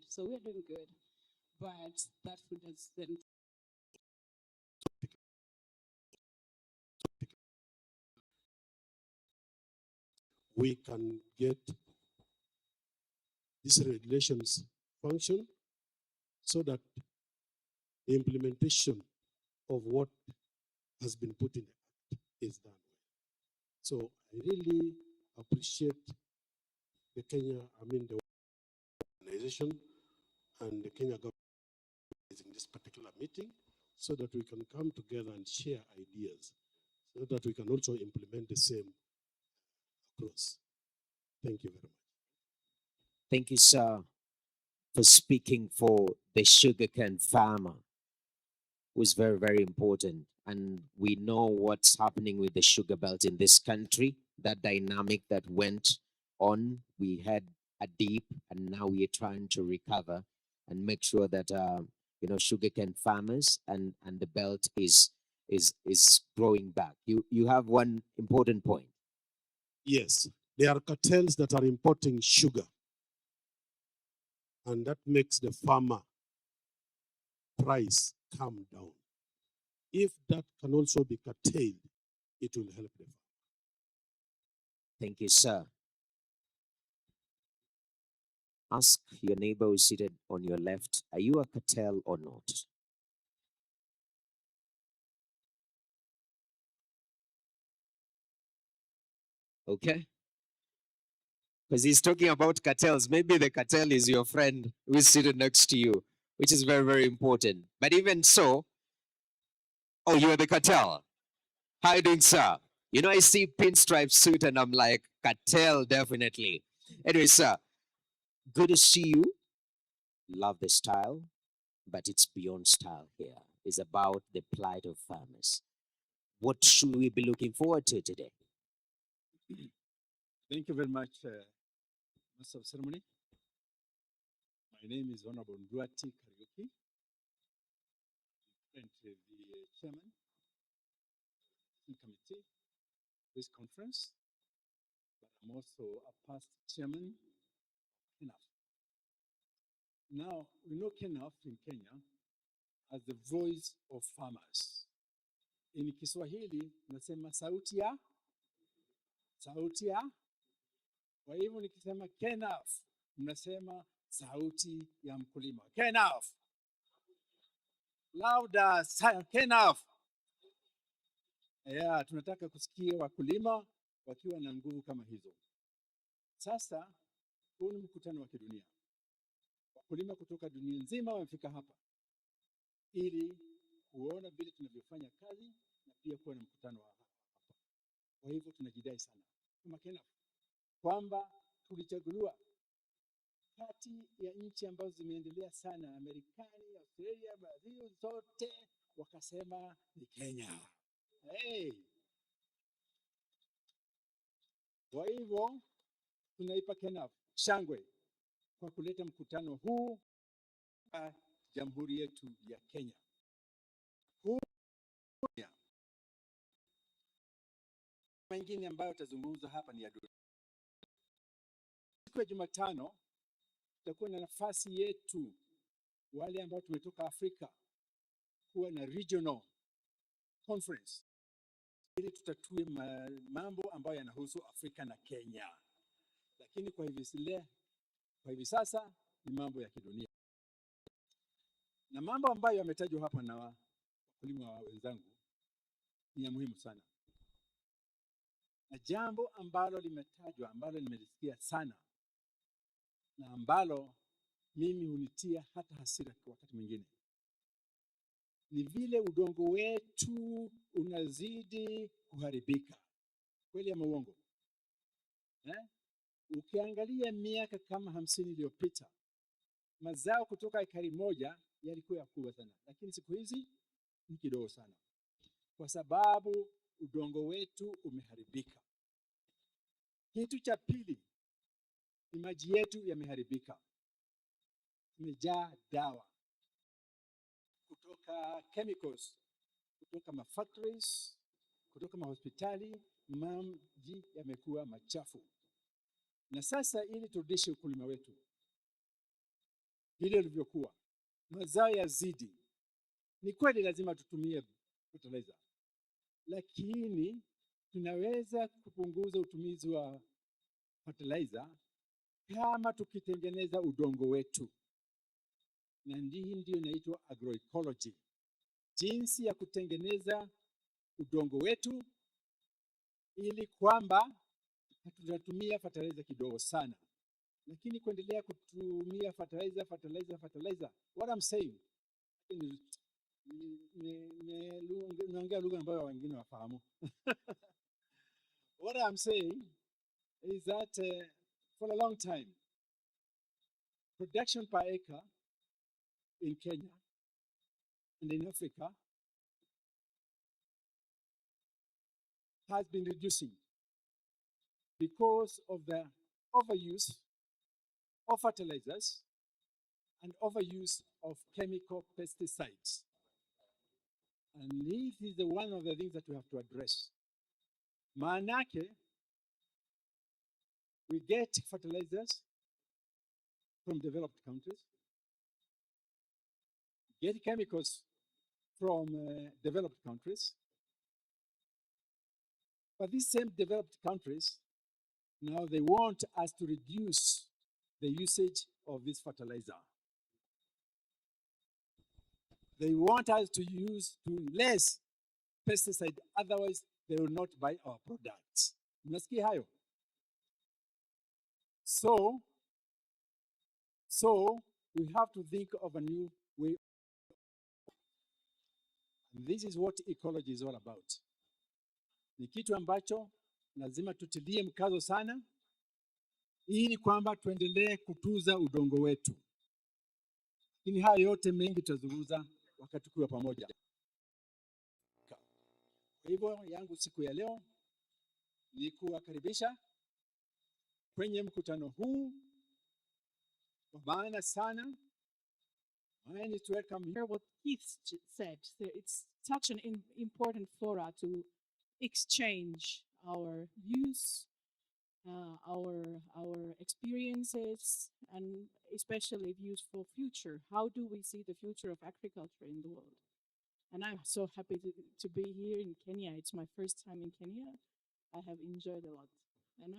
So we're doing good. But that food doesn't. We can get these regulations function so that the implementation of what has been put in the act is done. So I really appreciate the the organization and the Kenya government in this particular meeting so that we can come together and share ideas so that we can also implement the same across. Thank you very much. Thank you, sir, for speaking for the sugarcane farmer, who's very, very important. And we know what's happening with the sugar belt in this country, that dynamic that went on. We had a dip, and now we are trying to recover and make sure that sugarcane farmers and the belt is growing back. You have one important point. Yes, there are cartels that are importing sugar, and that makes the farmer price come down. If that can also be curtailed, it will help the farmer. Thank you, sir. Ask your neighbor who's seated on your left, are you a cartel or not? Okay? Because he's talking about cartels. Maybe the cartel is your friend who's seated next to you, which is very, very important. But even so, oh, you're the cartel. How you doing, sir? You know, I see pinstripe suit and I'm like, cartel, definitely. Anyway, sir, good to see you. Love the style, but it's beyond style here. It's about the plight of farmers. What should we be looking forward to today? Thank you very much, Master of Ceremony. My name is Honorable Nduati Kariuki, and the chairman of the committee of this conference, but I'm also a past chairman of KENAF. Now, we know KENAF in Kenya as the voice of farmers. In Kiswahili, nasema sauti ya. Kwa hivyo nikisema KENAF, mnasema sauti ya mkulima. KENAF. Louder, KENAF. Yeah, tunataka kusikia wakulima wakiwa na nguvu kama hizo. Sasa huu ni mkutano wa kidunia. Wakulima kutoka dunia nzima wamefika hapa ili kuona vile tunavyofanya kazi na pia kuwa na mkutano wa hapa. Kwa hivyo tunajidai sana kama KENAF kwamba tulichaguliwa kati ya nchi ambazo zimeendelea sana, Marekani, Australia, Brazil, zote wakasema ni Kenya. Hey. Kwa hivyo tunaipa KENAF shangwe kwa kuleta mkutano huu kwa jamhuri yetu ya Kenya. Mengine ambayo tutazungumza hapa ni ya dunia. Siku ya Jumatano tutakuwa na nafasi yetu wale ambao tumetoka Afrika kuwa na regional conference ili tutatue mambo ambayo yanahusu Afrika na Kenya. Lakini kwa hivi sasa ni mambo ya kidunia. Na mambo ambayo yametajwa hapa na wakulima wenzangu ni ya muhimu sana. Na jambo ambalo limetajwa ambalo nimelisikia sana na ambalo mimi hunitia hata hasira kwa wakati mwingine ni vile udongo wetu unazidi kuharibika. Kweli ama uongo? Ukiangalia miaka kama 50 iliyopita mazao kutoka ekari moja yalikuwa yakubwa sana, lakini siku hizi ni kidogo sana kwa sababu udongo wetu umeharibika. Kitu cha pili ni maji yetu yameharibika, imejaa dawa kutoka chemicals, kutoka mafactories, kutoka mahospitali, maji yamekuwa machafu. Na sasa ili turudishe ukulima wetu, vile ilivyokuwa, mazao yazidi. Ni kweli lazima tutumie fertilizer, lakini tunaweza kupunguza utumizi wa fertilizer kama tukitengeneza udongo wetu, na hii ndio inaitwa agroecology, jinsi ya kutengeneza udongo wetu ili kwamba tunatumia fertilizer kidogo sana, lakini kuendelea kutumia fertilizer. What I'm saying naongea lugha ambayo wengine wafahamu. What I'm saying is that for a long time, production per acre in Kenya and in Africa has been reducing because of the overuse of fertilizers and overuse of chemical pesticides. And this is one of the things that we have to address. Maanake, we get fertilizers from developed countries, get chemicals from developed countries, but these same developed countries, now they want us to reduce the usage of this fertilizer. They want us to use less pesticide, otherwise they will not buy our products. Mnasikia hayo? So we have to think of a new way. And this is what ecology is all about. Ni kitu ambacho lazima tutilie mkazo sana, ili kwamba tuendelee kutunza udongo wetu. Lakini haya yote mengi tutazungumza wakati tukiwa pamoja. Kwa hivyo yangu siku ya leo ni kuwakaribisha kwenye mkutano huu wa maana sana. I need to welcome you. Hear what Keith said. So it's such an important fora to exchange our views, our experiences, and especially views for future. How do we see the future of agriculture in the world? And I'm so happy to be here in Kenya. It's my first time in Kenya. I have enjoyed a lot, and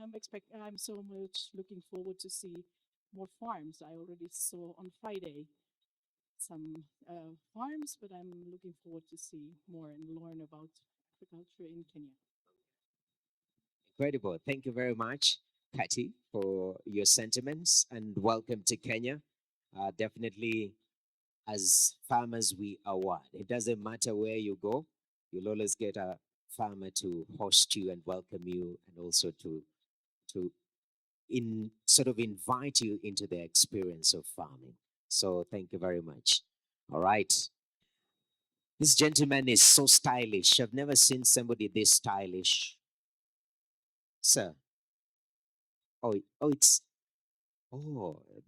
I'm so much looking forward to see more farms. I already saw on Friday some farms, but I'm looking forward to see more and learn about agriculture in Kenya. Incredible. Thank you very much, Patty, for your sentiments, and welcome to Kenya. Definitely, as farmers, we are one. It doesn't matter where you go, you'll always get a farmer to host you and welcome you, and also to sort of invite you into the experience of farming. So thank you very much. All right. This gentleman is so stylish. I've never seen somebody this stylish. Sir. Oh,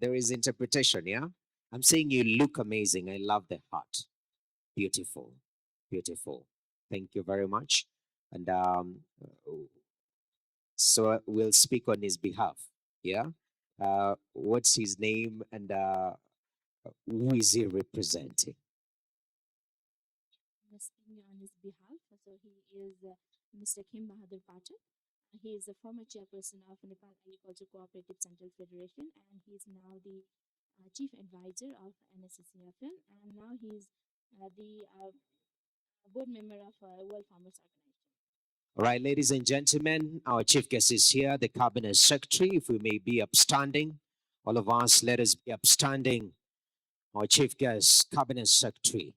there is interpretation, yeah? I'm saying you look amazing. I love the heart. Beautiful. Beautiful. Thank you very much. And so we'll speak on his behalf. Yeah. What's his name and who is he representing? I'm speaking on his behalf. So he is Mr. Kim Bahadur Pathak. He is the former chairperson of Nepal Agriculture Cooperative Central Federation, and he is now the chief advisor of NSSCFN, and now he is the board member of World Farmers Organization. All right, ladies and gentlemen, our chief guest is here, the cabinet secretary. If we may be upstanding, all of us, let us be upstanding. Our chief guest, cabinet secretary,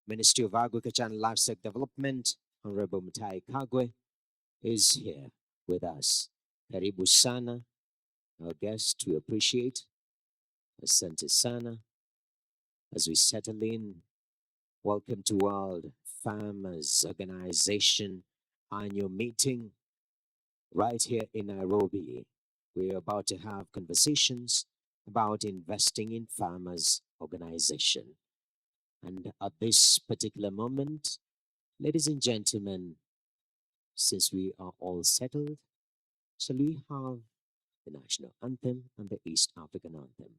Ministry of Agriculture and Livestock Development, Honorable Mutahi Kagwe, is here with us. Karibu sana, our guest, we appreciate. Asante sana. As we settle in, welcome to World Farmers Organization annual meeting right here in Nairobi. We're about to have conversations about investing in farmers organization. And at this particular moment, ladies and gentlemen, since we are all settled, shall we have the national anthem and the East African anthem?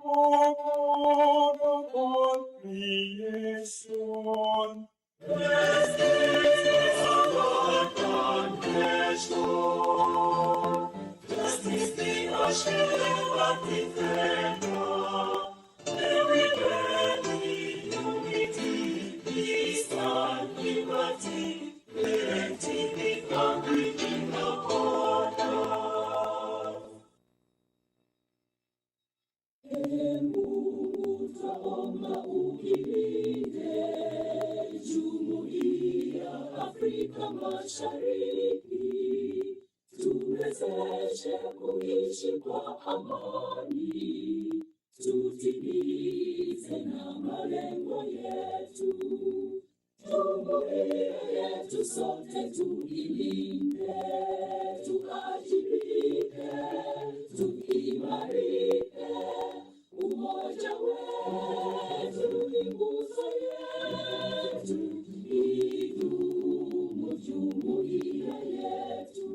O God of all creation. Blessed is the Lord God creation. Just is the ocean of defender. May we dwell in unity, peace and liberty. Plenty be found within the border. Utaomba uilinde Jumuiya Afrika Mashariki, tuwezeshe kuishi kwa amani, tutimize na malengo yetu. Jumuiya yetu sote tuilinde, tuajibike, tuimarike. Umoja wetu ni nguzo yetu, idumu jumuiya yetu.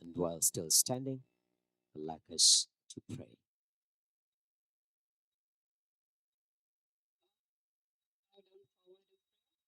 And while still standing, I'd like us to pray. Bow down for a word of prayer.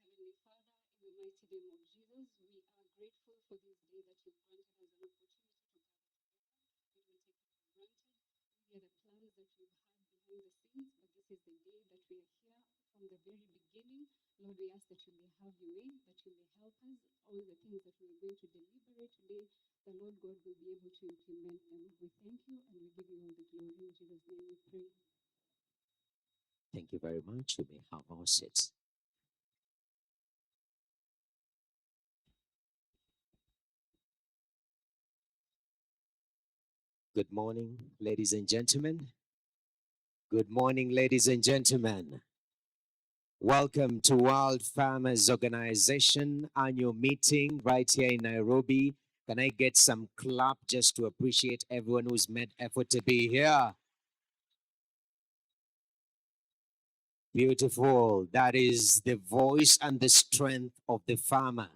Our dear Heavenly Father, in the mighty name of Jesus, we are grateful for this day that you've granted us an opportunity to gather together. We don't take it for granted. We are the plans that you've had behind the scenes, but this is the day that we are here from the very beginning. Lord, we ask that you may have your way, that you may help us. All the things that we are going to deliberate today, the Lord God will be able to implement them. We thank you and we give you all the glory. In Jesus' name we pray. Thank you very much. You may have our seats. Good morning, ladies and gentlemen. Good morning, ladies and gentlemen. Welcome to World Farmers Organization annual meeting right here in Nairobi. Can I get some clap just to appreciate everyone who's made effort to be here? Beautiful. That is the voice and the strength of the farmer.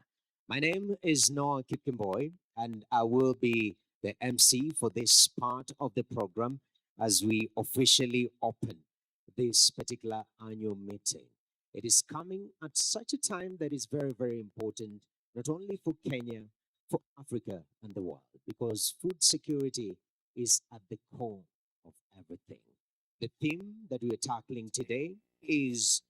My name is Noah Kipkemboy, and I will be the MC for this part of the program as we officially open this particular annual meeting. It is coming at such a time that is very, very important, not only for Kenya, for Africa and the world, because food security is at the core of everything. The theme that we are tackling today is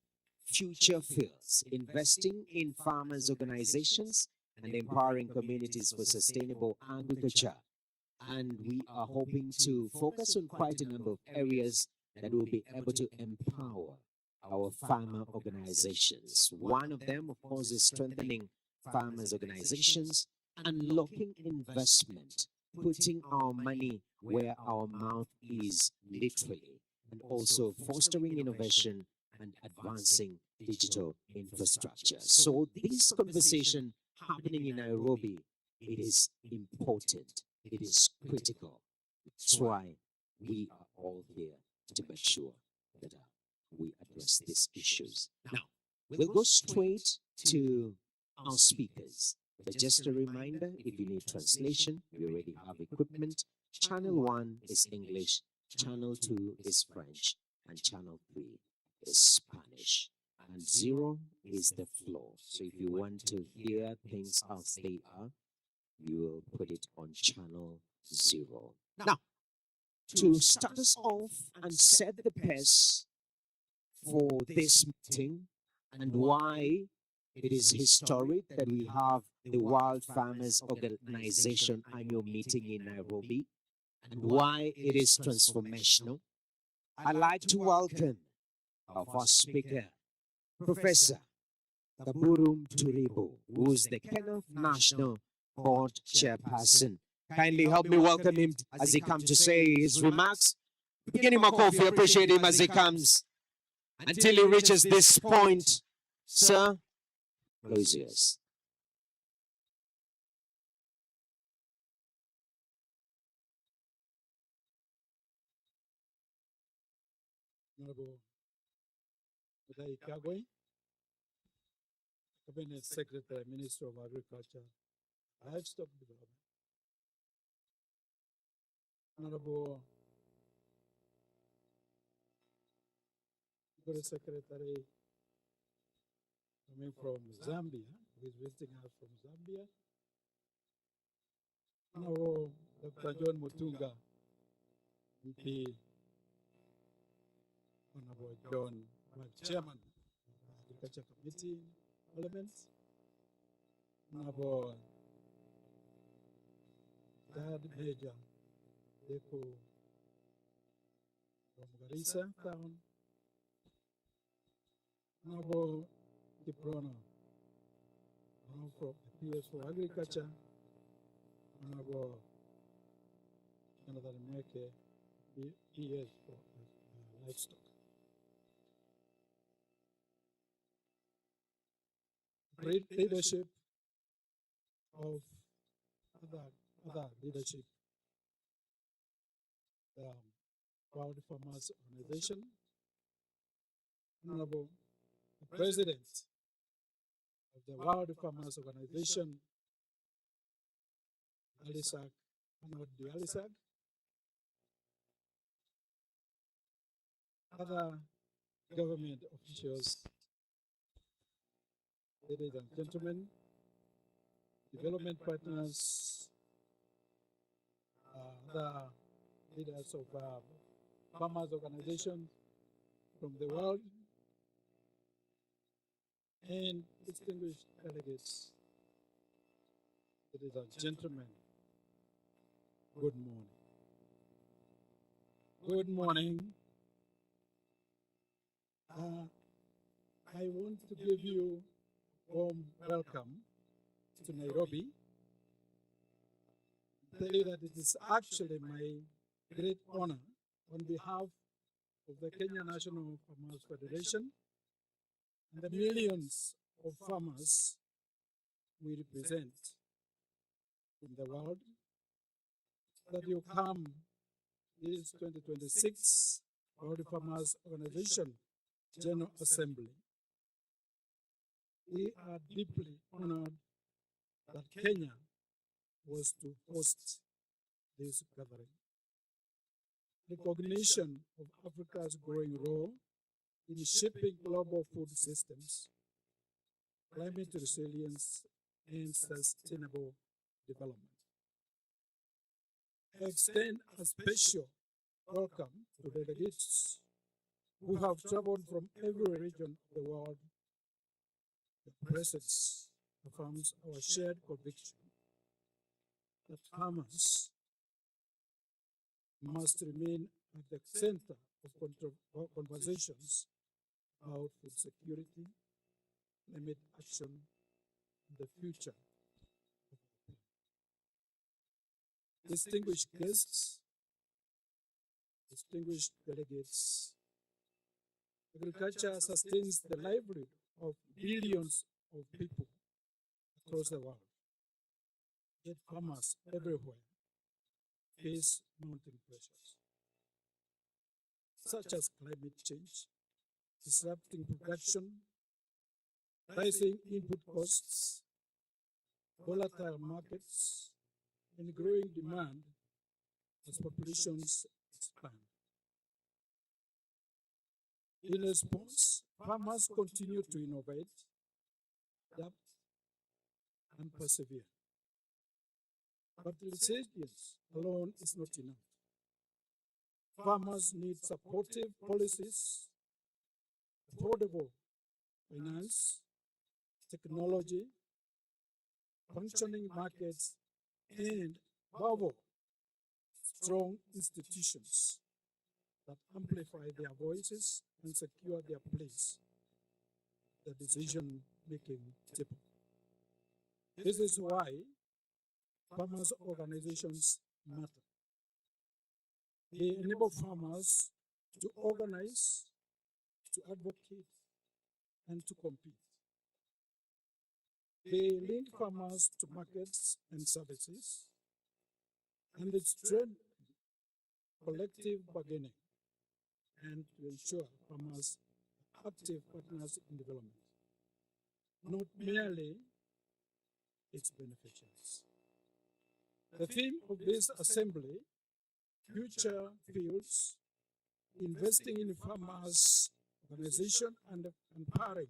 Future Fields, investing in farmers' organizations and empowering communities for sustainable agriculture. And we are hoping to focus on quite a number of areas that will be able to empower our farmer organizations. One of them, of course, is strengthening farmers' organizations, unlocking investment, putting our money where our mouth is, literally, and also fostering innovation and advancing digital infrastructure. So this conversation happening in Nairobi, it is important. It is critical. That's why we are all here to make sure that we address these issues. Now, we'll go straight to our speakers. But just a reminder, if you need translation, we already have equipment. Channel 1 is English, Channel 2 is French, and Channel 3 is Spanish. And 0 is the floor. So if you want to hear things as they are, you will put it on channel 0. Now, to start us off and set the pace for this meeting and why it is historic that we have the World Farmers Organization annual meeting in Nairobi and why it is transformational, I'd like to welcome our first speaker, Professor Kaburu Mturibo, who is the Kenya National Board Chairperson. Kindly help me welcome him as he comes to say his remarks. Beginning my coffee, appreciate him as he comes until he reaches this point. Sir, floor is yours. Honorable Mudai Kagwe, Cabinet Secretary, Minister of Agriculture, Livestock Development, Honorable Good Secretary coming from Zambia, who is visiting us from Zambia. Honorable Dr. John Mutunga, MP, Honorable John, Chairman of the Agriculture Committee, Parliament, Honorable Dad Major Deco from Garissa Town, Honorable Kiprono, from the PS for Agriculture, Honorable Jonathan Meke, PS for Livestock. Great leadership of other leadership, World Farmers Organization, Honorable the President of the World Farmers Organization, Alisak, Honorable Alisak, other government officials, ladies and gentlemen, development partners, the leaders of farmers organizations from the world, and distinguished delegates, ladies and gentlemen, good morning. Good morning. I want to give you a warm welcome to Nairobi. Tell you that it is actually my great honor on behalf of the Kenya National Farmers Federation and the millions of farmers we represent in the world that you come this 2026 World Farmers Organization General Assembly. We are deeply honored that Kenya was to host this gathering. Recognition of Africa's growing role in shaping global food systems, climate resilience, and sustainable development. I extend a special welcome to delegates who have traveled from every region of the world. The presence affirms our shared conviction that farmers must remain at the center of conversations about food security, climate action, and the future. Distinguished guests, distinguished delegates, agriculture sustains the livelihood of billions of people across the world. Yet farmers everywhere face mounting pressures, such as climate change, disrupting production, rising input costs, volatile markets, and growing demand as populations expand. In response, farmers continue to innovate, adapt, and persevere. But resilience alone is not enough. Farmers need supportive policies, affordable finance, technology, functioning markets, and above all, strong institutions that amplify their voices and secure their place at the decision-making table. This is why farmers' organizations matter. They enable farmers to organize, to advocate, and to compete. They link farmers to markets and services, and they strengthen collective bargaining and to ensure farmers are active partners in development, not merely its beneficiaries. The theme of this assembly future fields, investing in farmers' organization and empowering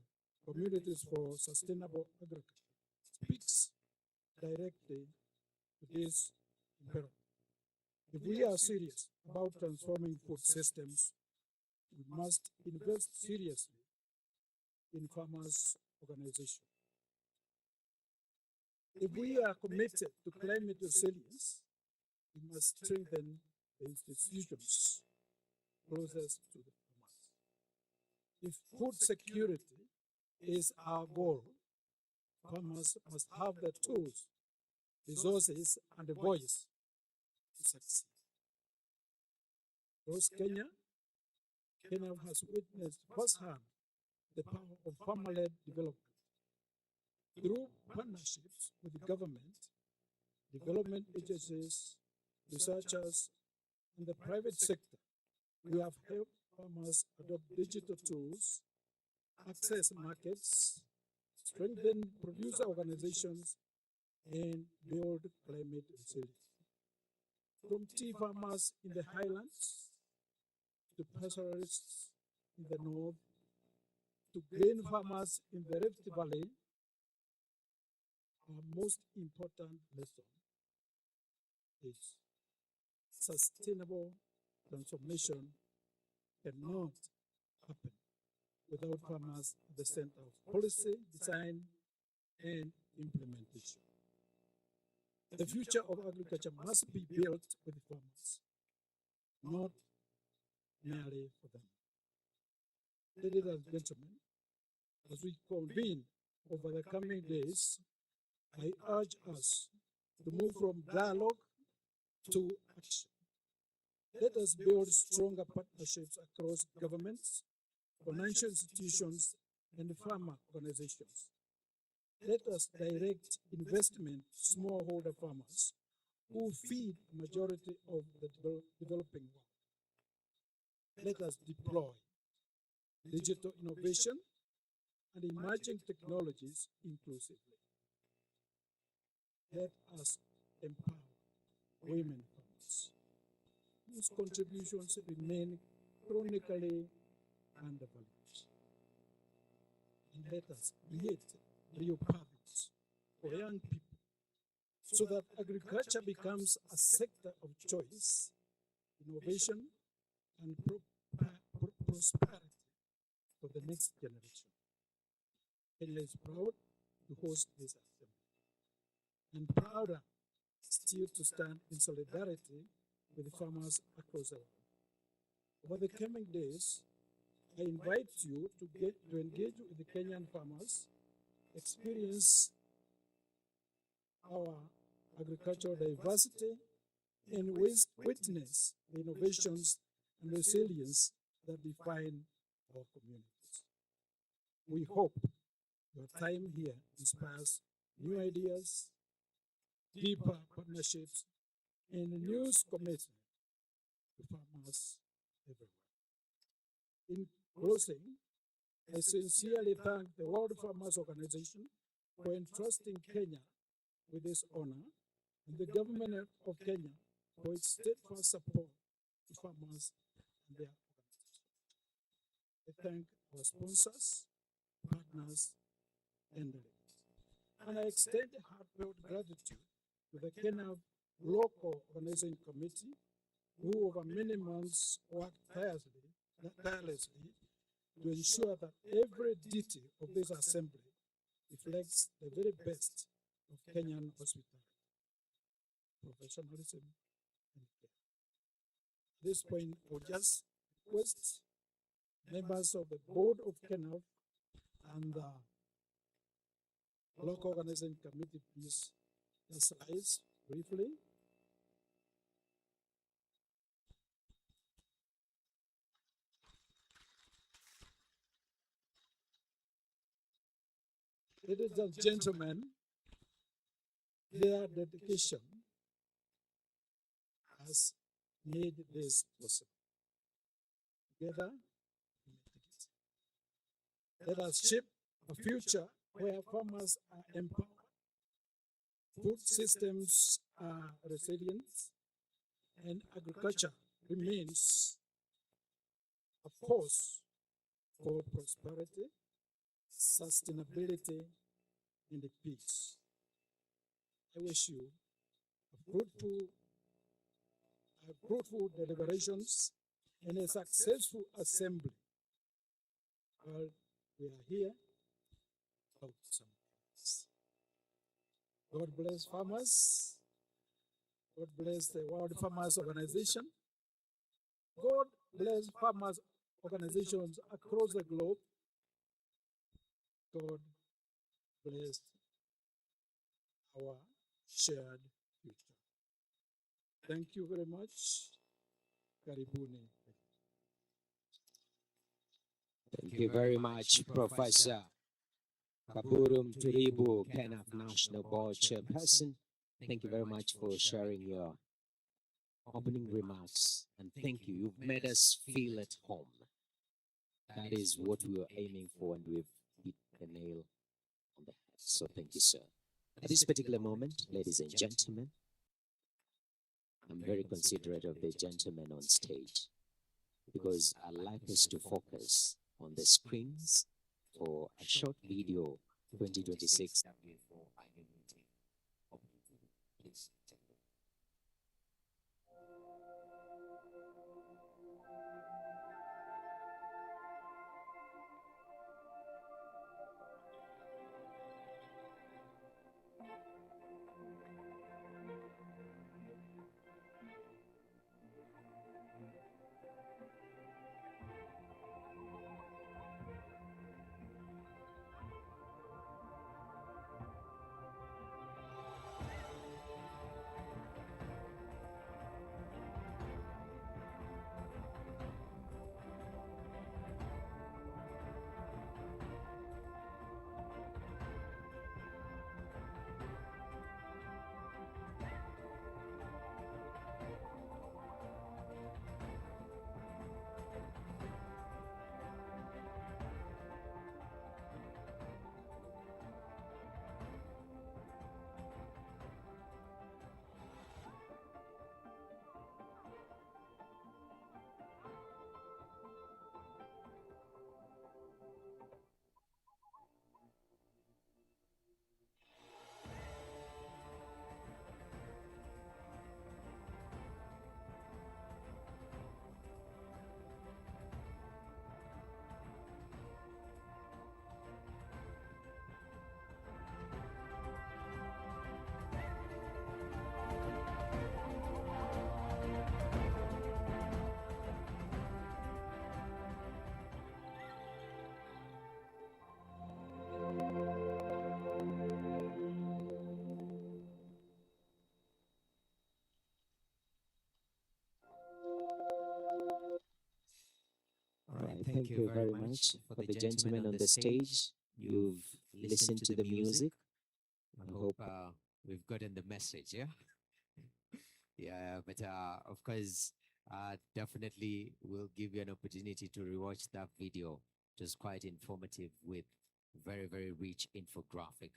communities for sustainable agriculture speaks directly to this imperative. If we are serious about transforming food systems, we must invest seriously in farmers' organization. If we are committed to climate resilience, we must strengthen the institutions closest to the farmers. If food security is our goal, farmers must have the tools, resources, and the voice to succeed. Across Kenya, Kenya has witnessed firsthand the power of farmer-led development. Through partnerships with the government, development agencies, researchers, and the private sector, we have helped farmers adopt digital tools, access markets, strengthen producer organizations, and build climate resilience. From tea farmers in the highlands to pastoralists in the north to grain farmers in the Rift Valley, our most important lesson is sustainable transformation cannot happen without farmers at the center of policy, design, and implementation. The future of agriculture must be built with farmers, not merely for them. Ladies and gentlemen, as we convene over the coming days, I urge us to move from dialogue to action. Let us build stronger partnerships across governments, financial institutions, and farmer organizations. Let us direct investment to smallholder farmers who feed the majority of the developing world. Let us deploy digital innovation and emerging technologies inclusively. Let us empower women farmers whose contributions remain chronically undervalued. And let us create real pathways for young people so that agriculture becomes a sector of choice, innovation, and prosperity for the next generation. Kenya is proud to host this assembly and prouder still to stand in solidarity with farmers across the world. Over the coming days, I invite you to engage with the Kenyan farmers, experience our agricultural diversity, and witness the innovations and resilience that define our communities. We hope your time here inspires new ideas, deeper partnerships, and a new commitment to farmers everywhere. In closing, I sincerely thank the World Farmers Organization for entrusting Kenya with this honor and the government of Kenya for its steadfast support to farmers and their organizations. I thank our sponsors, partners, and delegates. And I extend heartfelt gratitude to the Kenya Local Organizing Committee, who over many months worked tirelessly to ensure that every detail of this assembly reflects the very best of Kenyan hospitality, professionalism, and care. At this point, I would just request members of the board of Kenaf and the local organizing committee, please, just rise briefly. Ladies and gentlemen, their dedication has made this possible. Together, we make it. Let us shape a future where farmers are empowered, food systems are resilient, And agriculture remains a force for prosperity, sustainability, and peace. I wish you fruitful deliberations and a successful assembly. While we are here, out some things. God bless farmers. God bless the World Farmers Organization. God bless farmers organizations across the globe. God bless our shared future. Thank you very much. Karibuni. Thank you very much, Professor Kaburum Turibu, Kenaf National Board Chairperson. Thank you very much for sharing your opening remarks. And thank you. You've made us feel at home. That is what we were aiming for, and we've hit the nail on the head. So thank you, sir. At this particular moment, ladies and gentlemen, I'm very considerate of the gentlemen on stage because I like us to focus on the screens for a short video 2026 WFO annual meeting. Please take a look. All right, thank you very much for the gentlemen on the stage. You've listened to the music. I hope we've gotten the message, yeah? Yeah, but of course, definitely we'll give you an opportunity to rewatch that video. It was quite informative with very, very rich infographic.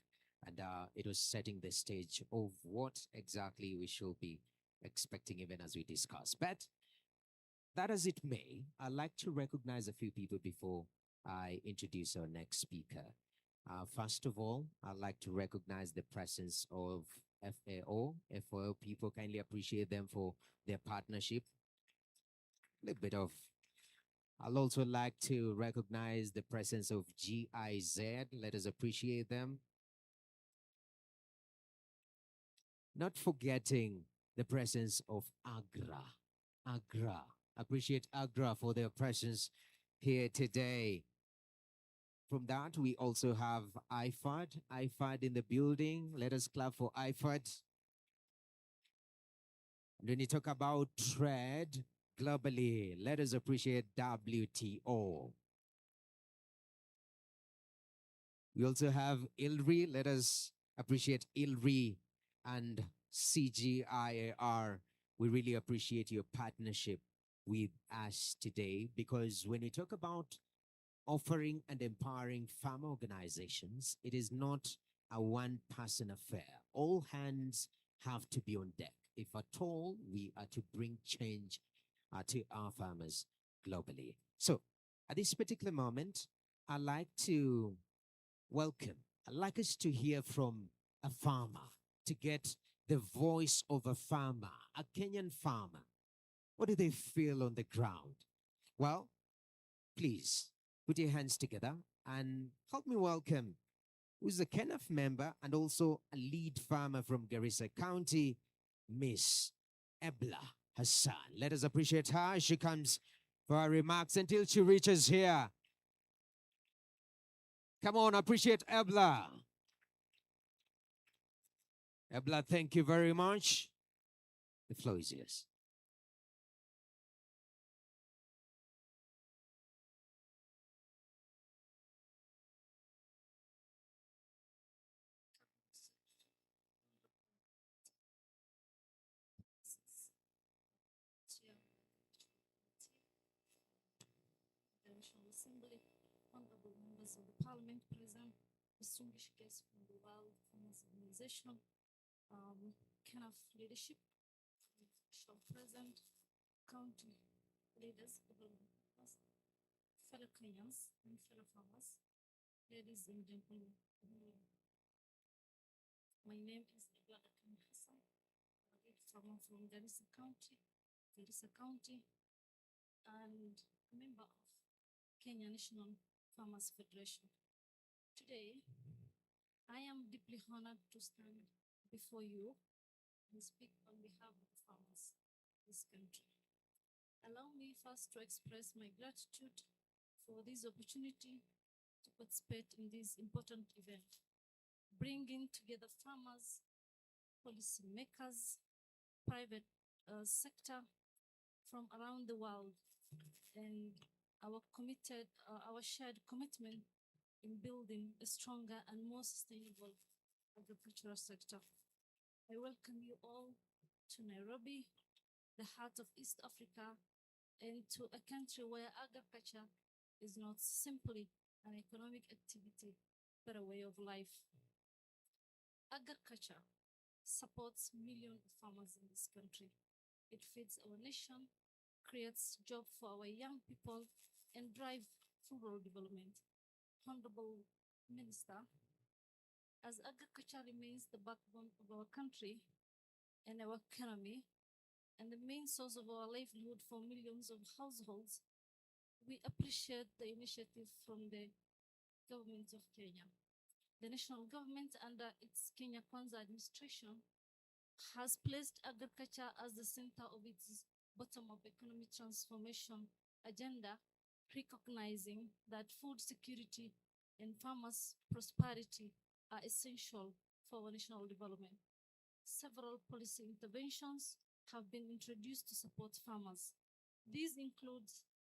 And it was setting the stage of what exactly we should be expecting even as we discuss. But that as it may, I'd like to recognize a few people before I introduce our next speaker. First of all, I'd like to recognize the presence of FAO. FAO people, kindly appreciate them for their partnership. A little bit of. I'll also like to recognize the presence of GIZ. Let us appreciate them. Not forgetting the presence of AGRA. AGRA. Appreciate AGRA for their presence here today. From that, we also have IFAD. IFAD in the building. Let us clap for IFAD. And when you talk about trade globally, let us appreciate WTO. We also have ILRI. Let us appreciate ILRI and CGIAR. We really appreciate your partnership with us today, because when we talk about offering and empowering farm organizations, it is not a one-person affair. All hands have to be on deck. if at all we are to bring change to our farmers globally. So, at this particular moment, I'd like to welcome, I'd like us to hear from a farmer, to get the voice of a farmer, a Kenyan farmer. What do they feel on the ground? Well, please put your hands together and help me welcome who's a KENAF member and also a lead farmer from Garissa County, Miss Ebla Hassan. Let us appreciate her as she comes for her remarks until she reaches here. Come on, appreciate Ebla. Ebla, thank you very much. The floor is yours. Chair the National Assembly, honorable members of the Parliament present, distinguished guests from the World Farmers Organization, KENAF leadership, official present, county leaders, government members, fellow Kenyans and fellow farmers, ladies and gentlemen. My name is Ebla Hassan, a lead farmer from Garissa County, and a member of Kenya National Farmers Federation. Today, I am deeply honored to stand before you and speak on behalf of the farmers of this country. Allow me first to express my gratitude for this opportunity to participate in this important event, bringing together farmers, policymakers, private sector from around the world, and our shared commitment in building a stronger and more sustainable agricultural sector. I welcome you all to Nairobi, the heart of East Africa, and to a country where agriculture is not simply an economic activity, but a way of life. Agriculture supports millions of farmers in this country. It feeds our nation, creates jobs for our young people, and drives rural development. Honorable Minister, as agriculture remains the backbone of our country and our economy, and the main source of our livelihood for millions of households, we appreciate the initiative from the government of Kenya. The national government, under its Kenya Kwanza administration, has placed agriculture as the center of its bottom-up economic transformation agenda, recognizing that food security and farmers' prosperity are essential for our national development. Several policy interventions have been introduced to support farmers. These include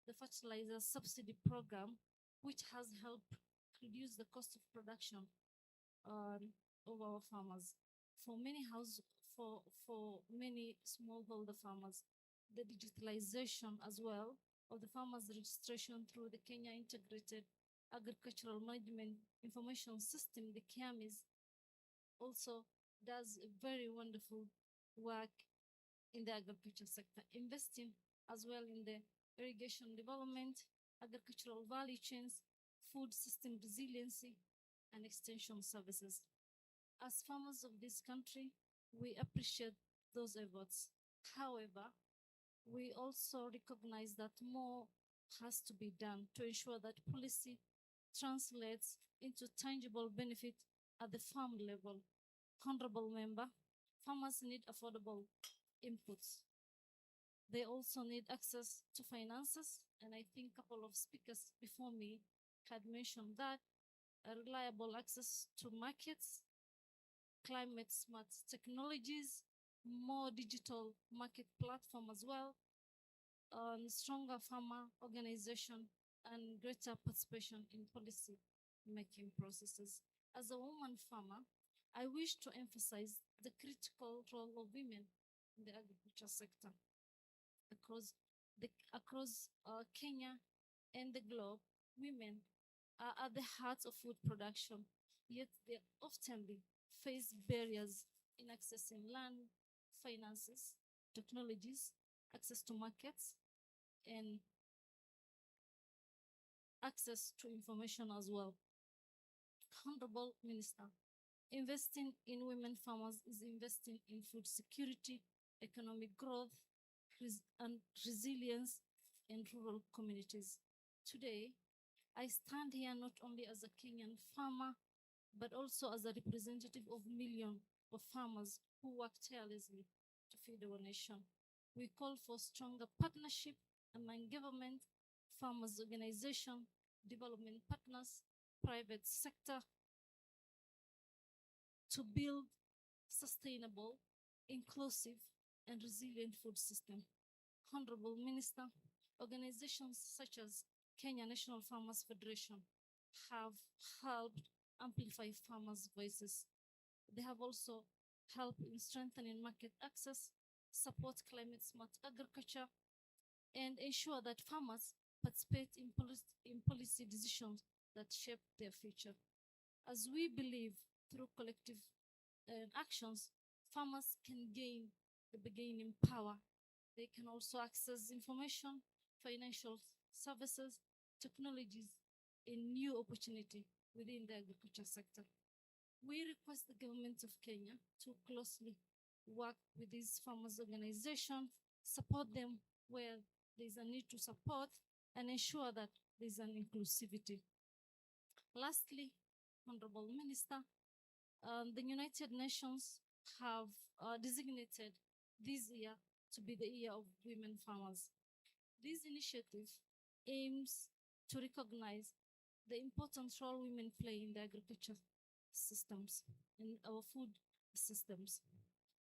the fertilizer subsidy program, which has helped reduce the cost of production of our farmers. For many smallholder farmers, the digitalization as well of the farmers' registration through the Kenya Integrated Agricultural Management Information System, the KIAMIS, also does a very wonderful work in the agriculture sector, investing as well in the irrigation development, agricultural value chains, food system resiliency, and extension services. As farmers of this country, we appreciate those efforts. However, we also recognize that more has to be done to ensure that policy translates into tangible benefit at the farm level. Honorable member, farmers need affordable inputs. They also need access to finances, and I think a couple of speakers before me had mentioned that a reliable access to markets, climate smart technologies, more digital market platform as well, stronger farmer organization, and greater participation in policy making processes. As a woman farmer, I wish to emphasize the critical role of women in the agriculture sector. Across Kenya and the globe, women are at the heart of food production, yet they often face barriers in accessing land, finances, technologies, access to markets, and access to information as well. Honorable Minister, investing in women farmers is investing in food security, economic growth, and resilience in rural communities. Today, I stand here not only as a Kenyan farmer, but also as a representative of millions of farmers who work tirelessly to feed our nation. We call for stronger partnership among government, farmers organization, development partners, private sector to build sustainable, inclusive, and resilient food system. Honorable Minister, organizations such as Kenya National Farmers Federation have helped amplify farmers' voices. They have also helped in strengthening market access, support climate smart agriculture, and ensure that farmers participate in policy decisions that shape their future. As we believe through collective actions, farmers can gain the bargaining power. They can also access information, financial services, technologies, and new opportunity within the agriculture sector. We request the government of Kenya to closely work with these farmers organizations, support them where there's a need to support, and ensure that there's an inclusivity. Lastly, Honorable Minister, the United Nations have designated this year to be the year of women farmers. This initiative aims to recognize the important role women play in the agriculture systems, in our food systems.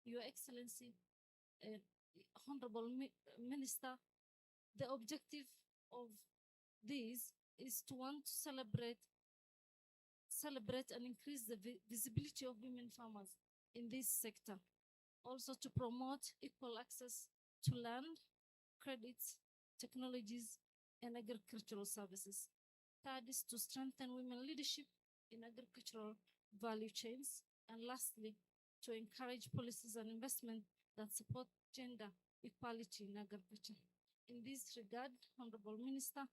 Your Excellency, Honorable Minister, the objective of this is to want to celebrate and increase the visibility of women farmers in this sector. Also to promote equal access to land, credits, technologies, and agricultural services. Third is to strengthen women leadership in agricultural value chains. And lastly, to encourage policies and investment that support gender equality in agriculture. In this regard, Honorable Minister,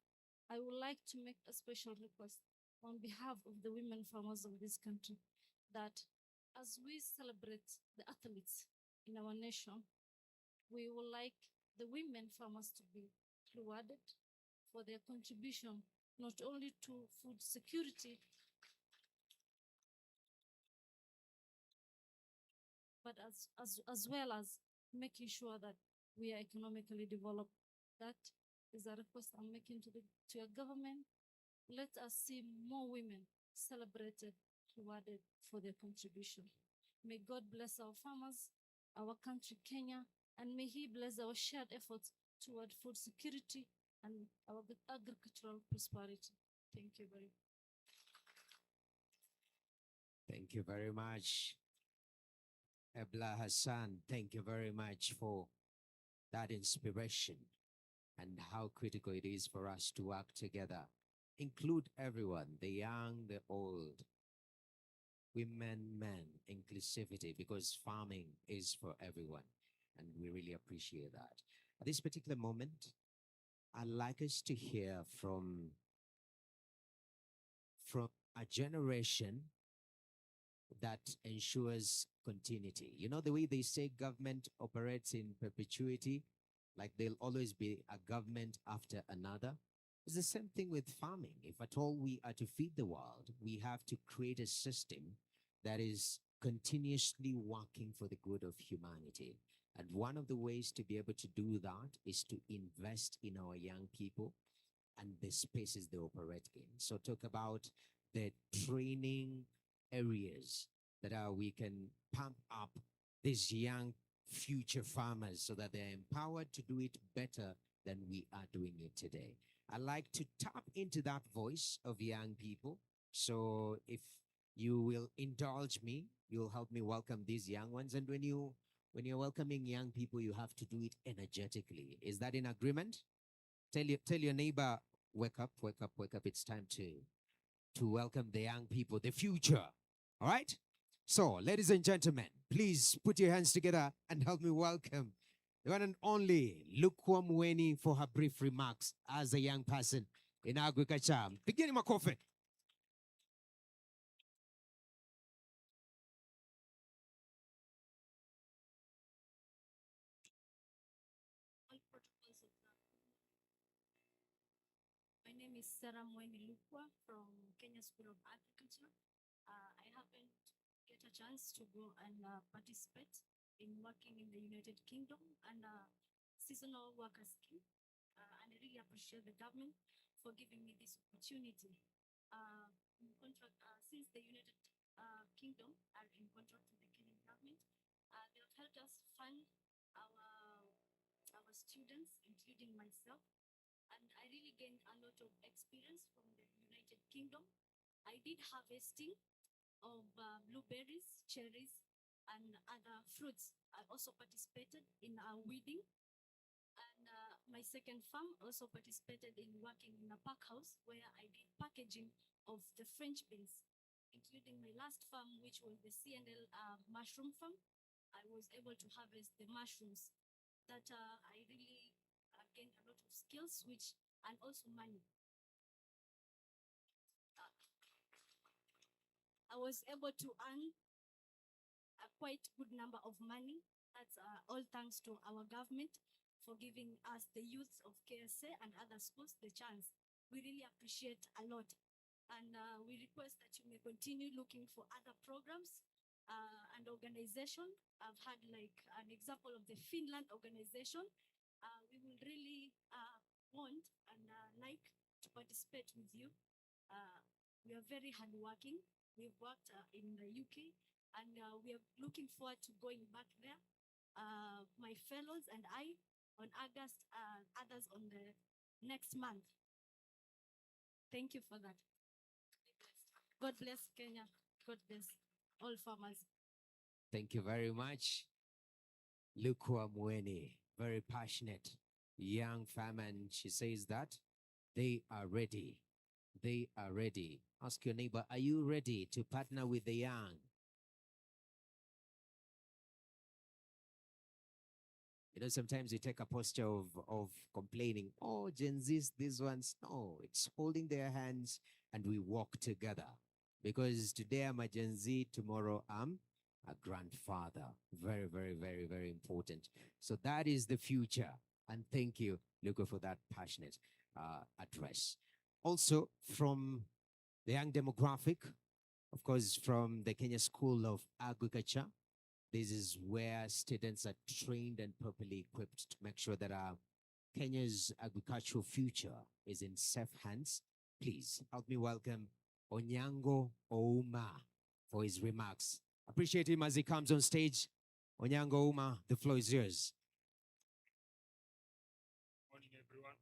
I would like to make a special request on behalf of the women farmers of this country that as we celebrate the athletes in our nation, we would like the women farmers to be rewarded for their contribution not only to food security, but as well as making sure that we are economically developed. That is a request I'm making to your government. Let us see more women celebrated, rewarded for their contribution. May God bless our farmers, our country, Kenya, and may He bless our shared efforts toward food security and our agricultural prosperity. Thank you very much. Thank you very much, Ebla Hassan. Thank you very much for that inspiration and how critical it is for us to work together. Include everyone, the young, the old, women, men, inclusivity, because farming is for everyone. And we really appreciate that. At this particular moment, I'd like us to hear from a generation that ensures continuity. You know, the way they say government operates in perpetuity, like there'll always be a government after another. It's the same thing with farming. If at all we are to feed the world, we have to create a system that is continuously working for the good of humanity. And one of the ways to be able to do that is to invest in our young people and the spaces they operate in. So talk about the training areas that we can pump up these young future farmers so that they're empowered to do it better than we are doing it today. I like to tap into that voice of young people. So if you will indulge me, you'll help me welcome these young ones. And when you're welcoming young people, you have to do it energetically. Is that in agreement? Tell your neighbor, wake up, wake up, wake up. It's time to welcome the young people, the future. All right? So, ladies and gentlemen, please put your hands together and help me welcome the one and only Lukwa Mweni for her brief remarks as a young person in agriculture. Beginning my coffee. All protocols of the My name is Sarah Mweni Lukwa from Kenya School of Agriculture. I happened to get a chance to go and participate in working in the United Kingdom and seasonal worker scheme. And I really appreciate the government for giving me this opportunity. In contract, since the United Kingdom are in contract with the Kenyan government, they have helped us fund our students, including myself, and I really gained a lot of experience from the United Kingdom. I did harvesting of blueberries, cherries, and other fruits. I also participated in weeding, and my second farm also participated in working in a pack house where I did packaging of the French beans, including my last farm, which was the CNL mushroom farm. I was able to harvest the mushrooms that I really gained a lot of skills, which and also money. I was able to earn a quite good number of money. That's all thanks to our government for giving us, the youth of KSA and other schools, the chance. We really appreciate a lot. And we request that you may continue looking for other programs and organization. I've had like an example of the Finland organization. We will really want and like to participate with you. We are very hardworking. We've worked in the UK, and we are looking forward to going back there. My fellows and I on August, others on the next month. Thank you for that. God bless Kenya. God bless all farmers. Thank you very much. Lukwa Mweni, very passionate young farmer, and she says that they are ready. They are ready. Ask your neighbor, are you ready to partner with the young? You know, sometimes we take a posture of complaining, oh, Gen Zs, these ones. No, it's holding their hands and we walk together. Because today I'm a Gen Z, tomorrow I'm a grandfather. Very, very, very, very important. So that is the future. And thank you, Luca, for that passionate address. Also, from the young demographic, of course, from the Kenya School of Agriculture, this is where students are trained and properly equipped to make sure that Kenya's agricultural future is in safe hands. Please help me welcome Onyango Ouma for his remarks. Appreciate him as he comes on stage. Onyango Ouma, the floor is yours. Morning, everyone.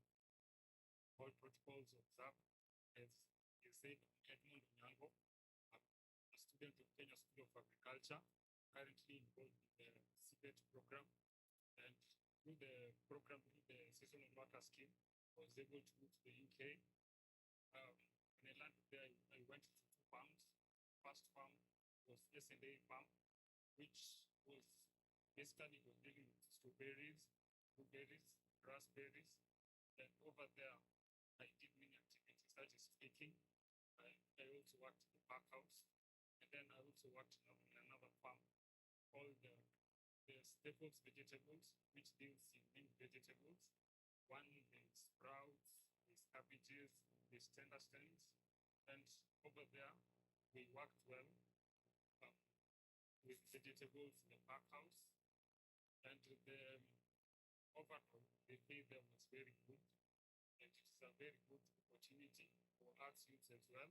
All protocols observed. As you said, Edmund Onyango, a student of Kenya School of Agriculture, currently involved in the CBET program. And through the program, through the seasonal worker scheme, I was able to move to the UK. When I landed there, I went to 2 farms. First farm was S&A farm, which was basically was dealing with strawberries, blueberries, raspberries. And over there, I did many activities such as picking. I also worked in the pack house. And then I also worked on another farm called the Staples Vegetables, which deals in many vegetables. One is sprouts, is cabbages, is tender stems. And over there, we worked well with vegetables in the pack house. And the overall, the pay there was very good. And it is a very good opportunity for us youths as well.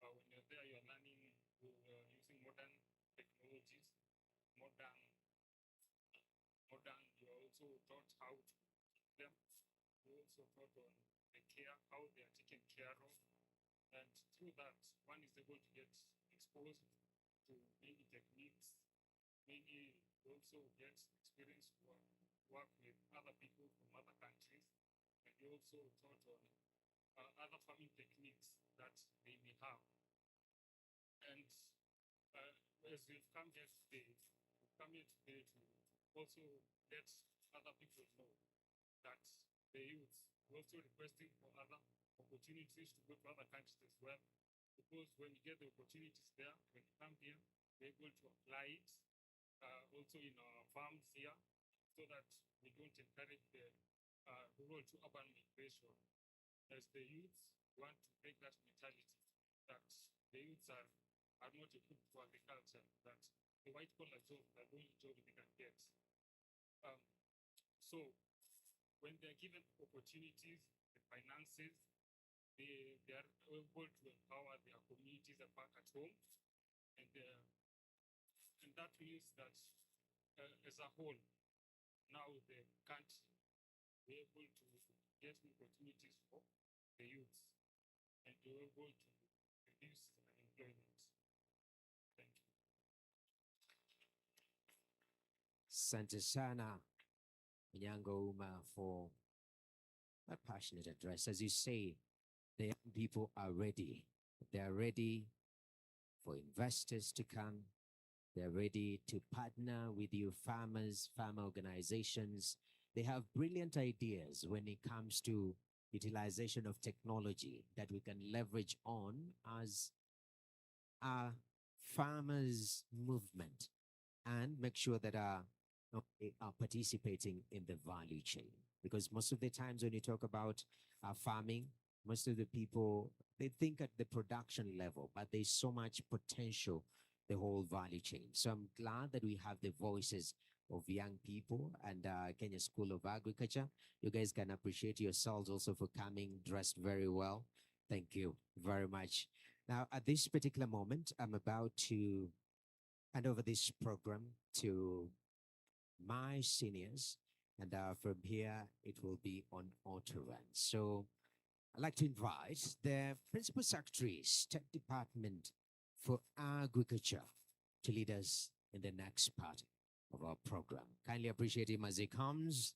When you're there, you're learning using modern technologies, you're also taught how to keep them. You also taught on the care, how they are taken care of. And through that, one is able to get exposed to many techniques. Many also get experience to work with other people from other countries. And you also taught on other farming techniques that they may have. And as we've come here today, we've come here today to also let other people know that the youth are also requesting for other opportunities to go to other countries as well. Because when you get the opportunities there, when you come here, you're able to apply it also in our farms here, so that we don't encourage the rural to urban migration. As the youth want to break that mentality that the youths are not equipped for agriculture, that the white collar jobs are the only job they can get. So when they're given opportunities, the finances, they are able to empower their communities back at home, and that means that as a whole, now the country we're able to get opportunities for the youth, and we're able to reduce unemployment. Thank you. Asante sana, Onyango Uma, for that passionate address. As you say, the young people are ready. They are ready for investors to come. They're ready to partner with you farmers, farmer organizations. They have brilliant ideas when it comes to utilization of technology that we can leverage on as a farmers movement and make sure that they are participating in the value chain. Because most of the times when you talk about farming, most of the people, they think at the production level, but there's so much potential, the whole value chain. So I'm glad that we have the voices of young people and Kenya School of Agriculture. You guys can appreciate yourselves also for coming dressed very well. Thank you very much. Now, at this particular moment, I'm about to hand over this program to my seniors, and from here, it will be on auto run. So I'd like to invite the Principal Secretary, State Department for Agriculture, to lead us in the next part of our program. Kindly appreciate him as he comes.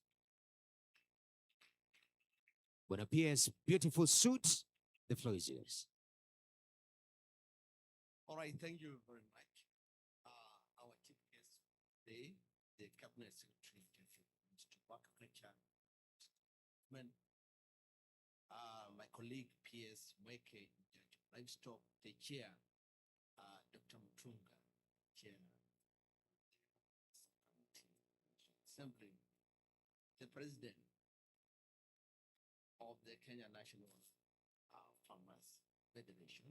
When appears beautiful suit, the floor is yours. All right, thank you very much. Our chief guest today, the Cabinet Secretary to Agriculture, my colleague P.S. Mweke, Livestock, the chair, Dr. Mutunga, chair, Assembly, the president of the Kenya National Farmers Federation,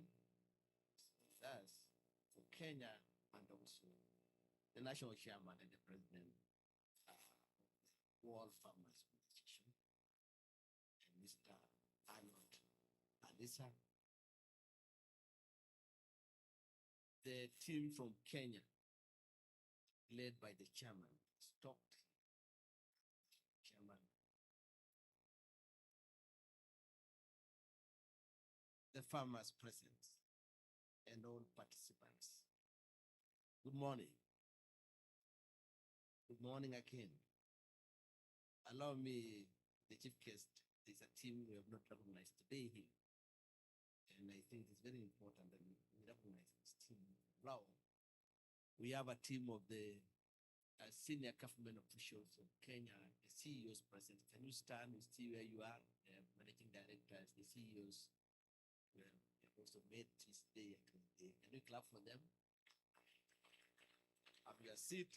thus for Kenya, and also the national chairman and the president of the World Farmers Association, and Mr. Arnold Alisa, the team from Kenya, led by the chairman, Stockton, chairman, the farmers present, and all participants. Good morning. Good morning again. Allow me, the chief guest, there's a team we have not recognized today here. And I think it's very important that we recognize this team. Now, we have a team of the senior government officials of Kenya, the CEOs present. Can you stand? We see where you are, managing directors, the CEOs. We have also made this day a good day. Can you clap for them? Have your seat.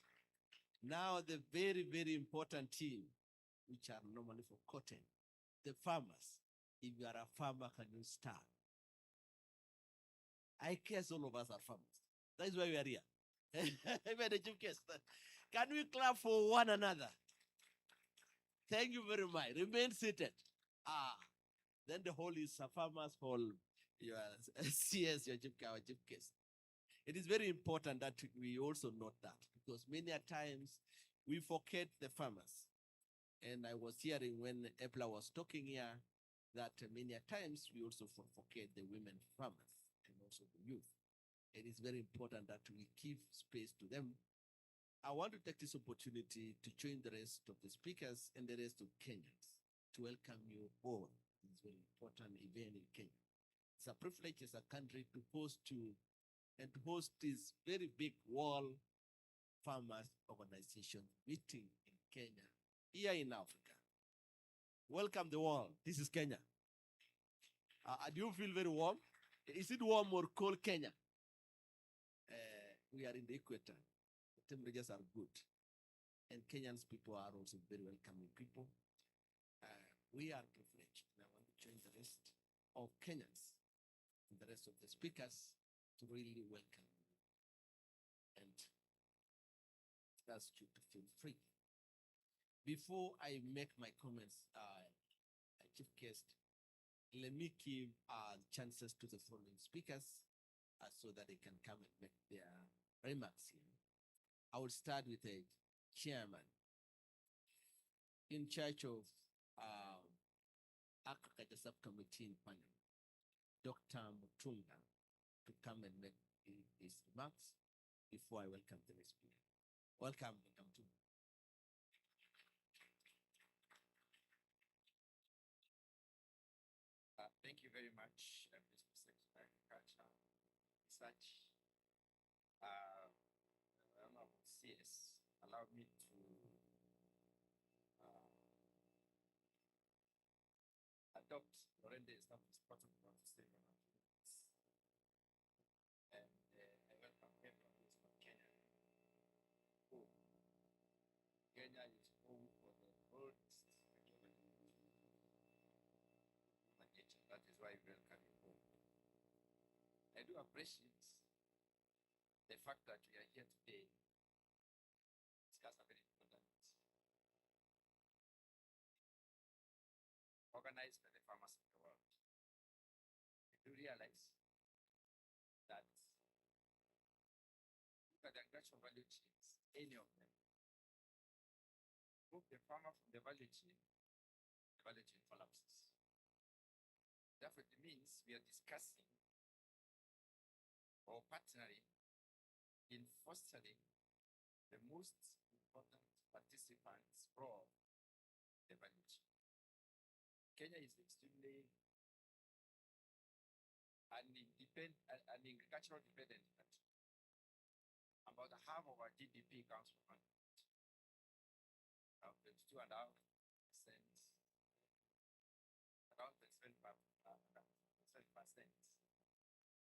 Now, the very, very important team, which are normally for cotton, the farmers. If you are a farmer, can you stand? I guess all of us are farmers. That is why we are here. Even the chief guest. Can we clap for one another? Thank you very much. Remain seated. Then the hall is a farmers hall. Your CS, your chief guest. It is very important that we also note that, because many a times we forget the farmers. And I was hearing when Epla was talking here that many a times we also forget the women farmers and also the youth. It is very important that we give space to them. I want to take this opportunity to join the rest of the speakers and the rest of Kenyans to welcome you all. It's a very important event in Kenya. It's a privilege as a country to host to and host this very big World Farmers Organization meeting in Kenya, here in Africa. Welcome the world. This is Kenya. Do you feel very warm? Is it warm or cold Kenya? We are in the equator. The temperatures are good. And Kenyans people are also very welcoming people. We are privileged. And I want to join the rest of Kenyans and the rest of the speakers to really welcome you and ask you to feel free. Before I make my comments, Chief Guest, let me give chances to the following speakers so that they can come and make their remarks here. I will start with the chairman in charge of Agriculture Subcommittee in Parliament, Dr. Mutunga, to come and make his remarks before I welcome the next speaker. Welcome, Dr. Mutunga. Thank you very much, Mr. Secretary of Agriculture, Research. CS, allow me to adopt already established protocol to save our students. And I welcome everyone who's from Kenya. Kenya is home for the oldest that is why we welcome you home. I do appreciate the fact that we are here today to discuss a very important organized by the farmers of the world. We do realize that look at the agricultural value chains, any of them. Move the farmer from the value chain collapses. Therefore, it means we are discussing or partnering in fostering the most important participants from the value chain. Kenya is extremely an agricultural dependent country. About half of our GDP comes from agriculture. 22.5%, around 7%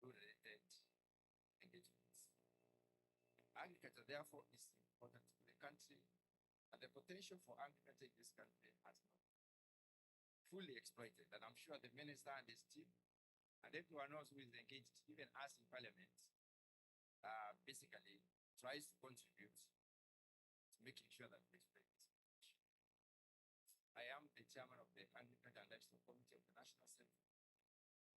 related engagements. Agriculture, therefore, is important to the country, and the potential for agriculture in this country has not fully exploited. And I'm sure the minister and his team, and everyone else who is engaged, even us in Parliament, basically tries to contribute to making sure that we exploit this potential. I am the chairman of the Agriculture and Livestock Committee of the National Assembly.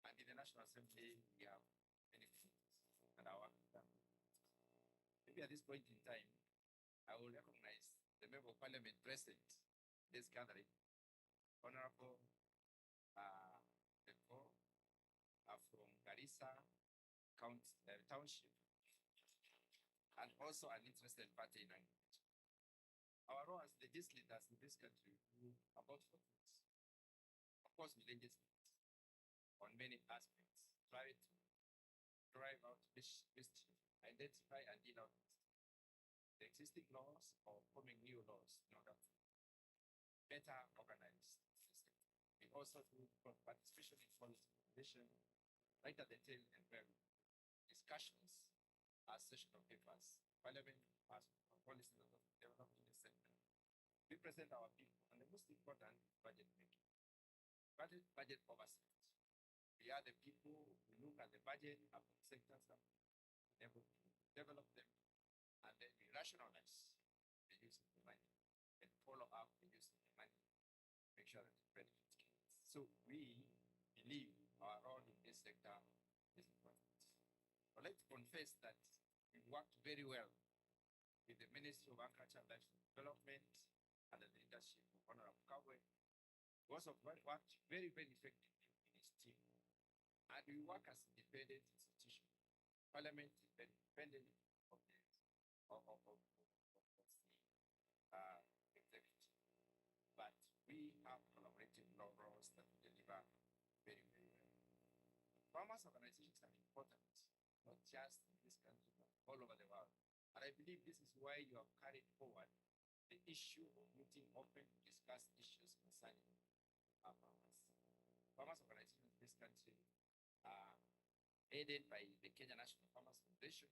And in the National Assembly, we have many committees and our maybe at this point in time, I will recognize the member of Parliament present in this gathering, Honorable Beko, from Garissa Township, and also an interested party in agriculture. Our role as legislators in this country is about 4 things. Of course, we legislate on many aspects, try to drive out mischief, identify and deal out the existing laws or forming new laws in order to better organize the system. We also do participation in policy formulation, right at the tail and very discussions as session of papers, Parliament as policy that was developed in the sector. We present our people, and the most important is budget making. Budget oversight. We are the people who look at the budget of the sectors that we able to develop them, and then we rationalize the use of the money and follow up the use of the money, make sure that it benefits Kenyans. So we believe our role in this sector is important. I'd like to confess that we worked very well with the Ministry of Agriculture and Livestock Development under the leadership of Honorable Kabwe. We also worked very, very effectively in his team. And we work as an independent institution. Parliament is independent of the executive. But we have collaborative roles that deliver very, very well. Farmers' organizations are important not just in this country, but all over the world. And I believe this is why you have carried forward the issue of meeting open to discuss issues concerning our farmers. Farmers organizations in this country are aided by the Kenya National Farmers Foundation,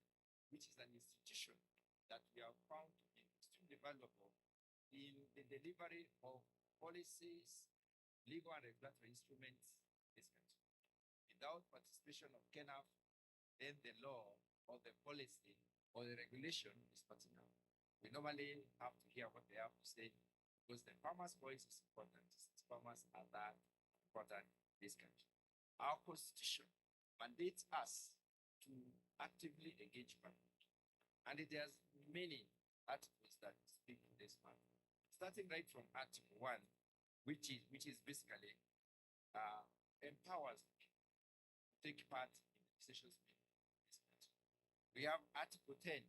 which is an institution that we have found to be extremely valuable in the delivery of policies, legal and regulatory instruments in this country. Without participation of KENAF, then the law or the policy or the regulation is not enough. We normally have to hear what they have to say because the farmer's voice is important. Farmers are that important in this country. Our constitution mandates us to actively engage public. And it has many articles that speak to this matter. Starting right from Article 1, which is basically empowers people to take part in the decisions made in this country. We have Article 10,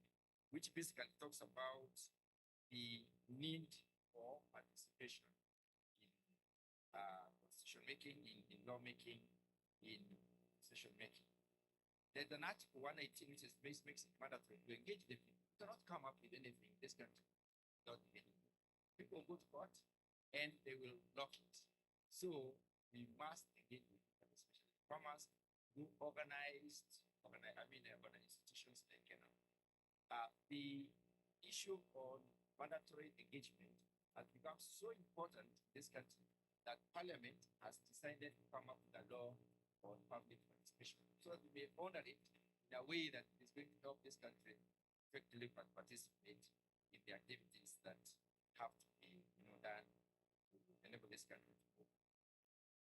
which basically talks about the need for participation in decision making, in lawmaking, in decision making. There's an Article 118 which makes it mandatory to engage the people. You cannot come up with anything in this country without engaging them. People go to court and they will block it. So we must engage with them, especially farmers who organized institutions like KENAF. The issue on mandatory engagement has become so important in this country that Parliament has decided to come up with a law on public participation, so that we may honor it in a way that is going to help this country effectively participate in the activities that have to be done to enable this country to grow.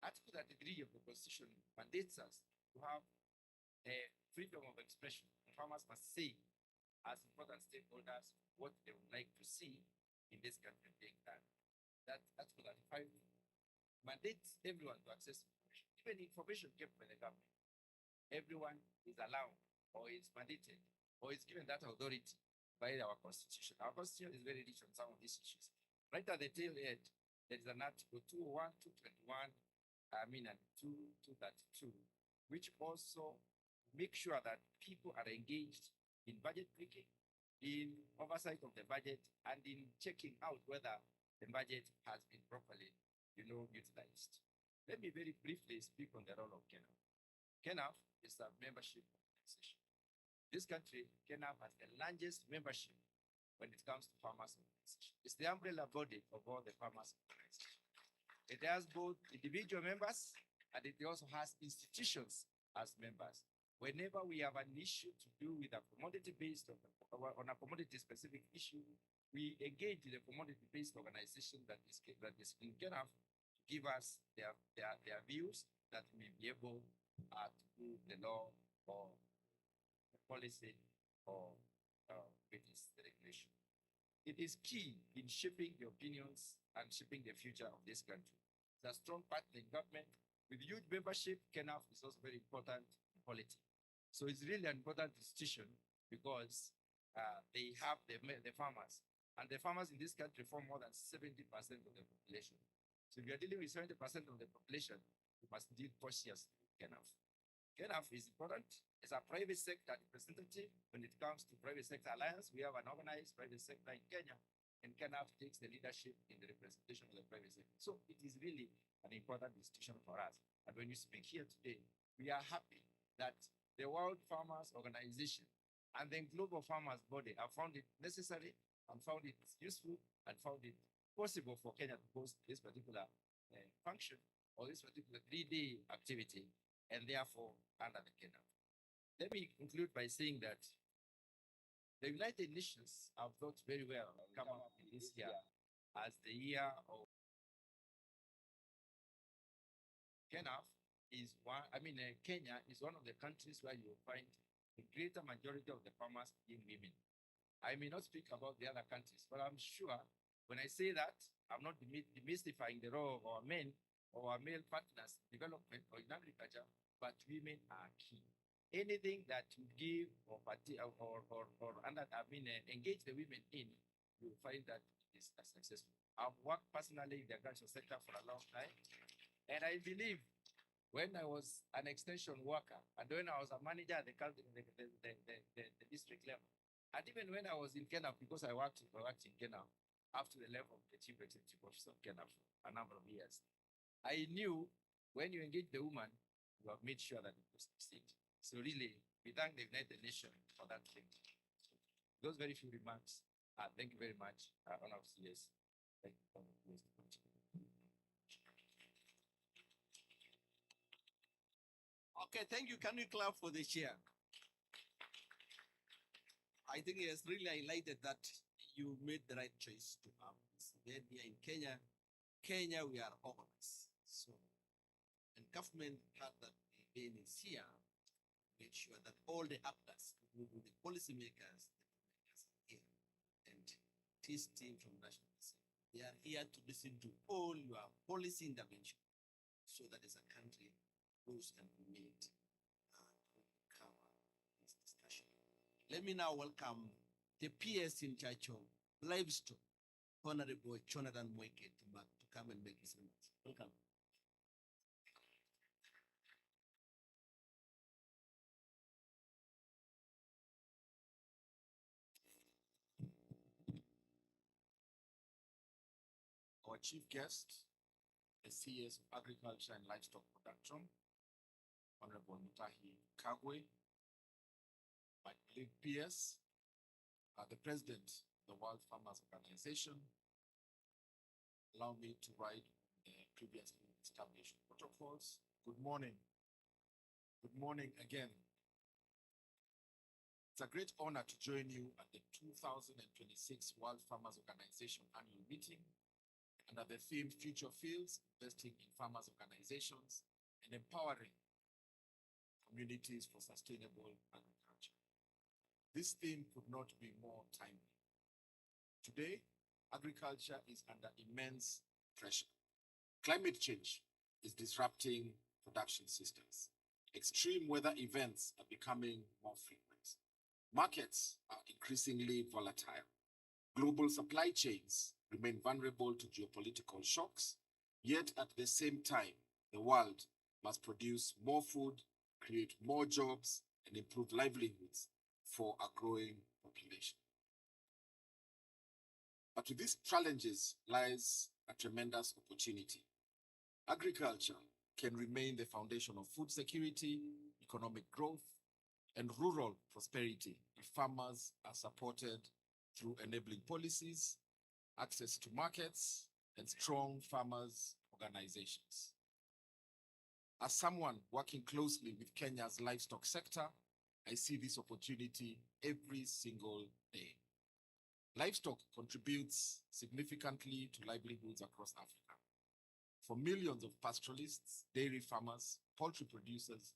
Article 33 of the Constitution mandates us to have a freedom of expression. Farmers must say, as important stakeholders, what they would like to see in this country being done. That Article 35 mandates everyone to access information, even information kept by the government. Everyone is allowed, or is mandated, or is given that authority by our constitution. Our constitution is very rich on some of these issues. Right at the tail end, there is an Article 201, 221, and 232, which also make sure that people are engaged in budget making, in oversight of the budget, and in checking out whether the budget has been properly, utilized. Let me very briefly speak on the role of KENAF. KENAF is a membership organization. This country, KENAF has the largest membership when it comes to farmers organization. It's the umbrella body of all the farmers organizations. It has both individual members and it also has institutions as members. Whenever we have an issue to do with a commodity-based on a commodity-specific issue, we engage with a commodity-based organization that is in KENAF to give us their views that we may be able to do the law or the policy or with the regulation. It is key in shaping the opinions and shaping the future of this country. It's a strong partner in government. With huge membership, KENAF is also very important in politics. So it's really an important institution because they have the farmers. And the farmers in this country form more than 70% of the population. So if you're dealing with 70% of the population, you must deal cautiously with KENAF. KENAF is important. It's a private sector representative. When it comes to private sector alliance, we have an organized private sector in Kenya, and KENAF takes the leadership in the representation of the private sector. So it is really an important institution for us. And when you speak here today, we are happy that the World Farmers Organization and the Global Farmers Body have found it necessary and found it useful and found it possible for Kenya to host this particular function or this particular 3-day activity, and therefore under the KENAF. Let me conclude by saying that the United Nations have thought very well come up with this year as the year of KENAF is one, Kenya is one of the countries where you will find the greater majority of the farmers being women. I may not speak about the other countries, but I'm sure when I say that, I'm not demystifying the role of our men or our male partners in development or in agriculture, but women are key. Anything that you give or engage the women in, you will find that it is successful. I've worked personally in the agricultural sector for a long time, and I believe when I was an extension worker and when I was a manager at the district level. And even when I was in Kenya, because I worked in Kenya up to the level of the chief executive officer of Kenya for a number of years. I knew when you engage the woman, you have made sure that it will succeed. So really, we thank the United Nations for that thing. Those very few remarks. Thank you very much, Honorable CS. Thank you for the Okay, thank you. Can we clap for the chair? I think he has really highlighted that you made the right choice to have this. Then here in Kenya, we are organized. So, and government had that being is here, make sure that all the actors, including the policymakers, are here, and this team from National Assembly, they are here to listen to all your policy intervention, so that as a country, rules can be made to cover this discussion. Let me now welcome the PS in charge of livestock, Honorable Jonathan Mweke, to come and make his remarks. Welcome. Our chief guest, the CS of Agriculture and Livestock Production, Honorable Mutahi Kagwe, my colleague PS, the President of the World Farmers Organization. Allow me to write the previously established protocols. Good morning. Good morning again. It's a great honor to join you at the 2026 World Farmers Organization annual meeting under the theme Future Fields, Investing in Farmers Organizations and Empowering Communities for Sustainable Agriculture. This theme could not be more timely. Today, agriculture is under immense pressure. Climate change is disrupting production systems. Extreme weather events are becoming more frequent. Markets are increasingly volatile. Global supply chains remain vulnerable to geopolitical shocks, yet at the same time, the world must produce more food, create more jobs, and improve livelihoods for a growing population. But with these challenges lies a tremendous opportunity. Agriculture can remain the foundation of food security, economic growth, and rural prosperity if farmers are supported through enabling policies, access to markets, and strong farmers' organizations. As someone working closely with Kenya's livestock sector, I see this opportunity every single day. Livestock contributes significantly to livelihoods across Africa. For millions of pastoralists, dairy farmers, poultry producers,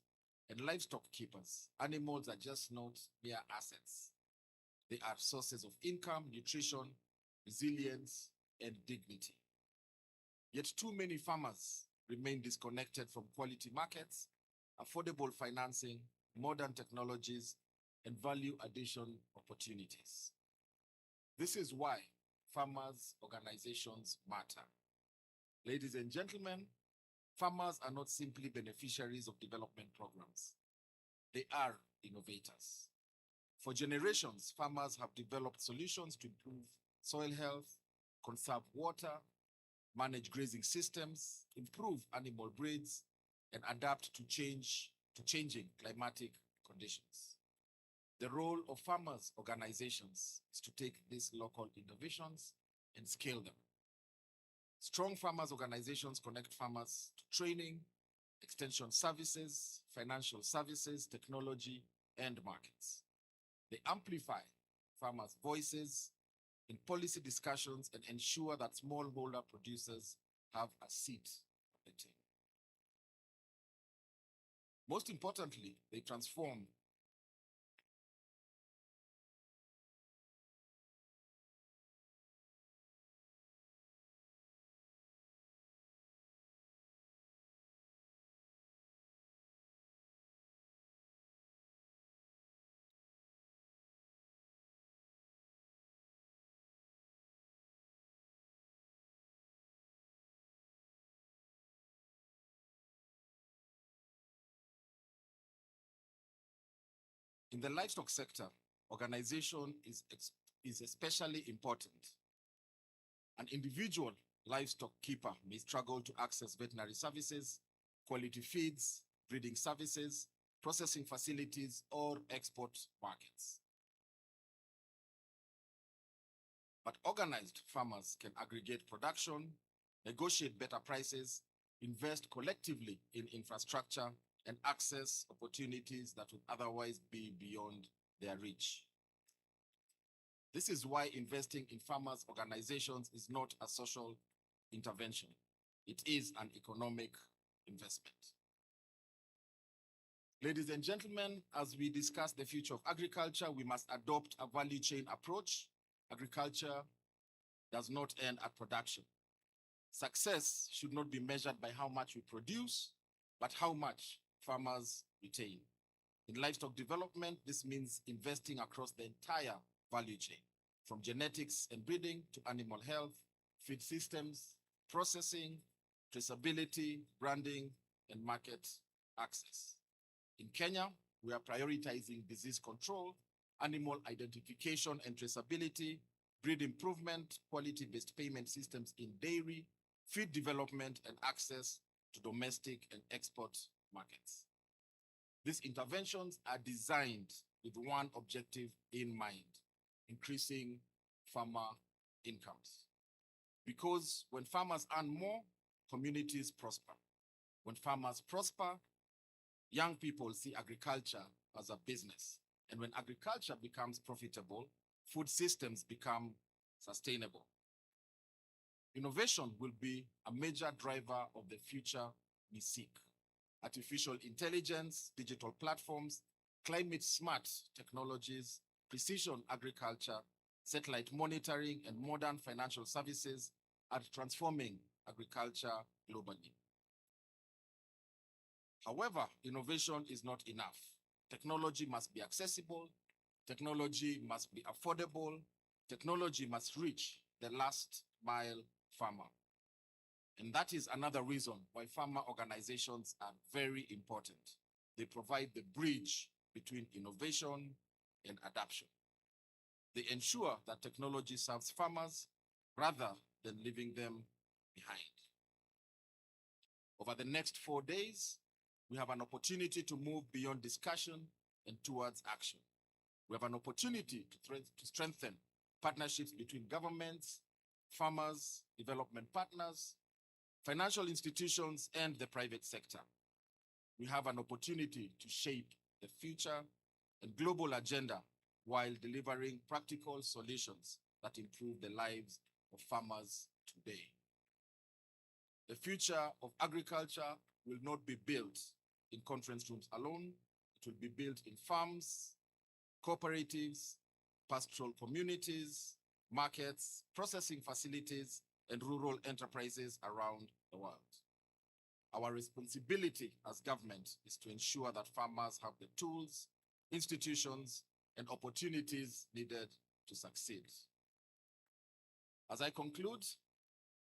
and livestock keepers, animals are just not mere assets. They are sources of income, nutrition, resilience, and dignity. Yet too many farmers remain disconnected from quality markets, affordable financing, modern technologies, and value addition opportunities. This is why farmers' organizations matter. Ladies and gentlemen, farmers are not simply beneficiaries of development programs. They are innovators. For generations, farmers have developed solutions to improve soil health, conserve water, manage grazing systems, improve animal breeds, and adapt to changing climatic conditions. The role of farmers' organizations is to take these local innovations and scale them. Strong farmers' organizations connect farmers to training, extension services, financial services, technology, and markets. They amplify farmers' voices in policy discussions and ensure that smallholder producers have a seat at the table. Most importantly, they transform In the livestock sector, organization is especially important. An individual livestock keeper may struggle to access veterinary services, quality feeds, breeding services, processing facilities, or export markets. But organized farmers can aggregate production, negotiate better prices, invest collectively in infrastructure, and access opportunities that would otherwise be beyond their reach. This is why investing in farmers' organizations is not a social intervention. It is an economic investment. Ladies and gentlemen, as we discuss the future of agriculture, we must adopt a value chain approach. Agriculture does not end at production. Success should not be measured by how much we produce, but how much farmers retain. In livestock development, this means investing across the entire value chain, from genetics and breeding to animal health, feed systems, processing, traceability, branding, and market access. In Kenya, we are prioritizing disease control, animal identification and traceability, breed improvement, quality-based payment systems in dairy, feed development, and access to domestic and export markets. These interventions are designed with one objective in mind: increasing farmer incomes. Because when farmers earn more, communities prosper. When farmers prosper, young people see agriculture as a business. And when agriculture becomes profitable, food systems become sustainable. Innovation will be a major driver of the future we seek. Artificial intelligence, digital platforms, climate-smart technologies, precision agriculture, satellite monitoring, and modern financial services are transforming agriculture globally. However, innovation is not enough. Technology must be accessible, technology must be affordable, technology must reach the last mile farmer. And that is another reason why farmer organizations are very important. They provide the bridge between innovation and adoption. They ensure that technology serves farmers rather than leaving them behind. Over the next 4 days, we have an opportunity to move beyond discussion and towards action. We have an opportunity to strengthen partnerships between governments, farmers, development partners, financial institutions, and the private sector. We have an opportunity to shape the future and global agenda while delivering practical solutions that improve the lives of farmers today. The future of agriculture will not be built in conference rooms alone. It will be built in farms, cooperatives, pastoral communities, markets, processing facilities, and rural enterprises around the world. Our responsibility as government is to ensure that farmers have the tools, institutions, and opportunities needed to succeed. As I conclude,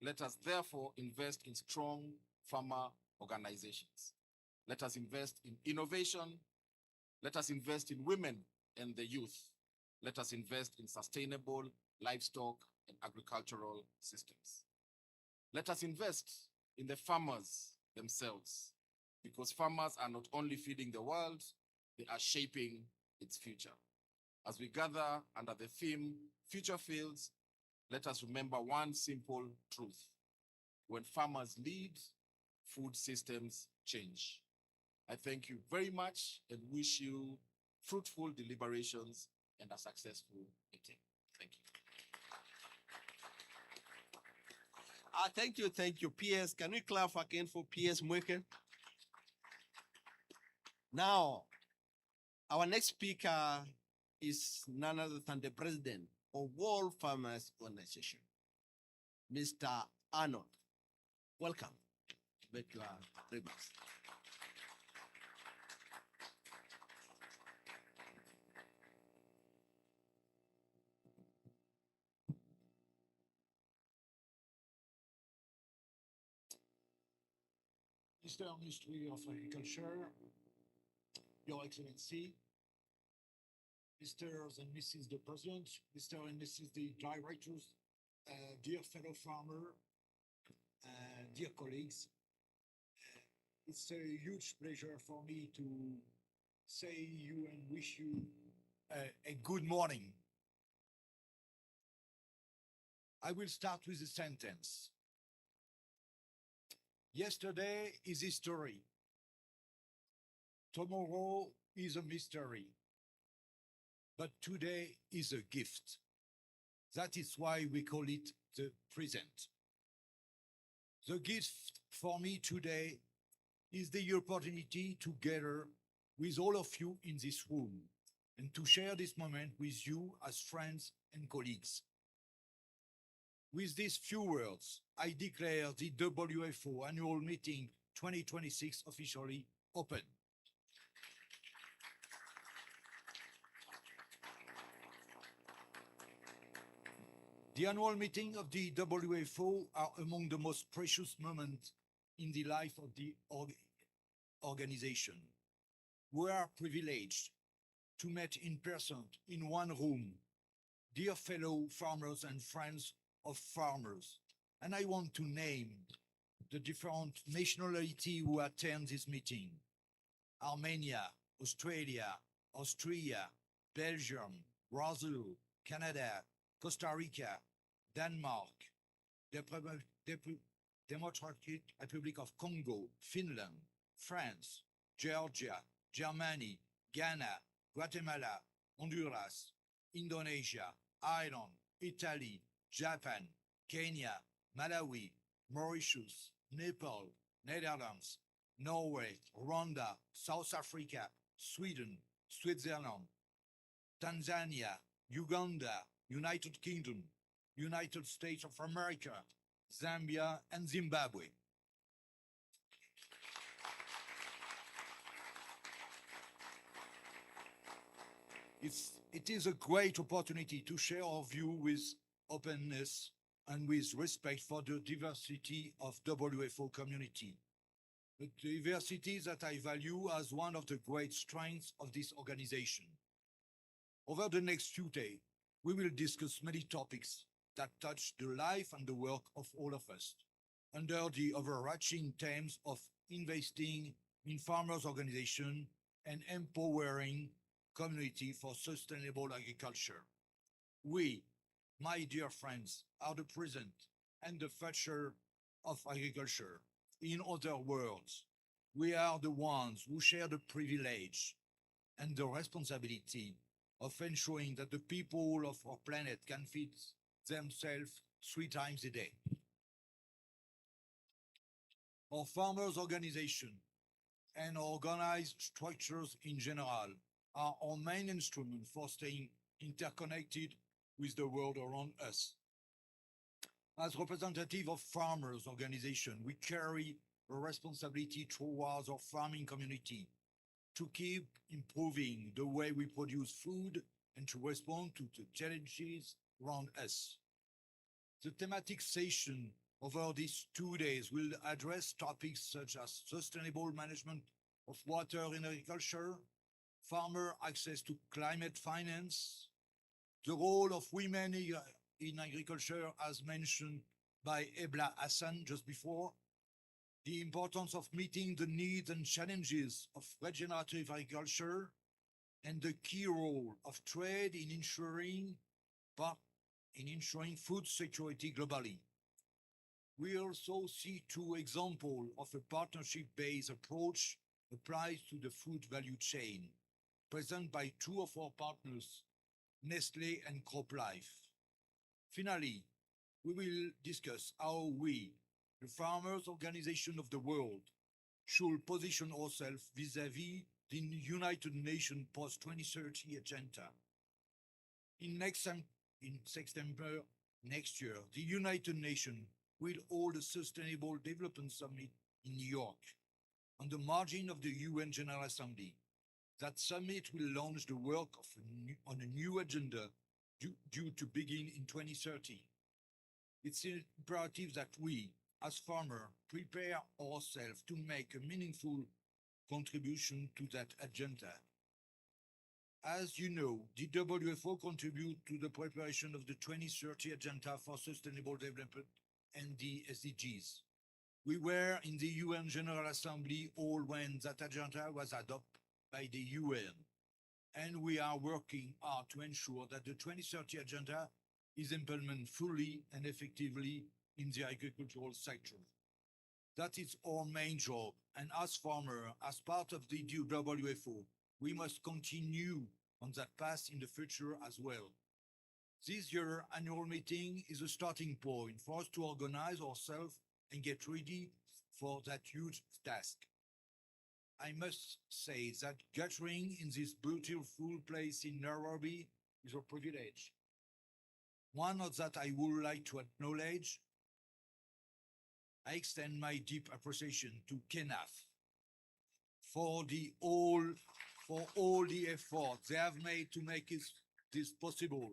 let us therefore invest in strong farmer organizations. Let us invest in innovation. Let us invest in women and the youth. Let us invest in sustainable livestock and agricultural systems. Let us invest in the farmers themselves, because farmers are not only feeding the world, they are shaping its future. As we gather under the theme, Future Fields, let us remember one simple truth. When farmers lead, food systems change. I thank you very much and wish you fruitful deliberations and a successful meeting. Thank you. Thank you, PS. Can we clap again for PS Mweke? Now, our next speaker is none other than the president of World Farmers Organization, Mr. Arnold. Welcome. Make your remarks. Minister of Ministry of Agriculture, Your Excellency, Mr. and Mrs. the President, Mr. and Mrs. the Directors, dear fellow farmer, dear colleagues, it's a huge pleasure for me to say you and wish you a good morning. I will start with a sentence. Yesterday is history. Tomorrow is a mystery. But today is a gift. That is why we call it the present. The gift for me today is the opportunity to gather with all of you in this room and to share this moment with you as friends and colleagues. With these few words, I declare the WFO Annual Meeting 2026 officially open. The annual meeting of the WFO are among the most precious moments in the life of the organization. We are privileged to meet in person in one room, dear fellow farmers and friends of farmers. And I want to name the different nationalities who attend this meeting. Armenia, Australia, Austria, Belgium, Brazil, Canada, Costa Rica, Denmark, the Democratic Republic of Congo, Finland, France, Georgia, Germany, Ghana, Guatemala, Honduras, Indonesia, Ireland, Italy, Japan, Kenya, Malawi, Mauritius, Nepal, Netherlands, Norway, Rwanda, South Africa, Sweden, Switzerland, Tanzania, Uganda, United Kingdom, United States of America, Zambia, and Zimbabwe. It is a great opportunity to share our view with openness and with respect for the diversity of WFO community. The diversity that I value as one of the great strengths of this organization. Over the next few days, we will discuss many topics that touch the life and the work of all of us, under the overarching themes of investing in farmers' organization and empowering community for sustainable agriculture. We, my dear friends, are the present and the future of agriculture. In other words, we are the ones who share the privilege and the responsibility of ensuring that the people of our planet can feed themselves 3 times a day. Our farmers' organization and organized structures in general are our main instrument for staying interconnected with the world around us. As representative of farmers' organization, we carry a responsibility towards our farming community to keep improving the way we produce food and to respond to the challenges around us. The thematic session over these 2 days will address topics such as sustainable management of water in agriculture, farmer access to climate finance, the role of women in agriculture as mentioned by Ebla Hassan just before, the importance of meeting the needs and challenges of regenerative agriculture, and the key role of trade in ensuring food security globally. We also see 2 examples of a partnership-based approach applied to the food value chain, presented by 2 of our partners, Nestlé and CropLife. Finally, we will discuss how we, the farmers' organization of the world, should position ourselves vis-à-vis the United Nations post-2030 agenda. In September next year, the United Nations will hold a Sustainable Development Summit in New York, on the margin of the UN General Assembly. That summit will launch the work on a new agenda due to begin in 2030. It's imperative that we, as farmers, prepare ourselves to make a meaningful contribution to that agenda. As you know, the WFO contribute to the preparation of the 2030 Agenda for Sustainable Development and the SDGs. We were in the UN General Assembly all when that agenda was adopted by the UN, and we are working hard to ensure that the 2030 Agenda is implemented fully and effectively in the agricultural sector. That is our main job, and as farmer, as part of the WFO, we must continue on that path in the future as well. This year annual meeting is a starting point for us to organize ourselves and get ready for that huge task. I must say that gathering in this beautiful place in Nairobi is a privilege. One that I would like to acknowledge. I extend my deep appreciation to KENAF for all the effort they have made to make this possible.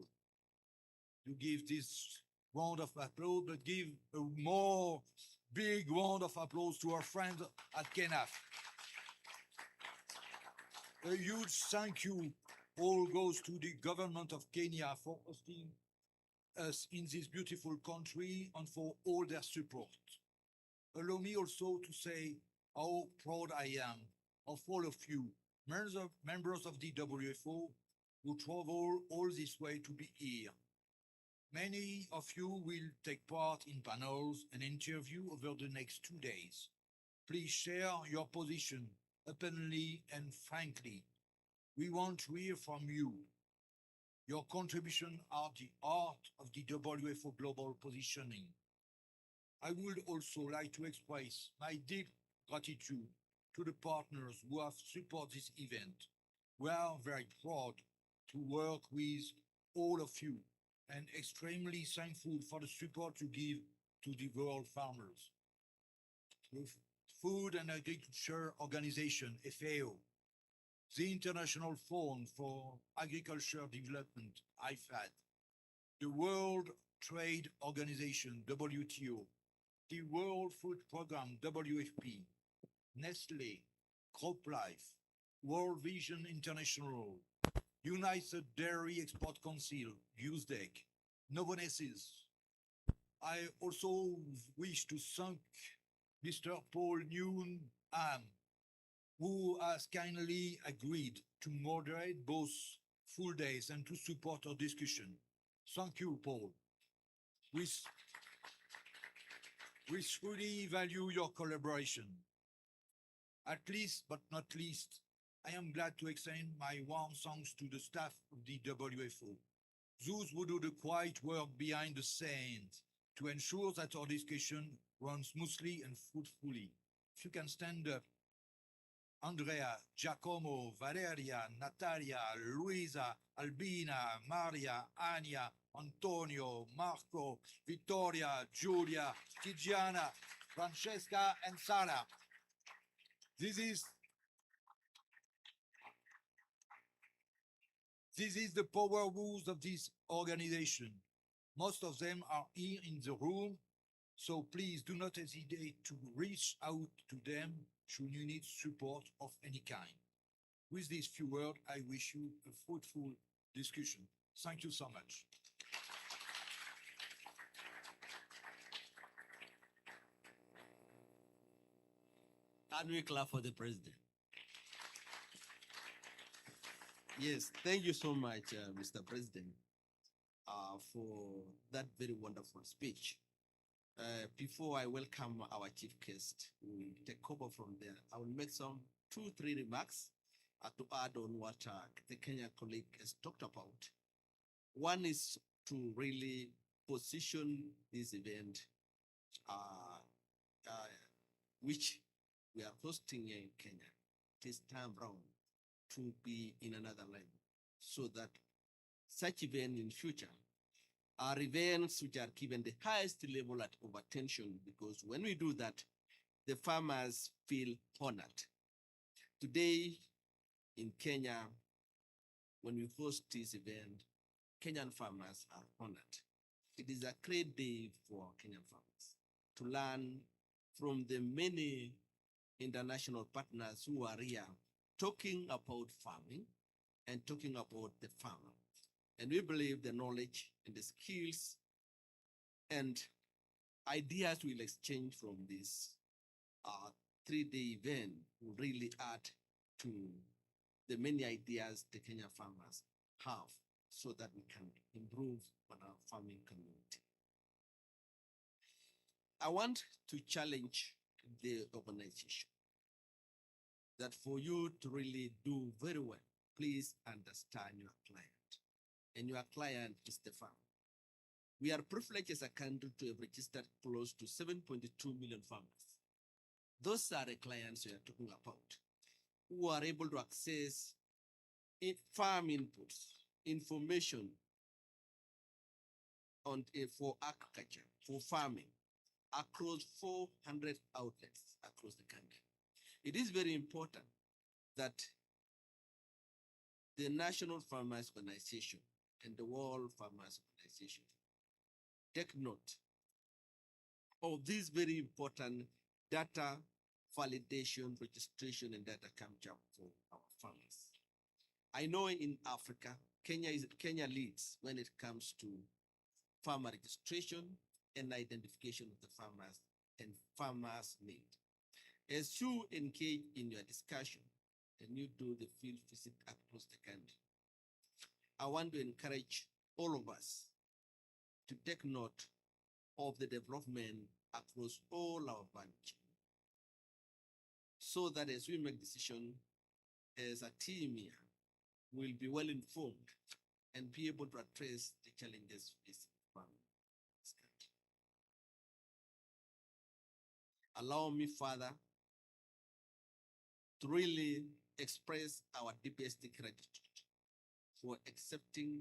To give this round of applause, but give a more big round of applause to our friends at KENAF. A huge thank you all goes to the government of Kenya for hosting us in this beautiful country and for all their support. Allow me also to say how proud I am of all of you, members of the WFO, who travel all this way to be here. Many of you will take part in panels and interview over the next 2 days. Please share your position openly and frankly. We want to hear from you. Your contribution are the heart of the WFO global positioning. I would also like to express my deep gratitude to the partners who have supported this event. We are very proud to work with all of you and extremely thankful for the support you give to the world farmers. The Food and Agriculture Organization, FAO, the International Fund for Agriculture Development, IFAD, the World Trade Organization, WTO, the World Food Programme, WFP, Nestle, CropLife, World Vision International, United Dairy Export Council, USDEC, Novonesis. I also wish to thank Mr. Paul Newnham, who has kindly agreed to moderate both full days and to support our discussion. Thank you, Paul. We truly value your collaboration. At least, but not least, I am glad to extend my warm thanks to the staff of the WFO, those who do the quiet work behind the scenes to ensure that our discussion runs smoothly and fruitfully. If you can stand up, Andrea, Giacomo, Valeria, Natalia, Luisa, Albina, Maria, Ania, Antonio, Marco, Vittoria, Giulia, Tiziana, Francesca, and Sara. This is the power rules of this organization. Most of them are here in the room, so please do not hesitate to reach out to them should you need support of any kind. With these few words, I wish you a fruitful discussion. Thank you so much. Can we clap for the president? Yes, thank you so much, Mr. President, for that very wonderful speech. Before I welcome our chief guest, who will take over from there, I will make some 2-3 remarks to add on what the Kenya colleague has talked about. One is to really position this event, which we are hosting here in Kenya this time round, to be in another level, so that such events in future are events which are given the highest level of attention, because when we do that, the farmers feel honored. Today in Kenya, when we host this event, Kenyan farmers are honored. It is a great day for Kenyan farmers to learn from the many international partners who are here talking about farming, and talking about the farmer. And we believe the knowledge and the skills and ideas we'll exchange from this 3-day event will really add to the many ideas the Kenya farmers have so that we can improve on our farming community. I want to challenge the organization that for you to really do very well, please understand your client. And your client is the farmer. We are privileged as a country to have registered close to 7.2 million farmers. Those are the clients we are talking about, who are able to access farm inputs, information on for agriculture, for farming, across 400 outlets across the country. It is very important that the National Farmers Organization and the World Farmers Organization take note of this very important data validation, registration, and data capture for our farmers. I know in Africa, Kenya leads when it comes to farmer registration and identification of the farmers and farmers' need. As you engage in your discussion and you do the field visit across the country, I want to encourage all of us to take note of the development across all our value chain, so that as we make decisions as a team here, we'll be well informed and be able to address the challenges facing farming in this country. Allow me further to really express our deepest gratitude for accepting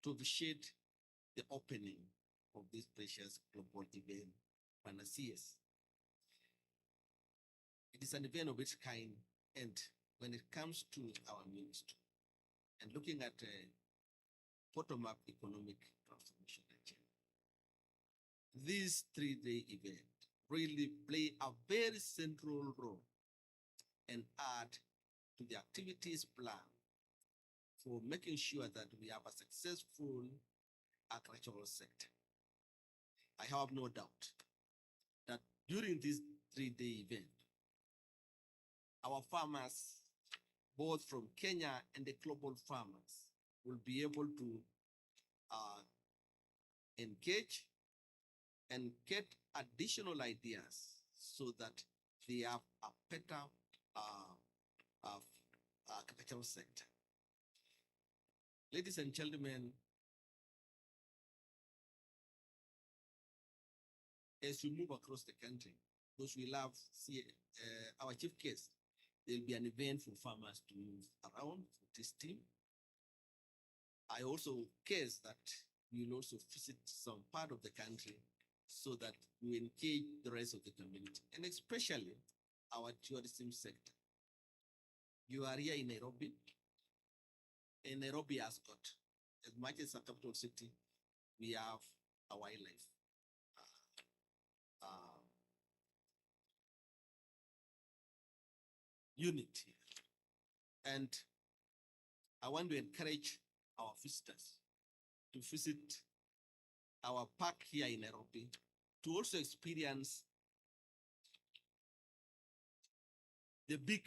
to officiate the opening of this precious global event, Panaceas. It is an event of its kind, and when it comes to our ministry and looking at a bottom-up economic transformation agenda, this 3-day event really play a very central role and add to the activities plan for making sure that we have a successful agricultural sector. I have no doubt that during this 3-day event, our farmers, both from Kenya and the global farmers, will be able to engage and get additional ideas so that they have a better agricultural sector. Ladies and gentlemen, as we move across the country, because we love our chief guest, there'll be an event for farmers to move around for this team. I also guess that we will also visit some part of the country so that we engage the rest of the community, and especially our tourism sector. You are here in Nairobi, and Nairobi has got, as much as a capital city, we have a wildlife unit here. And I want to encourage our visitors to visit our park here in Nairobi to also experience the big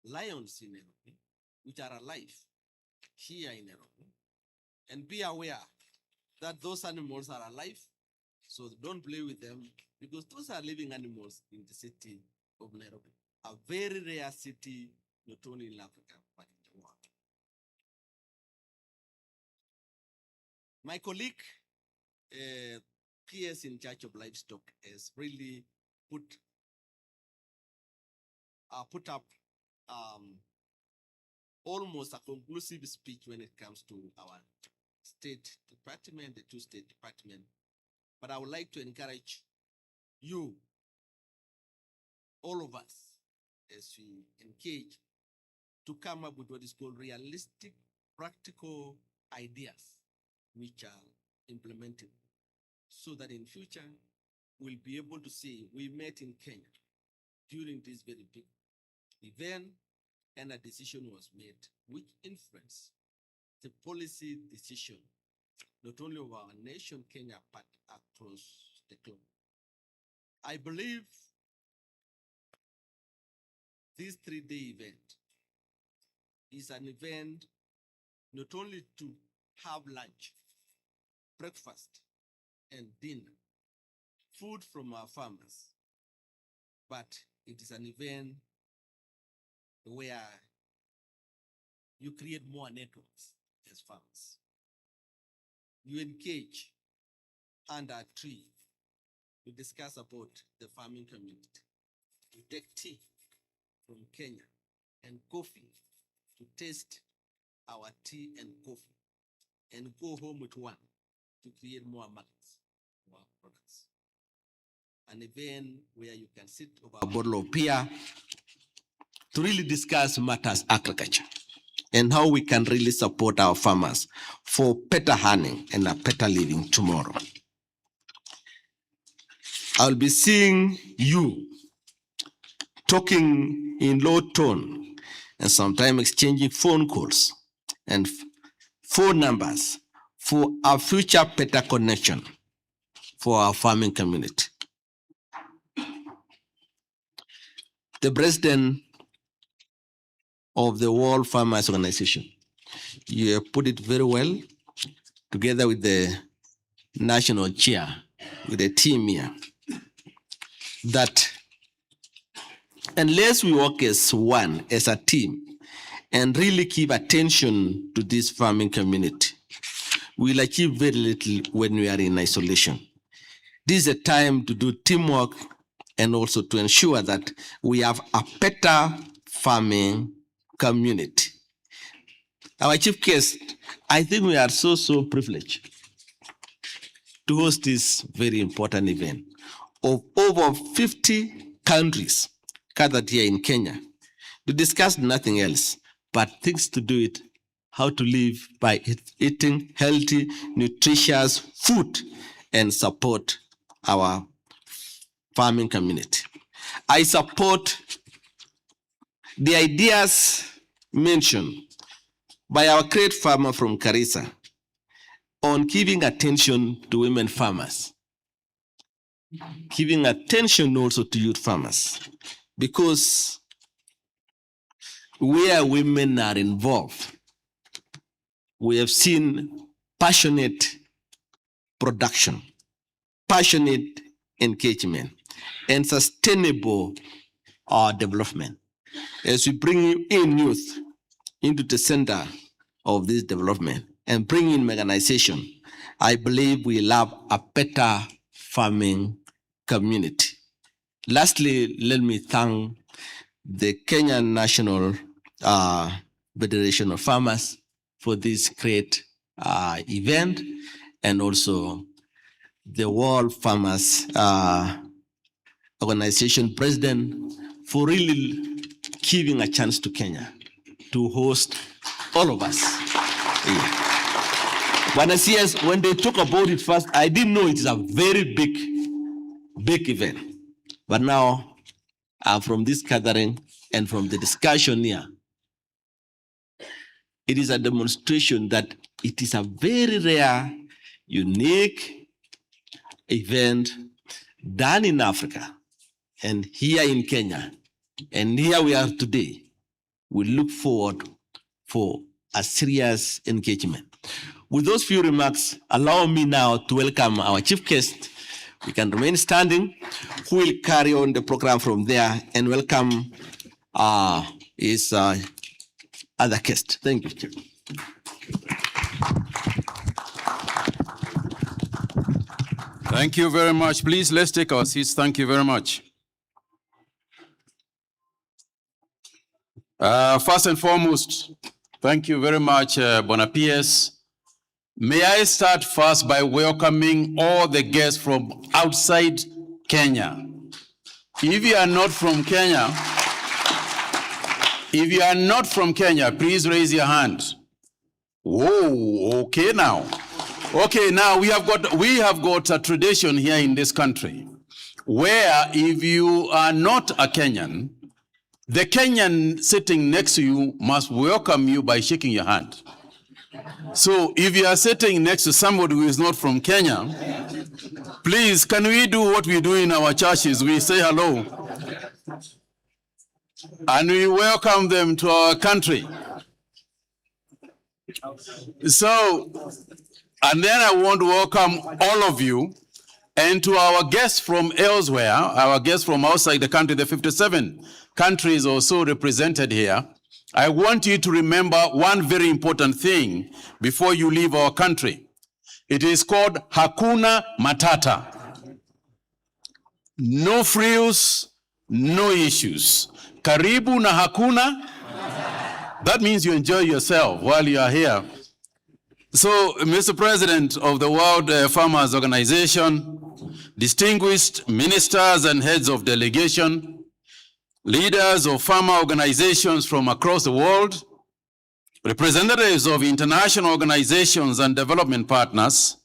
lions in Nairobi, which are alive here in Nairobi, and be aware that those animals are alive, so don't play with them, because those are living animals in the city of Nairobi, a very rare city, not only in Africa, but in the world. My colleague, PS in charge of livestock, has really put up almost a conclusive speech when it comes to our state department, the two state department. But I would like to encourage you, all of us, as we engage, to come up with what is called realistic, practical ideas which are implemented, so that in future we'll be able to say we met in Kenya during this very big event, and a decision was made which influenced the policy decision, not only of our nation, Kenya, but across the globe. I believe this 3-day event is an event not only to have lunch, breakfast, and dinner, food from our farmers, but it is an event where you create more networks as farmers. You engage under a tree to discuss about the farming community. You take tea from Kenya and coffee to taste our tea and coffee and go home with one to create more markets for our products. An event where you can sit over a bottle of beer to really discuss matters agriculture and how we can really support our farmers for better earning and a better living tomorrow. I'll be seeing you talking in low tone and sometimes exchanging phone calls and phone numbers for a future better connection for our farming community. The president of the World Farmers Organization, you have put it very well together with the national chair, with the team here, that unless we work as one, as a team, and really give attention to this farming community, we'll achieve very little when we are in isolation. This is a time to do teamwork and also to ensure that we have a better farming community. Our chief guest, I think we are so privileged to host this very important event of over 50 countries gathered here in Kenya to discuss nothing else but things to do it, how to live by eating healthy, nutritious food and support our farming community. I support the ideas mentioned by our great farmer from Garissa on giving attention to women farmers, giving attention also to youth farmers, because where women are involved, we have seen passionate production, passionate engagement, and sustainable development. As we bring in youth into the center of this development and bring in mechanization, I believe we'll have a better farming community. Lastly, let me thank the Kenyan National Federation of Farmers for this great event, and also the World Farmers Organization President for really giving a chance to Kenya to host all of us. When I see us, when they talk about it first, I didn't know it is a very big event. But now, from this gathering and from the discussion here, it is a demonstration that it is a very rare, unique event done in Africa and here in Kenya. And here we are today. We look forward for a serious engagement. With those few remarks, allow me now to welcome our chief guest. We can remain standing, who will carry on the program from there, and welcome his other guest. Thank you, Chief. Thank you very much. Please, let's take our seats. Thank you very much. First and foremost, thank you very much, Bona PS. May I start first by welcoming all the guests from outside Kenya. If you are not from Kenya, please raise your hand. Whoa, okay now. Okay, now we have got a tradition here in this country where if you are not a Kenyan, the Kenyan sitting next to you must welcome you by shaking your hand. So if you are sitting next to somebody who is not from Kenya, please, can we do what we do in our churches? We say hello. And we welcome them to our country. So, and then I want to welcome all of you and to our guests from elsewhere, our guests from outside the country, the 57 countries also represented here. I want you to remember one very important thing before you leave our country. It is called Hakuna Matata. No frills, no issues. Karibu na hakuna. That means you enjoy yourself while you are here. So, Mr. President of the World Farmers Organization, distinguished ministers and heads of delegation, leaders of farmer organizations from across the world, representatives of international organizations and development partners,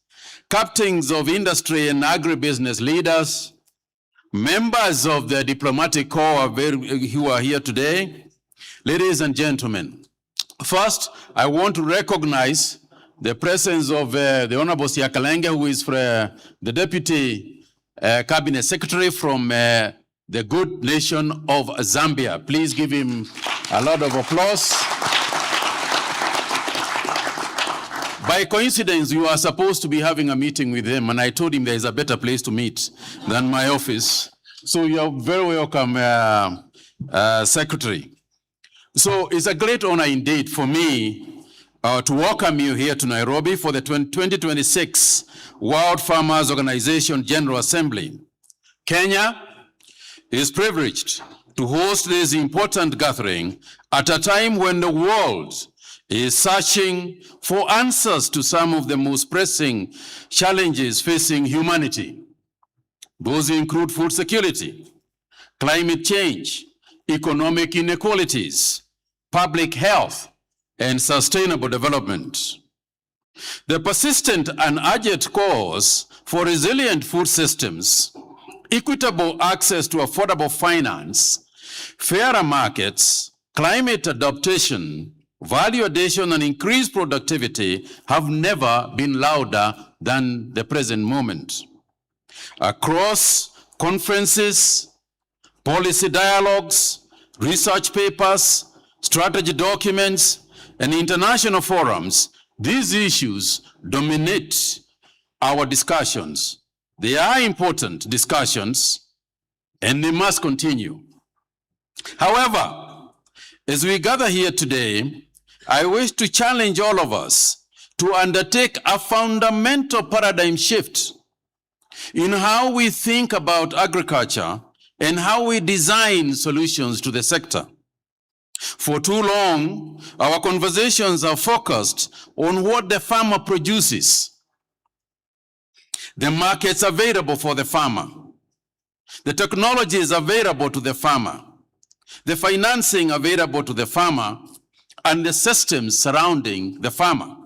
captains of industry and agribusiness leaders, members of the diplomatic corps who are here today, ladies and gentlemen. First, I want to recognize the presence of the Honorable Siakalenge, who is the Deputy Cabinet Secretary from the good nation of Zambia. Please give him a lot of applause. By coincidence, you are supposed to be having a meeting with him, and I told him there is a better place to meet than my office. So you are very welcome, Secretary. So it's a great honor indeed for me to welcome you here to Nairobi for the 2026 World Farmers Organization General Assembly. Kenya is privileged to host this important gathering at a time when the world is searching for answers to some of the most pressing challenges facing humanity. Those include food security, climate change, economic inequalities, public health, and sustainable development. The persistent and urgent calls for resilient food systems, equitable access to affordable finance, fairer markets, climate adaptation, value addition, and increased productivity have never been louder than the present moment. Across conferences, policy dialogues, research papers, strategy documents, and international forums, these issues dominate our discussions. They are important discussions, and they must continue. However, as we gather here today, I wish to challenge all of us to undertake a fundamental paradigm shift in how we think about agriculture and how we design solutions to the sector. For too long, our conversations are focused on what the farmer produces, the markets available for the farmer, the technologies available to the farmer, the financing available to the farmer, and the systems surrounding the farmer.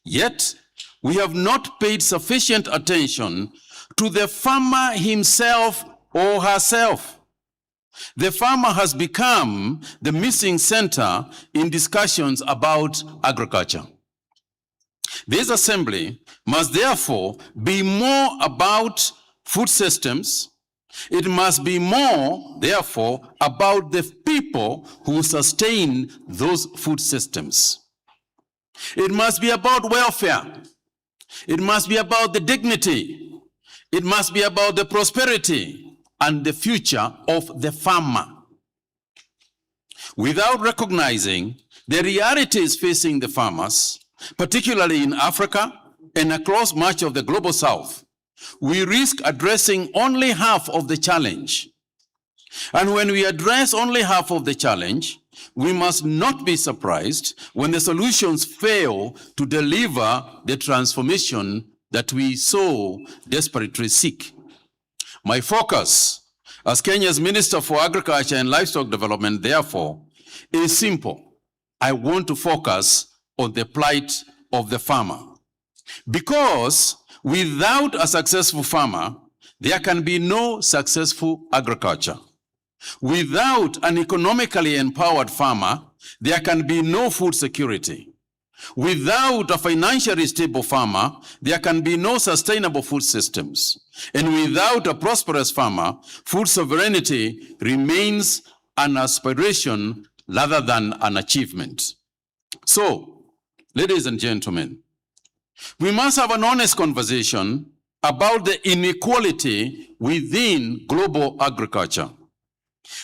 Yet, we have not paid sufficient attention to the farmer himself or herself. The farmer has become the missing center in discussions about agriculture. This assembly must therefore be more about food systems. It must be more, therefore, about the people who sustain those food systems. It must be about welfare. It must be about the dignity. It must be about the prosperity and the future of the farmer. Without recognizing the realities facing the farmers, particularly in Africa and across much of the global south, we risk addressing only half of the challenge. And when we address only half of the challenge, we must not be surprised when the solutions fail to deliver the transformation that we so desperately seek. My focus as Kenya's Minister for Agriculture and Livestock Development, therefore, is simple. I want to focus on the plight of the farmer. Because without a successful farmer, there can be no successful agriculture. Without an economically empowered farmer, there can be no food security. Without a financially stable farmer, there can be no sustainable food systems. And without a prosperous farmer, food sovereignty remains an aspiration rather than an achievement. So, ladies and gentlemen, we must have an honest conversation about the inequality within global agriculture.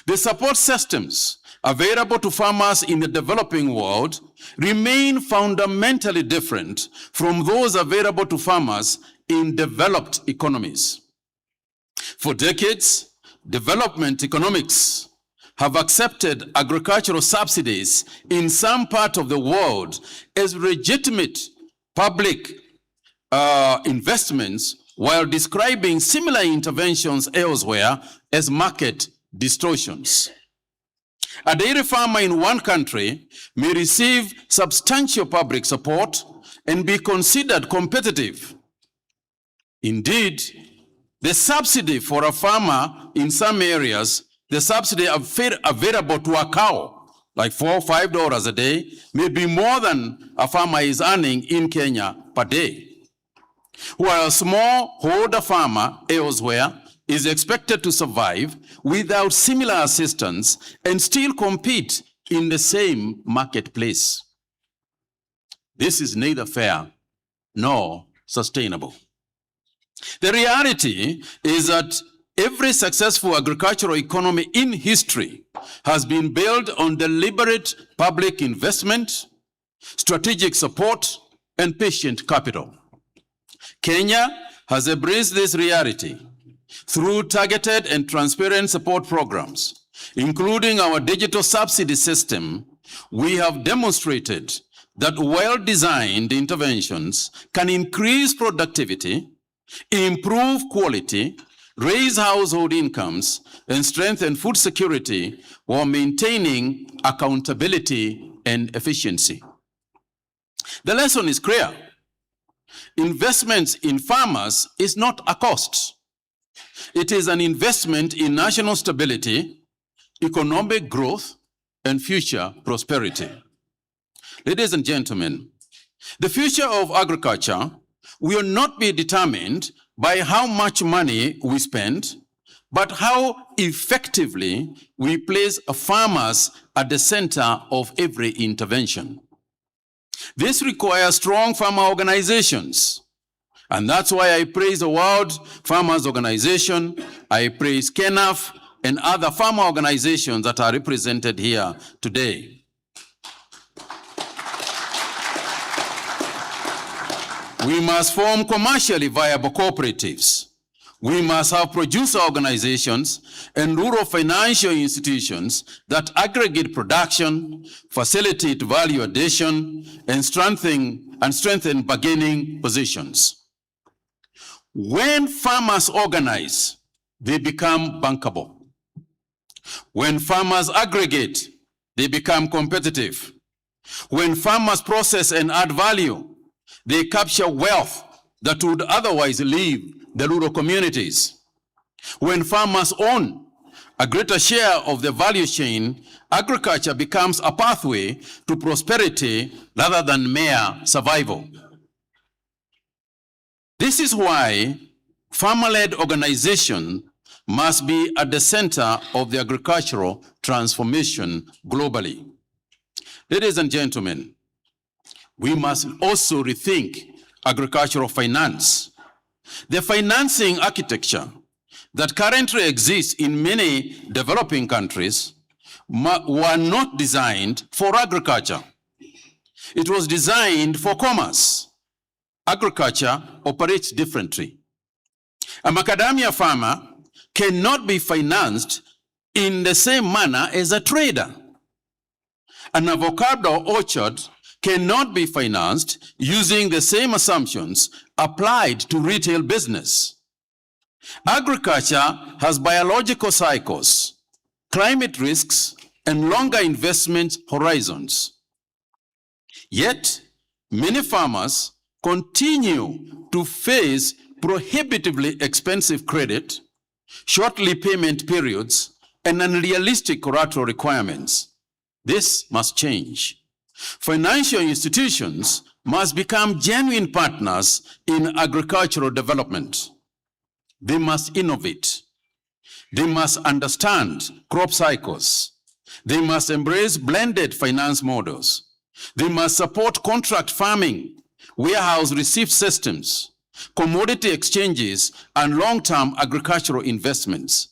The support systems available to farmers in the developing world remain fundamentally different from those available to farmers in developed economies. For decades, development economics have accepted agricultural subsidies in some part of the world as legitimate public investments, while describing similar interventions elsewhere as market distortions. A dairy farmer in one country may receive substantial public support and be considered competitive. Indeed, the subsidy for a farmer in some areas, the subsidy available to a cow, like $4 or $5 a day, may be more than a farmer is earning in Kenya per day. While a smallholder farmer elsewhere is expected to survive without similar assistance and still compete in the same marketplace. This is neither fair nor sustainable. The reality is that every successful agricultural economy in history has been built on deliberate public investment, strategic support, and patient capital. Kenya has embraced this reality through targeted and transparent support programs, including our digital subsidy system. We have demonstrated that well-designed interventions can increase productivity, improve quality, raise household incomes, and strengthen food security while maintaining accountability and efficiency. The lesson is clear. Investments in farmers is not a cost. It is an investment in national stability, economic growth, and future prosperity. Ladies and gentlemen, the future of agriculture will not be determined by how much money we spend, but how effectively we place farmers at the center of every intervention. This requires strong farmer organizations. And that's why I praise the World Farmers Organization, I praise KENAF, and other farmer organizations that are represented here today. We must form commercially viable cooperatives. We must have producer organizations and rural financial institutions that aggregate production, facilitate value addition, and strengthen bargaining positions. When farmers organize, they become bankable. When farmers aggregate, they become competitive. When farmers process and add value, they capture wealth that would otherwise leave the rural communities. When farmers own a greater share of the value chain, agriculture becomes a pathway to prosperity rather than mere survival. This is why farmer-led organization must be at the center of the agricultural transformation globally. Ladies and gentlemen, we must also rethink agricultural finance. The financing architecture that currently exists in many developing countries were not designed for agriculture. It was designed for commerce. Agriculture operates differently. A macadamia farmer cannot be financed in the same manner as a trader. An avocado orchard cannot be financed using the same assumptions applied to retail business. Agriculture has biological cycles, climate risks, and longer investment horizons. Yet, many farmers continue to face prohibitively expensive credit, short payment periods, and unrealistic collateral requirements. This must change. Financial institutions must become genuine partners in agricultural development. They must innovate. They must understand crop cycles. They must embrace blended finance models. They must support contract farming, warehouse receipt systems, commodity exchanges, and long-term agricultural investments.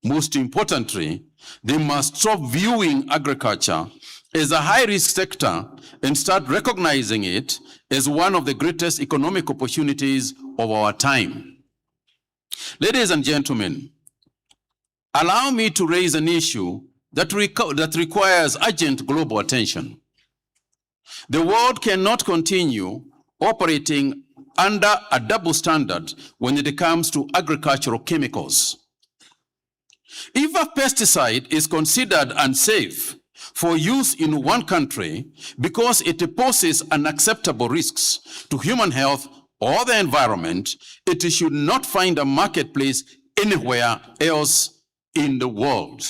Most importantly, they must stop viewing agriculture as a high-risk sector and start recognizing it as one of the greatest economic opportunities of our time. Ladies and gentlemen, allow me to raise an issue that requires urgent global attention. The world cannot continue operating under a double standard when it comes to agricultural chemicals. If a pesticide is considered unsafe for use in one country because it poses unacceptable risks to human health or the environment, it should not find a marketplace anywhere else in the world.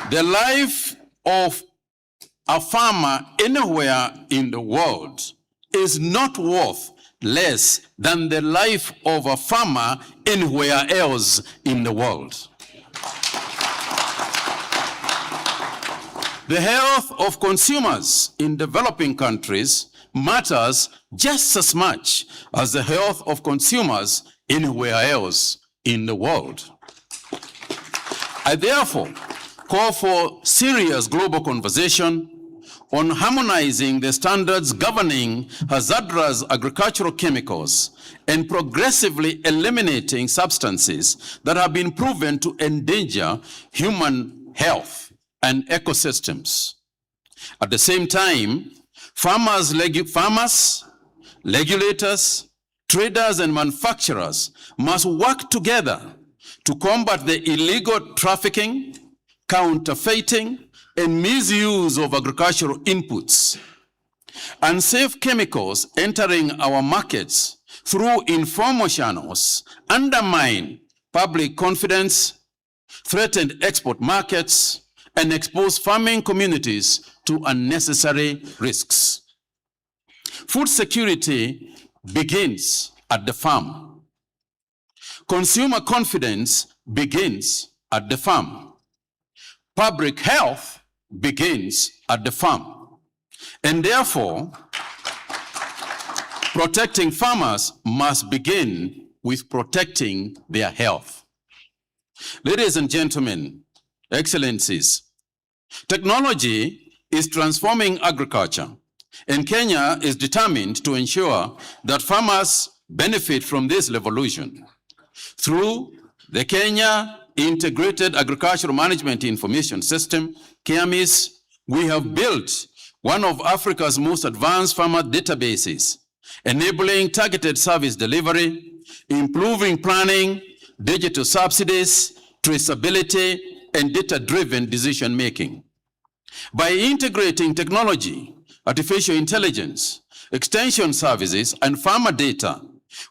The life of a farmer anywhere in the world is not worth less than the life of a farmer anywhere else in the world. The health of consumers in developing countries matters just as much as the health of consumers anywhere else in the world. I therefore call for serious global conversation on harmonizing the standards governing hazardous agricultural chemicals and progressively eliminating substances that have been proven to endanger human health and ecosystems. At the same time, farmers, regulators, traders, and manufacturers must work together to combat the illegal trafficking, counterfeiting, and misuse of agricultural inputs. Unsafe chemicals entering our markets through informal channels undermine public confidence, threaten export markets, and expose farming communities to unnecessary risks. Food security begins at the farm. Consumer confidence begins at the farm. Public health begins at the farm. And therefore, protecting farmers must begin with protecting their health. Ladies and gentlemen, excellencies, technology is transforming agriculture, and Kenya is determined to ensure that farmers benefit from this revolution. Through the Kenya Integrated Agricultural Management Information System, KIAMIS, we have built one of Africa's most advanced farmer databases, enabling targeted service delivery, improving planning, digital subsidies, traceability, and data-driven decision-making. By integrating technology, artificial intelligence, extension services, and farmer data,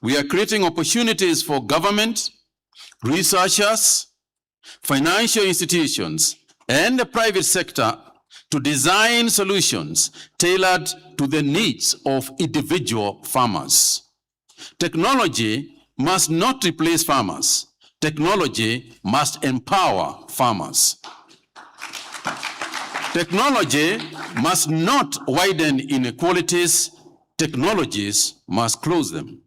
we are creating opportunities for government, researchers, financial institutions, and the private sector to design solutions tailored to the needs of individual farmers. Technology must not replace farmers. Technology must empower farmers. Technology must not widen inequalities. Technologies must close them.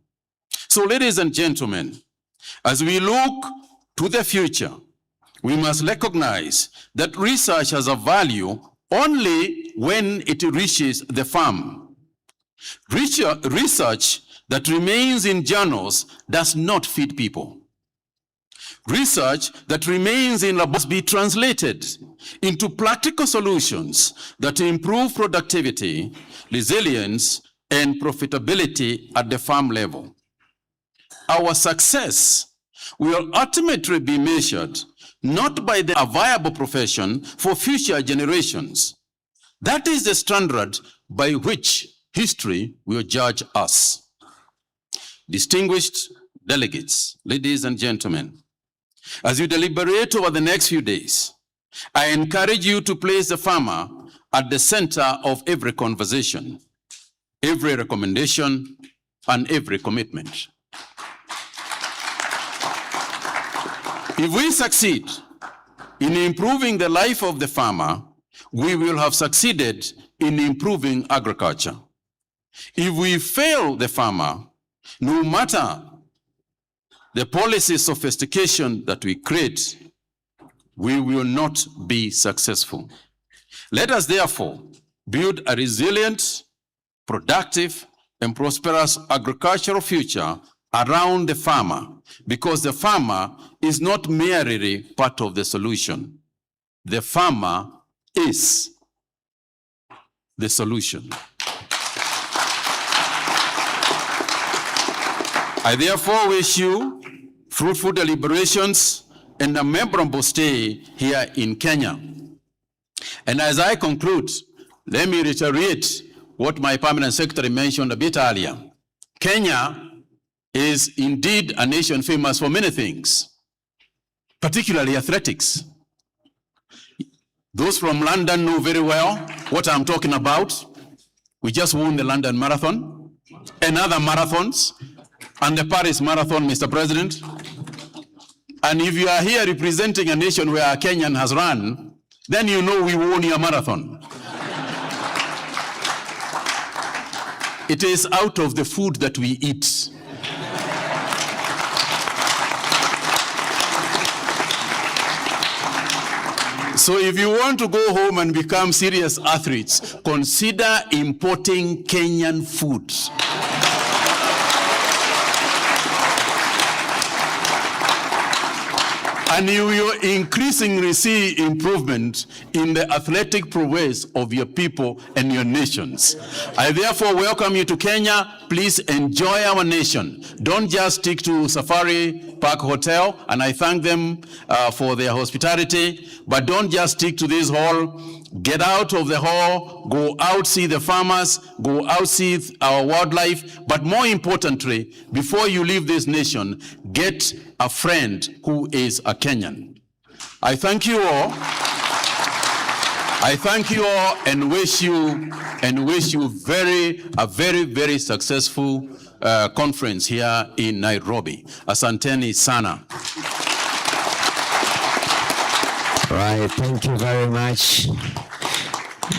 So, ladies and gentlemen, as we look to the future, we must recognize that research has a value only when it reaches the farm. Research that remains in journals does not feed people. Research that remains in labs must be translated into practical solutions that improve productivity, resilience, and profitability at the farm level. Our success will ultimately be measured not by a viable profession for future generations. That is the standard by which history will judge us. Distinguished delegates, ladies and gentlemen, as you deliberate over the next few days, I encourage you to place the farmer at the center of every conversation, every recommendation, and every commitment. If we succeed in improving the life of the farmer, we will have succeeded in improving agriculture. If we fail the farmer, no matter the policy sophistication that we create, we will not be successful. Let us therefore build a resilient, productive, and prosperous agricultural future around the farmer, because the farmer is not merely part of the solution. The farmer is the solution. I therefore wish you fruitful deliberations and a memorable stay here in Kenya. And as I conclude, let me reiterate what my permanent secretary mentioned a bit earlier. Kenya is indeed a nation famous for many things, particularly athletics. Those from London know very well what I'm talking about. We just won the London Marathon and other marathons and the Paris Marathon, Mr. President. And if you are here representing a nation where a Kenyan has run, then you know we won your marathon. It is out of the food that we eat. So if you want to go home and become serious athletes, consider importing Kenyan food. And you will increasingly see improvement in the athletic prowess of your people and your nations. I therefore welcome you to Kenya. Please enjoy our nation. Don't just stick to Safari Park Hotel, and I thank them for their hospitality, but don't just stick to this hall. Get out of the hall, go out, see the farmers, go out, see our wildlife, but more importantly, before you leave this nation, get a friend who is a Kenyan. I thank you all. I thank you all and wish you a very, very successful conference here in Nairobi. Asanteni sana. Right, thank you very much,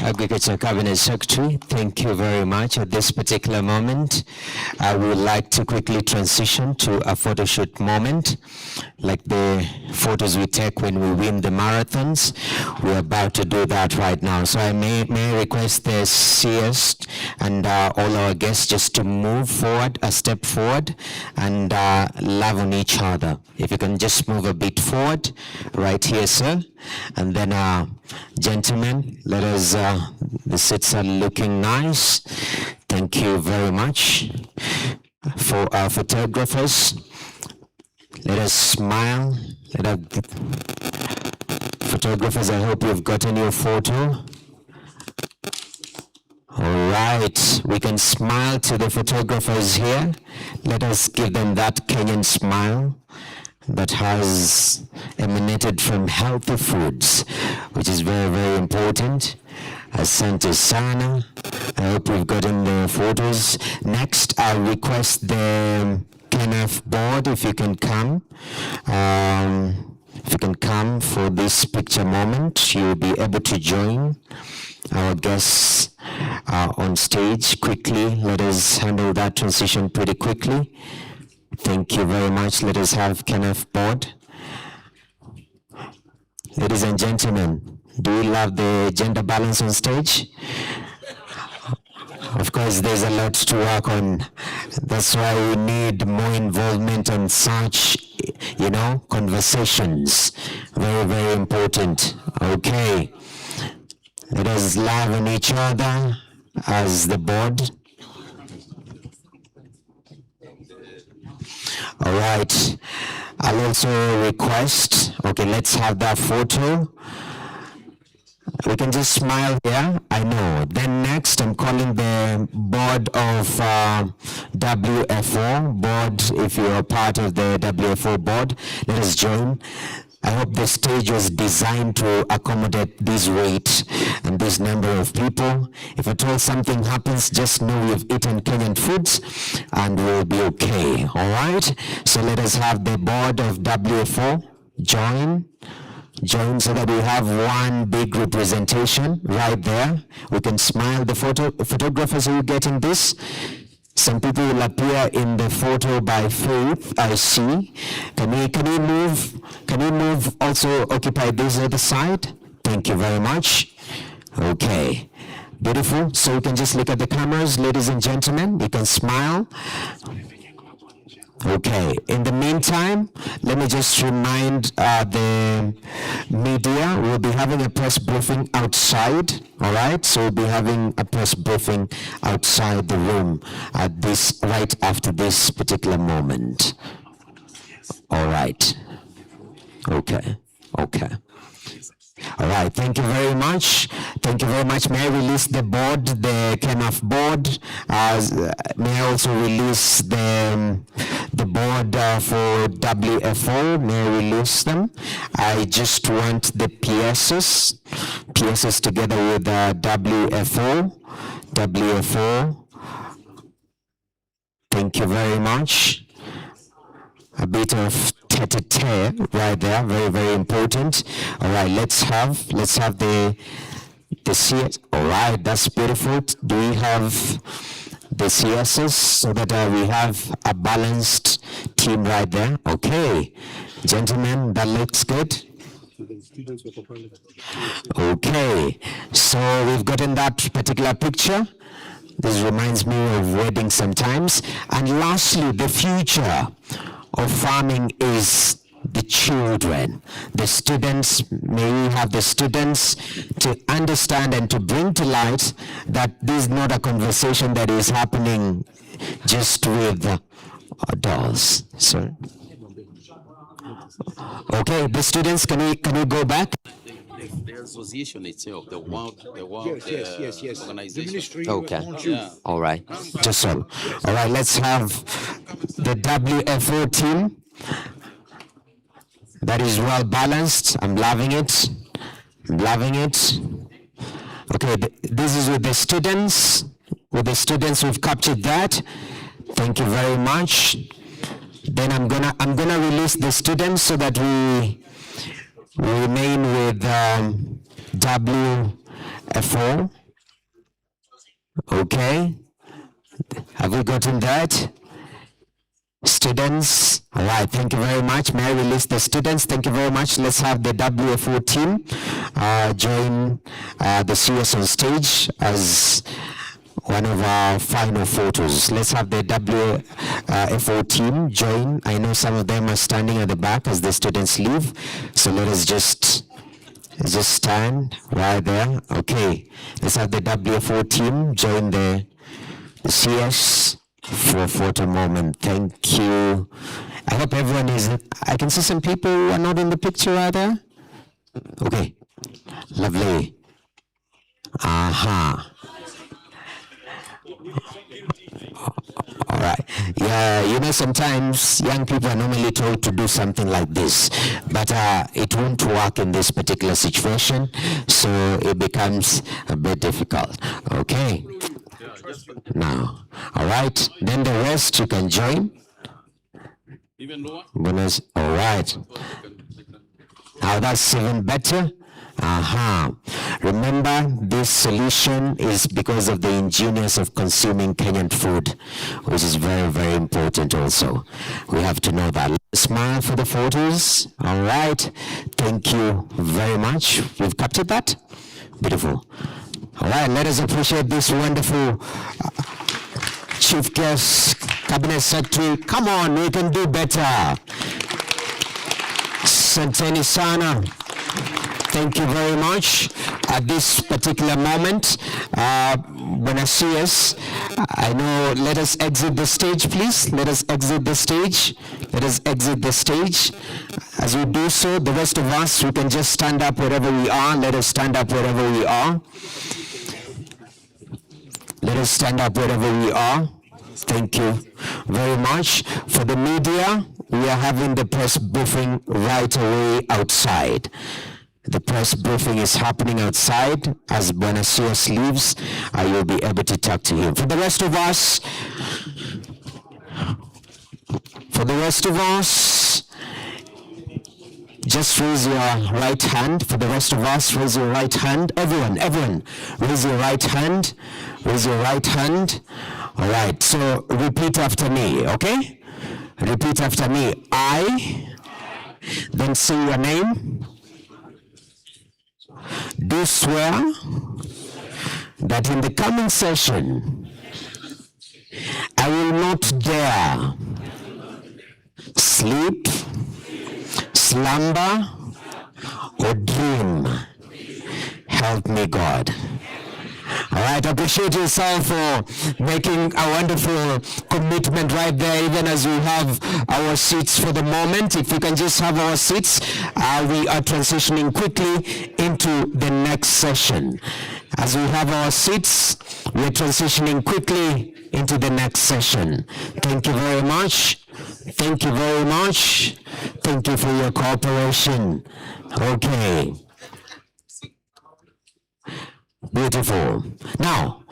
Agriculture Cabinet Secretary. Thank you very much. At this particular moment, I would like to quickly transition to a photo shoot moment, like the photos we take when we win the marathons. We're about to do that right now. So I may request the CS and all our guests just to move forward, a step forward, and love on each other. If you can just move a bit forward, right here, sir. And then, gentlemen, let us, the seats are looking nice. Thank you very much. For our photographers, let us smile. Photographers, I hope you've gotten your photo. All right, we can smile to the photographers here. Let us give them that Kenyan smile that has emanated from healthy foods, which is very, very important. Asante sana. I hope we've gotten the photos. Next, I'll request the KNF board, if you can come. If you can come for this picture moment, you'll be able to join our guests on stage quickly. Let us handle that transition pretty quickly. Thank you very much. Let us have KNF board. Ladies and gentlemen, do we love the gender balance on stage? Of course, there's a lot to work on. That's why we need more involvement on such, conversations. Very, very important. Okay. Let us love on each other as the board. All right. I'll also request, okay, let's have that photo. We can just smile here. I know. Then next, I'm calling the board of WFO board. If you are part of the WFO board, let us join. I hope the stage was designed to accommodate this weight and this number of people. If at all something happens, just know we've eaten Kenyan foods and we'll be okay. All right? So let us have the board of WFO join so that we have one big representation right there. We can smile. The photographers, are you getting this? Some people will appear in the photo by faith, I see. Can you move? Can you move also occupy this other side? Thank you very much. Okay. Beautiful. So you can just look at the cameras, ladies and gentlemen. You can smile. Okay, in the meantime, let me just remind the media, we'll be having a press briefing outside, all right? So we'll be having a press briefing outside the room at this, right after this particular moment. All right. Okay. All right, thank you very much. Thank you very much. May I release the board, the KENAF board? May I also release the board for WFO? May I release them? I just want the PSs together with WFO. Thank you very much. A bit of tete-a-tete right there, very, very important. All right, let's have the CS. All right, that's beautiful. Do we have the CSs so that we have a balanced team right there? Okay, gentlemen, that looks good. Okay, so we've gotten that particular picture. This reminds me of weddings sometimes. And lastly, the future of farming is the children, the students. May we have the students to understand and to bring to light that this is not a conversation that is happening just with adults. Sorry. Okay, the students, can we go back? The association itself, the world Yes. organization. The ministry Okay. wants you. Yeah. All right. Just so. All right, let's have the WFO team. That is well balanced. I'm loving it. Okay, this is with the students. With the students, we've captured that. Thank you very much. Then I'm gonna release the students so that we remain with WFO. Okay. Have we gotten that? Students. All right. Thank you very much. May I release the students? Thank you very much. Let's have the WFO team join the CS on stage as one of our final photos. Let's have the WFO team join. I know some of them are standing at the back as the students leave. So let us just stand right there. Okay. Let's have the WFO team join the CS for a photo moment. Thank you. I hope everyone is. I can see some people who are not in the picture right there. Okay. Lovely. Aha. All right. Yeah, you know, sometimes young people are normally told to do something like this, but it won't work in this particular situation, so it becomes a bit difficult. Okay. Now, all right. Then the rest you can join. Even lower? Bonus. All right. Now that's even better. Remember, this solution is because of the ingenious of consuming Kenyan food, which is very, very important also. We have to know that. Smile for the photos. All right. Thank you very much. We've captured that. Beautiful. All right. Let us appreciate this wonderful chief guest, cabinet secretary. Come on, we can do better. Santeni Sana. Thank you very much. At this particular moment, Bonasius. I know, let us exit the stage, please. Let us exit the stage. Let us exit the stage. As we do so, the rest of us, we can just stand up wherever we are. Let us stand up wherever we are. Let us stand up wherever we are. Thank you very much. For the media, we are having the press briefing right away outside. The press briefing is happening outside. As Bonasius leaves, you'll be able to talk to him. For the rest of us, just raise your right hand. For the rest of us, raise your right hand. Everyone, raise your right hand. Raise your right hand. All right, so repeat after me, okay? Repeat after me. I, then say your name. Do swear that in the coming session, I will not dare sleep, slumber, or dream. Help me, God. All right, appreciate yourself for making a wonderful commitment right there, even as we have our seats for the moment. If we can just have our seats, we are transitioning quickly into the next session. As we have our seats, we're transitioning quickly into the next session. Thank you very much. Thank you very much. Thank you for your cooperation. Okay. Beautiful. Now,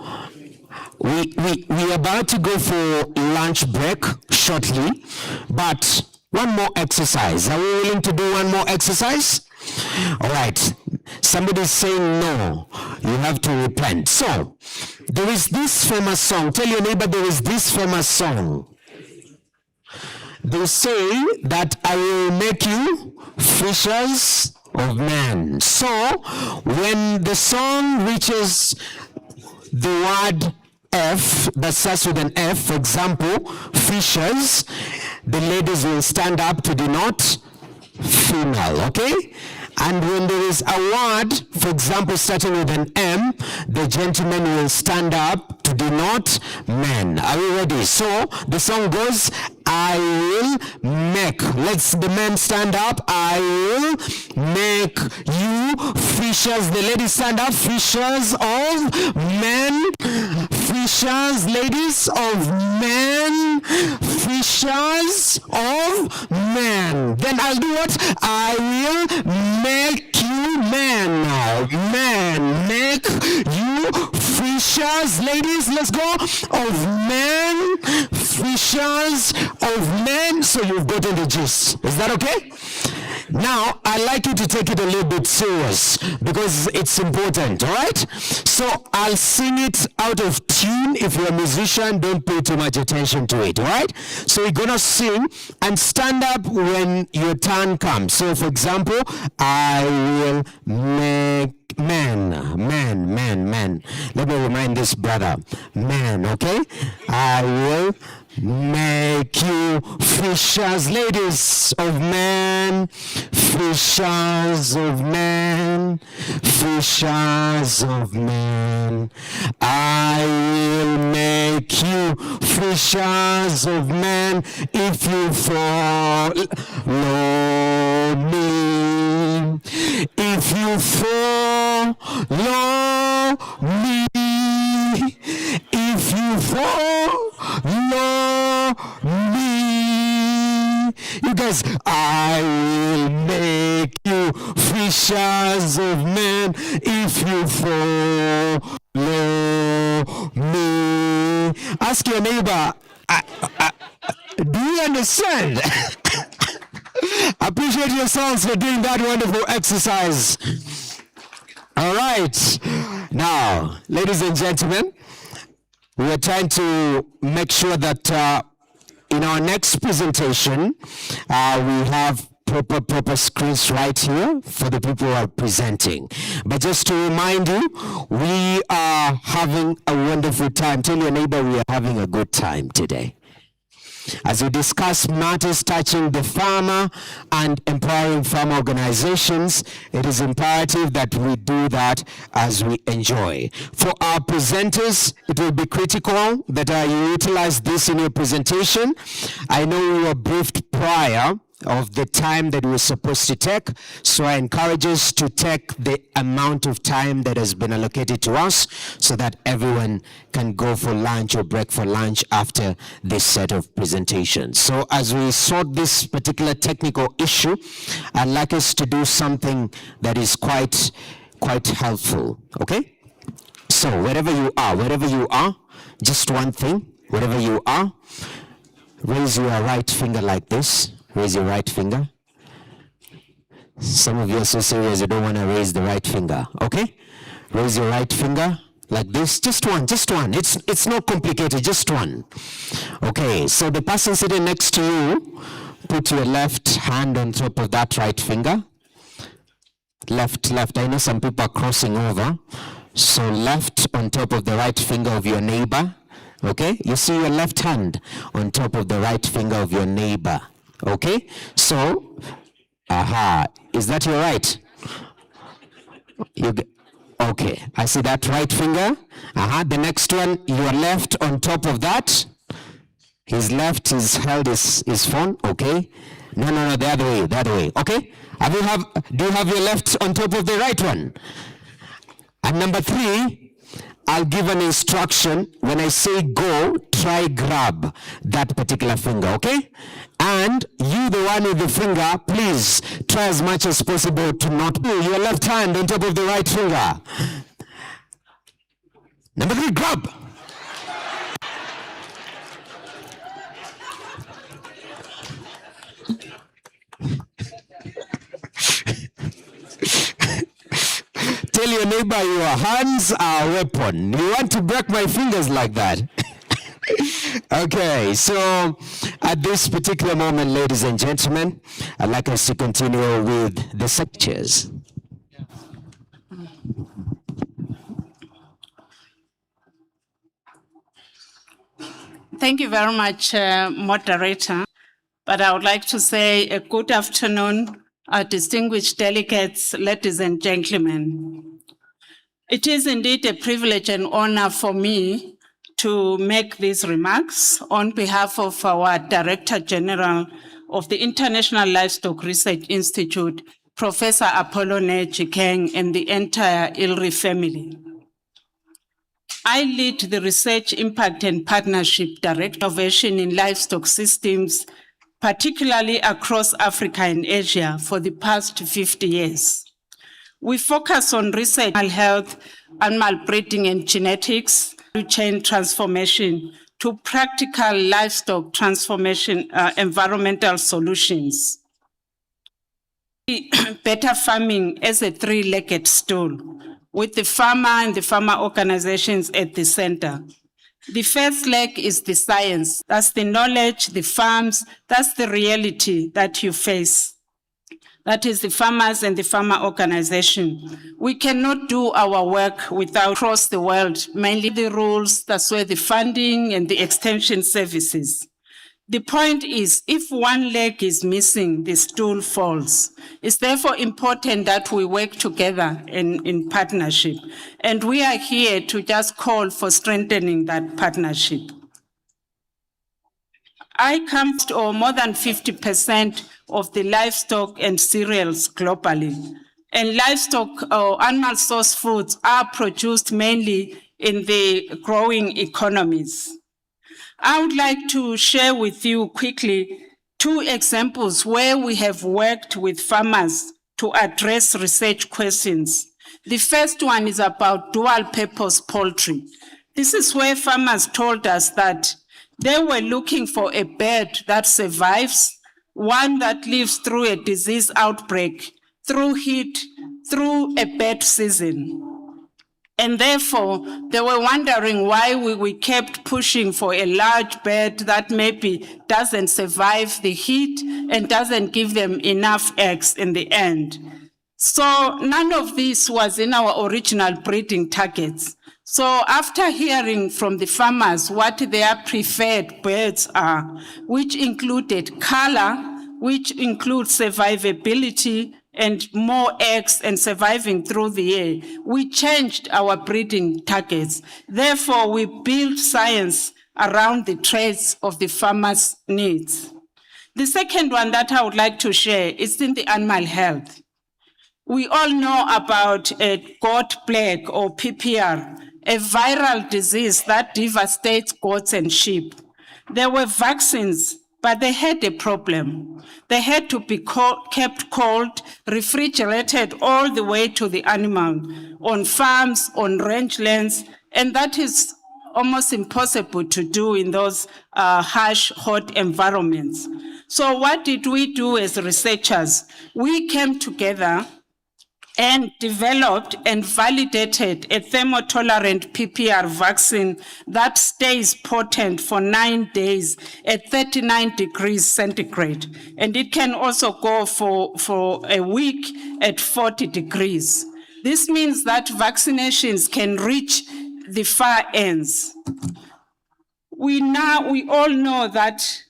we are about to go for lunch break shortly, but one more exercise. Are we willing to do one more exercise? All right. Somebody's saying no. You have to repent. So, there is this famous song. Tell your neighbor there is this famous song. They say that I will make you fishers of men. So, when the song reaches the word F, that starts with an F, for example, fishers, the ladies will stand up to denote female, okay? And when there is a word, for example, starting with an M, the gentleman will stand up to denote men. Are we ready? So the song goes, I will make. Let's the men stand up. I will make you fishers. The ladies stand up. Fishers of men. Fishers, ladies of men. Fishers of men. Then I'll do what? I will make you men. Men. Make you fishers, ladies, let's go, of men, fishers of men. So you've gotten the gist. Is that okay? Now, I'd like you to take it a little bit serious because it's important, all right? So I'll sing it out of tune. If you're a musician, don't pay too much attention to it, all right? So we're going to sing and stand up when your turn comes. So, for example, I will make men. Let me remind this brother. Men, okay? I will make you fishers, ladies of men, fishers of men, fishers of men. I will make you fishers of men if you follow me. If you follow me, if you follow me, you guys, I will make you fishers of men if you follow me. Ask your neighbor, do you understand? Appreciate yourselves for doing that wonderful exercise. All right. Now, ladies and gentlemen, we are trying to make sure that in our next presentation, we have proper screens right here for the people who are presenting. But just to remind you, we are having a wonderful time. Tell your neighbor we are having a good time today. as we discuss matters touching the farmer and empowering farmer organizations, it is imperative that we do that as we enjoy. For our presenters, it will be critical that you utilize this in your presentation. I know we were briefed prior of the time that we're supposed to take, so I encourage us to take the amount of time that has been allocated to us so that everyone can go for lunch or break for lunch after this set of presentations. So as we sort this particular technical issue, I'd like us to do something that is quite helpful, okay? So wherever you are, just one thing, wherever you are, raise your right finger like this. Raise your right finger. Some of you are so serious you don't want to raise the right finger, okay? Raise your right finger like this. Just one. It's not complicated, just one. Okay, so the person sitting next to you, put your left hand on top of that right finger. Left. I know some people are crossing over. So left on top of the right finger of your neighbor. Okay, you see your left hand on top of the right finger of your neighbor. Okay, so, is that your right? Okay, I see that right finger. The next one, your left on top of that. His left is held his phone. Okay, no, the other way. Okay, do you have your left on top of the right one? And number 3. I'll give an instruction. When I say go, try grab that particular finger, okay? And you, the one with the finger, please try as much as possible to not put your left hand on top of the right finger. Number 3, grab. Tell your neighbor your hands are a weapon. You want to break my fingers like that? Okay, so at this particular moment, ladies and gentlemen, I'd like us to continue with the sectors. Thank you very much, moderator. But I would like to say a good afternoon, distinguished delegates, ladies and gentlemen. It is indeed a privilege and honor for me to make these remarks on behalf of our Director General of the International Livestock Research Institute, Professor Apollone Chikeng, and the entire ILRI family. I lead the Research Impact and Partnership Direct Innovation in Livestock Systems, particularly across Africa and Asia, for the past 50 years. We focus on research, animal health, animal breeding and genetics, chain transformation to practical livestock transformation, environmental solutions. Better farming as a three-legged stool, with the farmer and the farmer organizations at the center. The first leg is the science. That's the knowledge, the farms, that's the reality that you face. That is the farmers and the farmer organization. We cannot do our work without across the world, mainly the rules, that's where the funding and the extension services. The point is, if one leg is missing, the stool falls. It's therefore important that we work together in partnership. And we are here to just call for strengthening that partnership. I come to more than 50% of the livestock and cereals globally. And livestock or animal source foods are produced mainly in the growing economies. I would like to share with you quickly 2 examples where we have worked with farmers to address research questions. The first one is about dual-purpose poultry. This is where farmers told us that they were looking for a bird that survives, one that lives through a disease outbreak, through heat, through a bad season. And therefore, they were wondering why we kept pushing for a large bird that maybe doesn't survive the heat and doesn't give them enough eggs in the end. So none of this was in our original breeding targets. So after hearing from the farmers what their preferred birds are, which included color, which includes survivability and more eggs and surviving through the year, we changed our breeding targets. Therefore, we built science around the traits of the farmers' needs. The second one that I would like to share is in the animal health. We all know about goat plague or PPR, a viral disease that devastates goats and sheep. There were vaccines, but they had a problem. They had to be kept cold, refrigerated all the way to the animal, on farms, on rangelands, and that is almost impossible to do in those harsh, hot environments. So what did we do as researchers? We came together and developed and validated a thermotolerant PPR vaccine that stays potent for 9 days at 39 degrees centigrade. And it can also go for a week at 40 degrees. This means that vaccinations can reach the far ends. We all know that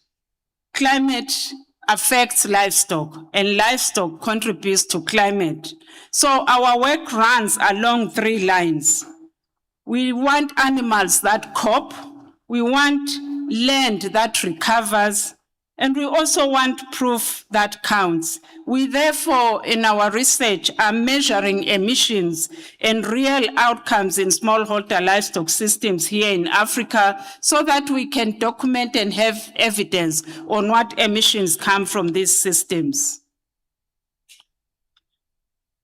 climate affects livestock, and livestock contributes to climate. So our work runs along 3 lines. We want animals that cope, we want land that recovers, and we also want proof that counts. We therefore, in our research, are measuring emissions and real outcomes in smallholder livestock systems here in Africa so that we can document and have evidence on what emissions come from these systems.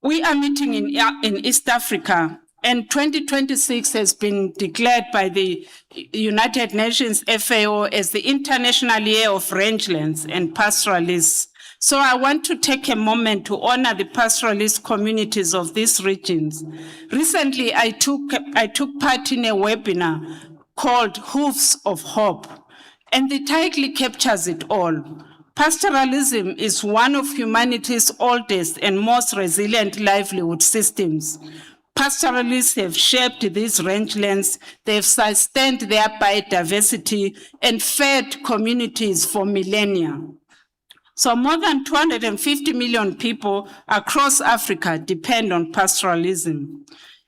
We are meeting in East Africa, and 2026 has been declared by the United Nations FAO as the International Year of Rangelands and Pastoralists. So I want to take a moment to honor the pastoralist communities of these regions. Recently, I took part in a webinar called Hoofs of Hope, and the title captures it all. Pastoralism is one of humanity's oldest and most resilient livelihood systems. Pastoralists have shaped these rangelands, they've sustained their biodiversity and fed communities for millennia. So more than 250 million people across Africa depend on pastoralism.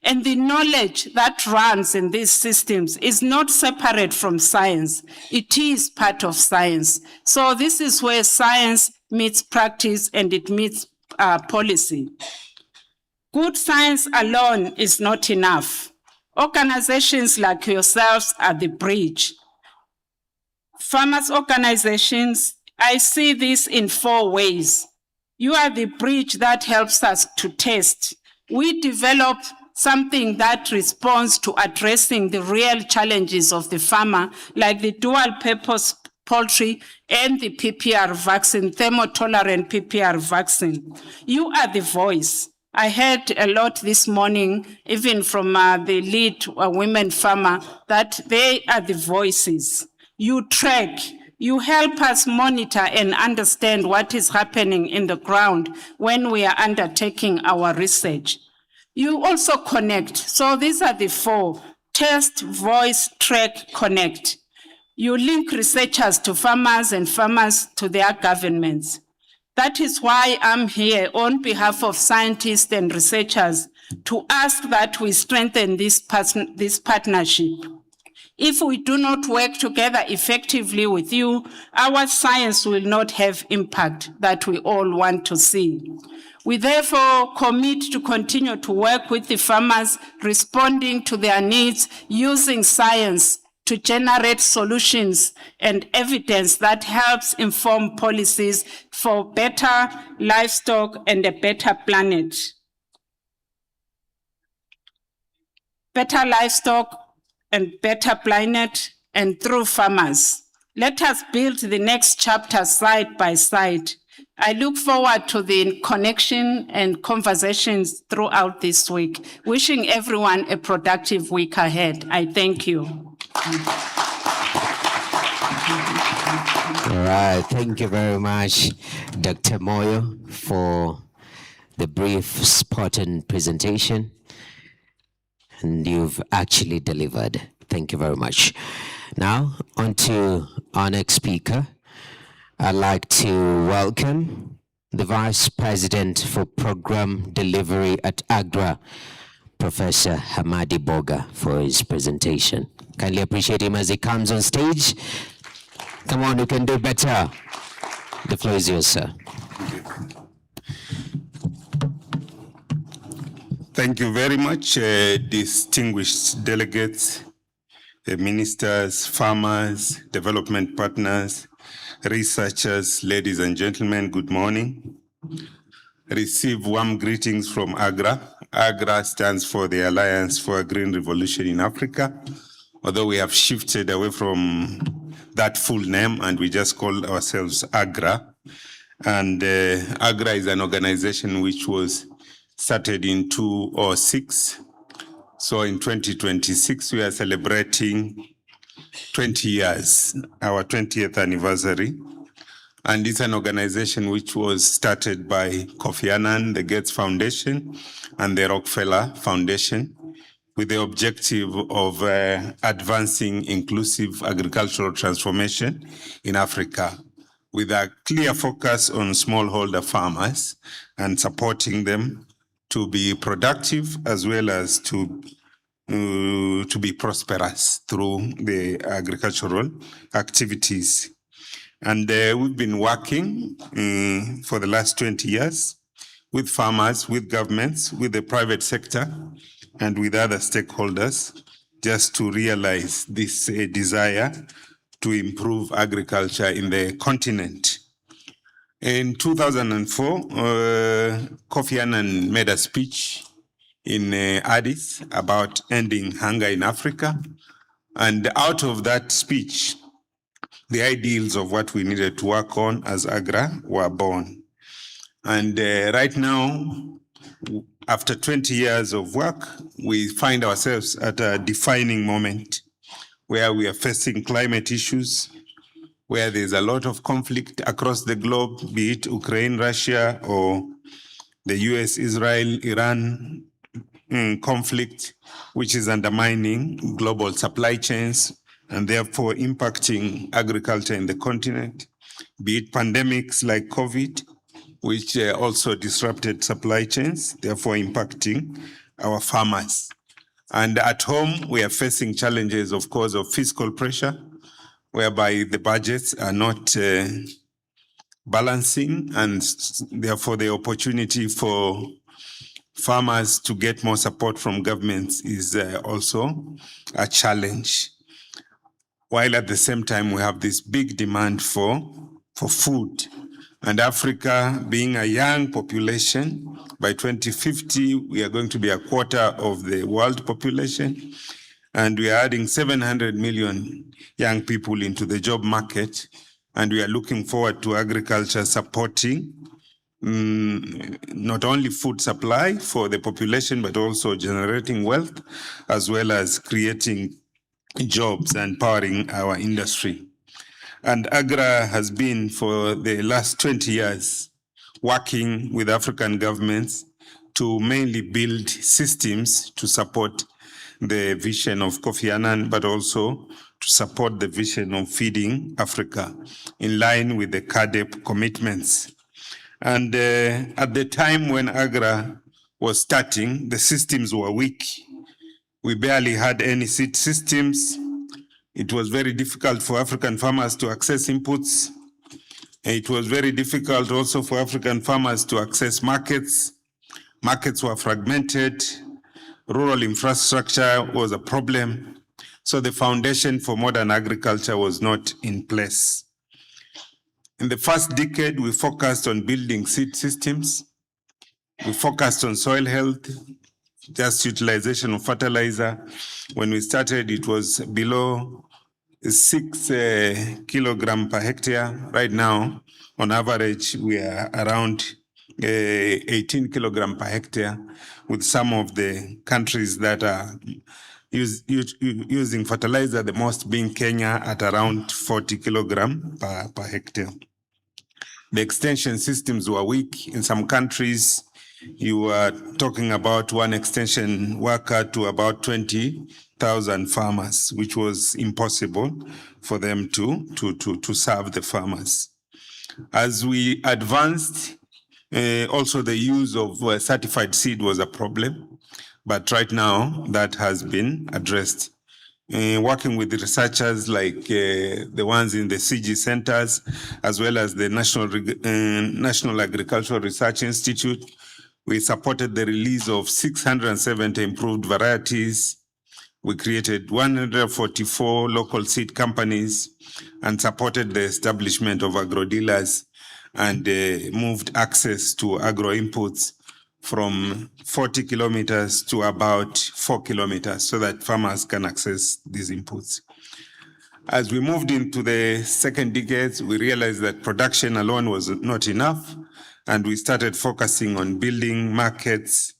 And the knowledge that runs in these systems is not separate from science. It is part of science. So this is where science meets practice and it meets policy. Good science alone is not enough. Organizations like yourselves are the bridge. Farmers' organizations, I see this in 4 ways. You are the bridge that helps us to test. We develop something that responds to addressing the real challenges of the farmer, like the dual-purpose poultry and the PPR vaccine, thermotolerant PPR vaccine. You are the voice. I heard a lot this morning, even from the lead women farmer, that they are the voices. You track, you help us monitor and understand what is happening in the ground when we are undertaking our research. You also connect. So these are the 4: test, voice, track, connect. You link researchers to farmers and farmers to their governments. That is why I'm here on behalf of scientists and researchers to ask that we strengthen this partnership. If we do not work together effectively with you, our science will not have impact that we all want to see. We therefore commit to continue to work with the farmers, responding to their needs, using science to generate solutions and evidence that helps inform policies for better livestock and a better planet. Better livestock and better planet, and through farmers. Let us build the next chapter side by side. I look forward to the connection and conversations throughout this week. Wishing everyone a productive week ahead. I thank you. All right, thank you very much, Dr. Moyo, for the brief Spartan presentation, and you've actually delivered. Thank you very much. Now, on to our next speaker. I'd like to welcome the Vice President for Program Delivery at AGRA, Professor Hamadi Boga, for his presentation. Kindly appreciate him as he comes on stage. Come on, you can do better. The floor is yours, sir. Thank you very much, distinguished delegates, ministers, farmers, development partners, researchers, ladies and gentlemen, good morning. Receive warm greetings from AGRA. AGRA stands for the Alliance for a Green Revolution in Africa, although we have shifted away from that full name and we just call ourselves AGRA. And AGRA is an organization which was started in 2006. So in 2026, we are celebrating 20 years, our 20th anniversary. And it's an organization which was started by Kofi Annan, the Gates Foundation, and the Rockefeller Foundation, with the objective of advancing inclusive agricultural transformation in Africa, with a clear focus on smallholder farmers and supporting them to be productive as well as to be prosperous through the agricultural activities. And we've been working for the last 20 years with farmers, with governments, with the private sector, and with other stakeholders, just to realize this desire to improve agriculture in the continent. In 2004, Kofi Annan made a speech in Addis about ending hunger in Africa. And out of that speech, the ideals of what we needed to work on as AGRA were born. And right now, after 20 years of work, we find ourselves at a defining moment where we are facing climate issues, where there's a lot of conflict across the globe, be it Ukraine, Russia, or the US, Israel, Iran conflict, which is undermining global supply chains and therefore impacting agriculture in the continent, be it pandemics like COVID, which also disrupted supply chains, therefore impacting our farmers. And at home, we are facing challenges, of course, of fiscal pressure, whereby the budgets are not balancing, and therefore the opportunity for farmers to get more support from governments is also a challenge. While at the same time, we have this big demand for food. And Africa, being a young population, by 2050, we are going to be a quarter of the world population. And we are adding 700 million young people into the job market. And we are looking forward to agriculture supporting not only food supply for the population, but also generating wealth, as well as creating jobs and powering our industry. And AGRA has been, for the last 20 years, working with African governments to mainly build systems to support the vision of Kofi Annan, but also to support the vision of feeding Africa in line with the CAADP commitments. And at the time when AGRA was starting, the systems were weak. We barely had any seed systems. It was very difficult for African farmers to access inputs. It was very difficult also for African farmers to access markets. Markets were fragmented. Rural infrastructure was a problem. So the foundation for modern agriculture was not in place. In the first decade, we focused on building seed systems. We focused on soil health, just utilization of fertilizer. When we started, it was below 6 kilogram per hectare. Right now, on average, we are around 18 kilogram per hectare, with some of the countries that are using fertilizer, the most being Kenya at around 40 kilogram per hectare. The extension systems were weak. In some countries, you are talking about one extension worker to about 20,000 farmers, which was impossible for them to serve the farmers. As we advanced, also the use of certified seed was a problem, but right now that has been addressed. Working with the researchers like the ones in the CG centers, as well as the National Agricultural Research Institute, we supported the release of 670 improved varieties. We created 144 local seed companies and supported the establishment of agro-dealers and moved access to agro inputs from 40 kilometers to about 4 kilometers so that farmers can access these inputs. As we moved into the second decade, we realized that production alone was not enough, and we started focusing on building markets,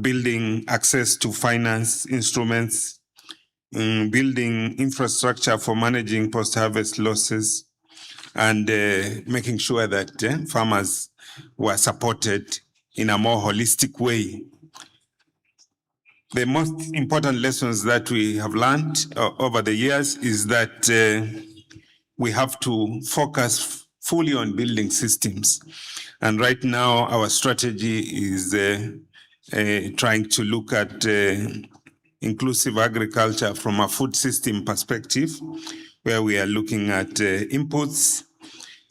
building access to finance instruments, building infrastructure for managing post-harvest losses, and making sure that farmers were supported in a more holistic way. The most important lessons that we have learned over the years is that we have to focus fully on building systems. And right now, our strategy is trying to look at inclusive agriculture from a food system perspective, where we are looking at inputs,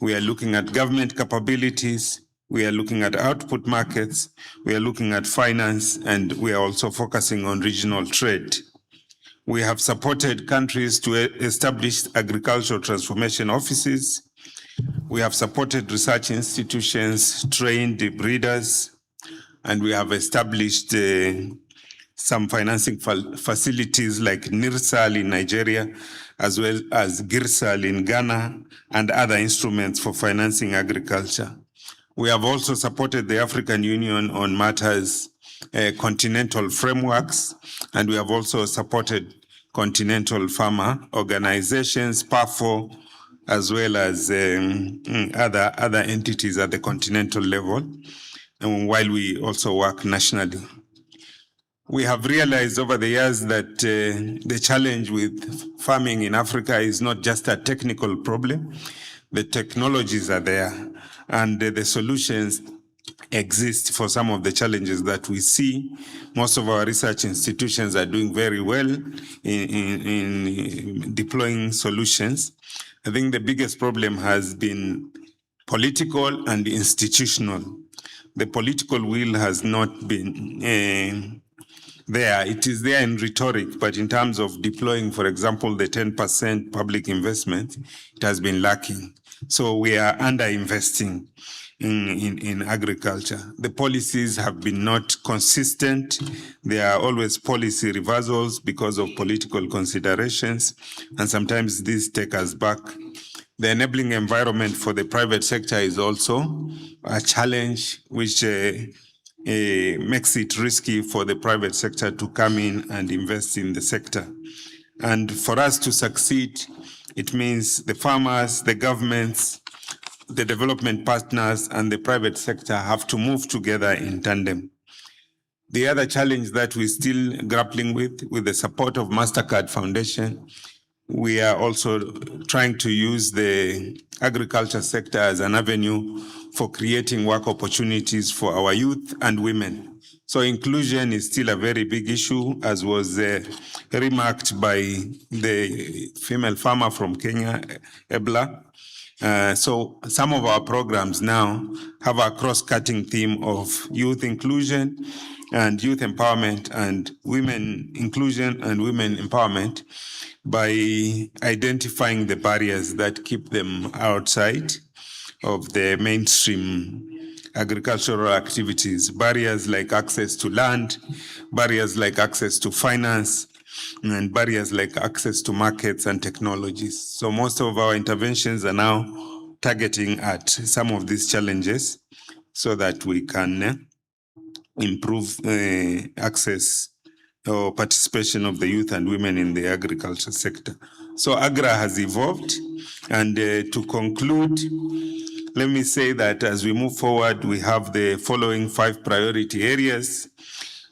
we are looking at government capabilities, we are looking at output markets, we are looking at finance, and we are also focusing on regional trade. We have supported countries to establish agricultural transformation offices. We have supported research institutions, trained breeders, and we have established some financing facilities like NIRSAL in Nigeria, as well as GIRSAL in Ghana, and other instruments for financing agriculture. We have also supported the African Union on matters, continental frameworks, and we have also supported continental farmer organizations, PAFO, as well as other entities at the continental level, and while we also work nationally. We have realized over the years that the challenge with farming in Africa is not just a technical problem. The technologies are there, and the solutions exist for some of the challenges that we see. Most of our research institutions are doing very well in deploying solutions. I think the biggest problem has been political and institutional. The political will has not been there. It is there in rhetoric, but in terms of deploying, for example, the 10% public investment, it has been lacking. So we are under-investing in agriculture. The policies have been not consistent. There are always policy reversals because of political considerations, and sometimes these take us back. The enabling environment for the private sector is also a challenge, which makes it risky for the private sector to come in and invest in the sector. And for us to succeed, it means the farmers, the governments, the development partners, and the private sector have to move together in tandem. The other challenge that we're still grappling with the support of MasterCard Foundation, we are also trying to use the agriculture sector as an avenue for creating work opportunities for our youth and women. So inclusion is still a very big issue, as was remarked by the female farmer from Kenya, Ebla. So some of our programs now have a cross-cutting theme of youth inclusion and youth empowerment and women inclusion and women empowerment by identifying the barriers that keep them outside of the mainstream agricultural activities. Barriers like access to land, barriers like access to finance, and barriers like access to markets and technologies. So most of our interventions are now targeting at some of these challenges so that we can improve access or participation of the youth and women in the agriculture sector. So AGRA has evolved, and to conclude, let me say that as we move forward, we have the following 5 priority areas.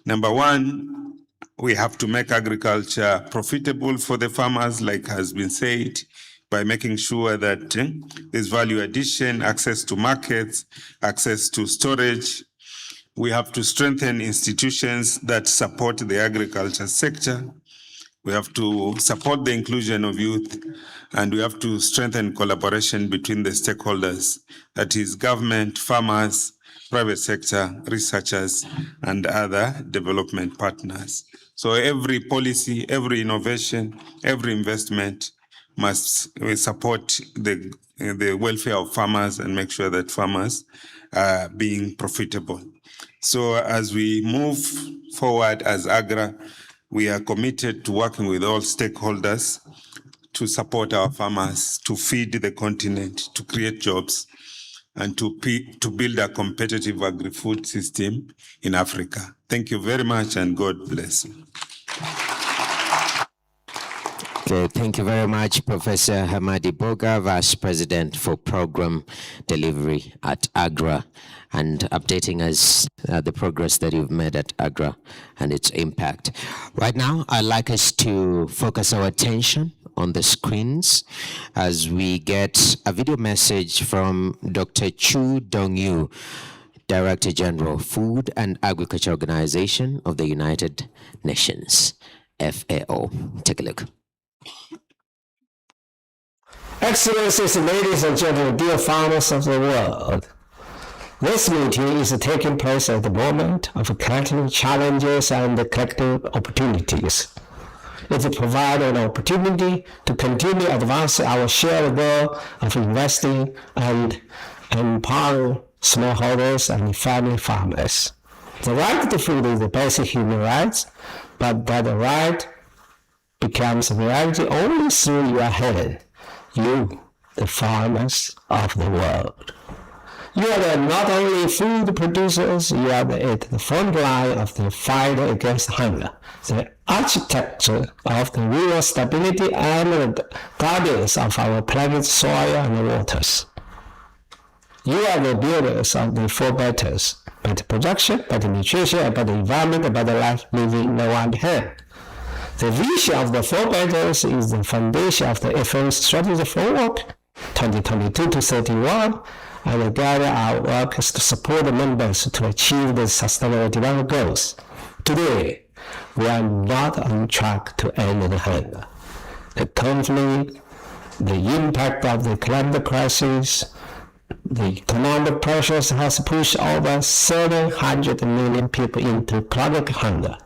Number 1, we have to make agriculture profitable for the farmers, like has been said, by making sure that there's value addition, access to markets, access to storage. We have to strengthen institutions that support the agriculture sector. We have to support the inclusion of youth, and we have to strengthen collaboration between the stakeholders, that is government, farmers, private sector, researchers, and other development partners. So every policy, every innovation, every investment must support the welfare of farmers and make sure that farmers are being profitable. So as we move forward as AGRA, we are committed to working with all stakeholders to support our farmers, to feed the continent, to create jobs, and to build a competitive agri-food system in Africa. Thank you very much, and God bless you. Okay, thank you very much, Professor Hamadi Boga, Vice President for Program Delivery at AGRA, and updating us the progress that you've made at AGRA and its impact. Right now, I'd like us to focus our attention on the screens as we get a video message from Dr. Chu Dongyu, Director General, Food and Agriculture Organization of the United Nations, FAO. Take a look. Excellencies, ladies and gentlemen, dear farmers of the world. This meeting is taking place at the moment of collective challenges and collective opportunities. It provides an opportunity to continue advancing our shared goal of investing and empowering smallholders and family farmers. The right to food is the basic human rights, but that right becomes reality only through your hand, you, the farmers of the world. You are not only food producers, you are at the front line of the fight against hunger, the architecture of the rural stability, and the guardians of our planet's soil and waters. You are the builders of the 4 betters: better production, better nutrition, better environment, better life living no one hand. The vision of the 4 betters is the foundation of the FAO Strategy Framework 2022-31, and guide our work to support the members to achieve the Sustainable Development Goals. Today, we are not on track to end the hunger. The conflict, the impact of the climate crisis, the economic pressures has pushed over 700 million people into chronic hunger.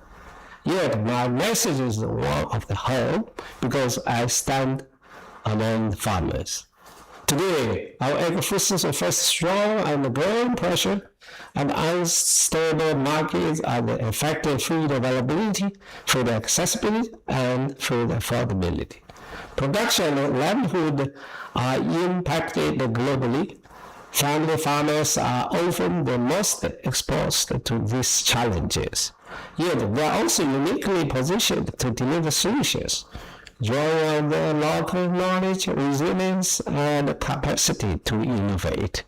Yet my message is the one of the hope, because I stand among the farmers. Today, our agri-food system faces strong and growing pressure, and unstable markets are affecting food availability, food accessibility, and food affordability. Production and livelihood are impacted globally. Family farmers are often the most exposed to these challenges. Yet they are also uniquely positioned to deliver solutions, drawing on their local knowledge, resilience, and capacity to innovate.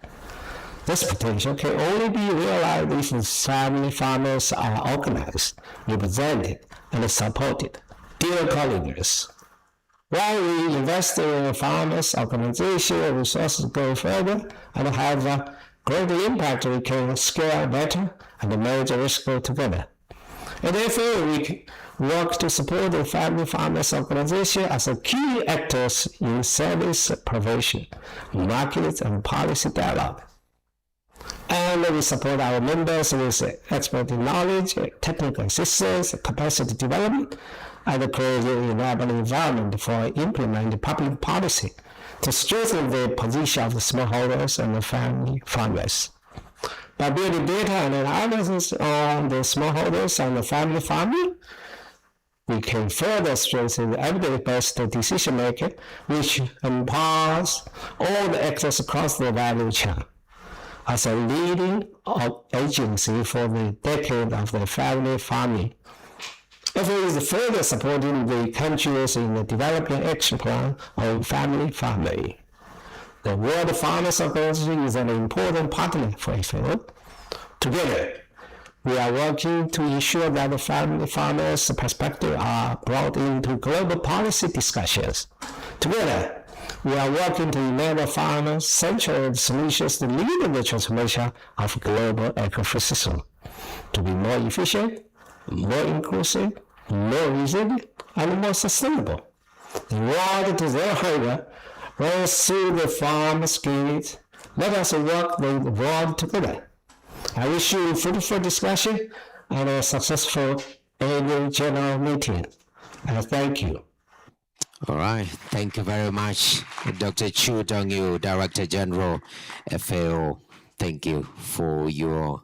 This potential can only be realized if family farmers are organized, represented, and supported. Dear colleagues, while we invest in farmers' organization, resources go further and have a great impact, we can scale better and manage risk together. At FAO, we work to support the family farmers organization as a key actors in service provision, market, and policy dialogue. And we support our members with expert knowledge, technical assistance, capacity development, and create an enabling environment for implementing public policy to strengthen the position of the smallholders and the family farmers. By building data and analysis on the smallholders and the family farming, we can further strengthen the evidence-based decision-making, which empowers all the actors across the value chain. As a leading agency for the decade of the family farming, FAO is further supporting the countries in the Development Action Plan on family farming. The World Farmers Organization is an important partner for FAO. Together, we are working to ensure that the family farmers' perspectives are brought into global policy discussions. Together, we are working to enable farmer-centered solutions to lead in the transformation of global ecosystem, to be more efficient, more inclusive, more resilient, and more sustainable. The road to their hunger runs through the farm spirit. Let us work the world together. I wish you a fruitful discussion and a successful annual general meeting. And thank you. All right. Thank you very much, Dr. Chu Dong-yu, Director General, FAO. Thank you for your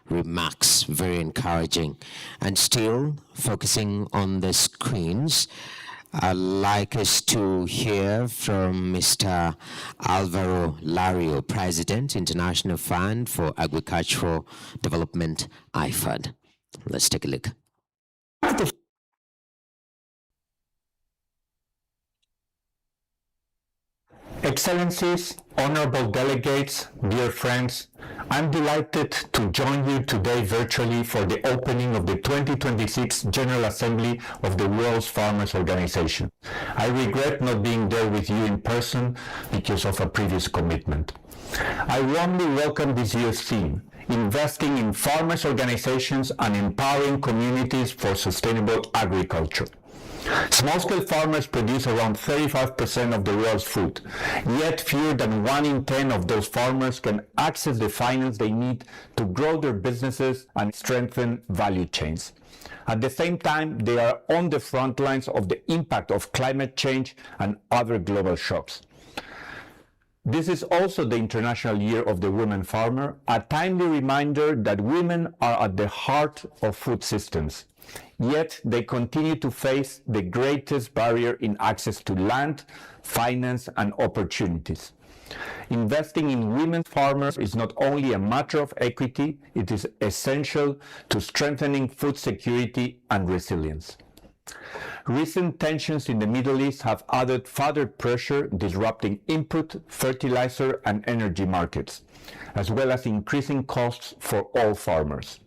remarks. Very encouraging. And still focusing on the screens, I'd like us to hear from Mr. Alvaro Lario, President, International Fund for Agricultural Development, IFAD. Let's take a look. Excellencies, honorable delegates, dear friends, I'm delighted to join you today virtually for the opening of the 2026 General Assembly of the World Farmers Organization. I regret not being there with you in person because of a previous commitment. I warmly welcome this year's theme, investing in farmers' organizations and empowering communities for sustainable agriculture. Small-scale farmers produce around 35% of the world's food, yet fewer than 1 in 10 of those farmers can access the finance they need to grow their businesses and strengthen value chains. At the same time, they are on the front lines of the impact of climate change and other global shocks. This is also the International Year of the Women Farmer, a timely reminder that women are at the heart of food systems. Yet they continue to face the greatest barrier in access to land, finance, and opportunities. Investing in women farmers is not only a matter of equity, it is essential to strengthening food security and resilience. Recent tensions in the Middle East have added further pressure, disrupting input, fertilizer, and energy markets, as well as increasing costs for all farmers.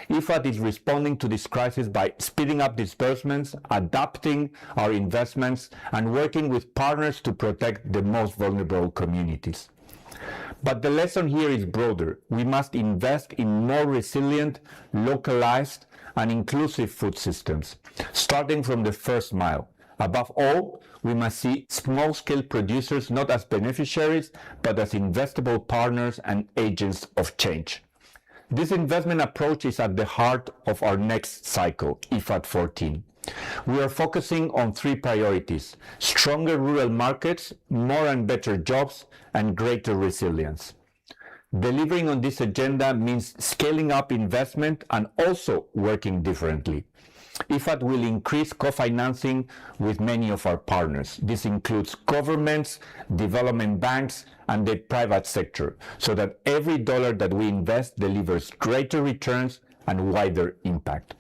IFAD is responding to this crisis by speeding up disbursements, adapting our investments, and working with partners to protect the most vulnerable communities. But the lesson here is broader. We must invest in more resilient, localized, and inclusive food systems, starting from the first mile. Above all, we must see small-scale producers not as beneficiaries, but as investable partners and agents of change. This investment approach is at the heart of our next cycle, IFAD 14. We are focusing on 3 priorities: stronger rural markets, more and better jobs, and greater resilience. Delivering on this agenda means scaling up investment and also working differently. IFAD will increase co-financing with many of our partners. This includes governments, development banks, and the private sector, so that every dollar that we invest delivers greater returns and wider impact.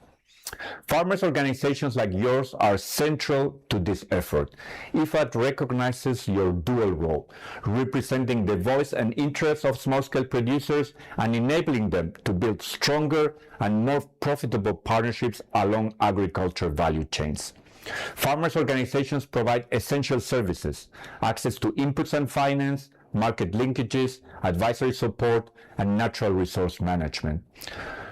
Farmers' organizations like yours are central to this effort. IFAD recognizes your dual role, representing the voice and interests of small-scale producers and enabling them to build stronger and more profitable partnerships along agriculture value chains. Farmers' organizations provide essential services, access to inputs and finance, market linkages, advisory support, and natural resource management.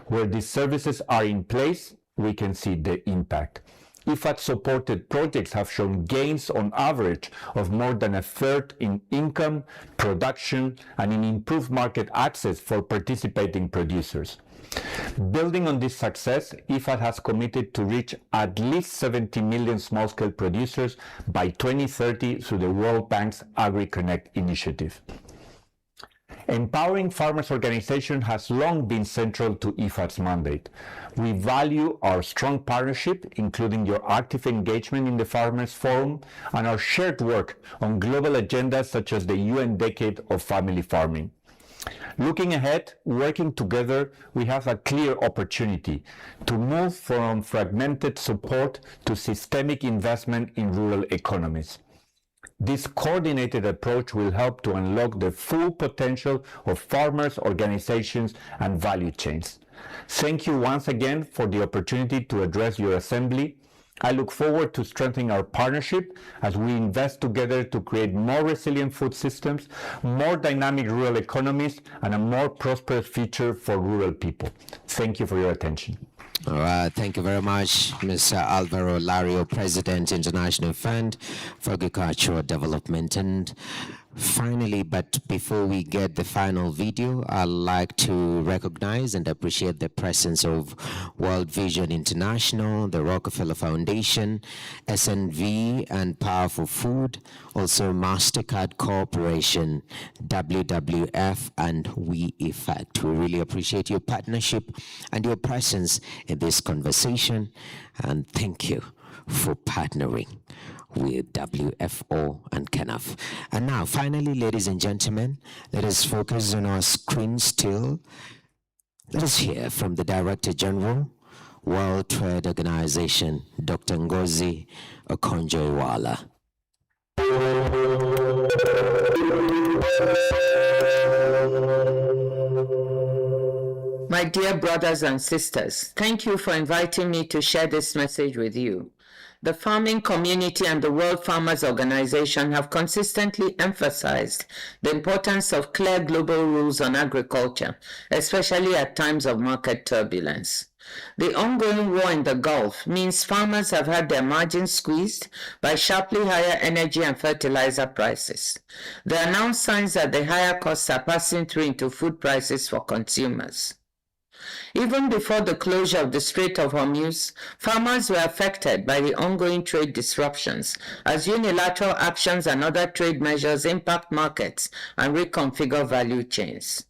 Where these services are in place, we can see the impact. IFAD-supported projects have shown gains on average of more than 1/3 in income, production, and in improved market access for participating producers. Building on this success, IFAD has committed to reach at least 70 million small-scale producers by 2030 through the World Bank's AgriConnect initiative. Empowering farmers' organizations has long been central to IFAD's mandate. We value our strong partnership, including your active engagement in the Farmers Forum and our shared work on global agendas such as the UN Decade of Family Farming. Looking ahead, working together, we have a clear opportunity to move from fragmented support to systemic investment in rural economies. This coordinated approach will help to unlock the full potential of farmers, organizations, and value chains. Thank you once again for the opportunity to address your assembly. I look forward to strengthening our partnership as we invest together to create more resilient food systems, more dynamic rural economies, and a more prosperous future for rural people. Thank you for your attention. All right, thank you very much, Mr. Alvaro Lario, President, International Fund for Agricultural Development. And finally, but before we get the final video, I'd like to recognize and appreciate the presence of World Vision International, the Rockefeller Foundation, SNV, and Powerful Food, also MasterCard Corporation, WWF, and We Effect. We really appreciate your partnership and your presence in this conversation, and thank you for partnering with WFO and KENAF. And now, finally, ladies and gentlemen, let us focus on our screen still. Let us hear from the Director General, World Trade Organization, Dr. Ngozi Okonjo-Iweala. My dear brothers and sisters, thank you for inviting me to share this message with you. The farming community and the World Farmers Organization have consistently emphasized the importance of clear global rules on agriculture, especially at times of market turbulence. The ongoing war in the Gulf means farmers have had their margins squeezed by sharply higher energy and fertilizer prices. There are now signs that the higher costs are passing through into food prices for consumers. Even before the closure of the Strait of Hormuz, farmers were affected by the ongoing trade disruptions as unilateral actions and other trade measures impact markets and reconfigure value chains.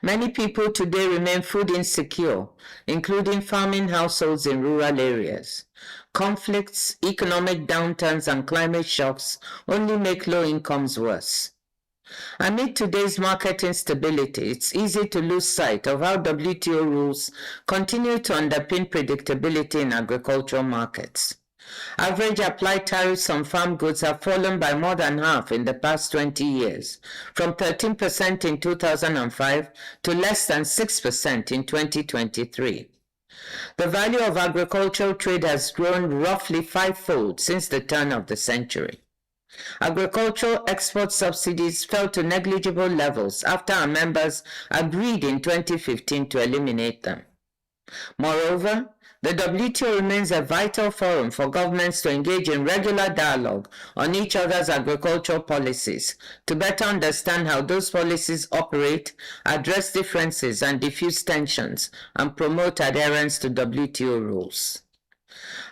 Many people today remain food insecure, including farming households in rural areas. Conflicts, economic downturns, and climate shocks only make low incomes worse. Amid today's market instability, it's easy to lose sight of how WTO rules continue to underpin predictability in agricultural markets. Average applied tariffs on farm goods have fallen by more than half in the past 20 years, from 13% in 2005 to less than 6% in 2023. The value of agricultural trade has grown roughly fivefold since the turn of the century. Agricultural export subsidies fell to negligible levels after our members agreed in 2015 to eliminate them. Moreover, the WTO remains a vital forum for governments to engage in regular dialogue on each other's agricultural policies to better understand how those policies operate, address differences and diffuse tensions, and promote adherence to WTO rules.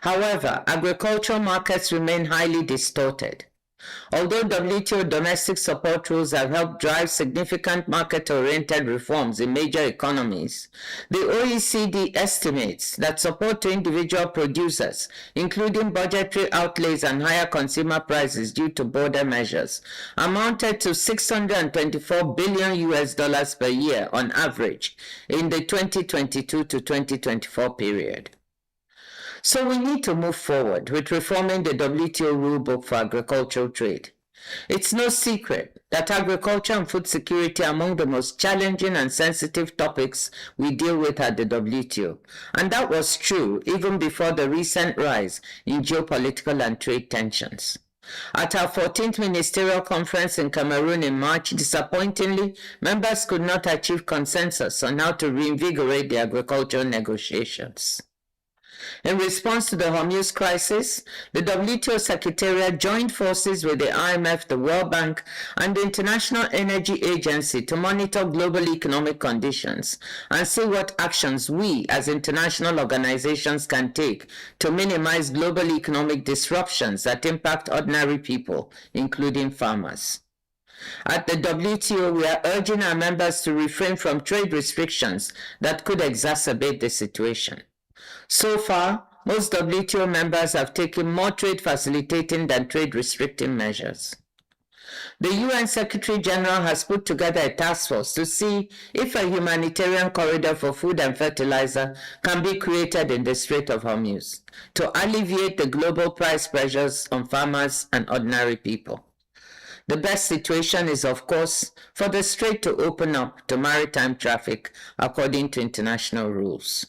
However, agricultural markets remain highly distorted. Although WTO domestic support rules have helped drive significant market-oriented reforms in major economies, the OECD estimates that support to individual producers, including budgetary outlays and higher consumer prices due to border measures, amounted to $624 billion per year on average in the 2022 to 2024 period. So we need to move forward with reforming the WTO rulebook for agricultural trade. It's no secret that agriculture and food security are among the most challenging and sensitive topics we deal with at the WTO, and that was true even before the recent rise in geopolitical and trade tensions. At our 14th Ministerial Conference in Cameroon in March, disappointingly, members could not achieve consensus on how to reinvigorate the agricultural negotiations. In response to the Hormuz crisis, the WTO Secretariat joined forces with the IMF, the World Bank, and the International Energy Agency to monitor global economic conditions and see what actions we as international organizations can take to minimize global economic disruptions that impact ordinary people, including farmers. At the WTO, we are urging our members to refrain from trade restrictions that could exacerbate the situation. So far, most WTO members have taken more trade facilitating than trade restricting measures. The UN Secretary General has put together a task force to see if a humanitarian corridor for food and fertilizer can be created in the Strait of Hormuz to alleviate the global price pressures on farmers and ordinary people. The best situation is, of course, for the strait to open up to maritime traffic according to international rules.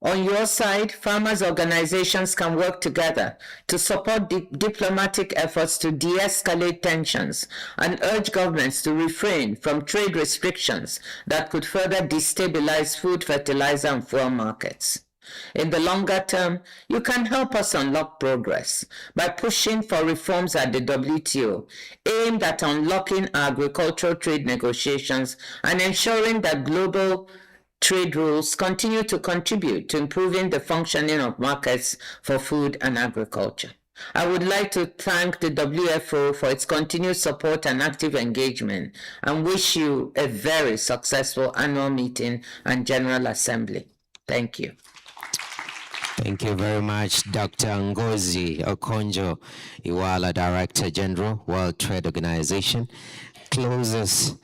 On your side, farmers' organizations can work together to support diplomatic efforts to de-escalate tensions and urge governments to refrain from trade restrictions that could further destabilize food, fertilizer, and fuel markets. In the longer term, you can help us unlock progress by pushing for reforms at the WTO aimed at unlocking agricultural trade negotiations and ensuring that global trade rules continue to contribute to improving the functioning of markets for food and agriculture. I would like to thank the WFO for its continued support and active engagement and wish you a very successful annual meeting and General Assembly. Thank you. Thank you very much, Dr. Ngozi Okonjo Iweala, Director General, World Trade Organization. Closes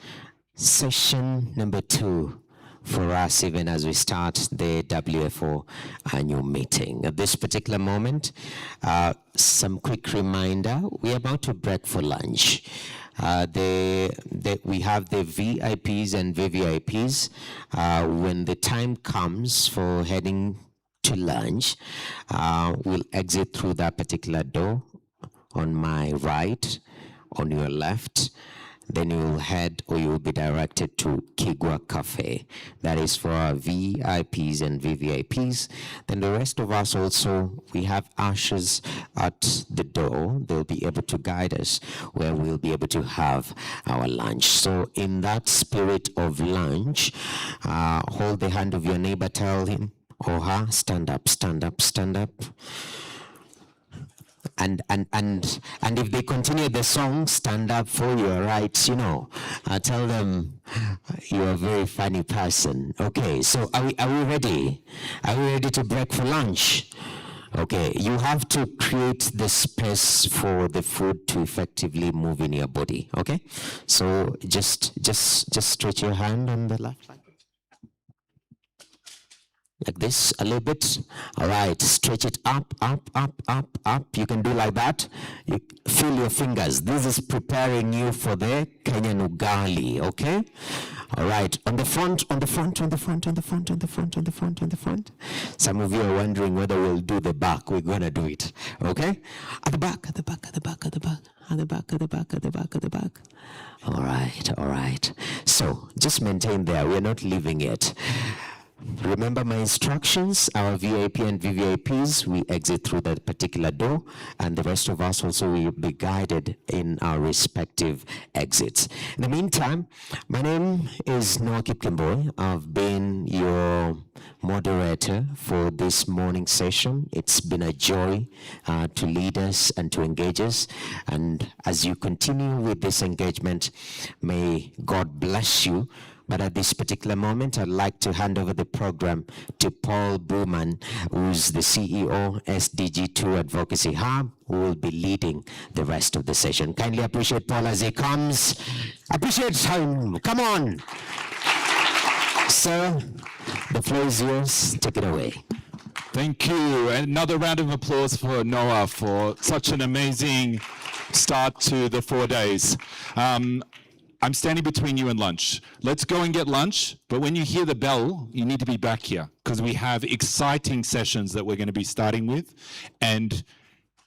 session number 2 for us, even as we start the WFO annual meeting. At this particular moment, some quick reminder, we're about to break for lunch. We have the VIPs and VVIPs. When the time comes for heading to lunch, we'll exit through that particular door on my right, on your left. Then you'll head or you'll be directed to Kigwa Cafe. That is for our VIPs and VVIPs. Then the rest of us also, we have ushers at the door. They'll be able to guide us where we'll be able to have our lunch. So in that spirit of lunch, hold the hand of your neighbor, tell him or her, stand up, stand up, stand up. And if they continue the song, stand up for your rights, you know. Tell them you're a very funny person. Okay, so are we ready? Are we ready to break for lunch? Okay, you have to create the space for the food to effectively move in your body. Okay, so just stretch your hand on the left leg. Like this, a little bit. All right, stretch it up, up, up, up, up. You can do like that. You feel your fingers. This is preparing you for the Kenyan ugali, okay? All right, on the front, on the front, on the front, on the front, on the front, on the front, on the front. Some of you are wondering whether we'll do the back. We're gonna do it, okay? At the back, at the back, at the back, at the back, at the back, at the back, at the back, at the back. All right, all right. So just maintain there. We're not leaving yet. Remember my instructions, our VIP and VVIPs, we exit through that particular door, and the rest of us also will be guided in our respective exits. In the meantime, my name is Noah Kipkemboi. I've been your moderator for this morning session. It's been a joy to lead us and to engage us. And as you continue with this engagement, may God bless you. But at this particular moment, I'd like to hand over the program to Paul Bruman, who's the CEO, SDG2 Advocacy Hub, who will be leading the rest of the session. Kindly appreciate Paul as he comes. Appreciate him. Come on. Sir, the floor is yours. Take it away. Thank you. And another round of applause for Noah for such an amazing start to the 4 days. I'm standing between you and lunch. Let's go and get lunch, but when you hear the bell, you need to be back here because we have exciting sessions that we're going to be starting with, and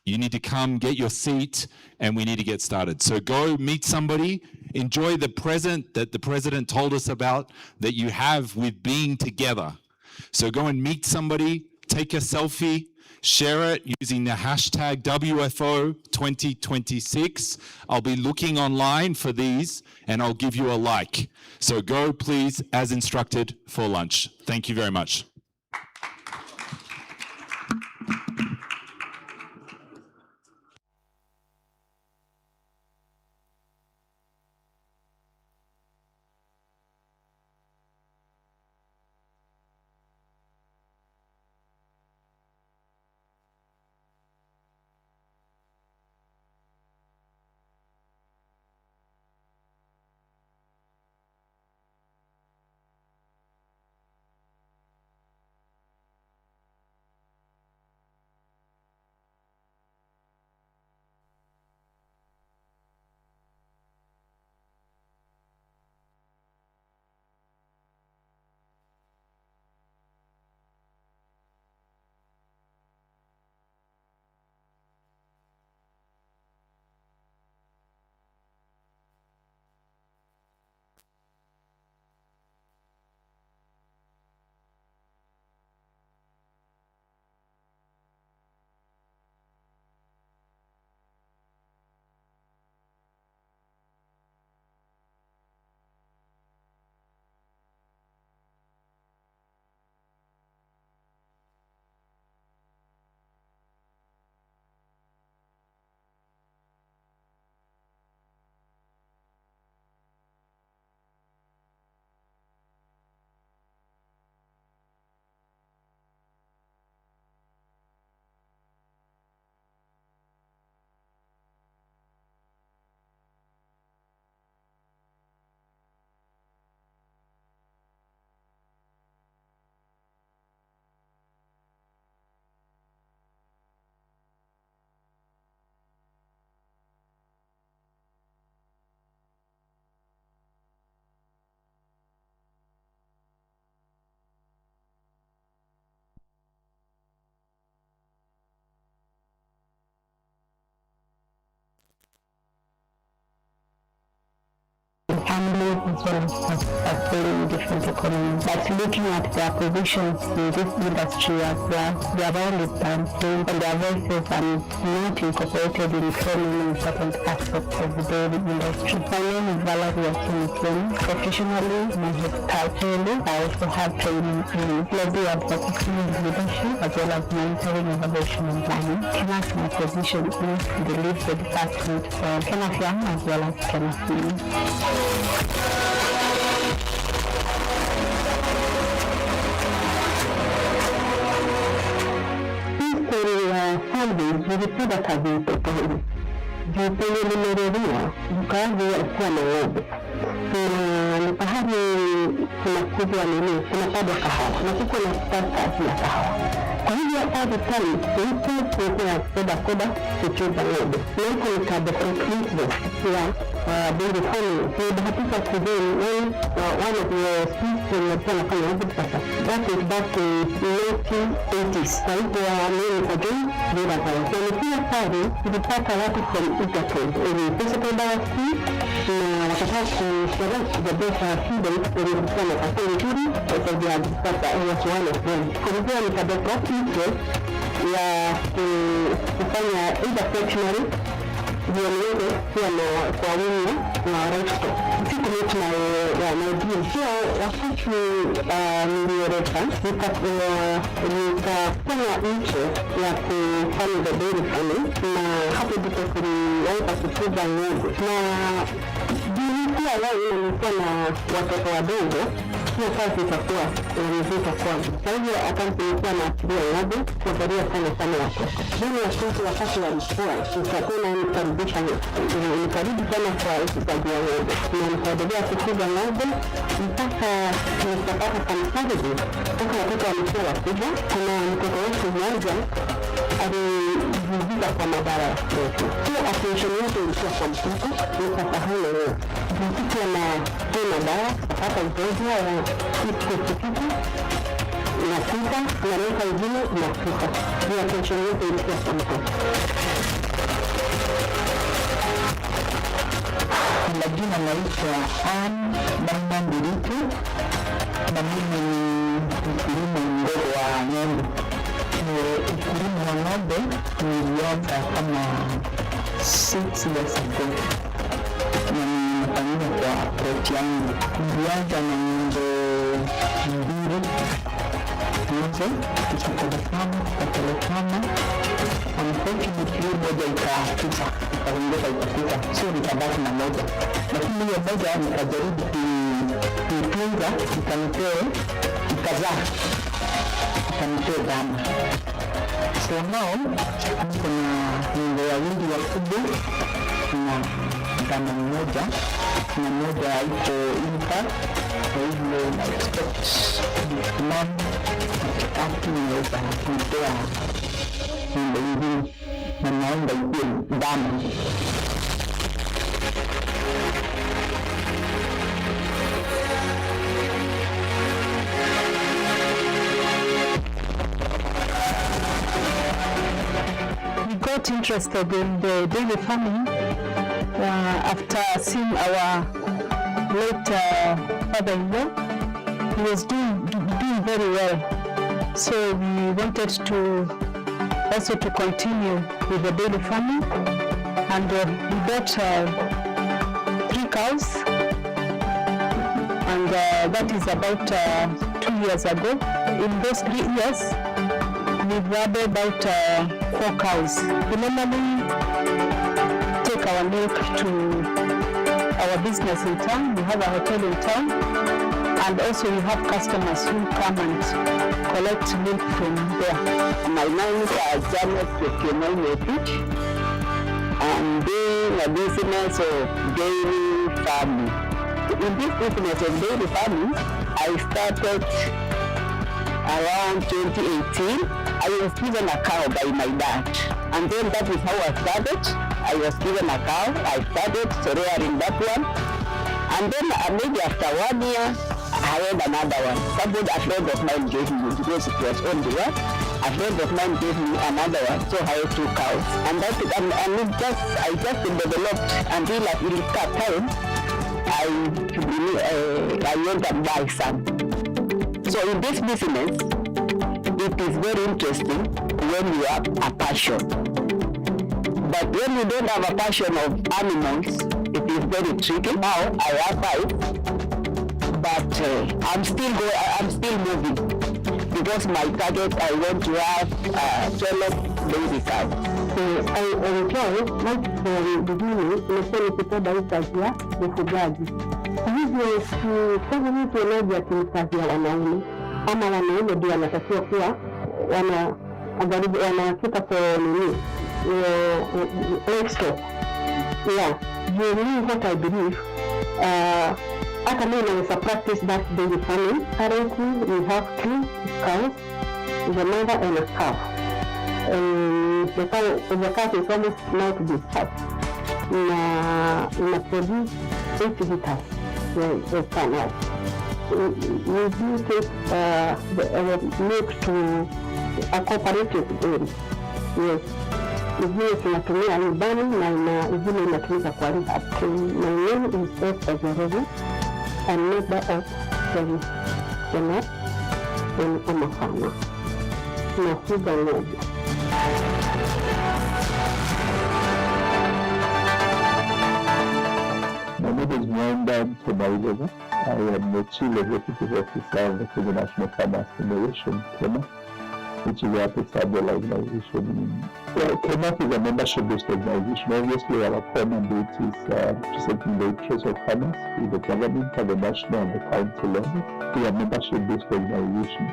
you need to come, get your seat, and we need to get started. So go meet somebody, enjoy the present that the president told us about that you have with being together. So go and meet somebody, take a selfie, share it using the hashtag WFO2026. I'll be looking online for these and I'll give you a like. So go please as instructed for lunch. Thank you very much. families as well as fulfilling different economies. But looking at their positions in this industry as well, their role is downplayed and their voices are not incorporated in so many important aspects of the dairy industry. My name is Valeria Kimitoni. Professionally, my culturally, I also have training in lobby advocacy and leadership as well as monitoring, evaluation and planning. Kenas, my position is to lead the department for Kenas Young as well as Kenas Youth. Zilipenda kazi utotoni. Penye nimelelewa, mkazi alikuwa na ng'ombe. Ni pahali kunakuzwa nini, kunapandwa kahawa. Na kuko na kazi ya kahawa. Kwa hivyo hadi pale, tulikuwa koda kucheza ng'ombe. Na huko nikadepreciate ya dairy farming. Tulibahatika kujeni one of the species walikuwa nafanya hivi sasa. That is back in 1980s. Kwa hivyo mimi nikajeni bila kawa. Na nikiwa pale, tulipata watu from Interpol. Physical diversity na wakataka kujaboresha freedom walikuwa na kafiri nzuri kwa sababu ya sasa was one of them. Kwa hivyo nikadepreciate ya kufanya either fractionary viongozi pia na kwa wingi na resto. Siku yetu na idea. Pia wakati nilioreka, nikafanya nchi ya kufanya the dairy farming na hapo ndipo tulianza kufuga ng'ombe. Na pia wao nilikuwa na watoto wadogo, hiyo kazi itakuwa nzito kwangu. Kwa hivyo akanipelekea na akilia ng'ombe, kuangalia sana watoto. Mimi wakati wa mvua, nikaona nikarudisha nikarudi sana kwa ufugaji wa ng'ombe. Na nikaendelea kufuga ng'ombe mpaka nikapata kamsaji. Mpaka watoto walikuwa wakubwa. Kuna mtoto wetu mmoja alijivika kwa madawa ya kulevya. Hiyo attention yote ilikuwa kwa mtoto, nikasahau leo. Nilikuwa na madawa, hata ugonjwa wa kitu na kufa na leka ingine na kufa. Hiyo attention yote ilikuwa kwa mtoto. Majina naitwa Anne Baina Mbiritu na mimi ni mkulima mdogo wa ng'ombe. Ukulima wa ng'ombe nilianza kama 6 years ago. Na nimefanyia kwa approach yangu. Nilianza na ng'ombe mbili nje, tukapelekana. Unfortunately moja ikakufa, so nikabaki na moja. Lakini hiyo moja nikajaribu kuitunza, ikazaa dama. So now niko na ng'ombe wawili wakubwa na dama mmoja na moja iko impa. Kwa hivyo na expect this month katikati naweza kutoa ng'ombe ingine na naomba ikuwe dama. We got interested in the dairy farming after seeing our late father-in-law. He was doing very well, so we wanted to also to continue with the dairy farming, and we got 3 cows, and that is about 2 years ago. In those 3 years, we've added about 4 cows. We normally take our milk to our business in town. We have a hotel in town, and also we have customers who come and collect milk from there. My name is Janet Kekemoyetich. I'm doing a business of dairy farming. In this business of dairy farming, I started around 2018. I was given a cow by my dad, and then that is how I started. I was given a cow. I started rearing that one, and then maybe after 1 year, I had another one. Somebody, a friend of mine gave me, because it was only one. A friend of mine gave me another one, so I had 2 cows, and I just developed until at time I went and buy some. So in this business, it is very interesting when you have a passion. But when you don't have a passion of animals, it is very tricky. Now I have 5, but I'm still moving because my target, I want to have 12 baby cows. So I will try right from the beginning, nimekuwa nikipenda hii kazi ya ufugaji. Kwa hivyo kama mtu anaja ni kazi ya wanaume, ama wanaume ndio wanatakiwa kuwa wanakita kwa nini livestock. Yeah, what I believe, hata mimi naweza practice that daily farming. Currently we have 2 cows, the mother and a calf. The calf is almost now to be hatched. Produce 8 liters per night. We do take the milk to a cooperative dairy. Yes. Zile tunatumia nyumbani na zile inatumika kwa rehab. My name is F. Azarevi. I'm member of the Senate and I'm a farmer. Nafuga ng'ombe. My name is Mwenda Tomailova. I am the Chief Executive Officer of the Kenya National Farmers Federation, Kenya, which is a stable organization. KENAF is a membership-based organization. Obviously, our core mandate is representing the interests of farmers with the government at the national and the county level. We are a membership-based organization.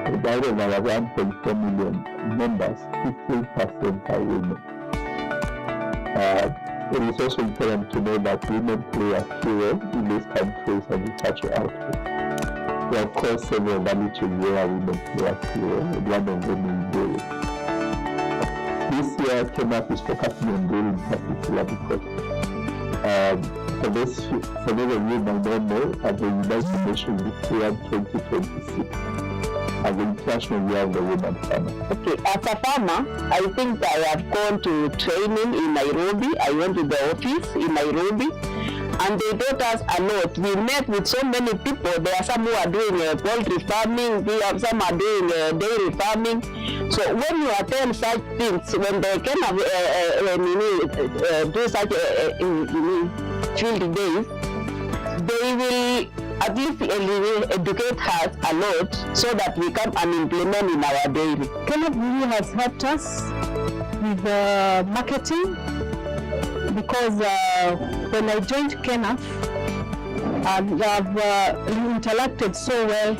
Out of our 1.4 million members, 15% are women. It is also important to know that women play a key role in this country's agricultural output. There are, of course, several value chains where women play a key role, and one of them is dairy. This year, KENAF is focusing on dairy in particular because for those of you who might not know, at the United Nations declared 2026 as the International Year of the Woman Farmer. Okay, as a farmer, I think I have gone to training in Nairobi. I went to the office in Nairobi, and they taught us a lot. We met with so many people. There are some who are doing poultry farming. We have some are doing dairy farming. So when you attend such things, when they can do such field days, they will at least educate us a lot so that we come and implement in our dairy. KENAF really has helped us with marketing because when I joined KENAF, I've interacted so well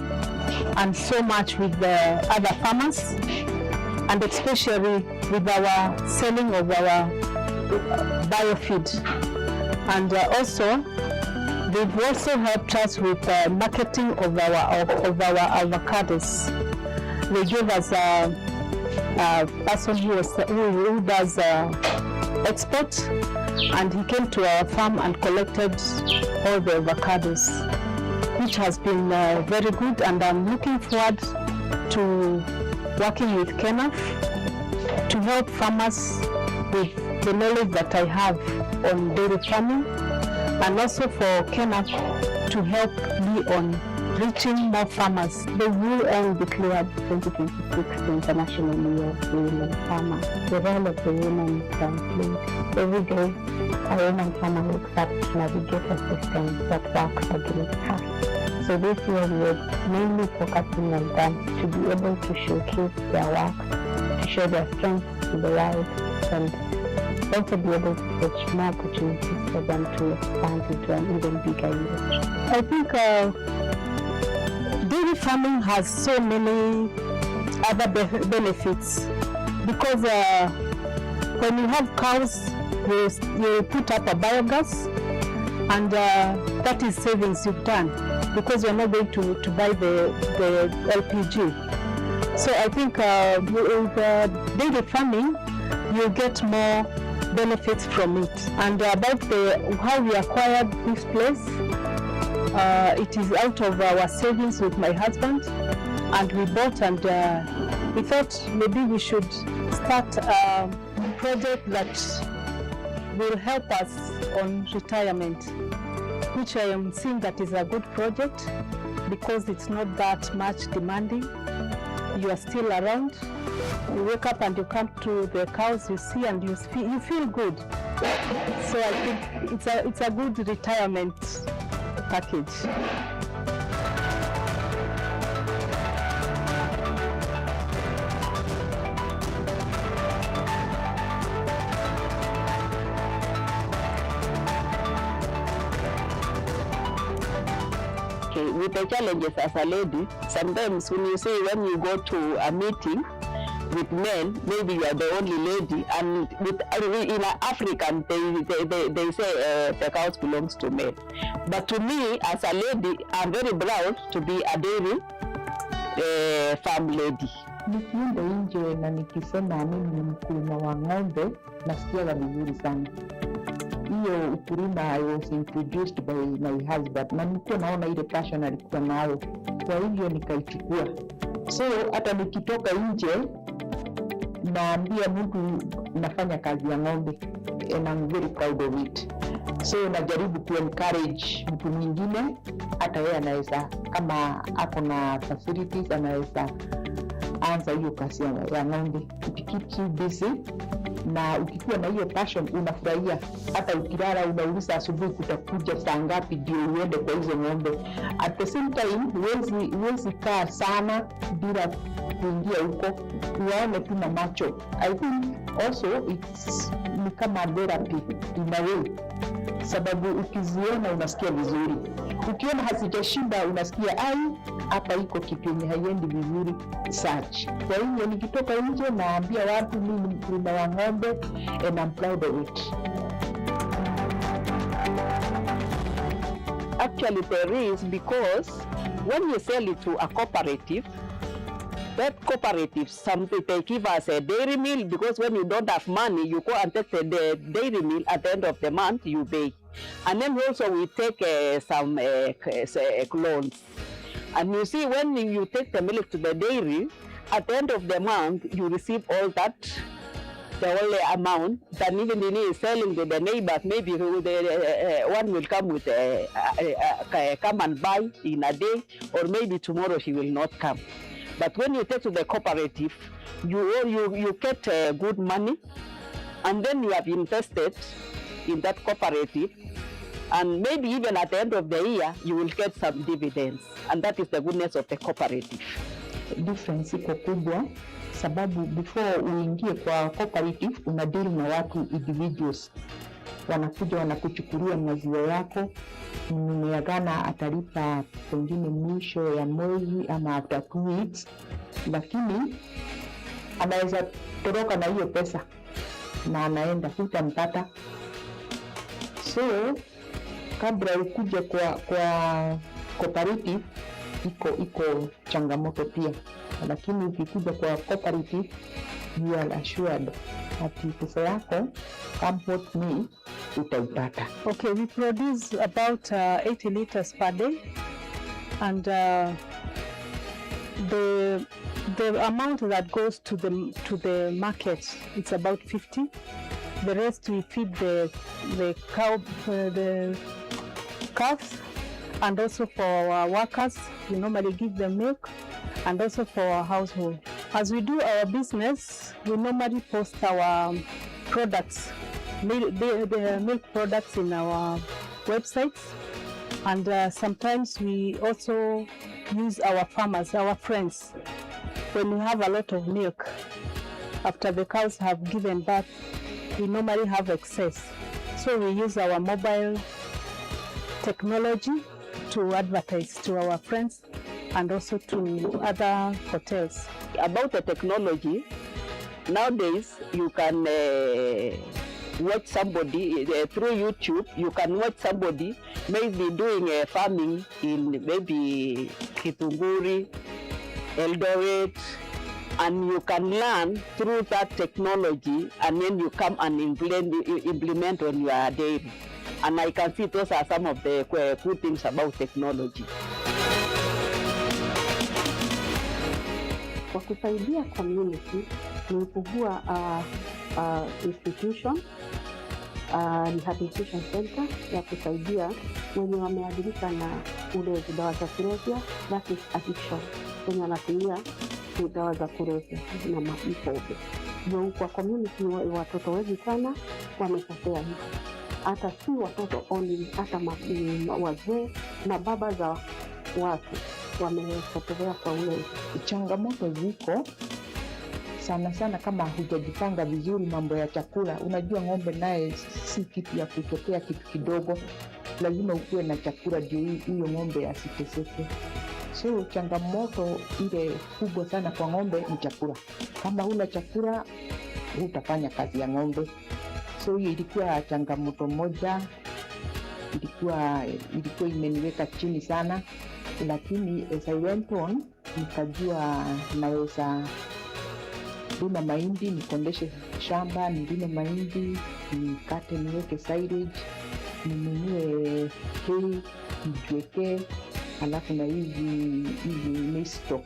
and so much with the other farmers, and especially with our selling of our biofeed. And also, they've also helped us with marketing of our avocados. They gave us a person who does export, and he came to our farm and collected all the avocados, which has been very good. And I'm looking forward to working with KENAF to help farmers with the knowledge that I have on dairy farming, and also for KENAF to help me on reaching more farmers. The UN declared 2026 the International Year of the Women Farmer. The role of the women is downplayed. Every day, a woman farmer wakes up to navigate a system that works against her. So this year we are mainly focusing on them to be able to showcase their work, to show their strengths to the world, and also be able to fetch more opportunities for them to expand into an even bigger industry. I think dairy farming has so many other benefits because when you have cows, you put up a biogas, and that is savings you've done because you're not going to buy the LPG. So I think with dairy farming, you get more benefits from it. And about how we acquired this place, it is out of our savings with my husband, and we bought, and we thought maybe we should start a project that will help us on retirement. which I am seeing that is a good project because it's not that much demanding. You are still around. You wake up and you come to the cows, you see, and you feel good. So I think it's a good retirement package. With the challenges as a lady, sometimes when you go to a meeting with men, maybe you are the only lady, and in African they say the house belongs to men. But to me, as a lady, I'm very proud to be a dairy farm lady. Nikienda nje na nikisema mimi ni mkulima wa ng'ombe, nasikia vizuri sana. Hiyo ukulima I was introduced by my husband, na nilikuwa naona ile passion alikuwa nayo, kwa hivyo nikaichukua. So hata nikitoka nje naambia mtu nafanya kazi ya ng'ombe, and I'm very proud of it. So najaribu ku encourage mtu mwingine, hata yeye anaweza, kama ako na facilities, anaweza anza hiyo kazi ya ng'ombe. It keeps you busy, na ukikuwa na hiyo passion unafurahia. Hata ukilala unauliza asubuhi kutakuja saa ngapi ndio uende kwa hizo ng'ombe. At the same time huwezi kaa sana bila kuingia huko, uwaone tu na macho. I think also it's ni kama therapy in a way, sababu ukiziona unasikia vizuri. Ukiona hazijashiba unasikia hapa iko kitu yenye haiendi vizuri, search. Kwa hiyo nikitoka nje naambia watu mimi ni mkulima wa ng'ombe and I'm proud of it. Actually there is, because when you sell it to a cooperative, that cooperative, something they give us a dairy meal, because when you don't have money, you go and take the dairy meal at the end of the month, you pay. And then also we take some loans. And you see, when you take the milk to the dairy, at the end of the month, you receive all that, the only amount, that even if he is selling to the neighbors, maybe one will come with come and buy in a day, or maybe tomorrow he will not come. But when you take to the cooperative, you get good money, and then you have invested in that cooperative, and maybe even at the end of the year, you will get some dividends, and that is the goodness of the cooperative. Difference iko kubwa, sababu before uingie kwa cooperative, una deal na watu individuals. Wanakuja wanakuchukulia maziwa yako, mmeagana atalipa pengine mwisho ya mwezi ama after 2 weeks, lakini anaweza toroka na hiyo pesa na anaenda, hutampata. So kabla ukuje kwa cooperative, iko changamoto pia, lakini ukikuja kwa cooperative you are assured ati pesa yako come what may utaipata. Okay, we produce about 80 liters per day, and the amount that goes to the market, it's about 50. The rest we feed the calves, and also for our workers, we normally give them milk, and also for our household. As we do our business, we normally post our products, the milk products in our websites, and sometimes we also use our farmers, our friends. When we have a lot of milk, after the cows have given birth, we normally have excess. So we use our mobile technology to advertise to our friends and also to other hotels. About the technology, nowadays you can watch somebody through YouTube. You can watch somebody maybe doing farming in maybe Kitunguri, Eldoret, and you can learn through that technology, and then you come and implement on your dairy. And I can see those are some of the good things about technology. Kwa kusaidia community, nimefungua institution rehabilitation center ya kusaidia wenye wameadhirika na ulevi, dawa za kulevya, that is addiction, wenye wanatumia dawa za kulevya na mapombe. Ndio kwa community watoto wengi sana wamepotea hivi, hata si watoto only, hata wazee na baba za watu wamepotelea kwa ulevi. Changamoto ziko sana sana kama hujajipanga vizuri mambo ya chakula. Unajua ng'ombe naye si kitu ya kutokea kitu kidogo, lazima ukuwe na chakula ndio huyo ng'ombe asiteseke. So changamoto ile kubwa sana kwa ng'ombe ni chakula. Kama huna chakula hutafanya kazi ya ng'ombe. So hiyo ilikuwa changamoto moja, ilikuwa imeniweka chini sana, lakini as I went on nikajua naweza lima mahindi, nikondeshe shamba, nilime mahindi, nikate, niweke silage, ninunue hay, nijiwekee, alafu na hizi maize stock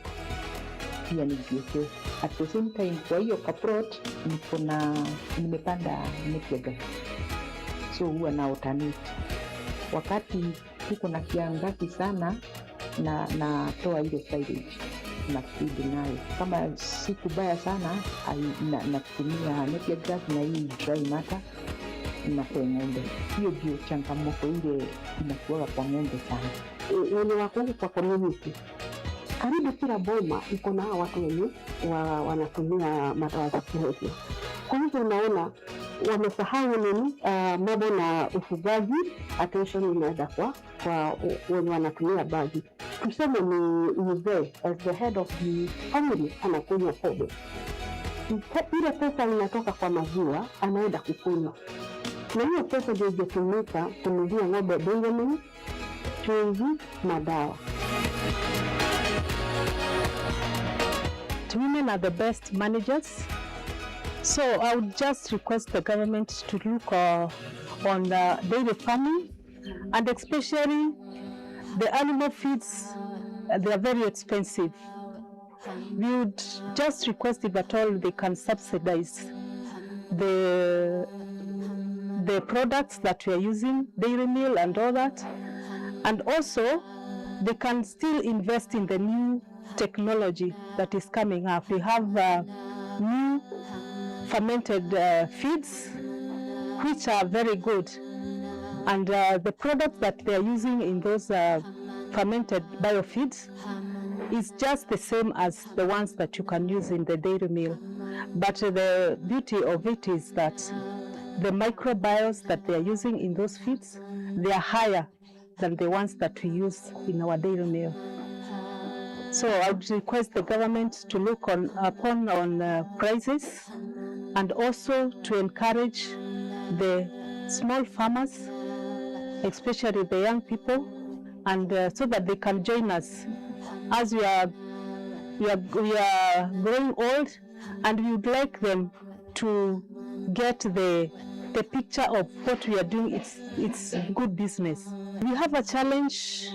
pia nijiwekee. At the same time, kwa hiyo kaprot nimepanda napier, so huwa na alternate. Wakati tuko na kiangazi sana na toa ile silage na feed nayo. Kama siku baya sana natumia napier grass na hii dry matter na kwa ng'ombe. Hiyo ndio changamoto ile inakuwa kwa ng'ombe sana. Wenye wako kwa community, karibu kila boma iko na watu wenye wanatumia madawa za kulevya. Kwa hivyo unaona wamesahau nini, mambo na ufugaji, attention inaenda kwa wenye wanatumia bagi. Tuseme ni mzee as the head of the family anakunywa pombe, ile pesa inatoka kwa maziwa anaenda kukunywa, na hiyo pesa ndio ingetumika kununulia ng'ombe dairy, chumvi na dawa. Women are the best managers, so I would just request the government to look on the dairy farming, and especially the animal feeds. They are very expensive. We would just request, if at all they can subsidize the products that we are using, dairy meal and all that, and also they can still invest in the new technology that is coming up. We have new fermented feeds which are very good, and the products that they are using in those fermented biofeeds is just the same as the ones that you can use in the dairy meal. But the beauty of it is that the microbiomes that they are using in those feeds, they are higher than the ones that we use in our dairy meal. So I would request the government to look on prices, and also to encourage the small farmers, especially the young people, and so that they can join us as we are growing old, and we would like them to get the picture of what we are doing. It's good business. We have a challenge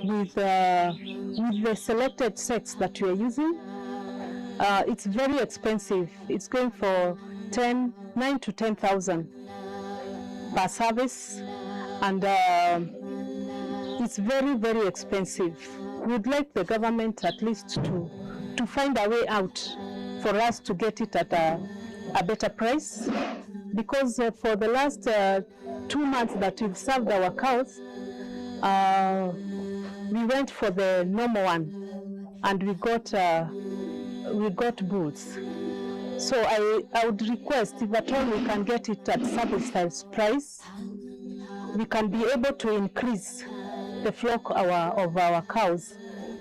with the selected sex that we are using. It's very expensive. It's going for 9 to 10,000 per service, and it's very, very expensive. We'd like the government at least to find a way out for us to get it at a better price, because for the last 2 months that we've served our cows, we went for the normal one and we got bulls. So I would request, if at all we can get it at subsidized price, we can be able to increase the flock of our cows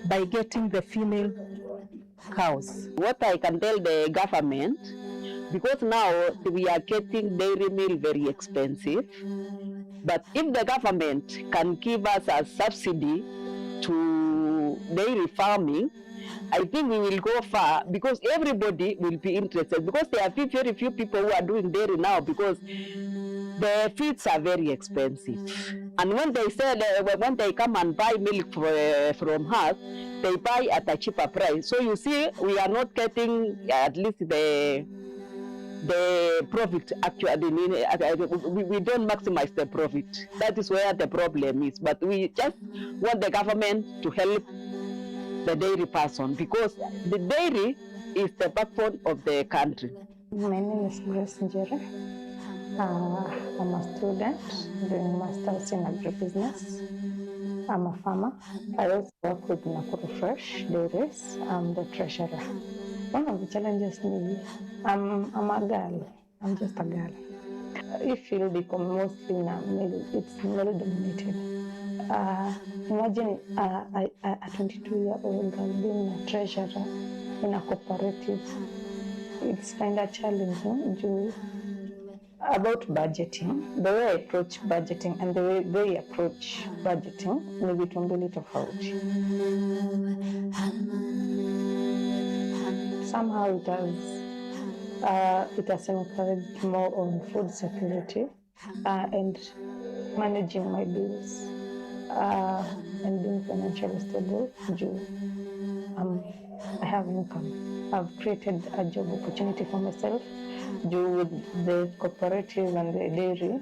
by getting the female cows. What I can tell the government, because now we are getting dairy meal very expensive, but if the government can give us a subsidy to dairy farming, I think we will go far, because everybody will be interested, because there are very few people who are doing dairy now, because the feeds are very expensive. And when they sell, when they come and buy milk from us, they buy at a cheaper price. So you see, we are not getting at least the the profit actually, we don't maximize the profit. That is where the problem is. But we just want the government to help the dairy person, because the dairy is the backbone of the country. My name is Grace Njere. I'm a student doing masters in agribusiness. I'm a farmer. I also work with Nakuru Fresh Dairies. I'm the treasurer. One of the challenges is I'm a girl. I'm just a girl. If you'll become mostly male, it's male dominated. Imagine a 22-year-old girl being a treasurer in a cooperative. It's kind of challenging. About budgeting, the way I approach budgeting and the way they approach budgeting, maybe it will be a little tofauti. Somehow it has encouraged more on food security and managing my bills and being financially stable. I have income. I've created a job opportunity for myself. With the cooperative and the dairy,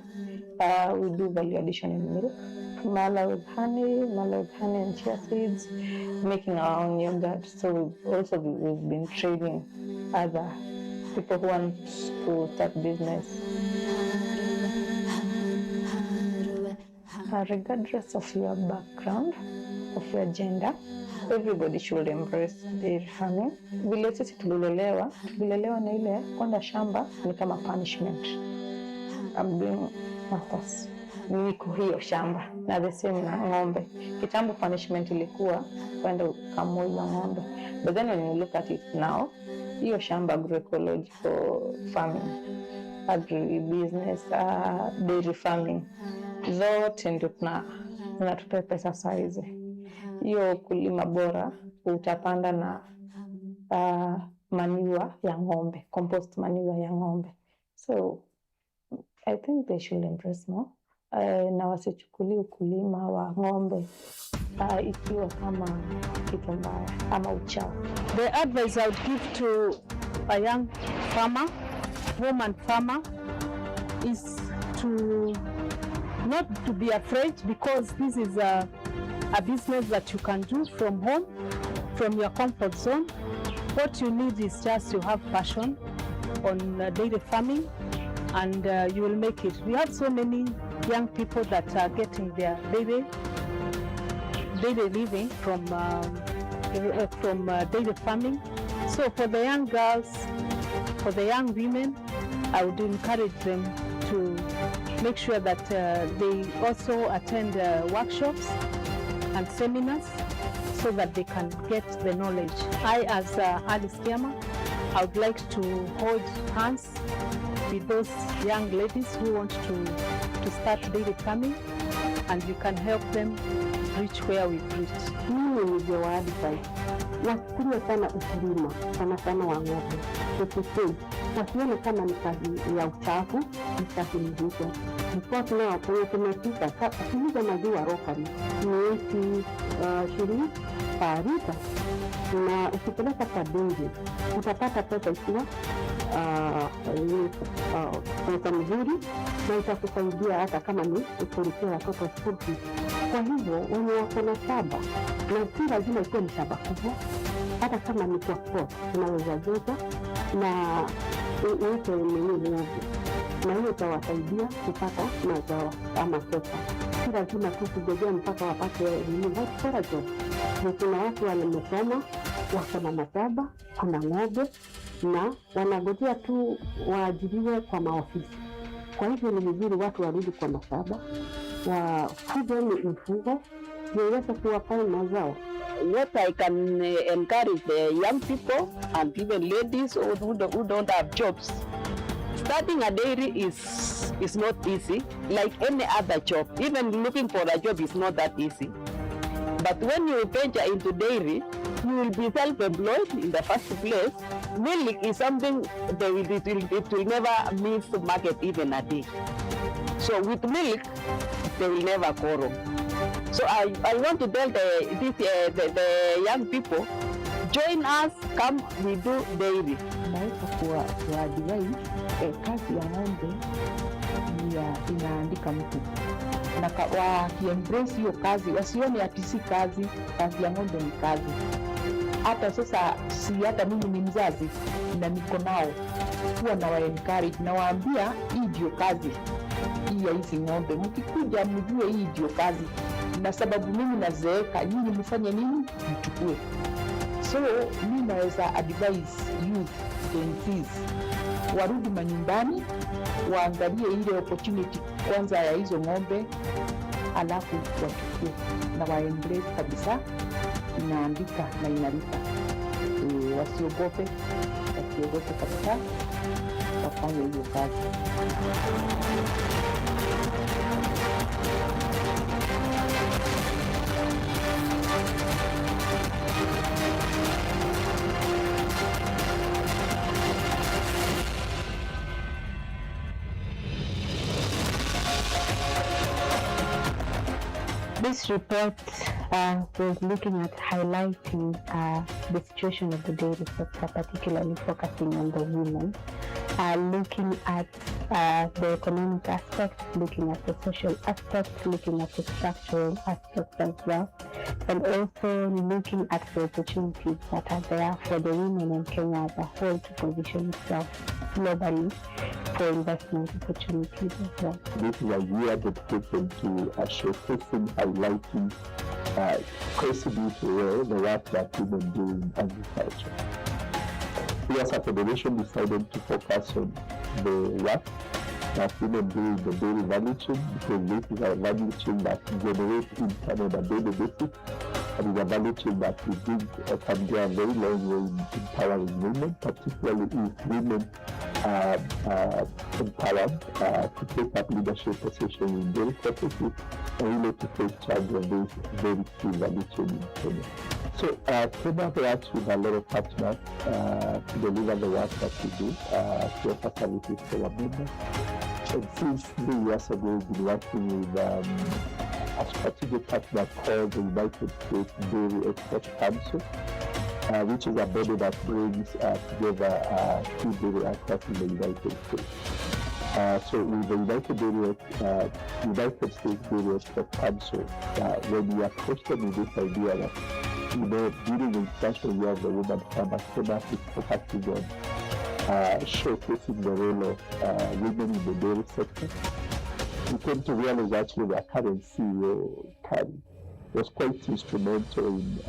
we do value addition in milk. Mala with honey and chia seeds, making our own yogurt. So we've been training other people who want to start business. Regardless of your background, of your gender, everybody should embrace dairy farming. Vile sisi tulilelewa na ile kwenda shamba ni kama punishment. I'm doing masters. Niko hiyo shamba na the same na ng'ombe. Kitambo punishment ilikuwa kwenda ukamue ng'ombe. But then when you look at it now, hiyo shamba agroecological farming, agribusiness, dairy farming, zote ndio tunatupea pesa saizi. Hiyo kulima bora utapanda na manure ya ng'ombe, compost manure ya ng'ombe. So I think they should embrace more. Na wasichukulie ukulima wa ng'ombe ikiwa kama kitu mbaya ama uchafu. The advice I would give to a young farmer, woman farmer, is to not to be afraid, because this is a business that you can do from home, from your comfort zone. What you need is just to have passion on dairy farming, and you will make it. We have so many young people that are getting their daily living from dairy farming. So for the young girls, for the young women, I would encourage them to make sure that they also attend workshops and seminars so that they can get the knowledge. I, as Alice Kiama, I would like to hold hands with those young ladies who want to start dairy farming, and we can help them reach where we've reached. Mimi ningewa advise wasikirie sana ukulima, sana wa ng'ombe. Wasione kama ni kazi ya uchafu, ni kazi mzito. Because now tumefika kuuza maziwa locally ni shilingi per lita, na ukipeleka kwa benki utapata pesa ikiwa pesa mzuri, na itakusaidia hata kama ni kulipia watoto school fees. Kwa hivyo wenye wako na shamba, na si lazima ikuwe ni shamba kubwa, hata kama ni kwa sport unaweza jenga na uite mwenyewe, na hiyo itawasaidia kupata mazao ama pesa. Si lazima tu kujengea mpaka wapate job. Kuna watu wamesoma, wako na mashamba, kuna ng'ombe, na wanangojea tu waajiriwe kwa maofisi. Kwa hivyo ni vizuri watu warudi kwa mashamba, wafuge mifugo iweze kuwapa mazao. What I can encourage the young people and even ladies who don't have jobs, starting a dairy is not easy, like any other job. Even looking for a job is not that easy. But when you venture into dairy, you will be self-employed in the first place. Milk is something it will never miss the market even a day. So with milk, they will never quarrel. So I want to tell the young people, join us, come, we do dairy. Naweza kuadvise kazi ya ng'ombe inaandika mtu na wakiembrace hiyo kazi, wasione ati si kazi. Kazi ya ng'ombe ni kazi. Hata sasa hata mimi ni mzazi na niko nao, huwa na encourage na waambia hii ndio kazi hii ya hizi ng'ombe, mkikuja mjue hii ndio kazi, na sababu mimi nazeeka, nyinyi mfanye nini? Mchukue. So mimi naweza advise youth Gen Z warudi manyumbani, waangalie ile opportunity kwanza ya hizo ng'ombe, alafu wachukue na waembrace kabisa, inaandika na inalipa. Wasiogope kabisa, wafanye hiyo kazi. This report was looking at highlighting the situation of the dairy sector, particularly focusing on the women, looking at the economic aspect, looking at the social aspect, looking at the structural aspect as well, and also looking at the opportunities that are there for the women in Kenya as a whole to position itself globally for investment opportunities as well. This is a year dedicated to showcasing, highlighting, contributing the work that women do in agriculture. We as a federation decided to focus on the work that women do in the dairy value chain, because this is a value chain that generates income on a daily basis, and is a value chain that we think can go a very long way in empowering women, particularly if women are empowered to take up leadership positions in dairy cooperatives and really to take charge of this very key value chain in Kenya. So Kenya works with a lot of partners to deliver the work that we do, to offer services to our members. And since 3 years ago, we've been working with a strategic partner called the United States Dairy Export Council, which is a body that brings together key dairy actors in the United States. So with the United States Dairy Export Council, when we approached them with this idea that, during the International Year of the Women Farmers, Kenya is focusing on showcasing the role of women in the dairy sector. We came to realize actually the current CEO was quite instrumental in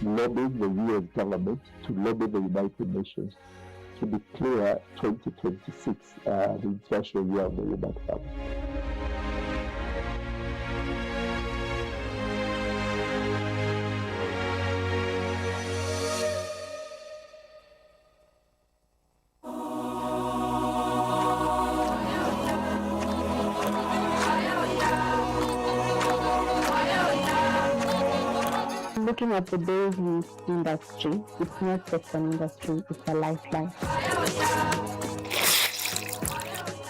lobbying the US government to lobby the United Nations to declare 2026 the International Year of the Women Farmers. Looking at the dairy industry, it's not just an industry, it's a lifeline.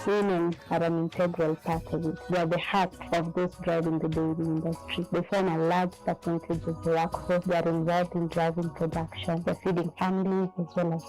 Women are an integral part of it. They are the heart of those driving the dairy industry. They form a large percentage of the workforce. They are involved in driving production. They're feeding families as well as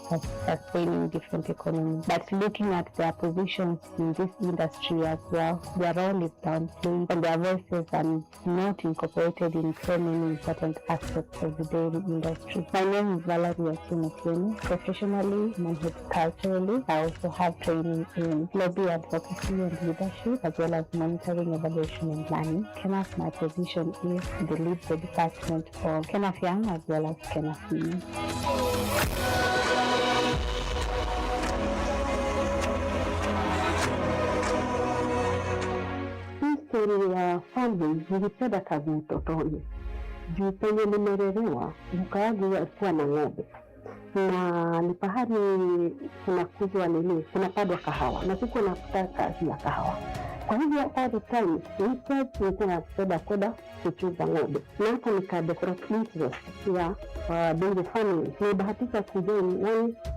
sustaining different economies. But looking at their positions in this industry as well, their role is downplayed and their voices are not incorporated in so many important aspects of the dairy industry. My name is Valerie Akinokeni. Professionally and culturally, I also have training in lobby advocacy and leadership, as well as monitoring, evaluation, and planning. KENAF, my position is the lead the department of KENAF Young as well as KENAF Women. History ya farming nilipenda kazi utotoni. Juu penye nimelelewa, mka wangu alikuwa na ng'ombe. Na ni pahali kunakuzwa kunapadwa kahawa na sikuwa nafuta kazi ya kahawa. Kwa hivyo all the time nilikuwa napenda kwenda kuchunga ng'ombe, na hata nikadevelop interest ya dairy farming. Nilibahatika kujoin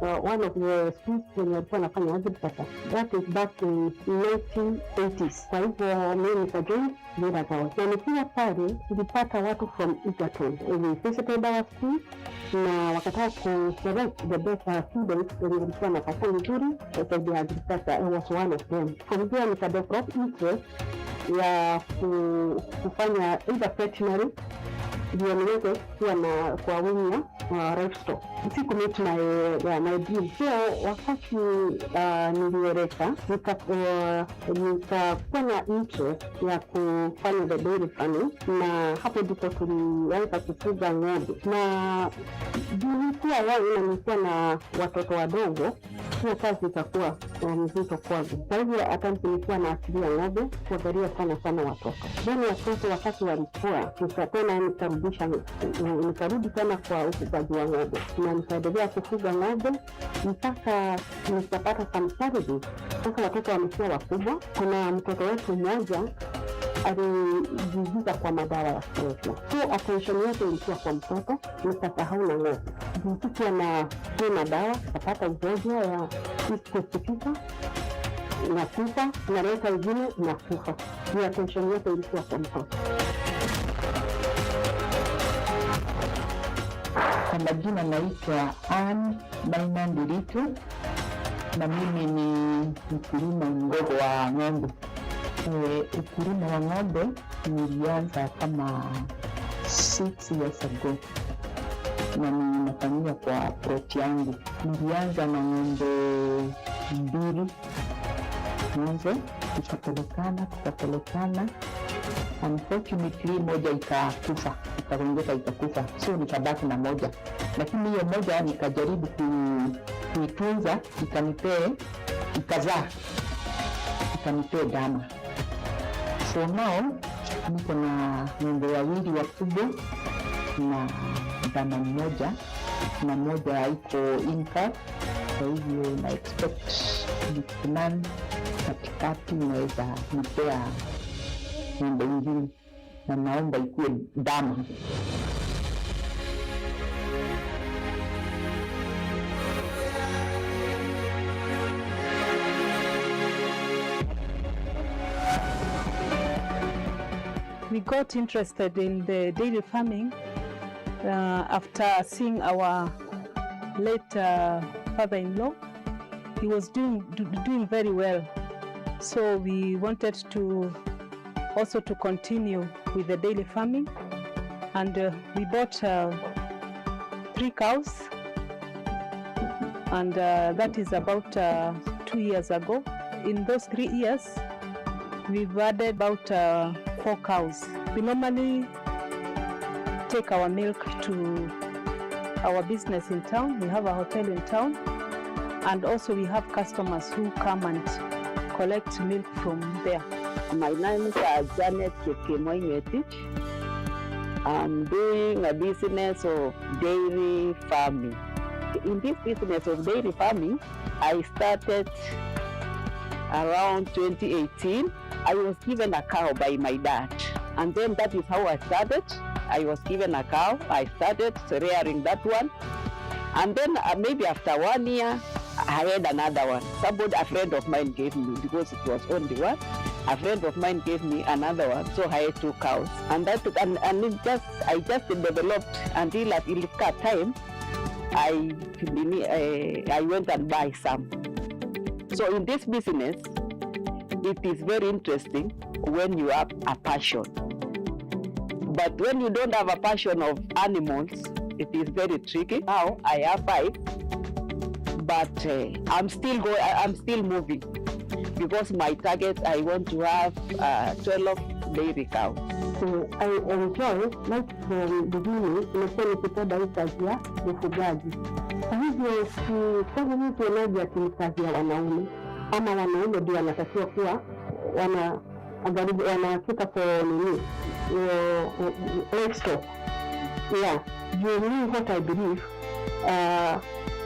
one of the schools wenye walikuwa wanafanya agriculture, that is back in 1980s. Kwa hivyo mimi nikajoin Vera Girls, na nikiwa pale nilipata watu from Egerton. We visited our school na wakataka ku-select the best students wenye walikuwa na perform vizuri zaidi ya agriculture. I was one of them. From there nikadevelop interest ya kufanya either veterinary ndio niweze kuwa na kwa wingi wa livestock. Siku meet my dream. So wakati nilioreka nikakuwa na interest ya kufanya the dairy farming, na hapo ndipo tulianza kufuga ng'ombe. Na nilikuwa nilikuwa na watoto wadogo, hiyo kazi ikakuwa mzito kwangu. Kwa hivyo hata nilikuwa naachilia ng'ombe kuangalia sana watoto. Then watoto wakati walikuwa nikatena nikarudi tena kwa ufugaji wa ng'ombe, na nikaendelea kufuga ng'ombe mpaka nikapata some challenges. Sasa watoto wamekuwa wakubwa. Kuna mtoto wetu mmoja alijiingiza kwa madawa ya kulevya, so attention yote ilikuwa kwa mtoto, nikasahau na ng'ombe. Nilikuwa na madawa, kapata ugonjwa ya kusikika na kufa, na leta ingine na kufa. Ni attention yote ilikuwa kwa mtoto. Kwa majina naitwa Ann Maina Ndiritu, na mimi ni mkulima mdogo wa ng'ombe. Ukulima wa ng'ombe nilianza kama 6 years ago, na ninafanyia kwa plot yangu. Nilianza na ng'ombe 2 mwanzo, tukapelekana. Unfortunately moja ikakufa, ikakufa, so nikabaki na moja, lakini hiyo moja nikajaribu kuitunza, ikazaa, ikanipea dama. So now niko na ng'ombe 2 wakubwa na dama mmoja, na moja iko inca. Kwa hivyo na expect plan katikati naweza nipea ng'ombe ingine, na naomba ikuwe dama. We got interested in the dairy farming after seeing our late father-in-law. He was doing very well, so we wanted to also to continue with the dairy farming, and we bought 3 cows, and that is about 2 years ago. In those 3 years, we've added about 4 cows. We normally take our milk to our business in town. We have a hotel in town, and also we have customers who come and collect milk from there. My name is Janet Kipkimoy-Ngetich. I'm doing a business of dairy farming. In this business of dairy farming, I started around 2018. I was given a cow by my dad, and then that is how I started. I was given a cow, I started rearing that one, and then maybe after 1 year, I had another one. A friend of mine gave me, because it was only one. A friend of mine gave me another one, so I had 2 cows, and that took, and I just developed until at that time, I went and buy some. So in this business, it is very interesting when you have a passion. But when you don't have a passion of animals, it is very tricky. Now I have 5, but I'm still moving, because my target, I want to have 12 dairy cows. So I enjoy, like from the beginning, nimekuwa nikipenda hii kazi ya ufugaji. Kwa hivyo kwanza mimi tuonaje ati ni kazi ya wanaume, ama wanaume ndio wanatakiwa kuwa wanafika kwa nini livestock. Yeah, what I believe,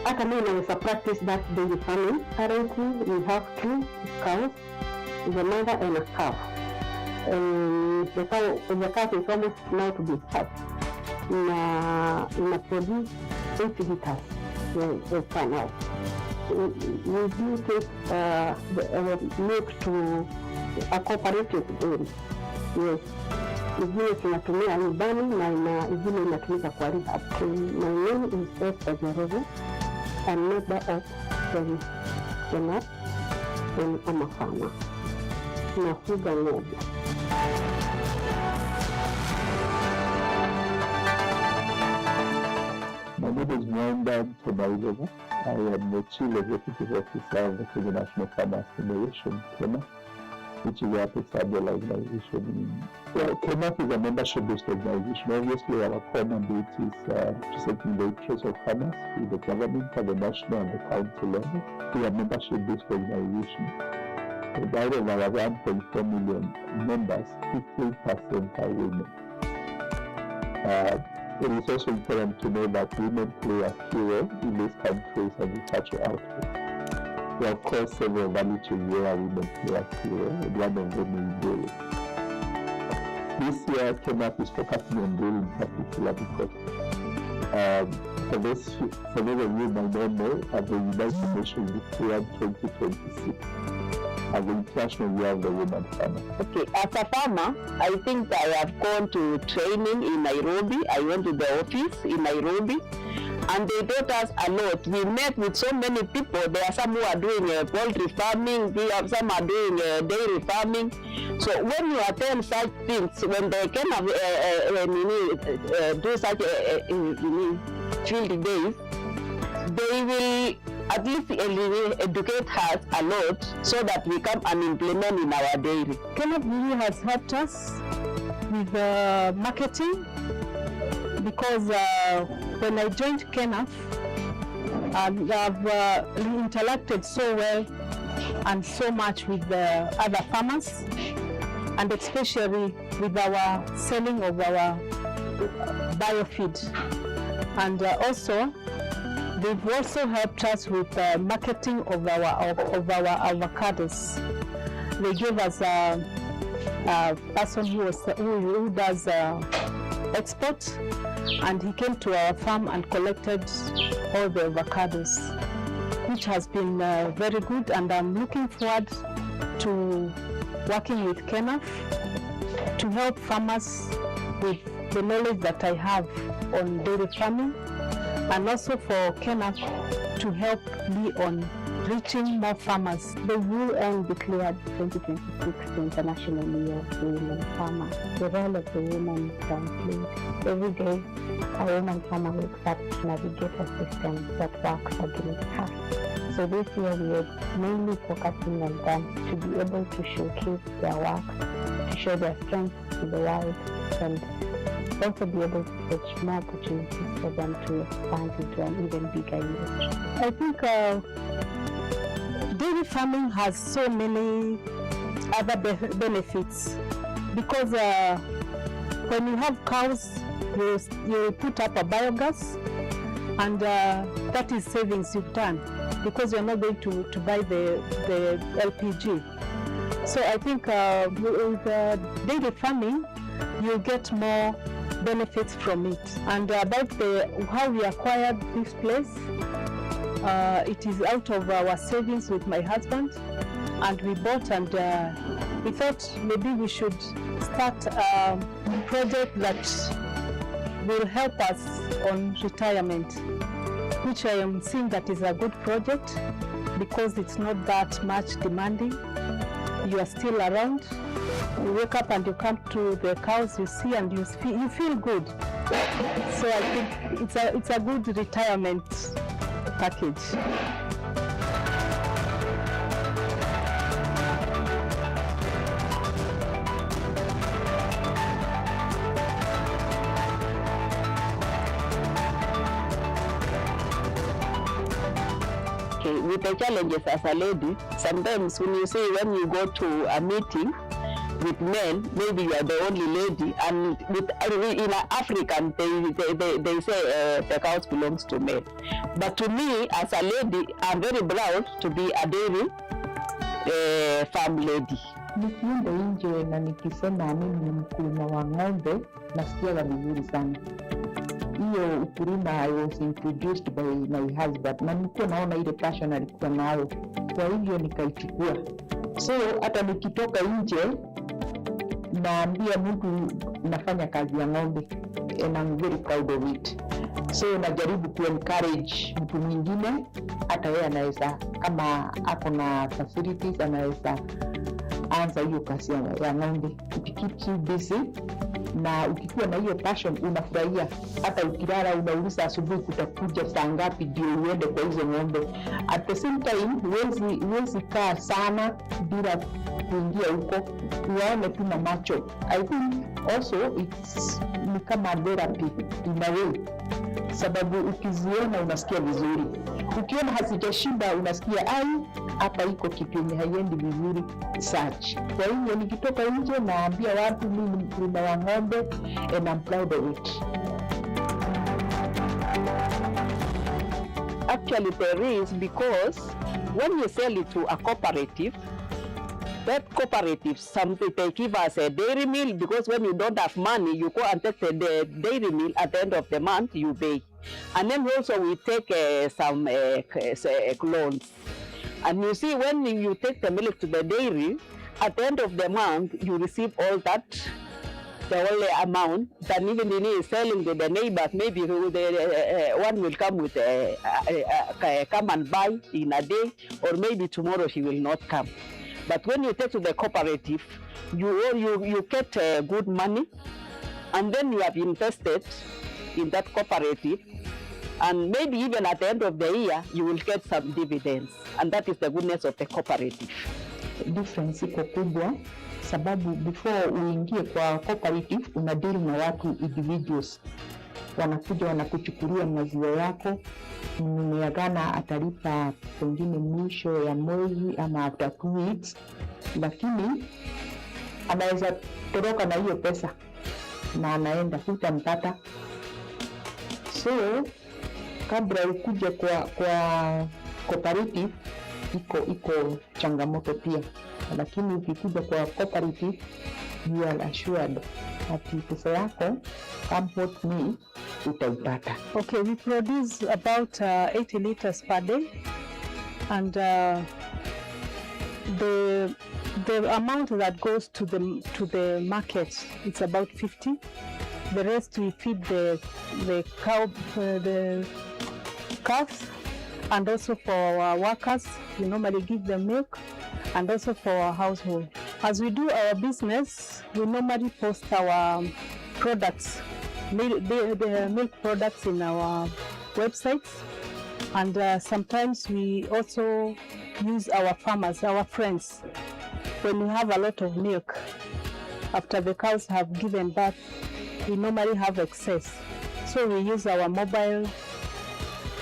hata mimi naweza practice that dairy farming. Currently we have 2 cows, the mother and a calf. and the cow is almost now to be hatched. In a produce 8 liters per now. We do take the milk to a cooperative dairy. Yes. Ingine tunatumia nyumbani na ingine inatumika kwa rehab. My name is Esther Jerome. I'm member of Senate and I'm a farmer. Nafuga ng'ombe. My name is Mwanda Tomailova. I am the Chief Executive Officer of the Kenya National Farmers Federation, KENAF, which is a sub-level organization. KENAF is a membership-based organization. Obviously, our core mandate is representing the interests of farmers with the government at the national and the county level. We are a membership-based organization. Out of our 1.4 million members, 15% are women. It is also important to know that women play a key role in this country's agricultural output. There are, of course, several value chains where women play a key role, and one of them is dairy. This year, KENAF is focusing on dairy in particular because for those of you might not know, the United Nations declared 2026 as the International Year of the Woman Farmer. Okay, as a farmer, I think I have gone to training in Nairobi. I went to the office in Nairobi and they taught us a lot. We met with so many people. There are some who are doing poultry farming, some are doing dairy farming. So when you attend such things, when they can have do such field days, they will at least educate us a lot so that we come and implement in our dairy. KENAF really has helped us with marketing because when I joined KENAF, I've interacted so well and so much with the other farmers, and especially with our selling of our biofeed. And also, they've also helped us with marketing of our avocados. They gave us a person who does export, and he came to our farm and collected all the avocados, which has been very good. And I'm looking forward to working with KENAF to help farmers with the knowledge that I have on dairy farming, and also for KENAF to help me on reaching more farmers. The UN declared 2026 the International Year of the Women Farmer. The role of the woman is downplayed. Every day, a woman farmer wakes up to navigate a system that works against her. So this year we are mainly focusing on them to be able to showcase their work, to show their strengths to the world, and also be able to fetch more opportunities for them to expand into an even bigger industry. I think dairy farming has so many other benefits because when you have cows, you put up a biogas, and that is savings you've done because you're not going to buy the LPG. So I think with dairy farming, you get more benefits from it. And about how we acquired this place, it is out of our savings with my husband, and we bought, and we thought maybe we should start a project that will help us on retirement, which I am seeing that is a good project because it's not that much demanding. You are still around. You wake up and you come to the cows, you see, and you feel good. So I think it's a good retirement package. Okay, with the challenges as a lady, sometimes when you go to a meeting with men, maybe you are the only lady, and in African they say the cows belongs to men. But to me, as a lady, I'm very proud to be a dairy farm lady. Nikienda nje na nikisema mimi ni mkulima wa ng'ombe, nasikia vizuri sana. Hiyo ukulima I was introduced by my husband, na nilikuwa naona ile passion alikuwa nayo, kwa hivyo nikaichukua. So hata nikitoka nje naambia mtu nafanya kazi ya ng'ombe, and I'm very proud of it. So najaribu ku encourage mtu mwingine, hata yeye anaweza, kama ako na facilities, anaweza anza hiyo kazi ya ng'ombe. Ukikeep you busy na ukikuwa na hiyo passion, unafurahia. Hata ukilala unauliza asubuhi kutakuja saa ngapi ndio uende kwa hizo ng'ombe. At the same time huwezi kaa sana bila kuingia huko, uone tu na macho. I think also it's ni kama therapy in a way, sababu ukiziona unasikia vizuri. Ukiona hazijashinda unasikia ai, hapa iko kitu yenye haiendi vizuri, search. Kwa hiyo nikitoka nje naambia watu mimi ni mkulima wa ng'ombe, and I'm proud of it. Actually there is, because when you sell it to a cooperative, that cooperative, something they give us a dairy meal, because when you don't have money, you go and take the dairy meal at the end of the month, you pay. And then also we take some loans. And you see, when you take the milk to the dairy, at the end of the month, you receive all that, the only amount, that even in is selling to the neighbors, maybe one will come with come and buy in a day, or maybe tomorrow she will not come. But when you take to the cooperative, you get good money, and then you have invested in that cooperative, and maybe even at the end of the year, you will get some dividends, and that is the goodness of the cooperative. Difference iko kubwa, sababu before uingie kwa cooperative unadeal na watu individuals, wanakuja wanakuchukulia maziwa yako, mmeagana atalipa pengine mwisho ya mwezi ama after 2 weeks, lakini anaweza toroka na hiyo pesa na anaenda, hutampata. So kabla ukuje kwa cooperative iko changamoto pia, lakini ukikuja kwa cooperative you are assured ati pesa yako come what may utaipata. Okay, we produce about 80 liters per day, and the amount that goes to the market, it's about 50. The rest we feed the calves, and also for our workers, we normally give them milk, and also for our household. As we do our business, we normally post our products, the milk products, in our websites, and sometimes we also use our farmers, our friends. When we have a lot of milk, after the cows have given birth, we normally have excess. So we use our mobile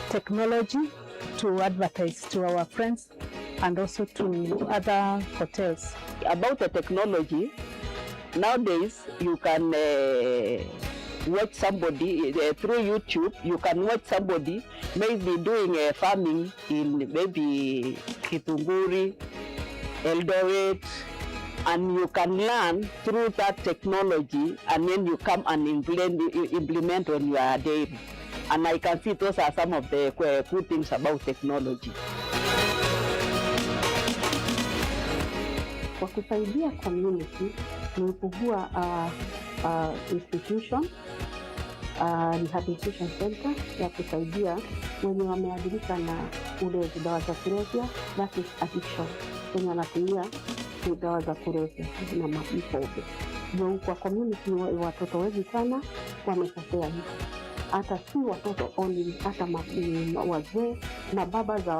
technology to advertise to our friends and also to other hotels. About the technology, nowadays you can watch somebody through YouTube. You can watch somebody maybe doing farming in maybe Kitunguri, Eldoret, and you can learn through that technology, and then you come and implement on your dairy. And I can see those are some of the good things about technology. Kwa kusaidia community, nimefungua institution, rehabilitation center ya kusaidia wenye wameathirika na ulevi, dawa za kulevya, that is addiction, wenye wanatumia dawa za kulevya na mapombe. Ndio kwa community watoto wengi sana wamepotea hivi. Hata si watoto only, hata wazee na baba za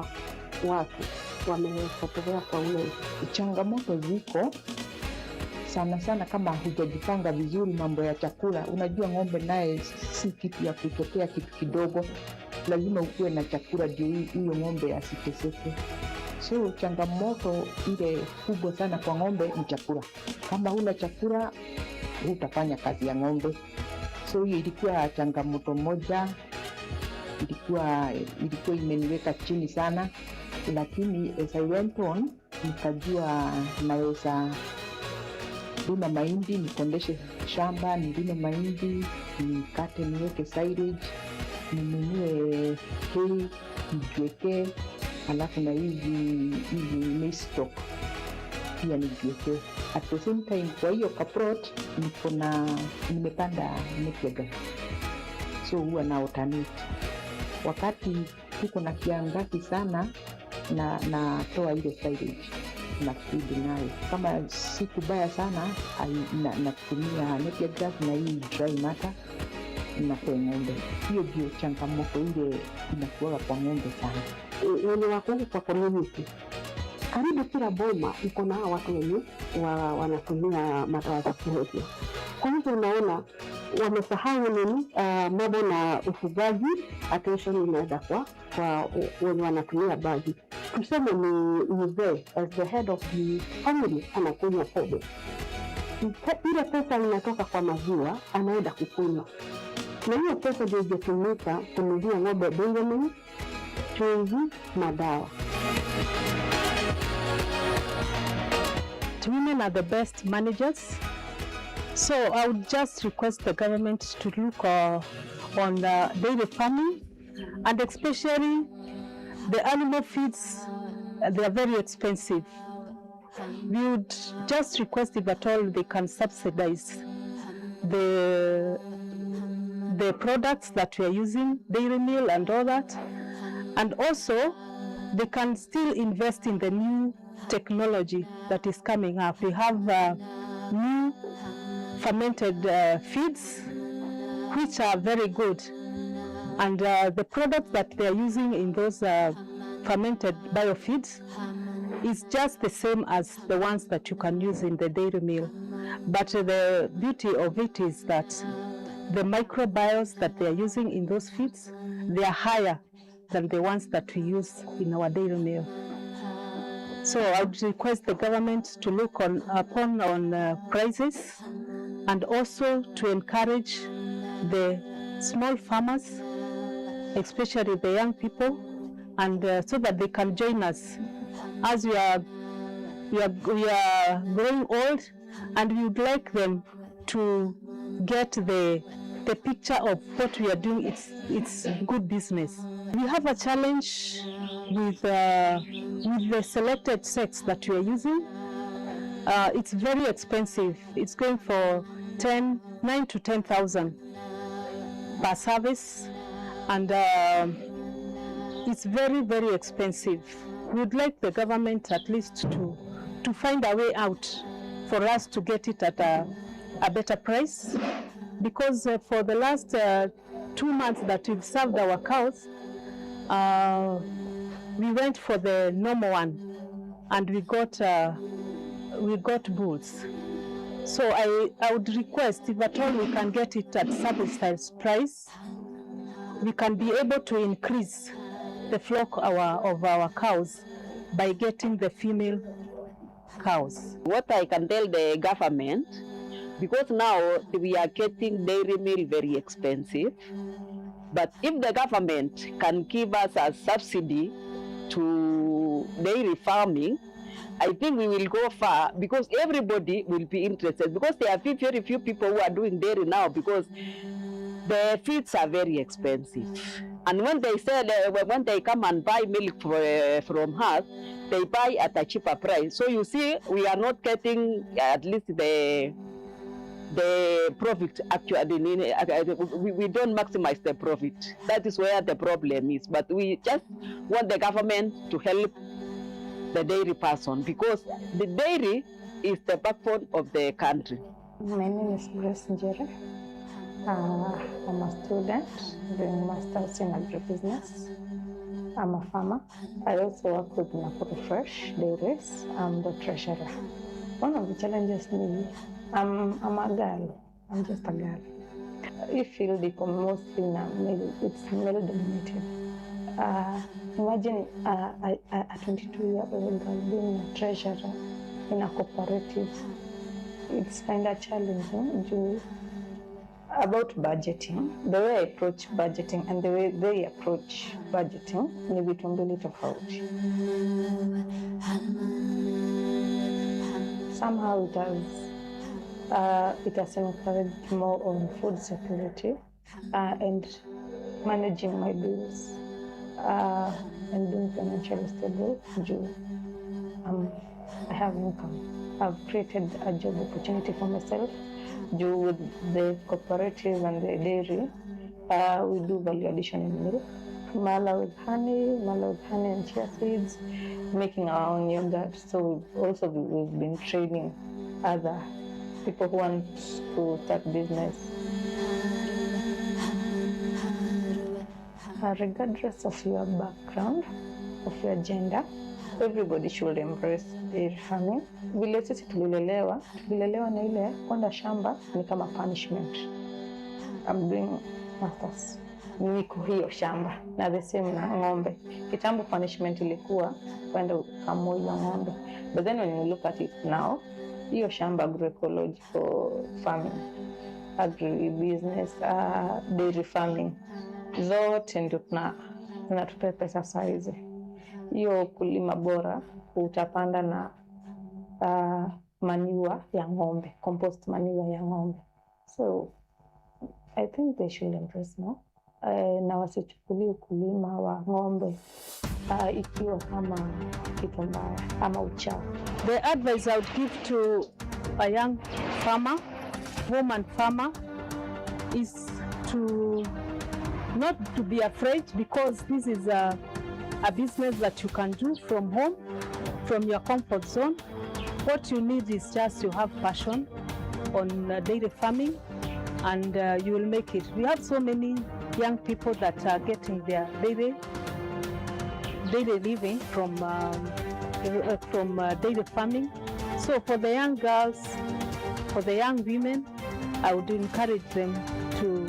watu wamepotea kwa ulevi. Changamoto ziko sana sana kama hujajipanga vizuri mambo ya chakula. Unajua ng'ombe naye si kitu ya kutokea kitu kidogo, lazima ukuwe na chakula ndio hiyo ng'ombe asiteseke. So changamoto ile kubwa sana kwa ng'ombe ni chakula. Kama huna chakula hutafanya kazi ya ng'ombe. So hiyo ilikuwa changamoto moja, ilikuwa imeniweka chini sana, lakini as I went on nikajua naweza lima mahindi, nikondeshe shamba, nilime mahindi, nikate, niweke silage, ninunue hay, nijiwekee, alafu na hizi maize stock pia nijiwekee. At the same time, kwa hiyo kaprot nimepanda napier, so huwa na alternate. Wakati tuko na kiangazi sana, natoa ile silage na feed nayo. Kama siku baya sana, natumia napier grass na hii dry matter napea ng'ombe. Hiyo ndio changamoto ile inakuwa kwa ng'ombe sana. Wenye wako kwa community, karibu kila boma iko na watu wenye wanatumia madawa za kulevya. Kwa hivyo unaona wamesahau nini, mambo na ufugaji, attention inaenda kwa wenye wanatumia bagi. Tuseme ni mzee as the head of the family anakunywa pombe, ile pesa inatoka kwa maziwa anaenda kukunywa, na hiyo pesa ndio ingetumika kununulia ng'ombe Benjamin, chumvi, madawa. Women are the best managers, so I would just request the government to look on dairy farming, and especially the animal feeds. They are very expensive. We would just request, if at all they can subsidize the products that we are using, dairy meal and all that, and also they can still invest in the new technology that is coming up. We have new fermented feeds which are very good, and the products that they are using in those fermented biofeeds is just the same as the ones that you can use in the dairy meal. But the beauty of it is that the microbiomes that they are using in those feeds, they are higher than the ones that we use in our dairy meal. So I would request the government to look on prices, and also to encourage the small farmers, especially the young people, and so that they can join us as we are growing old, and we would like them to get the picture of what we are doing. It's good business. We have a challenge with the selected sex that we are using. It's very expensive. It's going for 9 to 10,000 per service, and it's very, very expensive. We'd like the government at least to find a way out for us to get it at a better price, because for the last 2 months that we've served our cows, we went for the normal one, and we got bulls. So I would request, if at all we can get it at subsidized price, we can be able to increase the flock of our cows by getting the female cows. What I can tell the government, because now we are getting dairy meal very expensive, but if the government can give us a subsidy to dairy farming, I think we will go far, because everybody will be interested, because there are very few people who are doing dairy now, because the feeds are very expensive. And when they sell, when they come and buy milk from us, they buy at a cheaper price. So you see, we are not getting at least the profit. Actually, we don't maximize the profit. That is where the problem is. But we just want the government to help the dairy person, because the dairy is the backbone of the country. My name is Grace Njere. I'm a student doing masters in agribusiness. I'm a farmer. I also work with Nakuru Fresh Dairies. I'm the treasurer. One of the challenges is I'm a girl. I'm just a girl. I feel mostly it's male dominated. Imagine a 22-year-old girl being a treasurer in a cooperative. It's kind of challenging. About budgeting, the way I approach budgeting and the way they approach budgeting ni vitu mbili tofauti. Somehow it has encouraged more on food security and managing my bills and being financially stable. I have income. I've created a job opportunity for myself. With the cooperative and the dairy, we do value addition in milk, mala with honey and chia seeds, making our own yogurt. So we've been training other people who want to start business. Regardless of your background, of your gender, everybody should embrace dairy farming. Vile sisi tulilelewa na ile kwenda shamba ni kama punishment. I'm doing masters. Niko hiyo shamba na the same na ng'ombe. Kitambo punishment ilikuwa kwenda ukamue ng'ombe. But then when you look at it now, hiyo shamba agroecological farming, agribusiness, dairy farming, zote ndio tunatupea pesa saizi. Hiyo kulima bora utapanda na manure ya ng'ombe, compost manure ya ng'ombe. So I think they should embrace more. Na wasichukulie ukulima wa ng'ombe ikiwa kama kitu mbaya ama uchafu. The advice I would give to a young farmer, woman farmer, is to not to be afraid, because this is a business that you can do from home, from your comfort zone. What you need is just to have passion on dairy farming, and you will make it. We have so many young people that are getting their daily living from dairy farming. So for the young girls, for the young women, I would encourage them to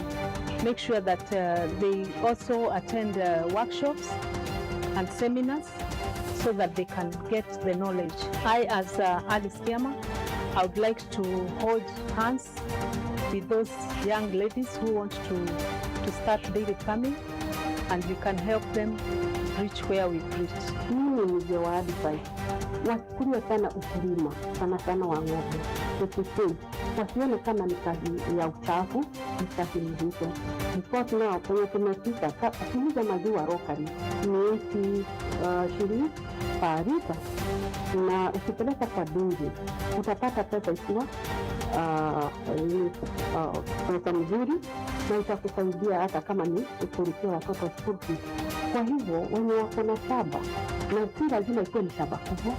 make sure that they also attend workshops and seminars so that they can get the knowledge. I, as Alice Kiama, I would like to hold hands with those young ladies who want to start dairy farming, and we can help them reach where we've reached. Mimi ningewa advise wachukulie sana ukulima, sana wa ng'ombe. Wasione kama ni kazi ya uchafu, ni kazi nzito. Because now kwenye tumefika, kuuza maziwa locally ni shilingi per liter, na ukipeleka kwa dingi utapata pesa ikiwa pesa mzuri, na itakusaidia hata kama ni kulipia watoto school fees. Kwa hivyo wenye wako na shamba, na si lazima ikiwa ni shamba kubwa,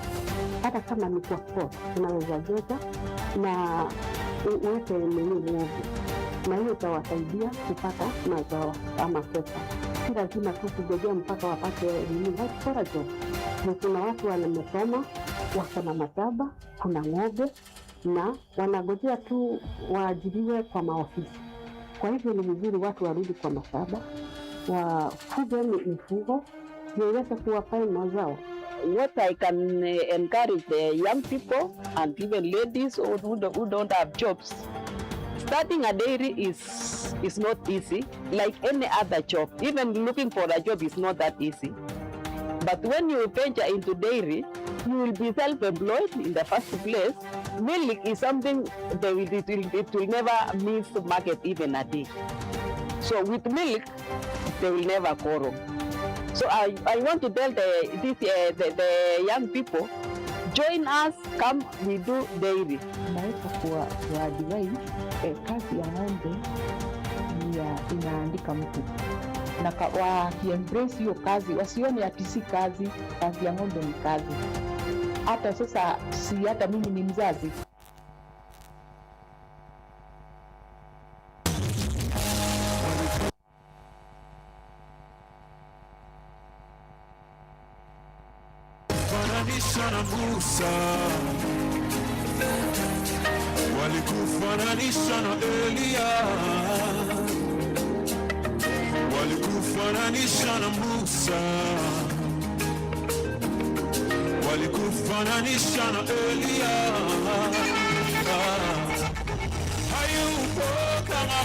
hata kama ni kwa sport unaweza jeza na uweke ng'ombe, na hiyo itawasaidia kupata mazao ama pesa. Si lazima tu kujegea mpaka wapate bora job. Kuna watu wamesoma, wako na mashamba, kuna ng'ombe, na wanagojea tu waajiriwe kwa maofisi. Kwa hivyo ni vizuri watu warudi kwa mashamba, wafuge mifugo, iweze kuwapa mazao. What I can encourage the young people and even ladies who don't have jobs, starting a dairy is not easy, like any other job. Even looking for a job is not that easy. But when you venture into dairy, you will be self-employed in the first place. Milk is something it will never miss market even a day. So with milk, they will never quarrel. So I want to tell the young people, join us, come, we do dairy. Naweza kuwa advise kazi ya ng'ombe inaandika mtu, na wakiembrace hiyo kazi, wasione ati si kazi. Kazi ya ng'ombe ni kazi. Hata sasa hata mimi ni mzazi. Sana Musa walikufananisha na Elia, walikufananisha na Musa, walikufananisha na Elia. Hayupo kama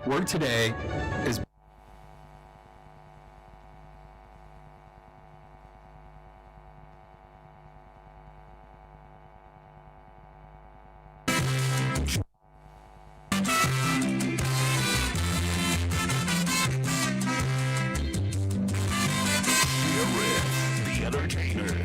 Word today is the entertainer.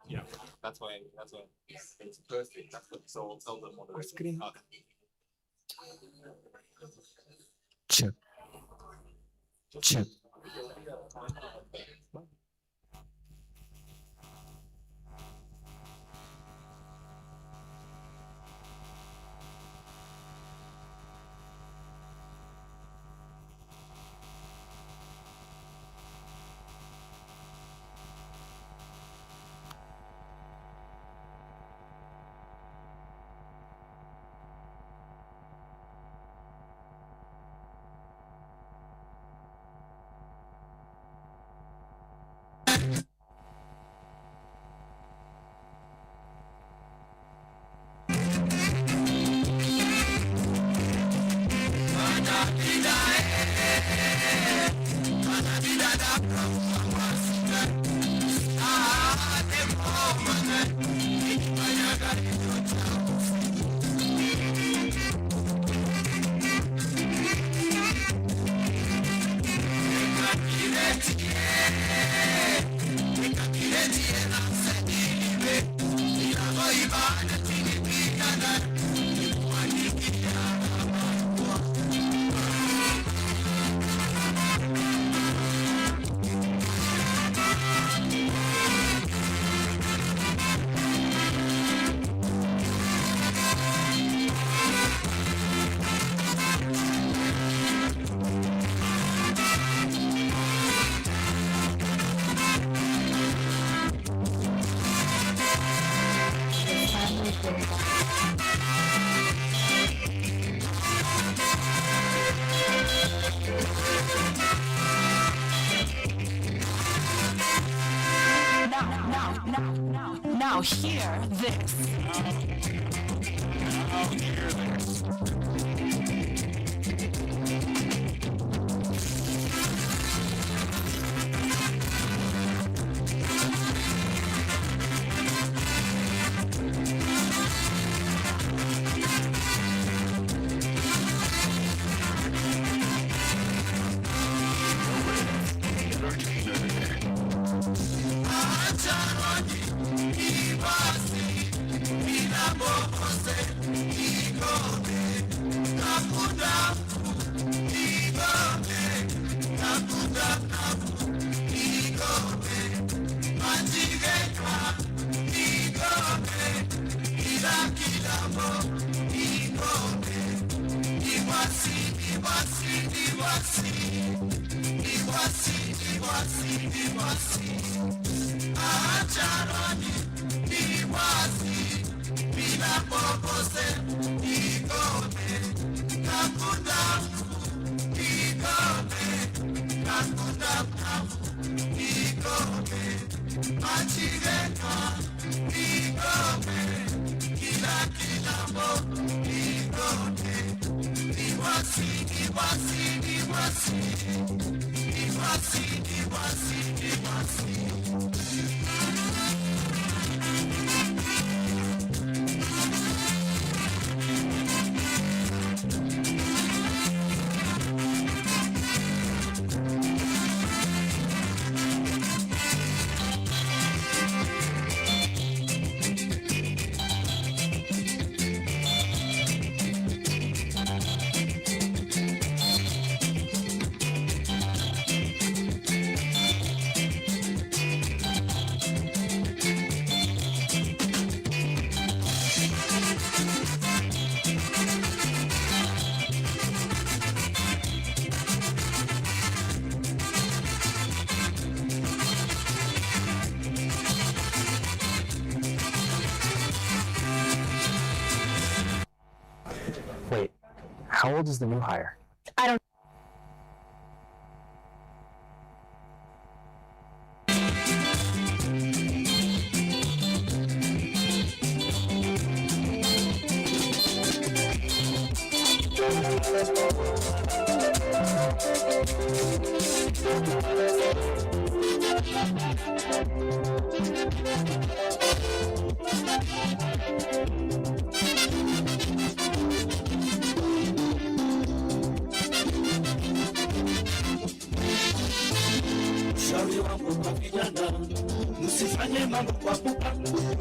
Yeah, that's why it's perfect. That's what so tell them on the screen. check. Check. Now hear this. Iwasi, Wait, how old is the new hire? I don't. Shauri wangu kwa vijana, msifanye mambo kwa pupa,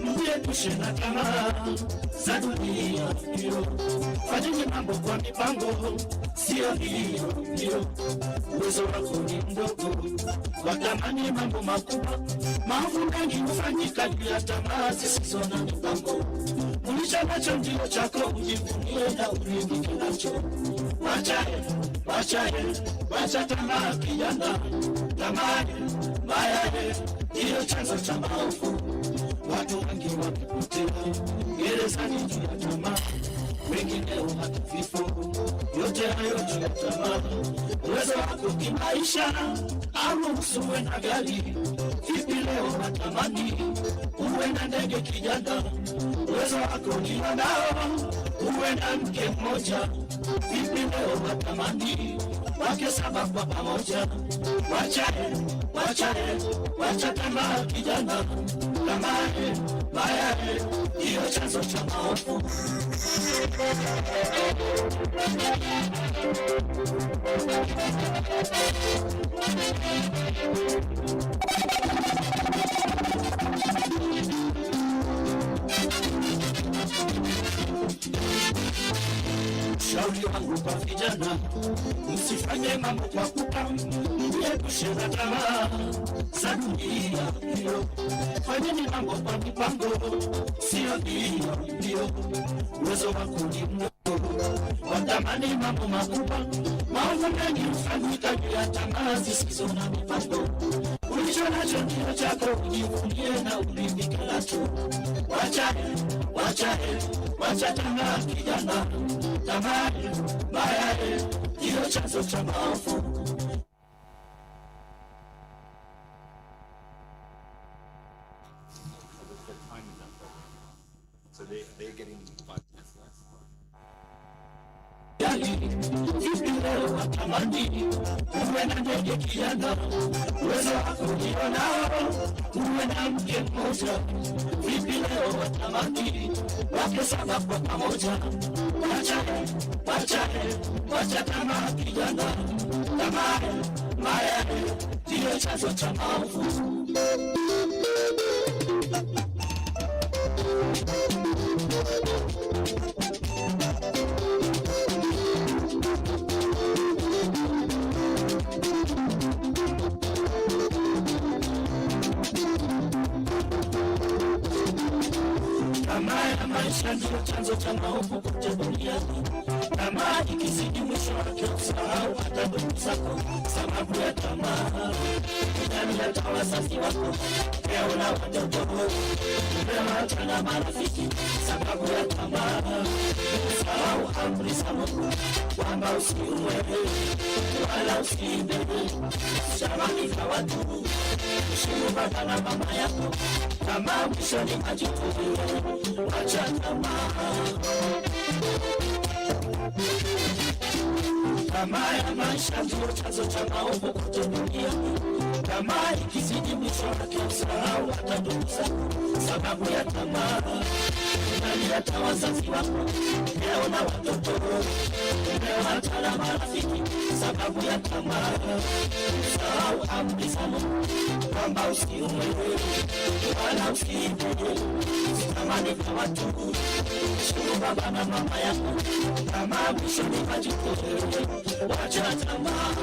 mjiepushe na tamaa za dunia hiyo. Fanyeni mambo kwa mipango, sio hiyo. Uwezo wako ni mdogo, watamani mambo makubwa. Maovu mengi hufanyika juu ya tamaa zisizo na mipango. Ulicho nacho ndio chako, ujivunie na uridhike nacho. Wacha tamaa kijana, tamaa mbaya ndiyo chanzo cha maovu. Watu wengi wamepotea gerezani juu ya tamaa, wengineo hata vifo. Yote hayo juu ya tamaa. Uwezo wako kimaisha auruhusu uwe na gari, vipi leo natamani uwe na ndege kijana? Uwezo wako ni nao uwe na mke mmoja, vipi leo natamani wake saba kwa pamoja? Wacha tamaa kijana, tamaa mbaya ndiyo chanzo cha maovu. Shauri wangu kwa vijana, msifanye mambo kwa pupa, mjiepushe na tamaa za dunia hiyo. Fanyeni mambo kwa mipango, sio hiyo. Uwezo wako ni mdogo, watamani mambo makubwa. Maovu mengi hufanyika juu ya tamaa zisizo na mipango. Ulicho nacho ndio chako, ujivunie na uridhike nacho. Wacha tamaa kijana, tamaa mbaya ndiyo chanzo cha maovu. So they're getting 5 minutes Vipi leo watamani uwe na ndege kijana? Uwezo wako ndio nao uwe na mke mmoja. Vipi leo watamani wake saba kwa pamoja? Wacha tamaa kijana, tamaa mbaya ndiyo chanzo cha maovu. Tamaa ya maisha ndio chanzo cha maovu kote duniani. tamaa ikizidi mwisho wake usahau hata ndugu zako, sababu ya tamaa. Nani hata wazazi wako, leo na watoto, umewacha na marafiki, sababu ya tamaa. Usahau amri za Mungu, kwamba usiue wala usiibe, jamani kwa watu, heshimu baba na mama yako, tamaa mwisho ni majuto, wacha tamaa. Tamaa ya maisha ndio chanzo cha maovu kote duniani. Tamaa ikizidi mwisho wake usahau hata ndugu zako, sababu ya tamaa. Nani hata wazazi wako, leo na watoto, umewacha na marafiki, sababu ya tamaa. Usahau amri za Mungu, kwamba usiue wala usiibe, usitamani kwa watu, heshimu baba na mama yako, tamaa mwisho ni majuto, wacha tamaa.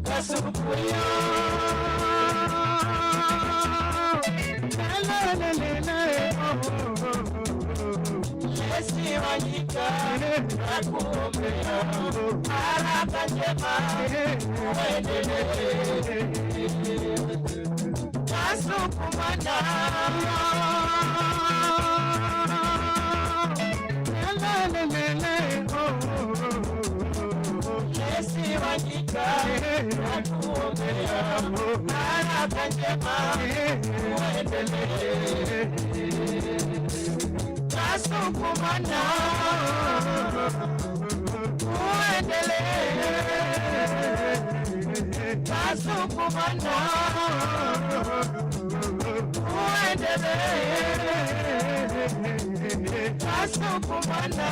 Kasumbuyo, Yesu Wanyika nakuombea baraka njema uendelee nasukumana Yesu Wanyika nakuombea baraka njema uendelee nasukumana uendelee nasukumana uendelee nasukumana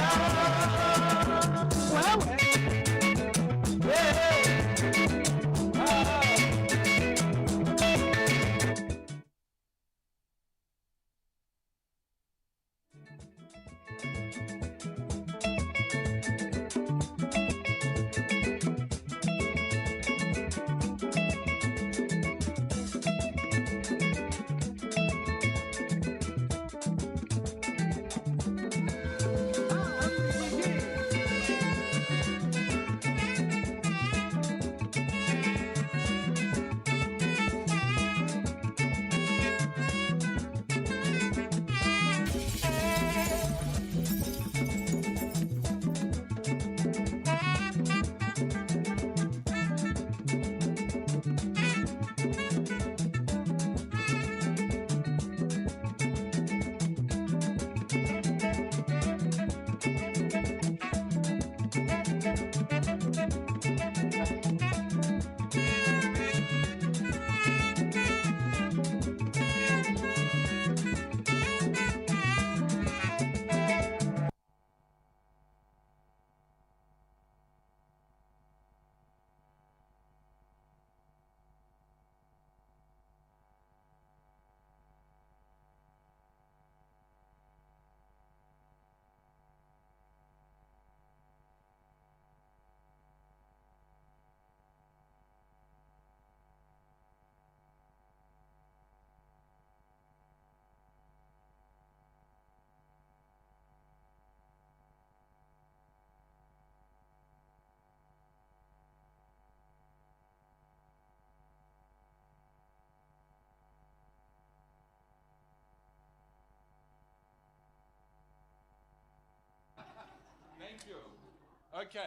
Okay.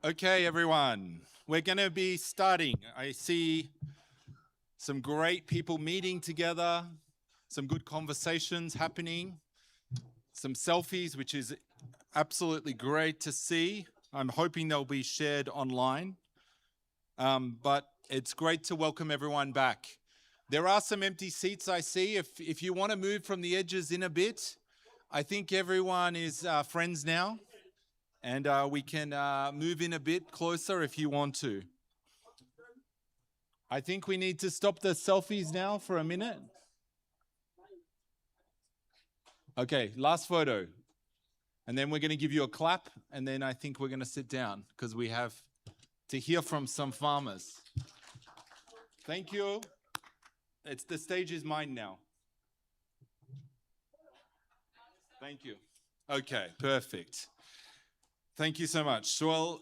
Okay, everyone. We're going to be starting. I see some great people meeting together, some good conversations happening, some selfies, which is absolutely great to see. I'm hoping they'll be shared online. But it's great to welcome everyone back. There are some empty seats I see. If you want to move from the edges in a bit, I think everyone is friends now, and we can move in a bit closer if you want to. I think we need to stop the selfies now for a minute. Okay, last photo. And then we're going to give you a clap, and then I think we're going to sit down because we have to hear from some farmers. Thank you. The stage is mine now. Thank you. Okay, perfect. Thank you so much. Well,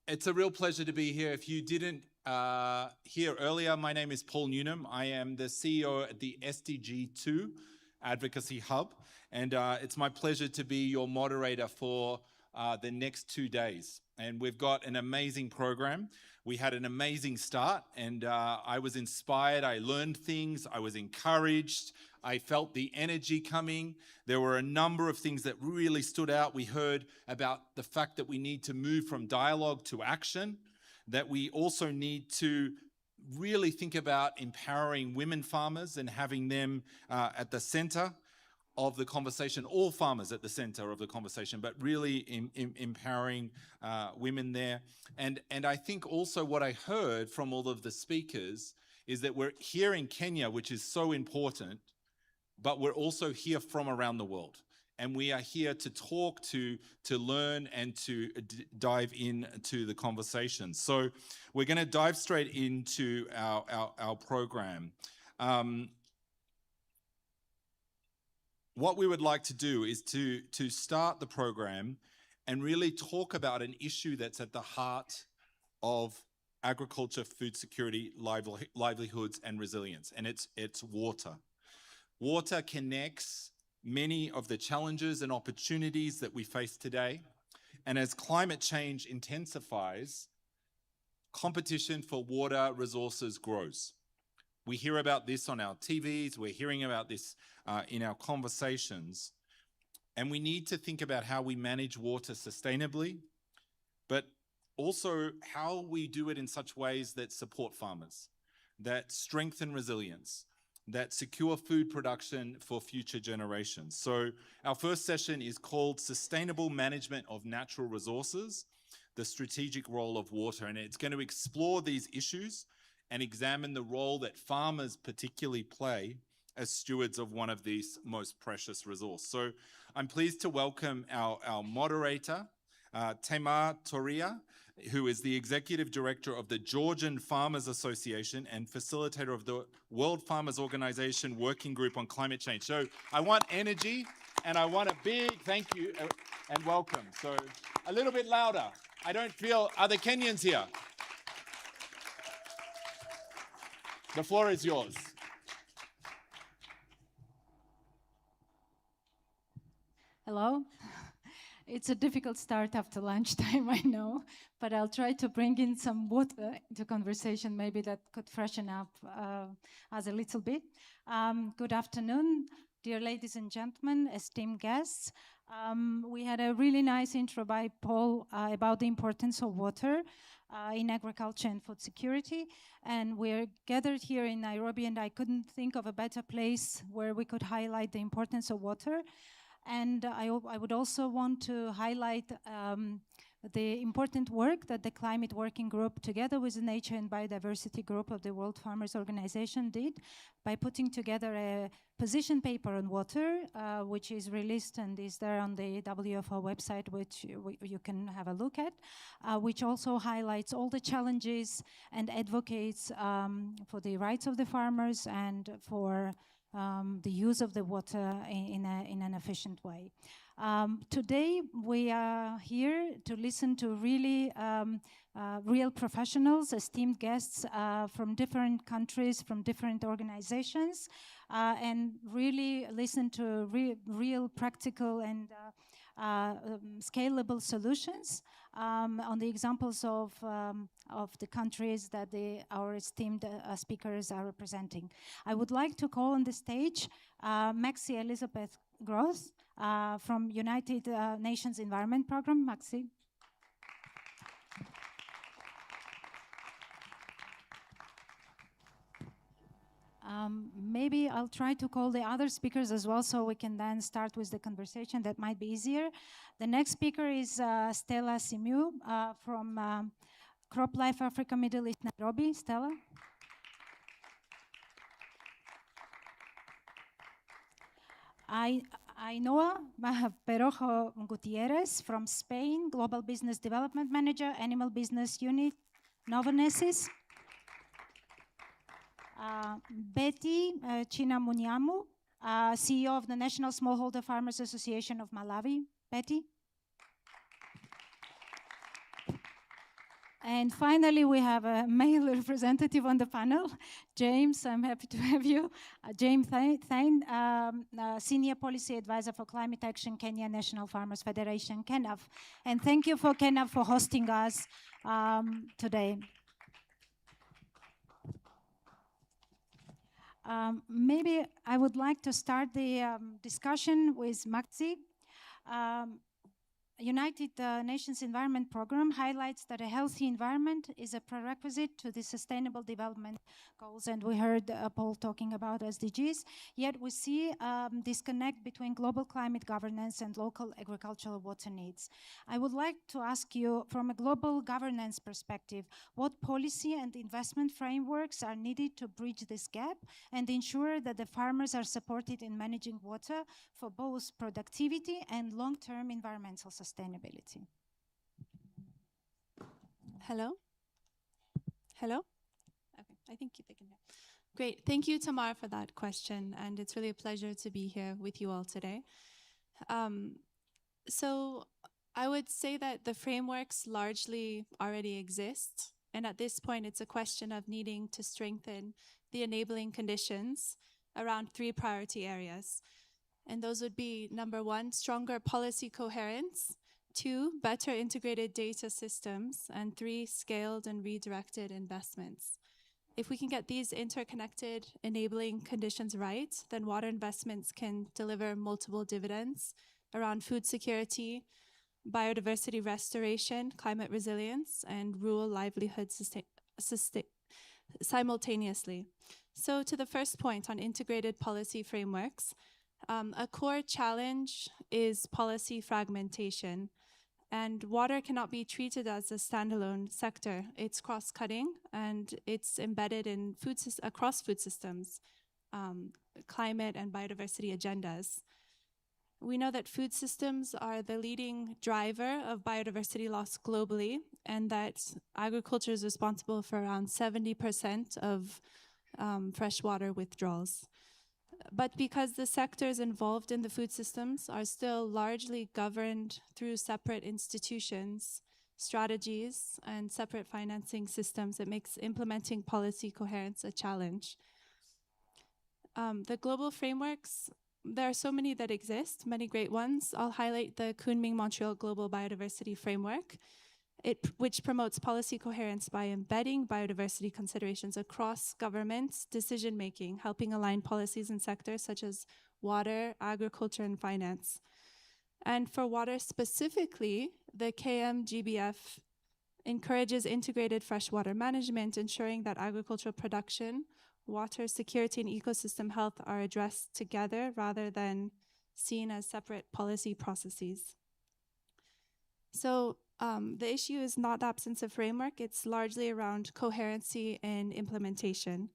it's a real pleasure to be here. If you didn't hear earlier, my name is Paul Newnham. I am the CEO at the SDG2 Advocacy Hub, and it's my pleasure to be your moderator for the next 2 days. And we've got an amazing program. We had an amazing start, and I was inspired. I learned things. I was encouraged. I felt the energy coming. There were a number of things that really stood out. We heard about the fact that we need to move from dialogue to action, that we also need to really think about empowering women farmers and having them at the center of the conversation, all farmers at the center of the conversation, but really empowering women there. And I think also what I heard from all of the speakers is that we're here in Kenya, which is so important, but we're also here from around the world. And we are here to talk, to learn, and to dive into the conversation. So we're going to dive straight into our program. what we would like to do is to start the program and really talk about an issue that's at the heart of agriculture, food security, livelihoods, and resilience, and it's water. Water connects many of the challenges and opportunities that we face today, and as climate change intensifies, competition for water resources grows. We hear about this on our TVs, we're hearing about this in our conversations, and we need to think about how we manage water sustainably, but also how we do it in such ways that support farmers, that strengthen resilience, that secure food production for future generations. So our first session is called Sustainable Management of Natural Resources, the Strategic Role of Water, and it's going to explore these issues and examine the role that farmers particularly play as stewards of one of these most precious resources. So I'm pleased to welcome our moderator, Tamar Toria, who is the Executive Director of the Georgian Farmers Association and facilitator of the World Farmers Organization Working Group on Climate Change. So I want energy and I want a big thank you and welcome. So a little bit louder. I don't feel, are there Kenyans here? The floor is yours. Hello. It's a difficult start after lunchtime, I know, but I'll try to bring in some water to conversation, maybe that could freshen up us a little bit. Good afternoon, dear ladies and gentlemen, esteemed guests. We had a really nice intro by Paul about the importance of water in agriculture and food security. And we're gathered here in Nairobi, and I couldn't think of a better place where we could highlight the importance of water. And I would also want to highlight the important work that the Climate Working Group, together with the Nature and Biodiversity Group of the World Farmers Organization, did by putting together a position paper on water, which is released and is there on the WFO website, which you can have a look at, which also highlights all the challenges and advocates for the rights of the farmers and for the use of the water in an efficient way. Today we are here to listen to really real professionals, esteemed guests from different countries, from different organizations, and really listen to real practical and scalable solutions on the examples of the countries that our esteemed speakers are representing. I would like to call on the stage Maxi Elizabeth Gross from United Nations Environment Program. Maxi. Maybe I'll try to call the other speakers as well, so we can then start with the conversation. That might be easier. The next speaker is Stella Simiu from CropLife Africa Middle East Nairobi. Stella. Ainhoa Perojo Gutierrez from Spain, Global Business Development Manager, Animal Business Unit, Novonesis. Betty Chinamunyamu, CEO of the National Smallholder Farmers Association of Malawi. Betty. And finally, we have a male representative on the panel, James. I'm happy to have you. James Thain, Senior Policy Advisor for Climate Action, Kenya National Farmers Federation, KENAF. And thank you for KENAF for hosting us today. Maybe I would like to start the discussion with Maxi. United Nations Environment Program highlights that a healthy environment is a prerequisite to the Sustainable Development Goals, and we heard Paul talking about SDGs. Yet we see disconnect between global climate governance and local agricultural water needs. I would like to ask you, from a global governance perspective, what policy and investment frameworks are needed to bridge this gap and ensure that the farmers are supported in managing water for both productivity and long-term environmental sustainability. Hello? Hello? Okay, I think they can hear. Great. Thank you, Tamar, for that question. And it's really a pleasure to be here with you all today. So I would say that the frameworks largely already exist. And at this point, it's a question of needing to strengthen the enabling conditions around 3 priority areas. And those would be, number 1, stronger policy coherence, 2, better integrated data systems, and 3, scaled and redirected investments. If we can get these interconnected enabling conditions right, then water investments can deliver multiple dividends around food security, biodiversity restoration, climate resilience, and rural livelihood simultaneously. So to the first point on integrated policy frameworks, a core challenge is policy fragmentation. And water cannot be treated as a standalone sector. It's cross-cutting and it's embedded in across food systems, climate and biodiversity agendas. We know that food systems are the leading driver of biodiversity loss globally, and that agriculture is responsible for around 70% of freshwater withdrawals. But because the sectors involved in the food systems are still largely governed through separate institutions, strategies, and separate financing systems, it makes implementing policy coherence a challenge. The global frameworks, there are so many that exist, many great ones. I'll highlight the Kunming-Montreal Global Biodiversity Framework, which promotes policy coherence by embedding biodiversity considerations across government decision-making, helping align policies in sectors such as water, agriculture, and finance. And for water specifically, the KM-GBF encourages integrated freshwater management, ensuring that agricultural production, water security, and ecosystem health are addressed together rather than seen as separate policy processes. So the issue is not the absence of framework, it's largely around coherency and implementation.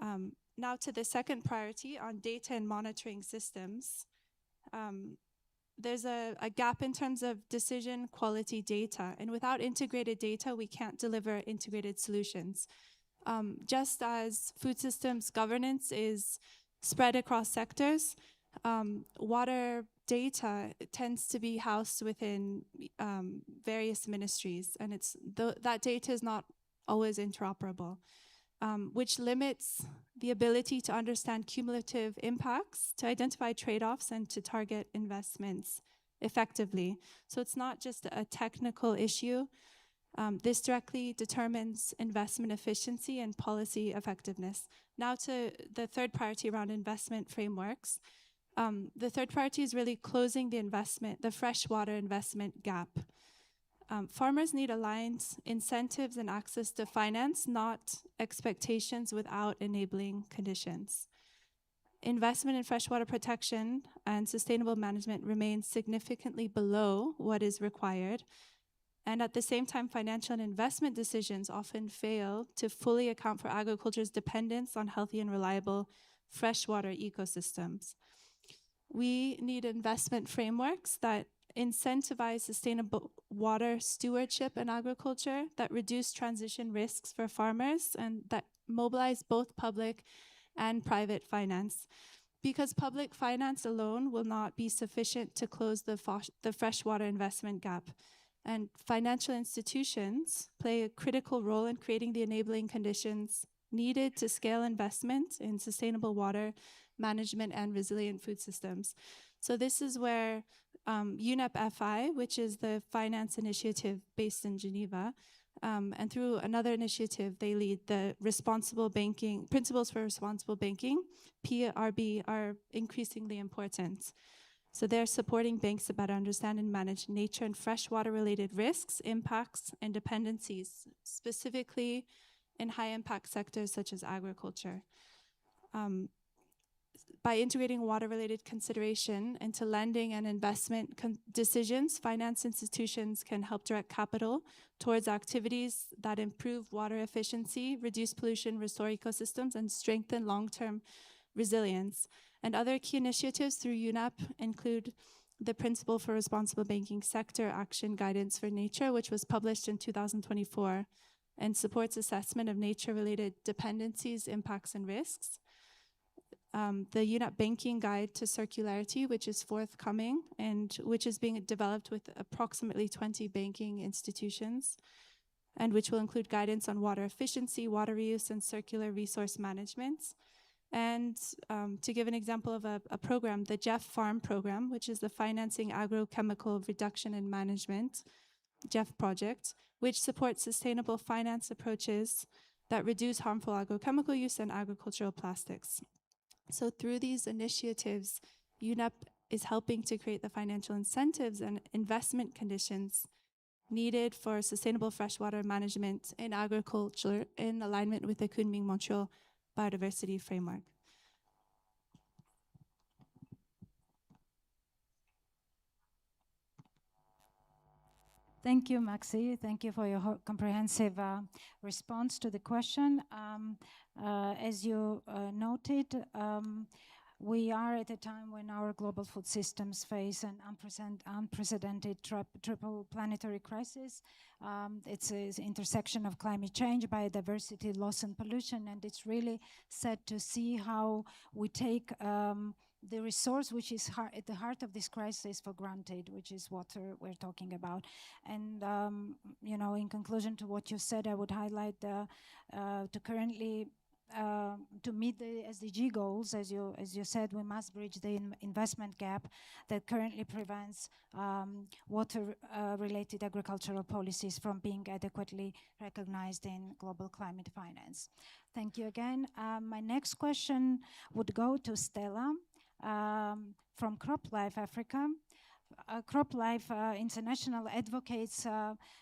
Now to the second priority on data and monitoring systems. There's a gap in terms of decision quality data, and without integrated data, we can't deliver integrated solutions. Just as food systems governance is spread across sectors, water data tends to be housed within various ministries, and that data is not always interoperable, which limits the ability to understand cumulative impacts, to identify trade-offs, and to target investments effectively. So it's not just a technical issue. This directly determines investment efficiency and policy effectiveness. Now to the third priority around investment frameworks. The third priority is really closing the freshwater investment gap. Farmers need aligned incentives and access to finance, not expectations without enabling conditions. Investment in freshwater protection and sustainable management remains significantly below what is required. And at the same time, financial and investment decisions often fail to fully account for agriculture's dependence on healthy and reliable freshwater ecosystems. We need investment frameworks that incentivize sustainable water stewardship in agriculture, that reduce transition risks for farmers, and that mobilize both public and private finance. Because public finance alone will not be sufficient to close the freshwater investment gap. And financial institutions play a critical role in creating the enabling conditions needed to scale investment in sustainable water management and resilient food systems. So this is where UNEP-FI, which is the finance initiative based in Geneva, and through another initiative, they lead the responsible banking, principles for responsible banking, PRB, are increasingly important. So they're supporting banks to better understand and manage nature and freshwater related risks, impacts, and dependencies, specifically in high impact sectors such as agriculture. By integrating water-related consideration into lending and investment decisions, finance institutions can help direct capital towards activities that improve water efficiency, reduce pollution, restore ecosystems, and strengthen long-term resilience. And other key initiatives through UNEP include the Principle for Responsible Banking Sector Action Guidance for Nature, which was published in 2024, and supports assessment of nature-related dependencies, impacts, and risks. The UNEP Banking Guide to Circularity, which is forthcoming and which is being developed with approximately 20 banking institutions, and which will include guidance on water efficiency, water reuse, and circular resource management. And to give an example of a program, the Jeff Farm program, which is the Financing Agrochemical Reduction and Management, Jeff project, which supports sustainable finance approaches that reduce harmful agrochemical use and agricultural plastics. So through these initiatives, UNEP is helping to create the financial incentives and investment conditions needed for sustainable freshwater management in agriculture in alignment with the Kunming-Montreal Biodiversity Framework. Thank you, Maxi. Thank you for your comprehensive response to the question. As you noted, we are at a time when our global food systems face an unprecedented triple planetary crisis. It's an intersection of climate change, biodiversity loss, and pollution, and it's really sad to see how we take the resource which is at the heart of this crisis for granted, which is water we're talking about. And, you know, in conclusion to what you said, I would highlight to currently to meet the SDG goals, as you said, we must bridge the investment gap that currently prevents water-related agricultural policies from being adequately recognized in global climate finance. Thank you again. My next question would go to Stella from CropLife Africa. CropLife International advocates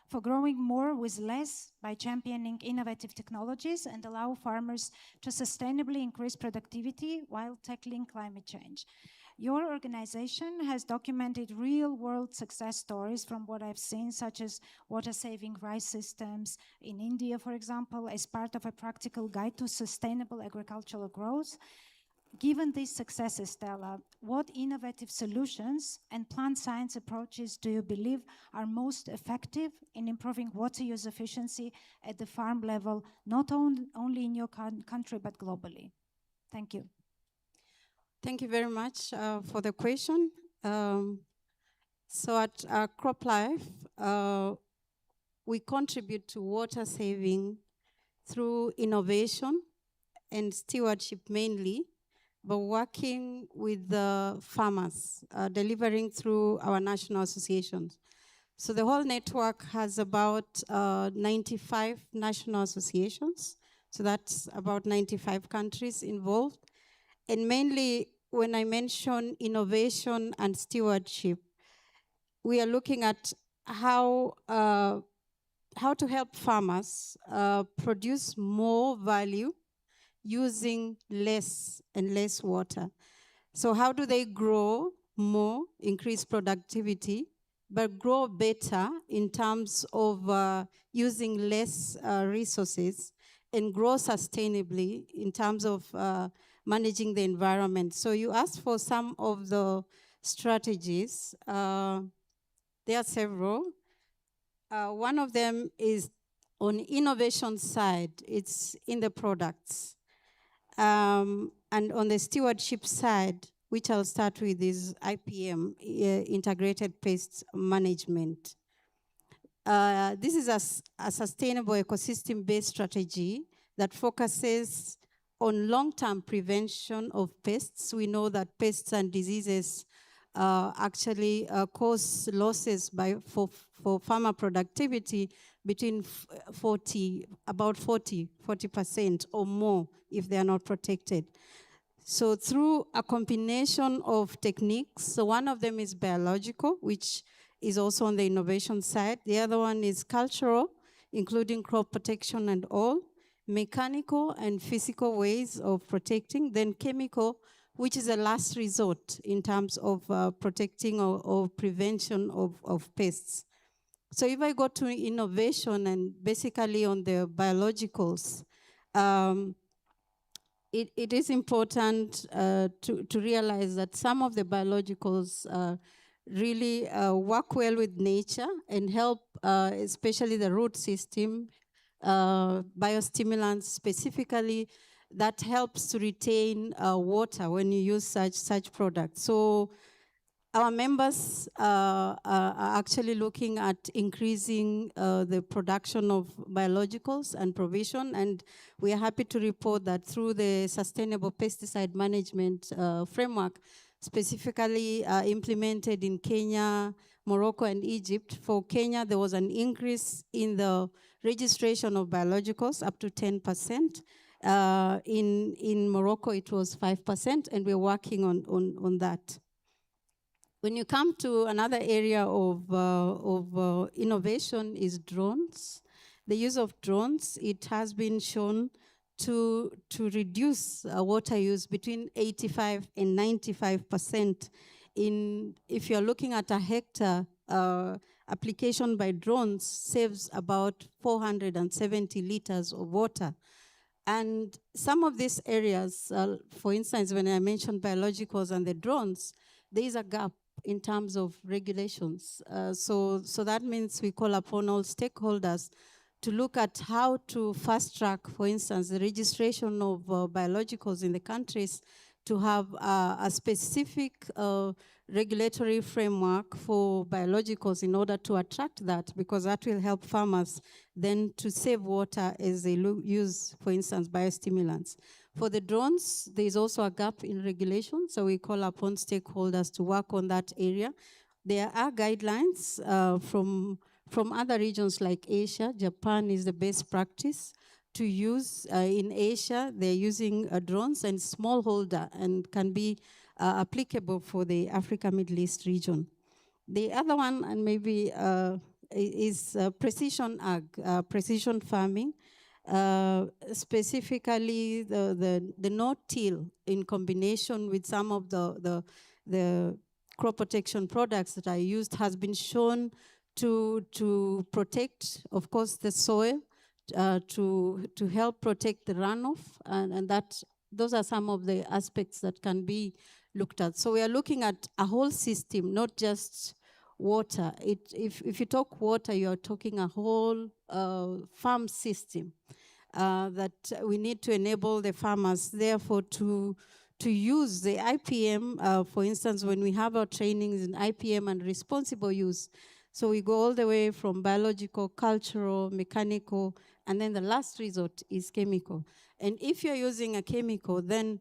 for growing more with less by championing innovative technologies and allow farmers to sustainably increase productivity while tackling climate change. Your organization has documented real-world success stories from what I've seen, such as water-saving rice systems in India, for example, as part of a practical guide to sustainable agricultural growth. Given these successes, Stella, what innovative solutions and plant science approaches do you believe are most effective in improving water use efficiency at the farm level, not only in your country, but globally? Thank you. Thank you very much for the question. So at CropLife, we contribute to water saving through innovation and stewardship mainly, but working with the farmers, delivering through our national associations. So the whole network has about 95 national associations. So that's about 95 countries involved. And mainly when I mention innovation and stewardship, we are looking at how to help farmers produce more value using less and less water. So how do they grow more, increase productivity, but grow better in terms of using less resources and grow sustainably in terms of managing the environment? So you asked for some of the strategies. There are several. One of them is on innovation side, it's in the products. And on the stewardship side, which I'll start with, is IPM, Integrated Pest Management. This is a sustainable ecosystem-based strategy that focuses on long-term prevention of pests. We know that pests and diseases actually cause losses for farmer productivity between 40% or more if they are not protected. So through a combination of techniques, so one of them is biological, which is also on the innovation side. The other one is cultural, including crop protection and all, mechanical and physical ways of protecting, then chemical, which is a last resort in terms of protecting or prevention of pests. So if I go to innovation and basically on the biologicals, it is important to realize that some of the biologicals really work well with nature and help, especially the root system, biostimulants specifically that helps to retain water when you use such products. So our members are actually looking at increasing the production of biologicals and provision, and we are happy to report that through the Sustainable Pesticide Management Framework, specifically implemented in Kenya, Morocco, and Egypt. For Kenya, there was an increase in the registration of biologicals up to 10%. In Morocco, it was 5%, and we're working on that. When you come to another area of innovation is drones. The use of drones, it has been shown to reduce water use between 85 and 95%. If you're looking at a hectare, application by drones saves about 470 liters of water. And some of these areas, for instance, when I mentioned biologicals and the drones, there is a gap in terms of regulations. So that means we call upon all stakeholders to look at how to fast track, for instance, the registration of biologicals in the countries, to have a specific regulatory framework for biologicals in order to attract that, because that will help farmers then to save water as they use, for instance, biostimulants. For the drones, there is also a gap in regulation, so we call upon stakeholders to work on that area. There are guidelines from other regions like Asia. Japan is the best practice to use. In Asia, they're using drones and smallholder and can be applicable for the Africa Middle East region. The other one, and maybe is precision ag, precision farming. Specifically the no-till in combination with some of the crop protection products that are used has been shown to protect, of course, the soil, to help protect the runoff, and that those are some of the aspects that can be looked at. So we are looking at a whole system, not just water. If you talk water, you are talking a whole farm system that we need to enable the farmers, therefore, to use the IPM, for instance, when we have our trainings in IPM and responsible use. So we go all the way from biological, cultural, mechanical, and then the last resort is chemical. And if you're using a chemical, then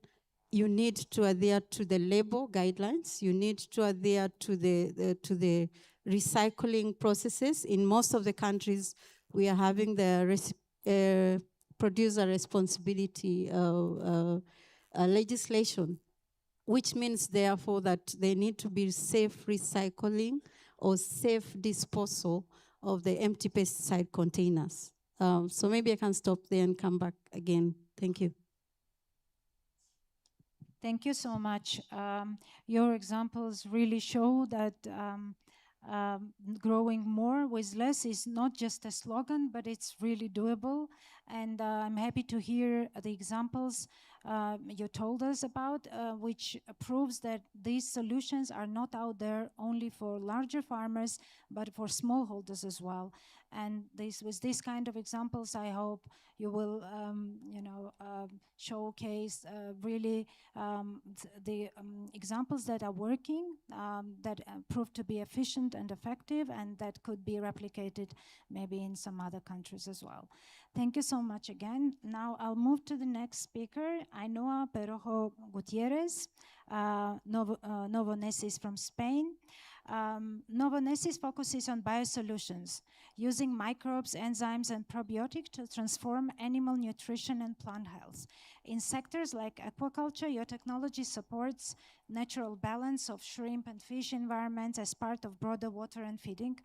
you need to adhere to the label guidelines. You need to adhere to the recycling processes. In most of the countries, we are having the producer responsibility legislation, which means therefore that there need to be safe recycling or safe disposal of the empty pesticide containers. So maybe I can stop there and come back again. Thank you. Thank you so much. Your examples really show that growing more with less is not just a slogan, but it's really doable. And I'm happy to hear the examples you told us about, which proves that these solutions are not out there only for larger farmers, but for smallholders as well. And with this kind of examples, I hope you will, showcase really the examples that are working, that prove to be efficient and effective, and that could be replicated maybe in some other countries as well. Thank you so much again. Now I'll move to the next speaker, Ainhoa Perojo Gutierrez, Novonesis from Spain. Novonesis focuses on biosolutions, using microbes, enzymes, and probiotics to transform animal nutrition and plant health. In sectors like aquaculture, your technology supports natural balance of shrimp and fish environments as part of broader water and feeding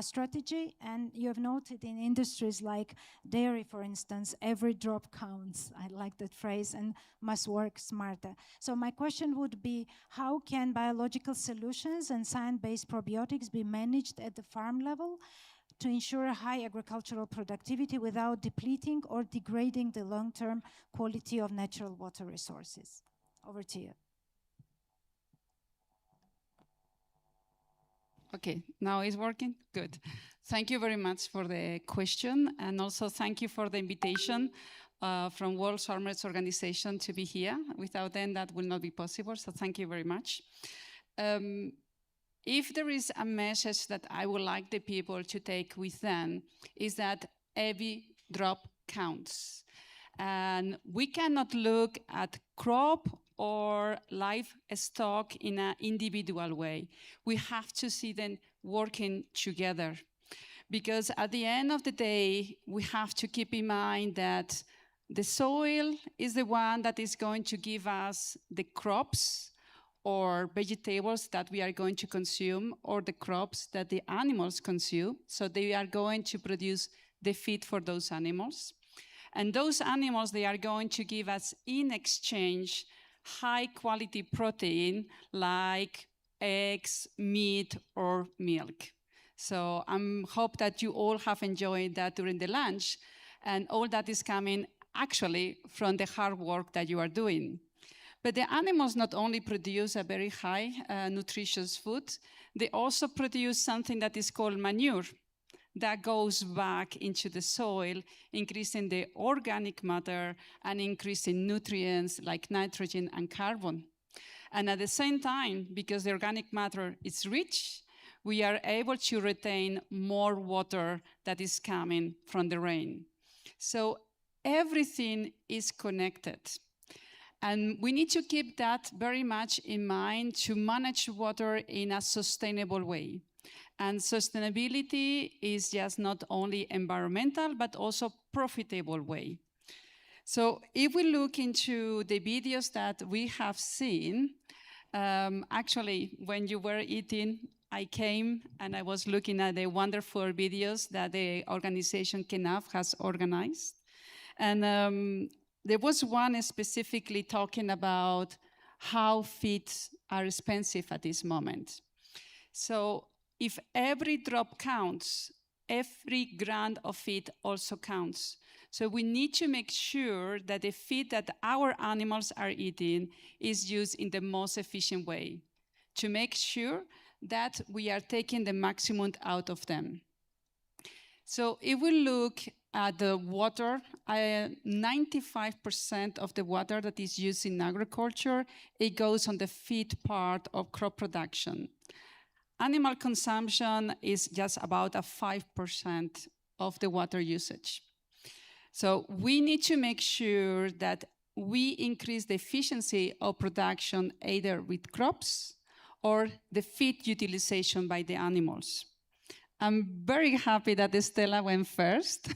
strategy. And you have noted in industries like dairy, for instance, every drop counts. I like that phrase, and must work smarter. So my question would be, how can biological solutions and science-based probiotics be managed at the farm level to ensure high agricultural productivity without depleting or degrading the long-term quality of natural water resources? Over to you. Okay, now it's working? Good. Thank you very much for the question, and also thank you for the invitation from World Farmers Organization to be here. Without them, that will not be possible, so thank you very much. If there is a message that I would like the people to take with them, is that every drop counts. And we cannot look at crop or livestock in an individual way. We have to see them working together. Because at the end of the day, we have to keep in mind that the soil is the one that is going to give us the crops or vegetables that we are going to consume, or the crops that the animals consume. So they are going to produce the feed for those animals. And those animals, they are going to give us in exchange high quality protein like eggs, meat, or milk. So I hope that you all have enjoyed that during the lunch, and all that is coming actually from the hard work that you are doing. But the animals not only produce a very high nutritious food, they also produce something that is called manure that goes back into the soil, increasing the organic matter and increasing nutrients like nitrogen and carbon. And at the same time, because the organic matter is rich, we are able to retain more water that is coming from the rain. So everything is connected. And we need to keep that very much in mind to manage water in a sustainable way. And sustainability is just not only environmental, but also profitable way. So if we look into the videos that we have seen, actually, when you were eating, I came and I was looking at the wonderful videos that the organization KNAF has organized. And there was one specifically talking about how feeds are expensive at this moment. So if every drop counts, every gram of feed also counts. So we need to make sure that the feed that our animals are eating is used in the most efficient way to make sure that we are taking the maximum out of them. So if we look at the water, 95% of the water that is used in agriculture, it goes on the feed part of crop production. Animal consumption is just about 5% of the water usage. So we need to make sure that we increase the efficiency of production either with crops or the feed utilization by the animals. I'm very happy that Estela went first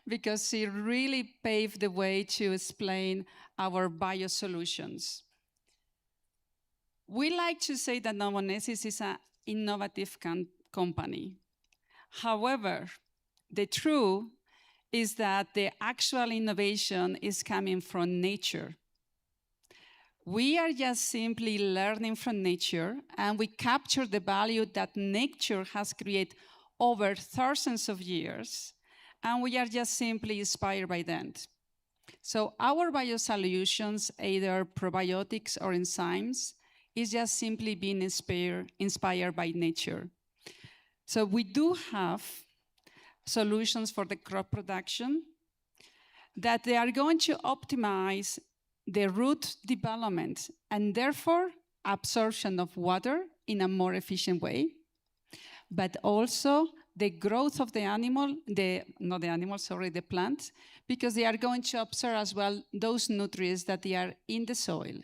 because she really paved the way to explain our biosolutions. We like to say that Novonesis is an innovative company. However, the truth is that the actual innovation is coming from nature. We are just simply learning from nature, and we capture the value that nature has created over thousands of years, and we are just simply inspired by that. So our biosolutions, either probiotics or enzymes, is just simply being inspired by nature. So we do have solutions for the crop production that they are going to optimize the root development and therefore absorption of water in a more efficient way, but also the growth of the animal, the plant, because they are going to absorb as well those nutrients that they are in the soil.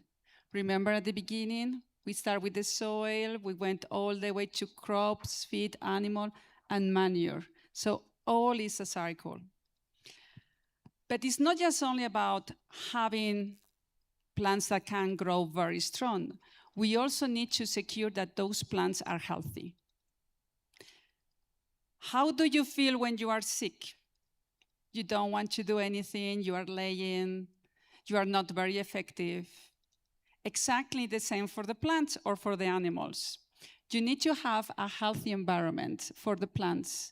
Remember at the beginning, we start with the soil, we went all the way to crops, feed, animal, and manure. So all is a cycle. But it's not just only about having plants that can grow very strong. We also need to secure that those plants are healthy. How do you feel when you are sick? You don't want to do anything, you are laying, you are not very effective. Exactly the same for the plants or for the animals. You need to have a healthy environment for the plants.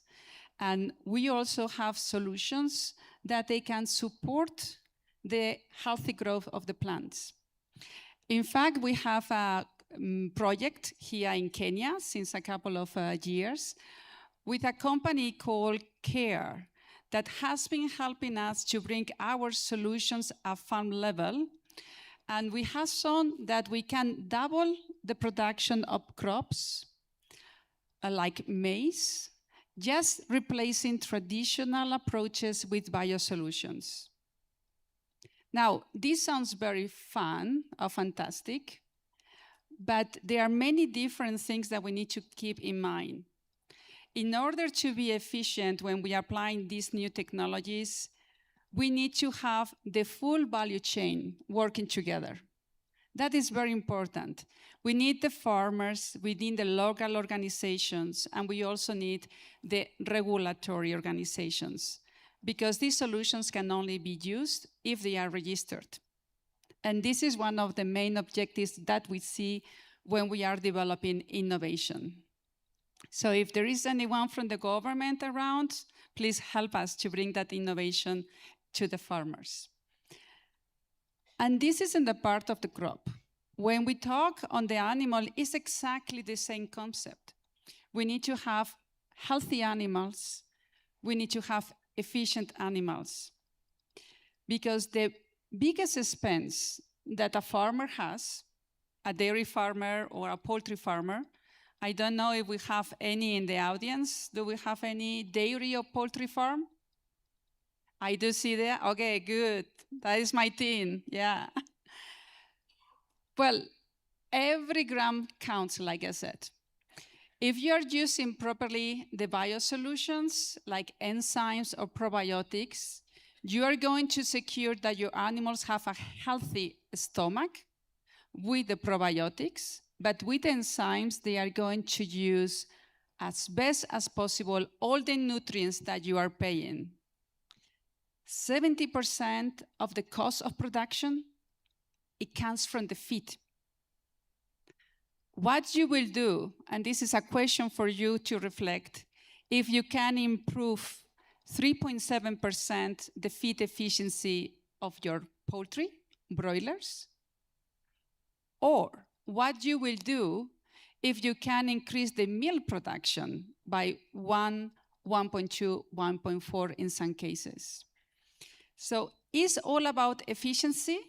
And we also have solutions that they can support the healthy growth of the plants. In fact, we have a project here in Kenya since a couple of years with a company called CARE that has been helping us to bring our solutions at farm level. And we have shown that we can double the production of crops like maize, just replacing traditional approaches with biosolutions. Now, this sounds very fun or fantastic, but there are many different things that we need to keep in mind. In order to be efficient when we are applying these new technologies, we need to have the full value chain working together. That is very important. We need the farmers within the local organizations, and we also need the regulatory organizations, because these solutions can only be used if they are registered. And this is one of the main objectives that we see when we are developing innovation. So if there is anyone from the government around, please help us to bring that innovation to the farmers. And this isn't the part of the crop. When we talk on the animal, it's exactly the same concept. We need to have healthy animals. We need to have efficient animals. Because the biggest expense that a farmer has, a dairy farmer or a poultry farmer, I don't know if we have any in the audience. Do we have any dairy or poultry farm? I do see that. Okay, good. That is my team. Yeah. Well, every gram counts, like I said. If you're using properly the biosolutions, like enzymes or probiotics, you are going to secure that your animals have a healthy stomach with the probiotics, but with enzymes, they are going to use as best as possible all the nutrients that you are paying. 70% of the cost of production, it comes from the feed. What you will do, and this is a question for you to reflect, if you can improve 3.7% the feed efficiency of your poultry, broilers, or what you will do if you can increase the meal production by 1, 1.2, 1.4 in some cases. So it's all about efficiency.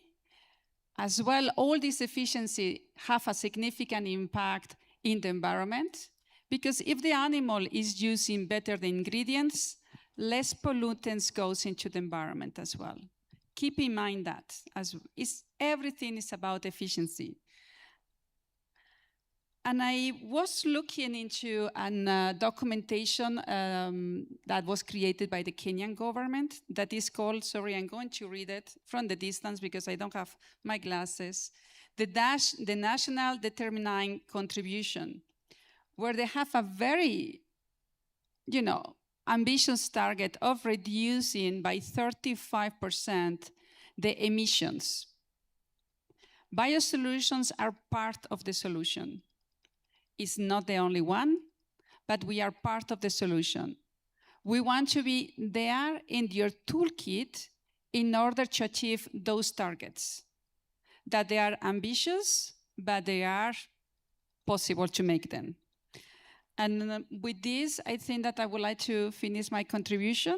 As well, all this efficiency have a significant impact in the environment, because if the animal is using better the ingredients, less pollutants goes into the environment as well. Keep in mind that everything is about efficiency. And I was looking into a documentation that was created by the Kenyan government that is called, sorry, I'm going to read it from the distance because I don't have my glasses, the National Determining Contribution, where they have a very, ambitious target of reducing by 35% the emissions. Biosolutions are part of the solution. It's not the only one, but we are part of the solution. We want to be there in your toolkit in order to achieve those targets, that they are ambitious, but they are possible to make them. And with this, I think that I would like to finish my contribution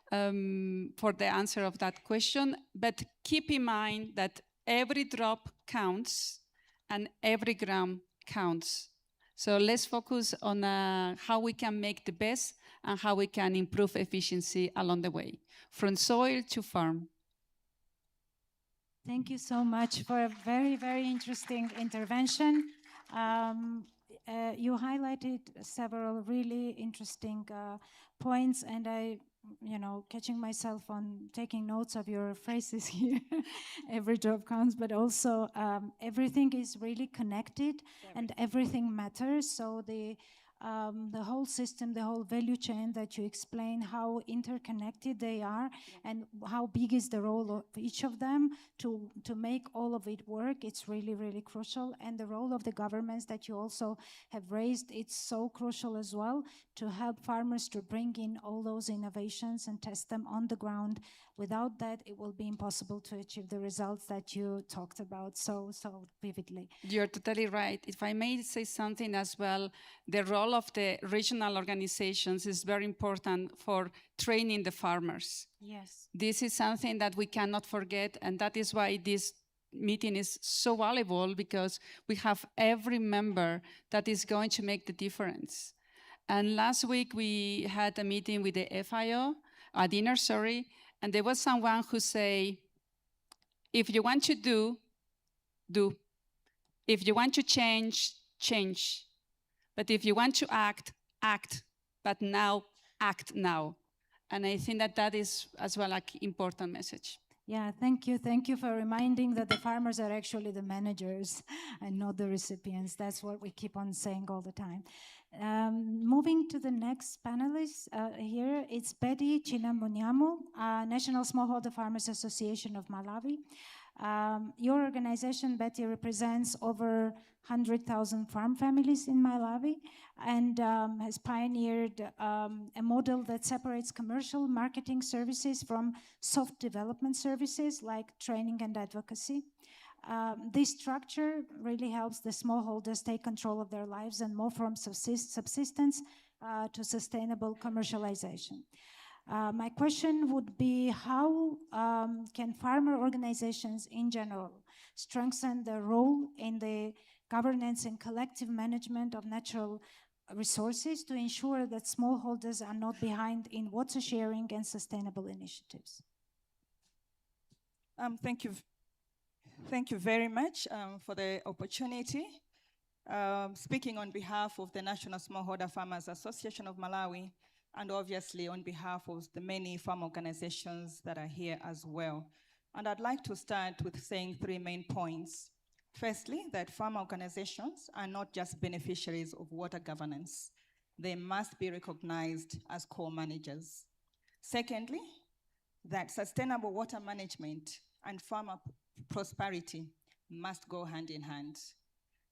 for the answer of that question, but keep in mind that every drop counts and every gram counts. So let's focus on how we can make the best and how we can improve efficiency along the way, from soil to farm. Thank you so much for a very, very interesting intervention. You highlighted several really interesting points, and I, catching myself on taking notes of your phrases here. Every drop counts, but also everything is really connected and everything matters. So the the whole system, the whole value chain that you explain, how interconnected they are and how big is the role of each of them to make all of it work. It's really, really crucial. And the role of the governments that you also have raised, it's so crucial as well to help farmers to bring in all those innovations and test them on the ground. Without that, it will be impossible to achieve the results that you talked about so vividly. You're totally right. If I may say something as well, the role of the regional organizations is very important for training the farmers. Yes. This is something that we cannot forget, and that is why this meeting is so valuable, because we have every member that is going to make the difference. And last week we had a meeting with the FIO, a dinner, sorry, and there was someone who say, if you want to do. If you want to change, change. But if you want to act, act. But now, act now. And I think that that is as well an important message. Yeah, thank you. Thank you for reminding that the farmers are actually the managers and not the recipients. That's what we keep on saying all the time. Moving to the next panelist here, it's Betty Chinambunyamu, National Smallholder Farmers Association of Malawi. Your organization, Betty, represents over 100,000 farm families in Malawi and has pioneered a model that separates commercial marketing services from soft development services like training and advocacy. This structure really helps the smallholders take control of their lives and move from subsistence to sustainable commercialization. My question would be, how can farmer organizations in general strengthen their role in the governance and collective management of natural resources to ensure that smallholders are not behind in water sharing and sustainable initiatives? Thank you. Thank you very much for the opportunity. Speaking on behalf of the National Smallholder Farmers Association of Malawi, and obviously on behalf of the many farm organizations that are here as well. And I'd like to start with saying three main points. Firstly, that farm organizations are not just beneficiaries of water governance. They must be recognized as co-managers. Secondly, that sustainable water management and farmer prosperity must go hand in hand.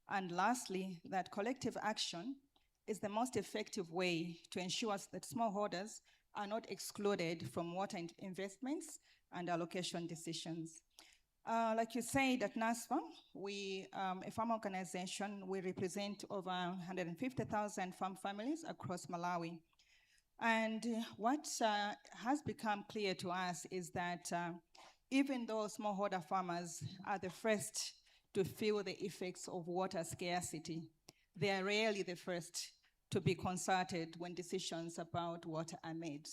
And lastly, that collective action is the most effective way to ensure that smallholders are not excluded from water investments and allocation decisions. Like you said, at NASFAM, we, a farm organization, we represent over 150,000 farm families across Malawi. And what has become clear to us is that even though smallholder farmers are the first to feel the effects of water scarcity, they are rarely the first to be consulted when decisions about water are made.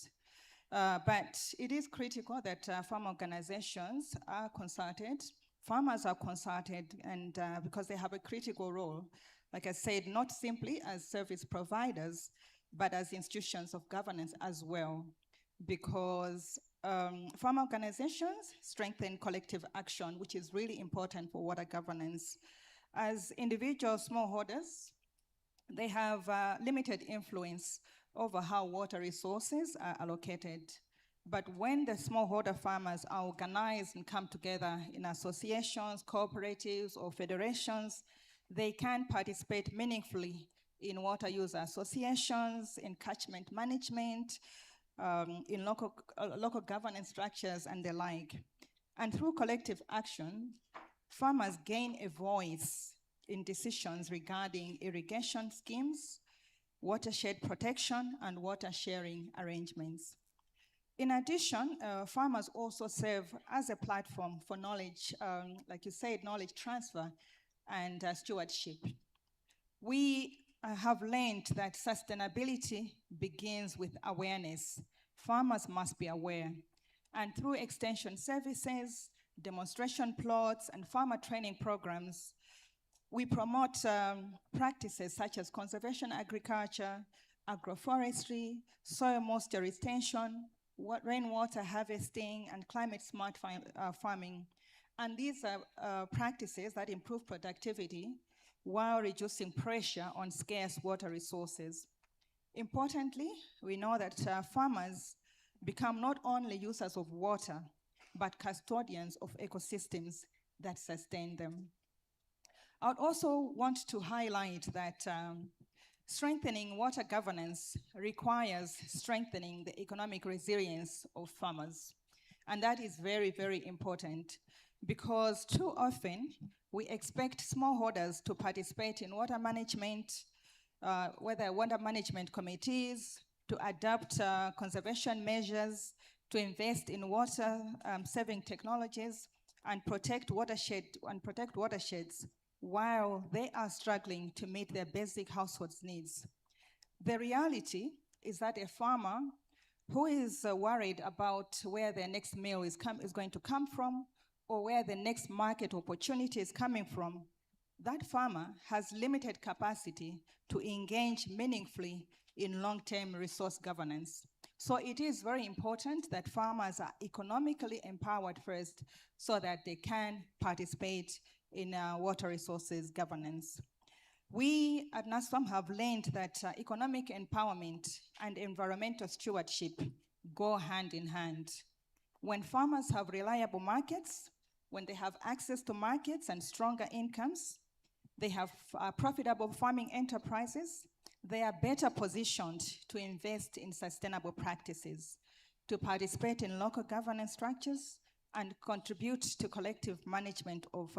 But it is critical that farm organizations are consulted, farmers are consulted, and because they have a critical role, like I said, not simply as service providers, but as institutions of governance as well, because farm organizations strengthen collective action, which is really important for water governance. As individual smallholders, they have limited influence over how water resources are allocated. But when the smallholder farmers are organized and come together in associations, cooperatives, or federations, they can participate meaningfully in water user associations, in catchment management, in local governance structures and the like. And through collective action, farmers gain a voice in decisions regarding irrigation schemes, watershed protection, and water sharing arrangements. In addition, farmers also serve as a platform for knowledge, like you said, knowledge transfer and stewardship. We have learned that sustainability begins with awareness. Farmers must be aware. And through extension services, demonstration plots, and farmer training programs, we promote practices such as conservation agriculture, agroforestry, soil moisture retention, rainwater harvesting, and climate-smart farming. And these are practices that improve productivity, while reducing pressure on scarce water resources. Importantly, we know that farmers become not only users of water, but custodians of ecosystems that sustain them. I would also want to highlight that strengthening water governance requires strengthening the economic resilience of farmers. And that is very, very important because too often we expect smallholders to participate in water management, whether water management committees, to adopt conservation measures, to invest in water saving technologies, and protect watersheds while they are struggling to meet their basic household needs. The reality is that a farmer who is worried about where their next meal is going to come from, or where the next market opportunity is coming from, that farmer has limited capacity to engage meaningfully in long-term resource governance. So it is very important that farmers are economically empowered first so that they can participate in water resources governance. We at NASFAM have learned that economic empowerment and environmental stewardship go hand in hand. When farmers have reliable markets, when they have access to markets and stronger incomes, they have profitable farming enterprises, they are better positioned to invest in sustainable practices, to participate in local governance structures, and contribute to collective management of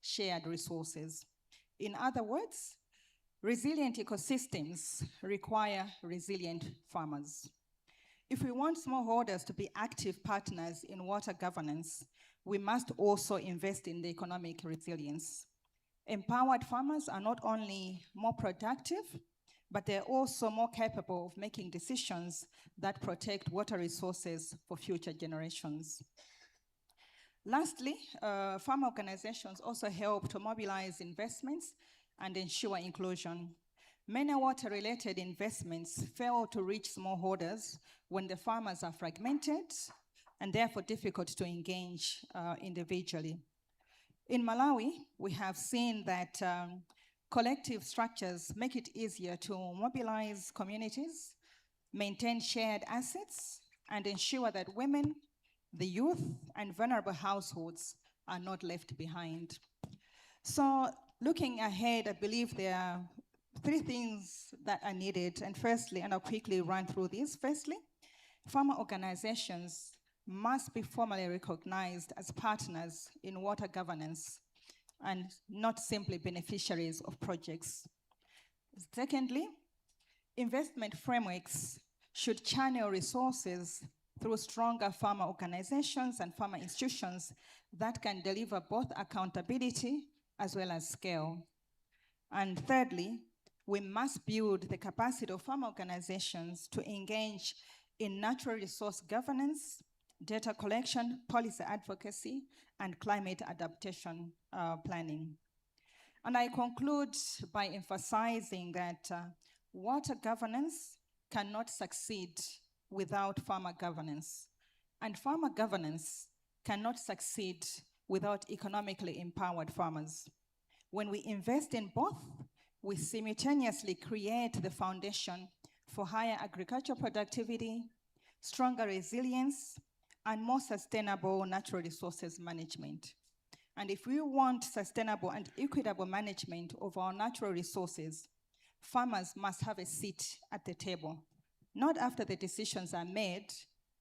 shared resources. In other words, resilient ecosystems require resilient farmers. If we want smallholders to be active partners in water governance, we must also invest in the economic resilience. Empowered farmers are not only more productive, but they're also more capable of making decisions that protect water resources for future generations. Lastly, farmer organizations also help to mobilize investments and ensure inclusion. Many water-related investments fail to reach smallholders when the farmers are fragmented and therefore difficult to engage individually. In Malawi, we have seen that collective structures make it easier to mobilize communities, maintain shared assets, and ensure that women, the youth, and vulnerable households are not left behind. So looking ahead, I believe there are three things that are needed. And firstly, and I'll quickly run through these. Firstly, farmer organizations must be formally recognized as partners in water governance and not simply beneficiaries of projects. Secondly, investment frameworks should channel resources through stronger farmer organizations and farmer institutions that can deliver both accountability as well as scale. And thirdly, we must build the capacity of farmer organizations to engage in natural resource governance, data collection, policy advocacy, and climate adaptation planning. And I conclude by emphasizing that water governance cannot succeed without farmer governance, and farmer governance cannot succeed without economically empowered farmers. When we invest in both, we simultaneously create the foundation for higher agricultural productivity, stronger resilience, and more sustainable natural resources management. And if we want sustainable and equitable management of our natural resources, farmers must have a seat at the table, not after the decisions are made,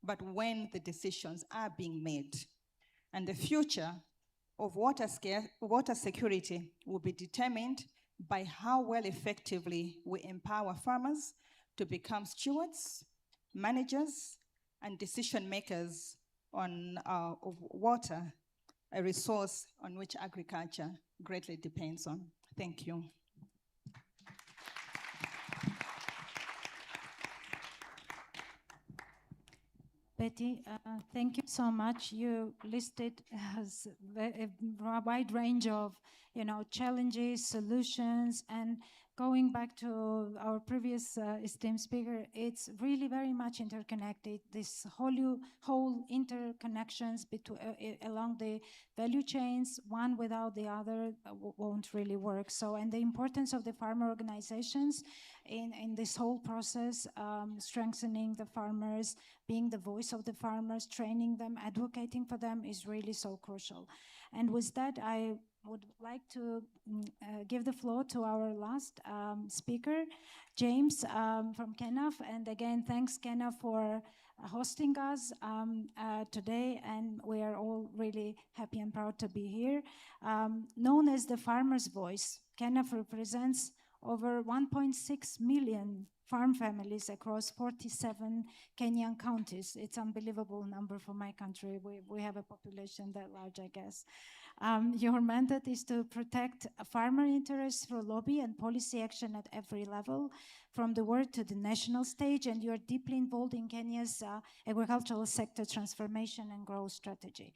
but when the decisions are being made. And the future of water security will be determined by how well effectively we empower farmers to become stewards, managers, and decision makers of water, a resource on which agriculture greatly depends on. Thank you. Betty, thank you so much. You listed as a wide range of, challenges, solutions, and going back to our previous esteemed speaker, it's really very much interconnected. This whole interconnections along the value chains, one without the other won't really work. So, and the importance of the farmer organizations in this whole process, strengthening the farmers, being the voice of the farmers, training them, advocating for them is really so crucial. And with that, I would like to give the floor to our last speaker, James from KENAF. And again, thanks KENAF for hosting us today, and we are all really happy and proud to be here. Known as the Farmer's Voice, KENAF represents over 1.6 million farm families across 47 Kenyan counties. It's an unbelievable number for my country. We have a population that large, I guess. Your mandate is to protect farmer interests through lobby and policy action at every level, from the world to the national stage, and you're deeply involved in Kenya's agricultural sector transformation and growth strategy.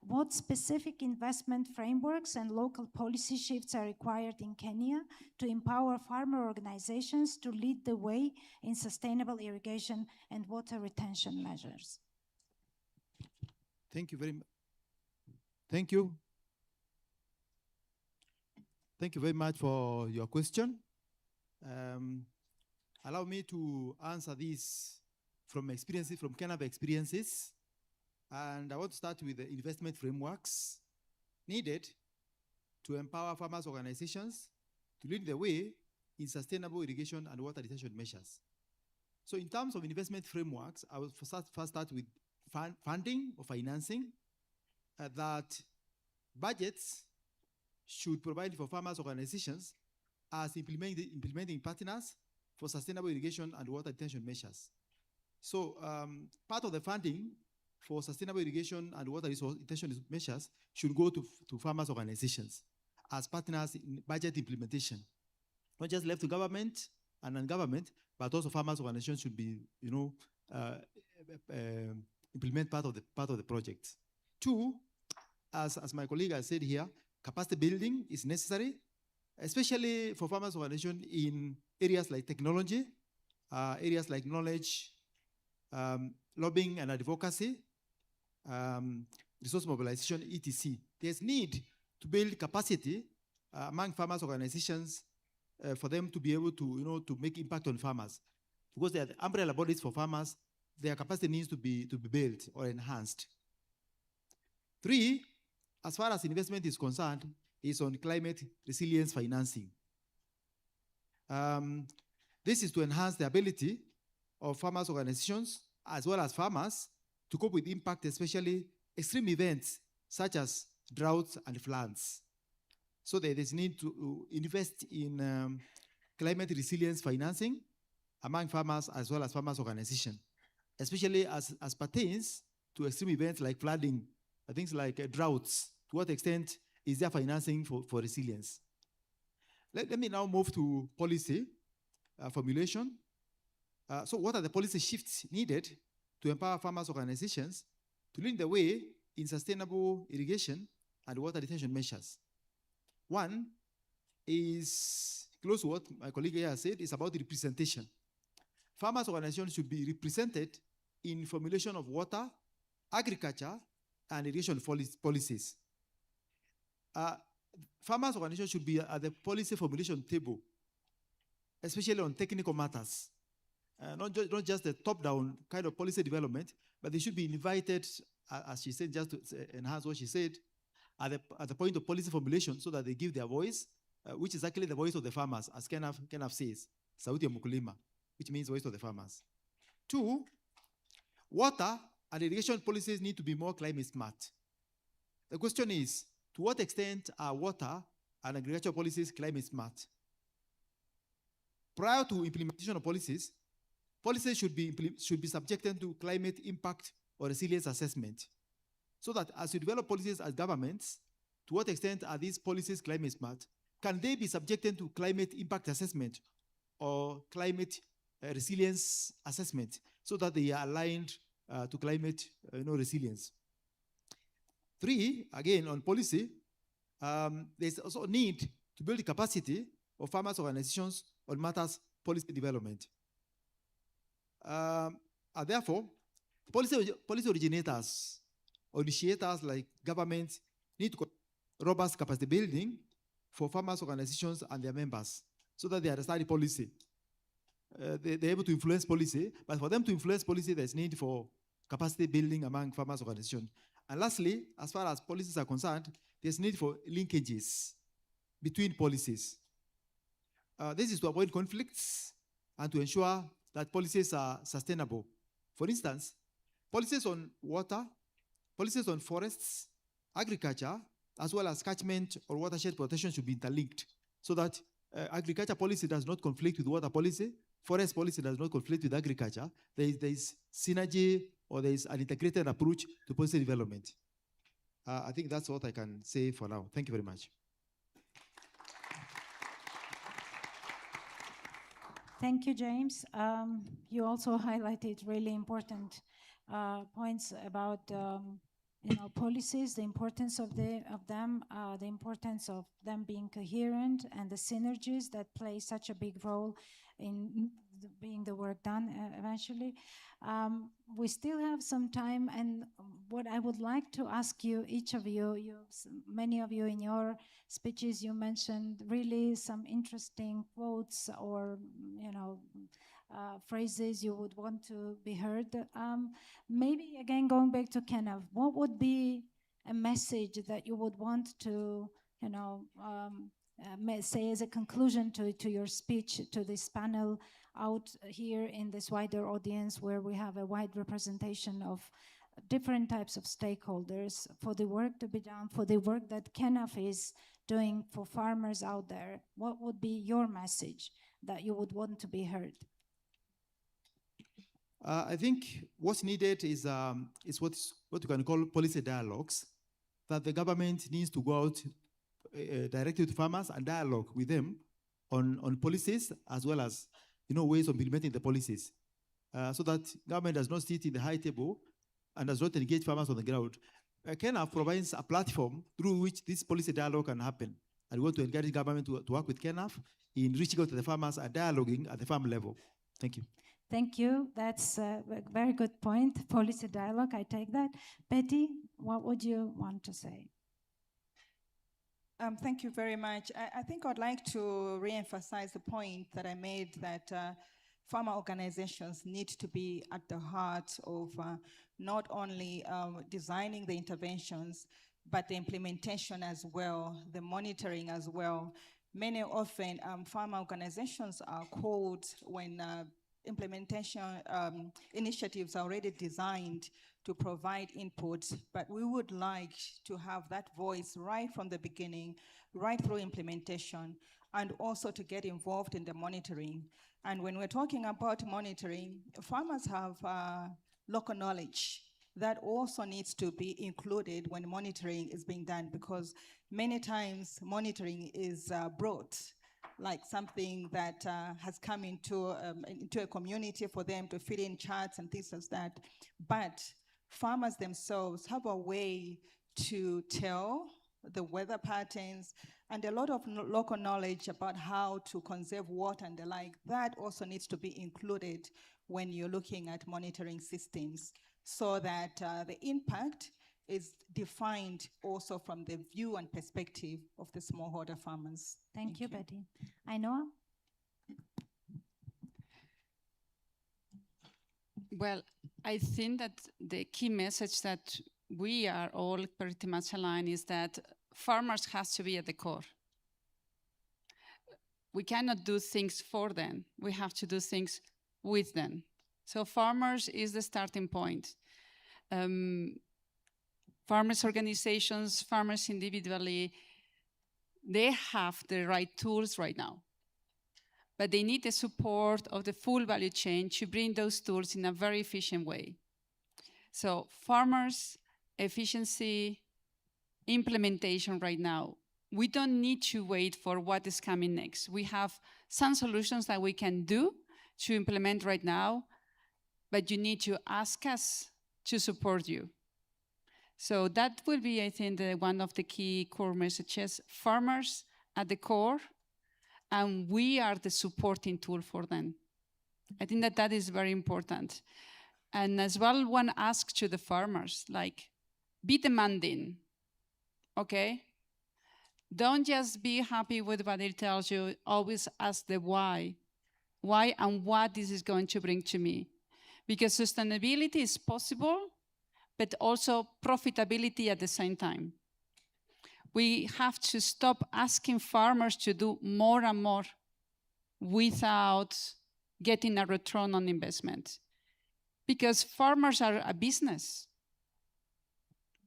What specific investment frameworks and local policy shifts are required in Kenya to empower farmer organizations to lead the way in sustainable irrigation and water retention measures? Thank you very much. Thank you. Thank you very much for your question. Allow me to answer this from experiences, from KENAF experiences. And I want to start with the investment frameworks needed to empower farmers' organizations to lead the way in sustainable irrigation and water retention measures. So in terms of investment frameworks, I will first start with funding or financing, that budgets should provide for farmers' organizations as implementing partners for sustainable irrigation and water retention measures. So part of the funding for sustainable irrigation and water retention measures should go to farmers' organizations as partners in budget implementation. Not just left to government and non-government, but also farmers' organizations should be, implement part of the project. Two, as my colleague has said here, capacity building is necessary, especially for farmers' organizations in areas like technology, areas like knowledge, lobbying and advocacy, resource mobilization, etc. There's need to build capacity among farmers' organizations for them to be able to, to make impact on farmers, because they are the umbrella bodies for farmers. Their capacity needs to be built or enhanced. Three, as far as investment is concerned, is on climate resilience financing. This is to enhance the ability of farmers' organizations as well as farmers to cope with impact, especially extreme events such as droughts and floods. So there is need to invest in climate resilience financing among farmers as well as farmers' organizations, especially as pertains to extreme events like flooding, things like droughts. To what extent is there financing for resilience? Let me now move to policy formulation. So what are the policy shifts needed to empower farmers' organizations to lead the way in sustainable irrigation and water retention measures? One is close to what my colleague here said, is about representation. Farmers' organizations should be represented in formulation of water, agriculture, and irrigation policies. Farmers' organizations should be at the policy formulation table, especially on technical matters. Not just the top-down kind of policy development, but they should be invited, as she said, just to enhance what she said, at the point of policy formulation, so that they give their voice, which is actually the voice of the farmers, as KENAF says, Sauti ya Mkulima, which means voice of the farmers. Two, water and irrigation policies need to be more climate smart. The question is, to what extent are water and agricultural policies climate smart? Prior to implementation of policies should be subjected to climate impact or resilience assessment, so that as you develop policies as governments, to what extent are these policies climate smart? Can they be subjected to climate impact assessment or climate resilience assessment, so that they are aligned to climate resilience? Three, again on policy, there's also a need to build capacity of farmers' organizations on matters policy development. And therefore, policy originators or initiators like governments need to robust capacity building for farmers' organizations and their members so that they understand the policy. They're able to influence policy, but for them to influence policy, there's need for capacity building among farmers' organizations. And lastly, as far as policies are concerned, there's need for linkages between policies. This is to avoid conflicts and to ensure that policies are sustainable. For instance, policies on water, policies on forests, agriculture, as well as catchment or watershed protection should be interlinked so that agriculture policy does not conflict with water policy, forest policy does not conflict with agriculture. There is synergy or there is an integrated approach to policy development. I think that's what I can say for now. Thank you very much. Thank you, James. You also highlighted really important points about policies, the importance of them, the importance of them being coherent, and the synergies that play such a big role in being the work done eventually. We still have some time, and what I would like to ask you, each of you, many of you in your speeches, you mentioned really some interesting quotes or phrases you would want to be heard. Maybe again, going back to Kenneth, what would be a message that you would want to, say as a conclusion to your speech, to this panel out here in this wider audience where we have a wide representation of different types of stakeholders for the work to be done, for the work that KENAF is doing for farmers out there? What would be your message that you would want to be heard? I think what's needed is what you can call policy dialogues, that the government needs to go out directly to farmers and dialogue with them on policies as well as ways of implementing the policies, so that government does not sit in the high table and does not engage farmers on the ground. KENAF provides a platform through which this policy dialogue can happen, and we want to encourage government to work with KENAF in reaching out to the farmers and dialoguing at the farm level. Thank you. Thank you. That's a very good point. Policy dialogue, I take that. Betty, what would you want to say? Thank you very much. I think I'd like to re-emphasize the point that I made that farmer organizations need to be at the heart of not only designing the interventions, but the implementation as well, the monitoring as well. Many often farmer organizations are called when implementation initiatives are already designed to provide input, but we would like to have that voice right from the beginning, right through implementation, and also to get involved in the monitoring. And when we're talking about monitoring, farmers have local knowledge that also needs to be included when monitoring is being done, because many times monitoring is brought like something that has come into a community for them to fill in charts and things like that. But farmers themselves have a way to tell the weather patterns and a lot of local knowledge about how to conserve water and the like. That also needs to be included when you're looking at monitoring systems, so that the impact is defined also from the view and perspective of the smallholder farmers. Thank you, Betty. Ainhoa? Well, I think that the key message that we are all pretty much aligned is that farmers have to be at the core. We cannot do things for them. We have to do things with them. So farmers is the starting point. Farmers organizations, farmers individually, they have the right tools right now, but they need the support of the full value chain to bring those tools in a very efficient way. So farmers, efficiency, implementation right now. We don't need to wait for what is coming next. We have some solutions that we can do to implement right now, but you need to ask us to support you. So that will be, I think, one of the key core messages. Farmers at the core, and we are the supporting tool for them. I think that that is very important. And as well, one asks to the farmers, like, be demanding, okay? Don't just be happy with what it tells you, always ask the why and what this is going to bring to me. Because sustainability is possible, but also profitability at the same time. We have to stop asking farmers to do more and more without getting a return on investment. Because farmers are a business.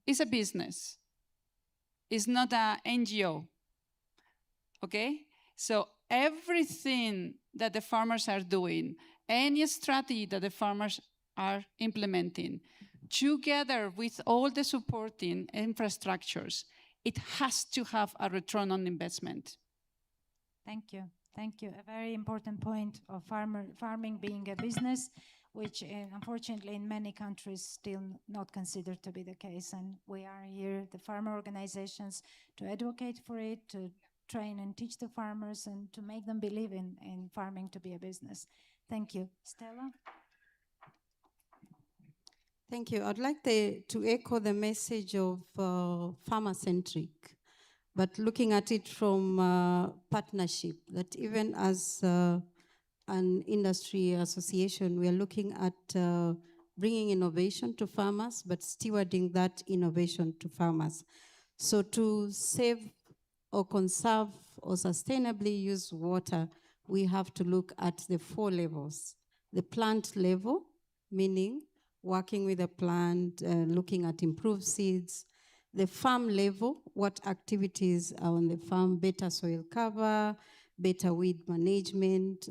It's a business. It's not an NGO, okay? So everything that the farmers are doing, any strategy that the farmers are implementing, together with all the supporting infrastructures, it has to have a return on investment. Thank you. Thank you. A very important point of farming being a business, which unfortunately in many countries still not considered to be the case. And we are here, the farmer organizations, to advocate for it, to train and teach the farmers and to make them believe in farming to be a business. Thank you. Stella? Thank you. I'd like to echo the message of farmer-centric, but looking at it from partnership, that even as an industry association, we are looking at bringing innovation to farmers, but stewarding that innovation to farmers. So to save or conserve or sustainably use water, we have to look at the 4 levels. The plant level, meaning working with the plant, looking at improved seeds. The farm level, what activities are on the farm, better soil cover, better weed management,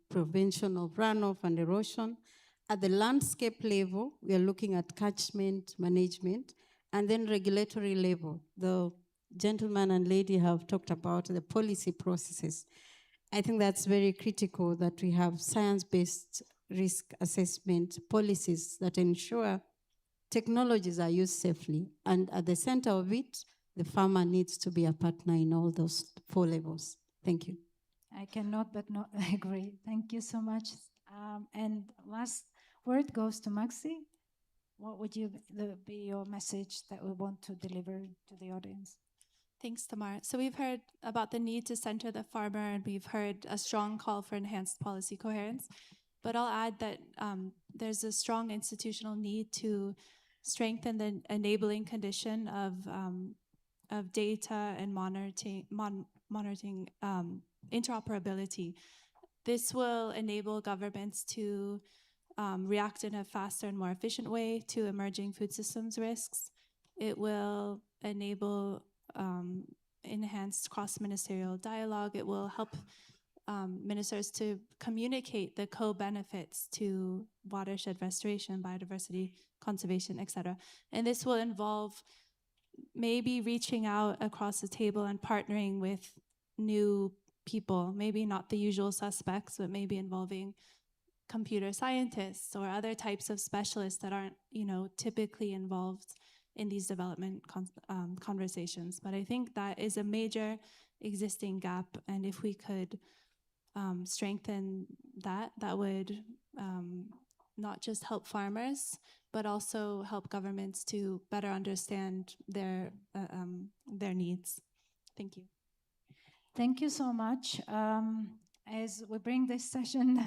prevention of runoff and erosion. At the landscape level, we are looking at catchment management, and then regulatory level. The gentleman and lady have talked about the policy processes. I think that's very critical that we have science-based risk assessment policies that ensure technologies are used safely. And at the center of it, the farmer needs to be a partner in all those 4 levels. Thank you. I cannot but not agree. Thank you so much. And last word goes to Maxi. What would be your message that we want to deliver to the audience? Thanks, Tamar. So we've heard about the need to center the farmer, and we've heard a strong call for enhanced policy coherence. But I'll add that there's a strong institutional need to strengthen the enabling condition of data and monitoring interoperability. This will enable governments to react in a faster and more efficient way to emerging food systems risks. It will enable enhanced cross-ministerial dialogue. It will help ministers to communicate the co-benefits to watershed restoration, biodiversity, conservation, etc. And this will involve maybe reaching out across the table and partnering with new people, maybe not the usual suspects, but maybe involving computer scientists or other types of specialists that aren't, typically involved in these development conversations. But I think that is a major existing gap, and if we could strengthen that, that would not just help farmers, but also help governments to better understand their needs. Thank you. Thank you so much. As we bring this session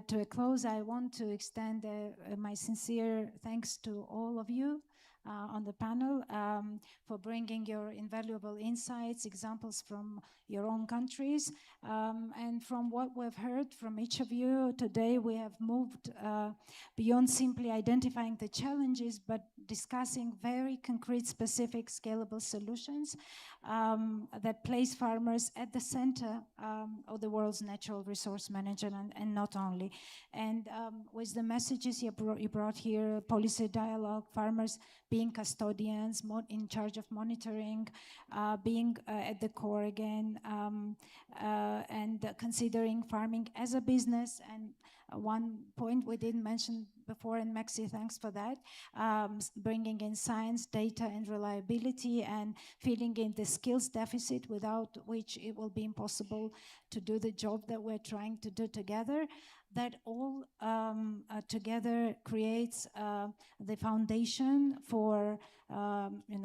to a close, I want to extend my sincere thanks to all of you on the panel for bringing your invaluable insights, examples from your own countries. And from what we've heard from each of you today, we have moved beyond simply identifying the challenges, but discussing very concrete, specific, scalable solutions that place farmers at the center of the world's natural resource management, and not only. And with the messages you brought here, policy dialogue, farmers being custodians, in charge of monitoring, being at the core again, and considering farming as a business. And one point we didn't mention before, and Maxi, thanks for that, bringing in science, data, and reliability, and filling in the skills deficit without which it will be impossible to do the job that we're trying to do together. That all together creates the foundation for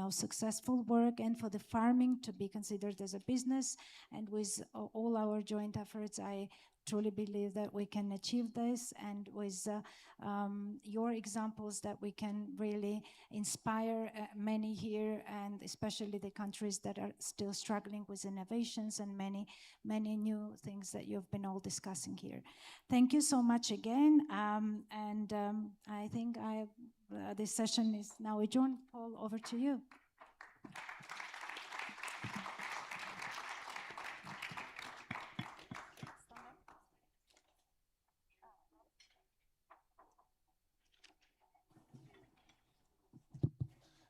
successful work and for the farming to be considered as a business. And with all our joint efforts, I truly believe that we can achieve this, and with your examples that we can really inspire many here, and especially the countries that are still struggling with innovations and many new things that you've been all discussing here. Thank you so much again, and I think this session is now adjourned. Paul, over to you.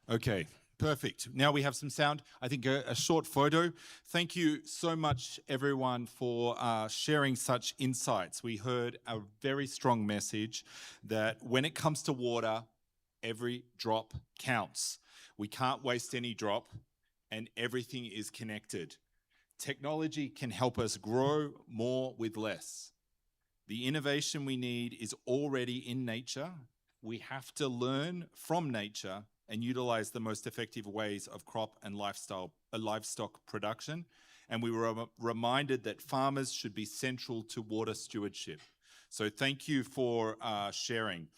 Okay, perfect. Now we have some sound. I think a short photo. Thank you so much, everyone, for sharing such insights. We heard a very strong message that when it comes to water, every drop counts. We can't waste any drop, and everything is connected. Technology can help us grow more with less. The innovation we need is already in nature. We have to learn from nature and utilize the most effective ways of crop and livestock production. And we were reminded that farmers should be central to water stewardship. So thank you for sharing.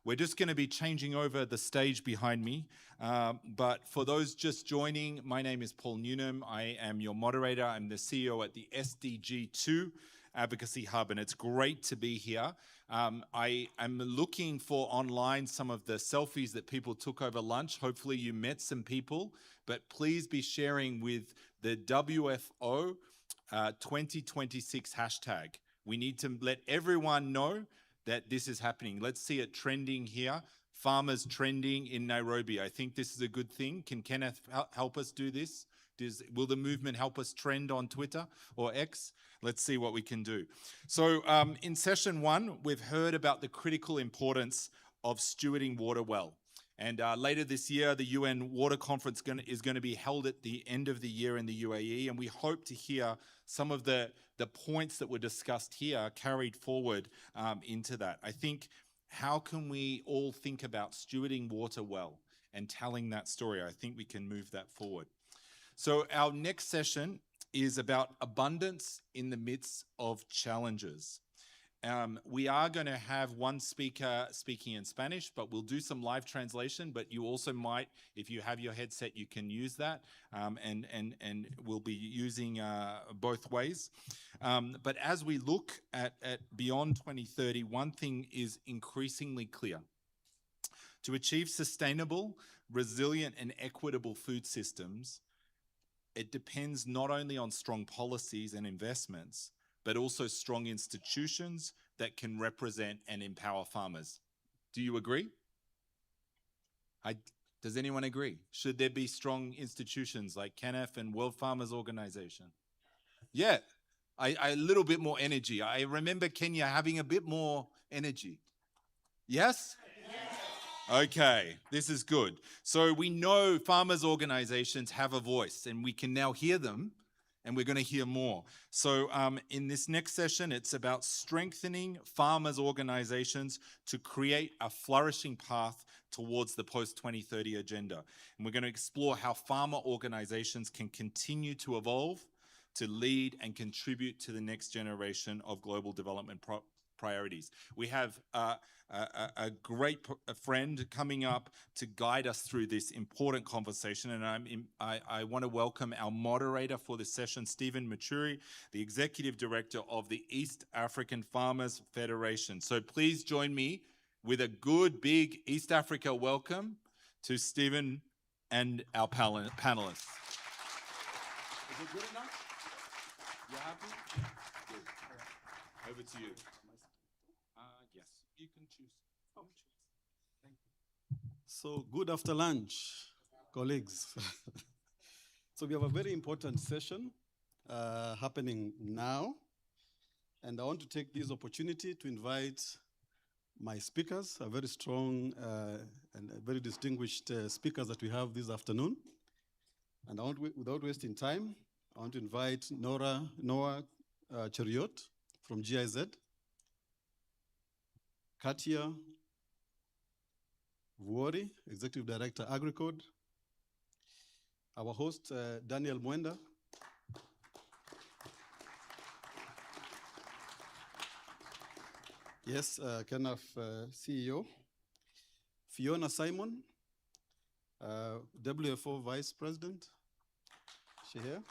We're just going to be changing over the stage behind me. But for those just joining, my name is Paul Newnham. I am your moderator. I'm the CEO at the SDG2 Advocacy Hub, and it's great to be here. I am looking for online some of the selfies that people took over lunch. Hopefully you met some people, but please be sharing with the WFO 2026 hashtag. We need to let everyone know that this is happening. Let's see it trending here. Farmers trending in Nairobi. I think this is a good thing. Can Kenneth help us do this? Will the movement help us trend on Twitter or X? Let's see what we can do. So in session one, we've heard about the critical importance of stewarding water well. And later this year, the UN Water Conference is going to be held at the end of the year in the UAE. And we hope to hear some of the points that were discussed here carried forward into that. I think, how can we all think about stewarding water well and telling that story? I think we can move that forward. So our next session is about abundance in the midst of challenges. We are going to have one speaker speaking in Spanish, but we'll do some live translation. But you also might, if you have your headset, you can use that, and we'll be using both ways. But as we look at beyond 2030, one thing is increasingly clear. To achieve sustainable, resilient, and equitable food systems, it depends not only on strong policies and investments, but also strong institutions that can represent and empower farmers. Do you agree? Does anyone agree? Should there be strong institutions like CANF and World Farmers Organization? Yeah, a little bit more energy. I remember Kenya having a bit more energy. Yes? Okay, this is good. So we know farmers' organizations have a voice, and we can now hear them, and we're going to hear more. So in this next session, it's about strengthening farmers' organizations to create a flourishing path towards the post-2030 agenda. And we're going to explore how farmer organizations can continue to evolve, to lead and contribute to the next generation of global development priorities. We have a great friend coming up to guide us through this important conversation, and I want to welcome our moderator for this session, Stephen Machuri, the Executive Director of the East African Farmers Federation. So please join me with a good, big East Africa welcome to Stephen and our panelists. Is it good enough? You happy? Good. Over to you. Yes, you can choose. Oh, thank you. So good after lunch, colleagues. So we have a very important session happening now. And I want to take this opportunity to invite my speakers, a very strong and very distinguished speakers that we have this afternoon. And I want, without wasting time, I want to invite Noah Cheruiyot from GIZ, Katia Vuori, Executive Director, AgriCode, our host, Daniel Mwenda, yes, KENAF CEO, Fiona Simon, WFO Vice President, is she here?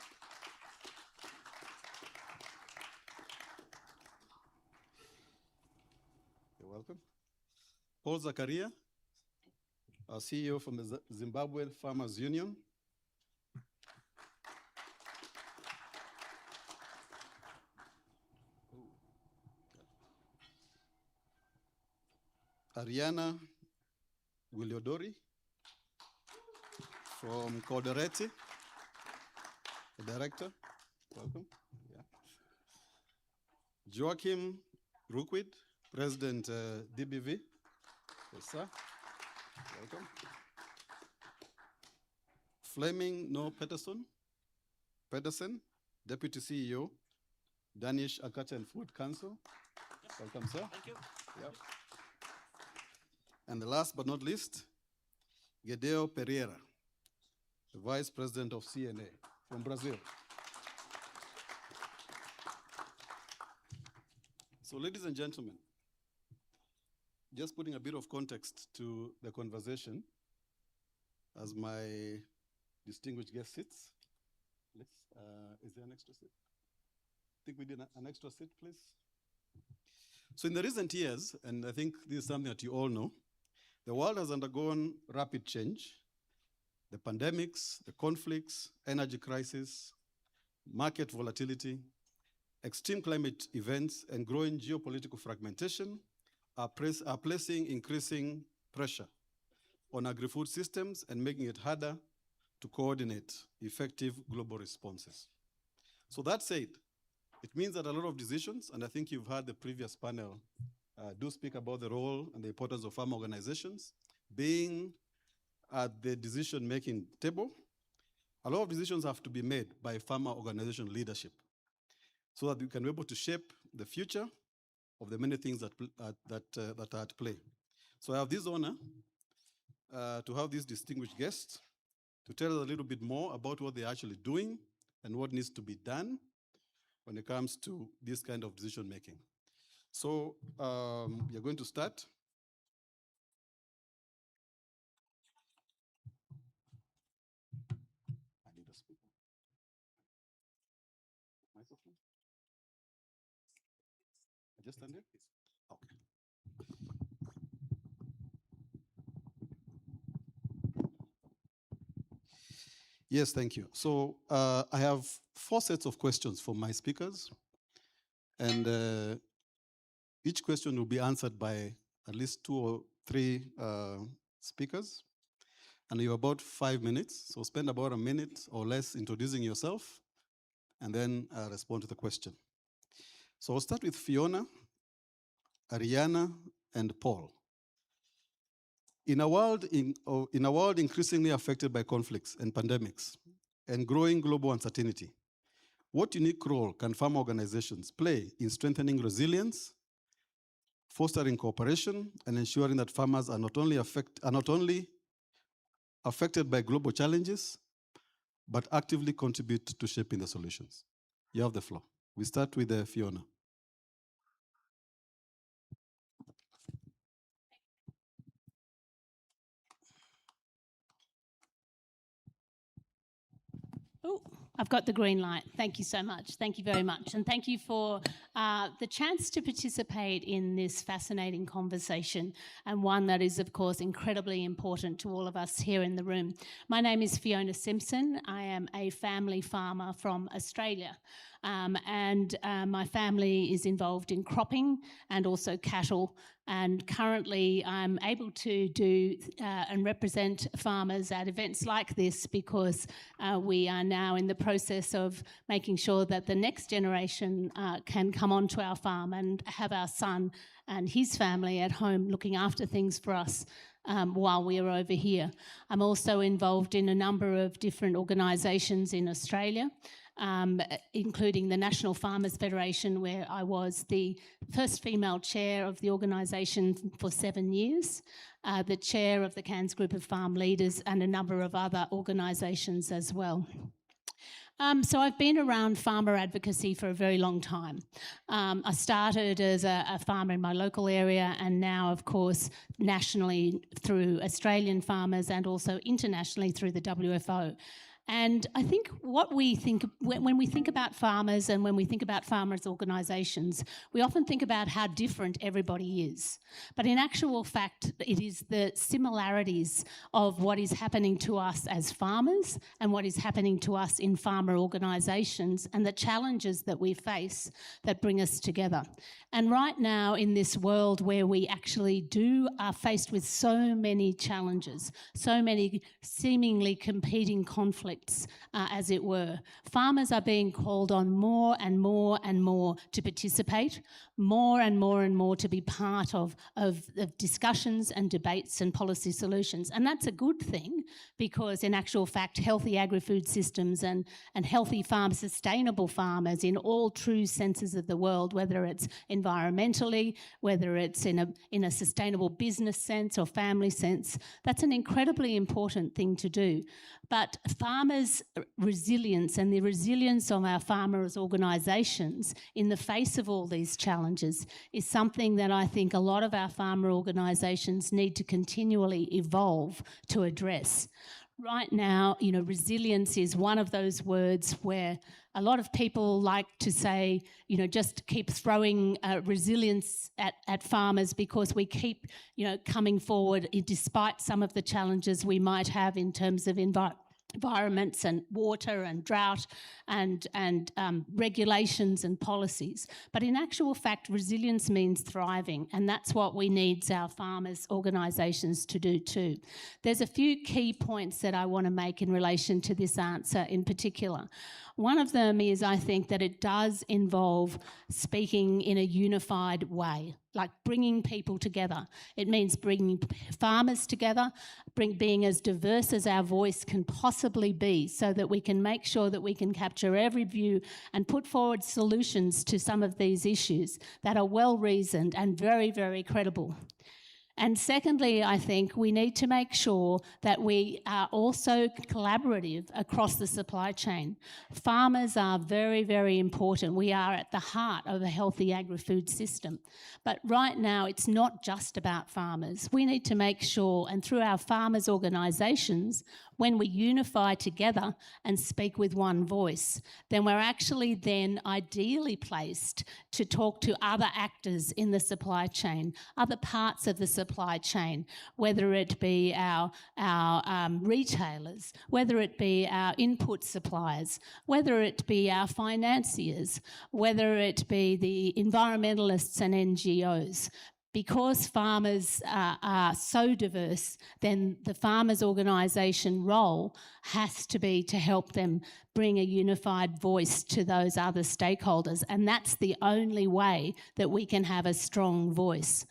You're welcome. Paul Zakaria, our CEO from the Zimbabwe Farmers Union. Ariana Gugliodori from Codereti, the director, welcome. Yeah. Joachim Ruquid, President DBV, yes sir, welcome. Fleming No Pedersen, Deputy CEO, Danish Agriculture and Food Council, welcome sir. Thank you. Yep. And the last but not least, Gedeo Pereira, the Vice President of CNA from Brazil. So ladies and gentlemen, just putting a bit of context to the conversation as my distinguished guest sits. Please, is there an extra seat? I think we did an extra seat, please. So in the recent years, and I think this is something that you all know, the world has undergone rapid change. The pandemics, the conflicts, energy crisis, market volatility, extreme climate events, and growing geopolitical fragmentation are placing increasing pressure on agri-food systems and making it harder to coordinate effective global responses. So that said, it means that a lot of decisions, and I think you've heard the previous panel do speak about the role and the importance of farm organizations being at the decision-making table. A lot of decisions have to be made by farmer organization leadership so that we can be able to shape the future of the many things that are at play. So I have this honor to have these distinguished guests to tell us a little bit more about what they're actually doing and what needs to be done when it comes to this kind of decision-making. So you're going to start. I need a speaker. Microphone? I just stand here? Okay. Yes, thank you. So I have 4 sets of questions for my speakers. And each question will be answered by at least 2 or 3 speakers. And you're about 5 minutes. So spend about a minute or less introducing yourself and then respond to the question. So I'll start with Fiona, Ariana, and Paul. In a world increasingly affected by conflicts and pandemics and growing global uncertainty, what unique role can farm organizations play in strengthening resilience, fostering cooperation, and ensuring that farmers are not only affected by global challenges, but actively contribute to shaping the solutions? You have the floor. We start with Fiona. Oh, I've got the green light. Thank you so much. Thank you very much. And thank you for the chance to participate in this fascinating conversation, and one that is, of course, incredibly important to all of us here in the room. My name is Fiona Simpson. I am a family farmer from Australia. and my family is involved in cropping and also cattle. And currently I'm able to do and represent farmers at events like this because we are now in the process of making sure that the next generation can come onto our farm and have our son and his family at home looking after things for us while we are over here. I'm also involved in a number of different organisations in Australia, including the National Farmers Federation, where I was the first female chair of the organisation for 7 years, the chair of the Cairns Group of Farm Leaders, and a number of other organisations as well. So I've been around farmer advocacy for a very long time. I started as a farmer in my local area, and now, of course, nationally through Australian farmers and also internationally through the WFO. And I think what we think, when we think about farmers and when we think about farmers' organisations, we often think about how different everybody is. But in actual fact, it is the similarities of what is happening to us as farmers and what is happening to us in farmer organisations and the challenges that we face that bring us together. And right now in this world where we actually are faced with so many challenges, so many seemingly competing conflicts, as it were, farmers are being called on more and more and more to participate, more and more to be part of discussions and debates and policy solutions. And that's a good thing because in actual fact, healthy agri-food systems and healthy farms, sustainable farmers in all true senses of the word, whether it's environmentally, whether it's in a sustainable business sense or family sense, that's an incredibly important thing to do. But farmers' resilience and the resilience of our farmers' organisations in the face of all these challenges is something that I think a lot of our farmer organisations need to continually evolve to address. Right now, you know, resilience is one of those words where a lot of people like to say, you know, just keep throwing resilience at farmers because we keep, you know, coming forward despite some of the challenges we might have in terms of environments and water and drought and regulations and policies. But in actual fact, resilience means thriving, and that's what we need our farmers' organisations to do too. There's a few key points that I want to make in relation to this answer in particular. One of them is, I think, that it does involve speaking in a unified way, like bringing people together. It means bringing farmers together, being as diverse as our voice can possibly be so that we can make sure that we can capture every view and put forward solutions to some of these issues that are well-reasoned and very, very credible. And secondly, I think we need to make sure that we are also collaborative across the supply chain. Farmers are very, very important. We are at the heart of a healthy agri-food system. But right now, it's not just about farmers. We need to make sure, and through our farmers' organisations, when we unify together and speak with one voice, then we're actually then ideally placed to talk to other actors in the supply chain, other parts of the supply chain, whether it be our retailers, whether it be our input suppliers, whether it be our financiers, whether it be the environmentalists and NGOs. Because farmers are so diverse, then the farmers' organisation role has to be to help them bring a unified voice to those other stakeholders, and that's the only way that we can have a strong voice.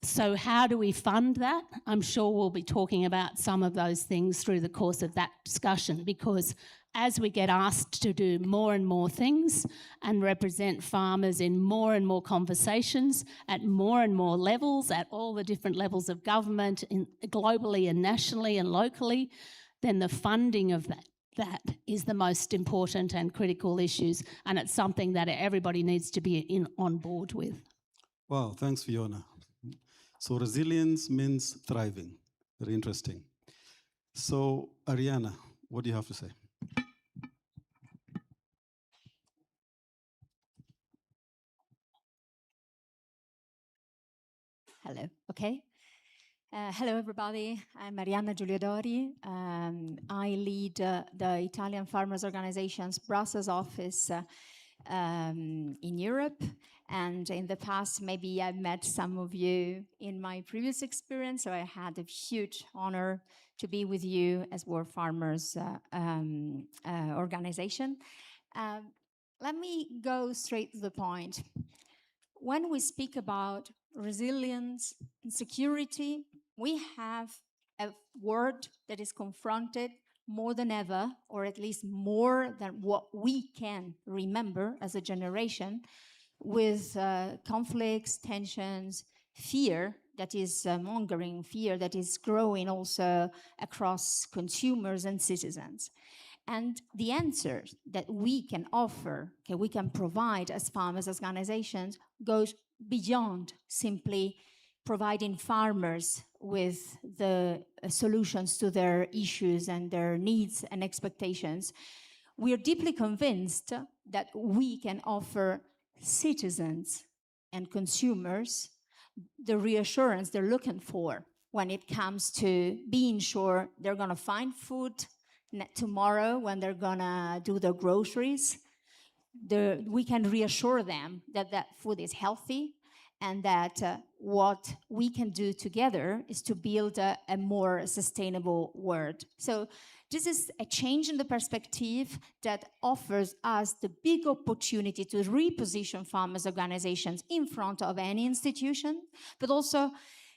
So how do we fund that? I'm sure we'll be talking about some of those things through the course of that discussion, because as we get asked to do more and more things and represent farmers in more and more conversations at more and more levels, at all the different levels of government, globally and nationally and locally, then the funding of that is the most important and critical issues, and it's something that everybody needs to be on board with. Wow, thanks, Fiona. So resilience means thriving. Very interesting. So Ariana, what do you have to say? Hello, okay. Hello, everybody. I'm Marianna Giuliodori. I lead the Italian Farmers Organization's Brussels office in Europe. And in the past, maybe I met some of you in my previous experience, so I had a huge honor to be with you as World Farmers Organization. Let me go straight to the point. When we speak about resilience and security, we have a word that is confronted more than ever, or at least more than what we can remember as a generation, with conflicts, tensions, fear that is mongering, fear that is growing also across consumers and citizens. And the answer that we can offer, we can provide as farmers organizations, goes beyond simply providing farmers with the solutions to their issues and their needs and expectations. We are deeply convinced that we can offer citizens and consumers the reassurance they're looking for when it comes to being sure they're going to find food tomorrow when they're going to do their groceries. We can reassure them that that food is healthy, and that what we can do together is to build a more sustainable world. So this is a change in the perspective that offers us the big opportunity to reposition farmers' organizations in front of any institution, but also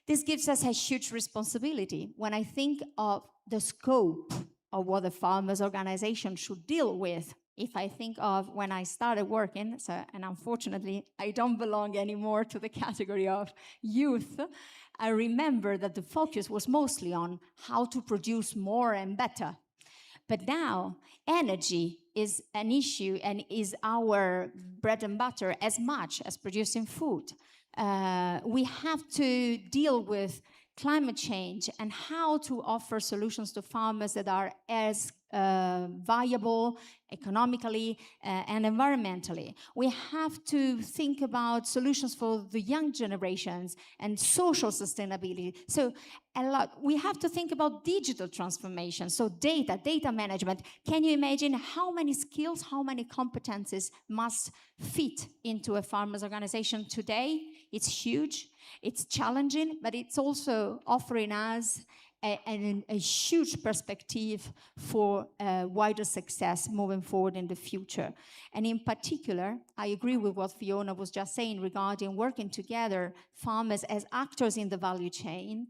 this gives us a huge responsibility. When I think of the scope of what the farmers' organization should deal with, if I think of when I started working, and unfortunately I don't belong anymore to the category of youth, I remember that the focus was mostly on how to produce more and better. But now energy is an issue and is our bread and butter as much as producing food. We have to deal with climate change and how to offer solutions to farmers that are as viable economically and environmentally. We have to think about solutions for the young generations and social sustainability. So we have to think about digital transformation, so data management. Can you imagine how many skills, how many competencies must fit into a farmers organization today? It's huge, it's challenging, but it's also offering us a huge perspective for wider success moving forward in the future. And in particular, I agree with what Fiona was just saying regarding working together, farmers as actors in the value chain,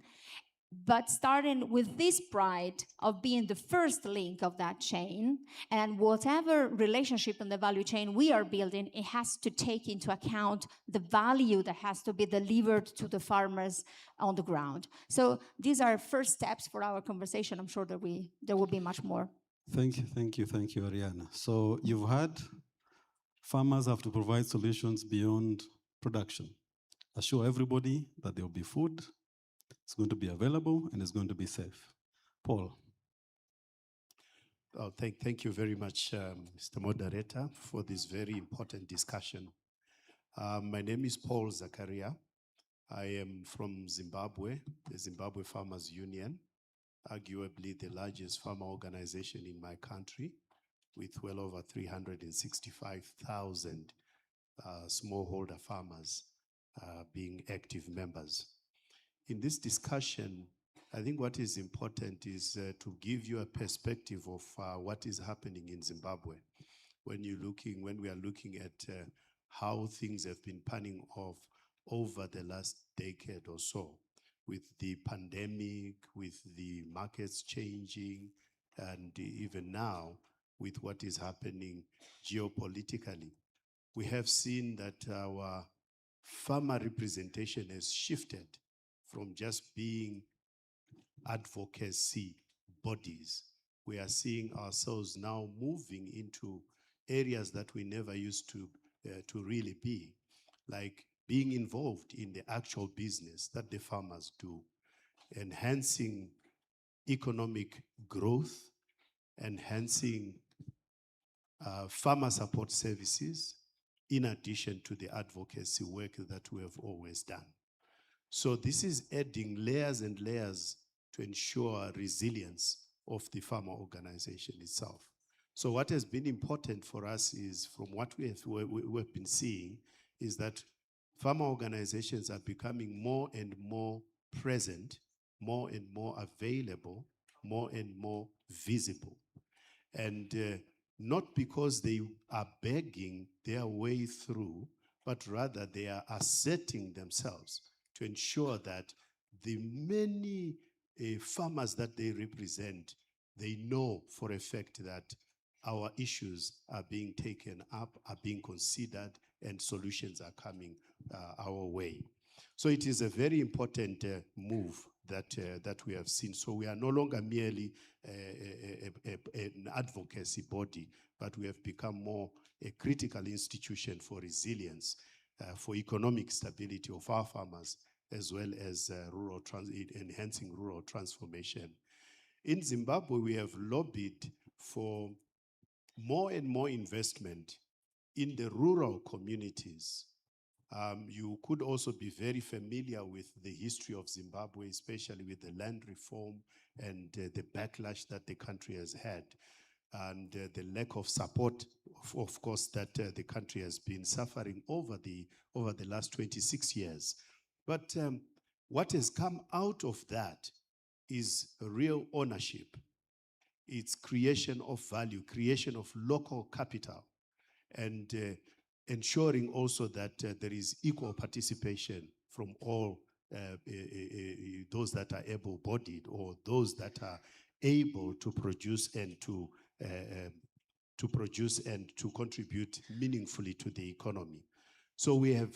but starting with this pride of being the first link of that chain, and whatever relationship in the value chain we are building, it has to take into account the value that has to be delivered to the farmers on the ground. So these are first steps for our conversation. I'm sure that there will be much more. Thank you, Ariana. So you've heard farmers have to provide solutions beyond production. Assure everybody that there will be food, it's going to be available, and it's going to be safe. Paul. Oh, thank you very much, Mr. Moderator, for this very important discussion. My name is Paul Zakaria. I am from Zimbabwe, the Zimbabwe Farmers Union, arguably the largest farmer organization in my country, with well over 365,000 smallholder farmers being active members. In this discussion, I think what is important is to give you a perspective of what is happening in Zimbabwe. When we are looking at how things have been panning off over the last decade or so, with the pandemic, with the markets changing, and even now with what is happening geopolitically, we have seen that our farmer representation has shifted from just being advocacy bodies. We are seeing ourselves now moving into areas that we never used to really be, like being involved in the actual business that the farmers do, enhancing economic growth, enhancing farmer support services, in addition to the advocacy work that we have always done. So this is adding layers and layers to ensure resilience of the farmer organization itself. So what has been important for us is, from what we've been seeing, is that farmer organizations are becoming more and more present, more and more available, more and more visible. And not because they are begging their way through, but rather they are asserting themselves to ensure that the many farmers that they represent, they know for a fact that our issues are being taken up, are being considered, and solutions are coming our way. So it is a very important move that we have seen. So we are no longer merely an advocacy body, but we have become more a critical institution for resilience, for economic stability of our farmers, as well as enhancing rural transformation. In Zimbabwe, we have lobbied for more and more investment in the rural communities. You could also be very familiar with the history of Zimbabwe, especially with the land reform and the backlash that the country has had, and the lack of support, of course, that the country has been suffering over the last 26 years. But what has come out of that is real ownership. It's creation of value, creation of local capital, and ensuring also that there is equal participation from all those that are able-bodied, or those that are able to produce and to contribute meaningfully to the economy. So we have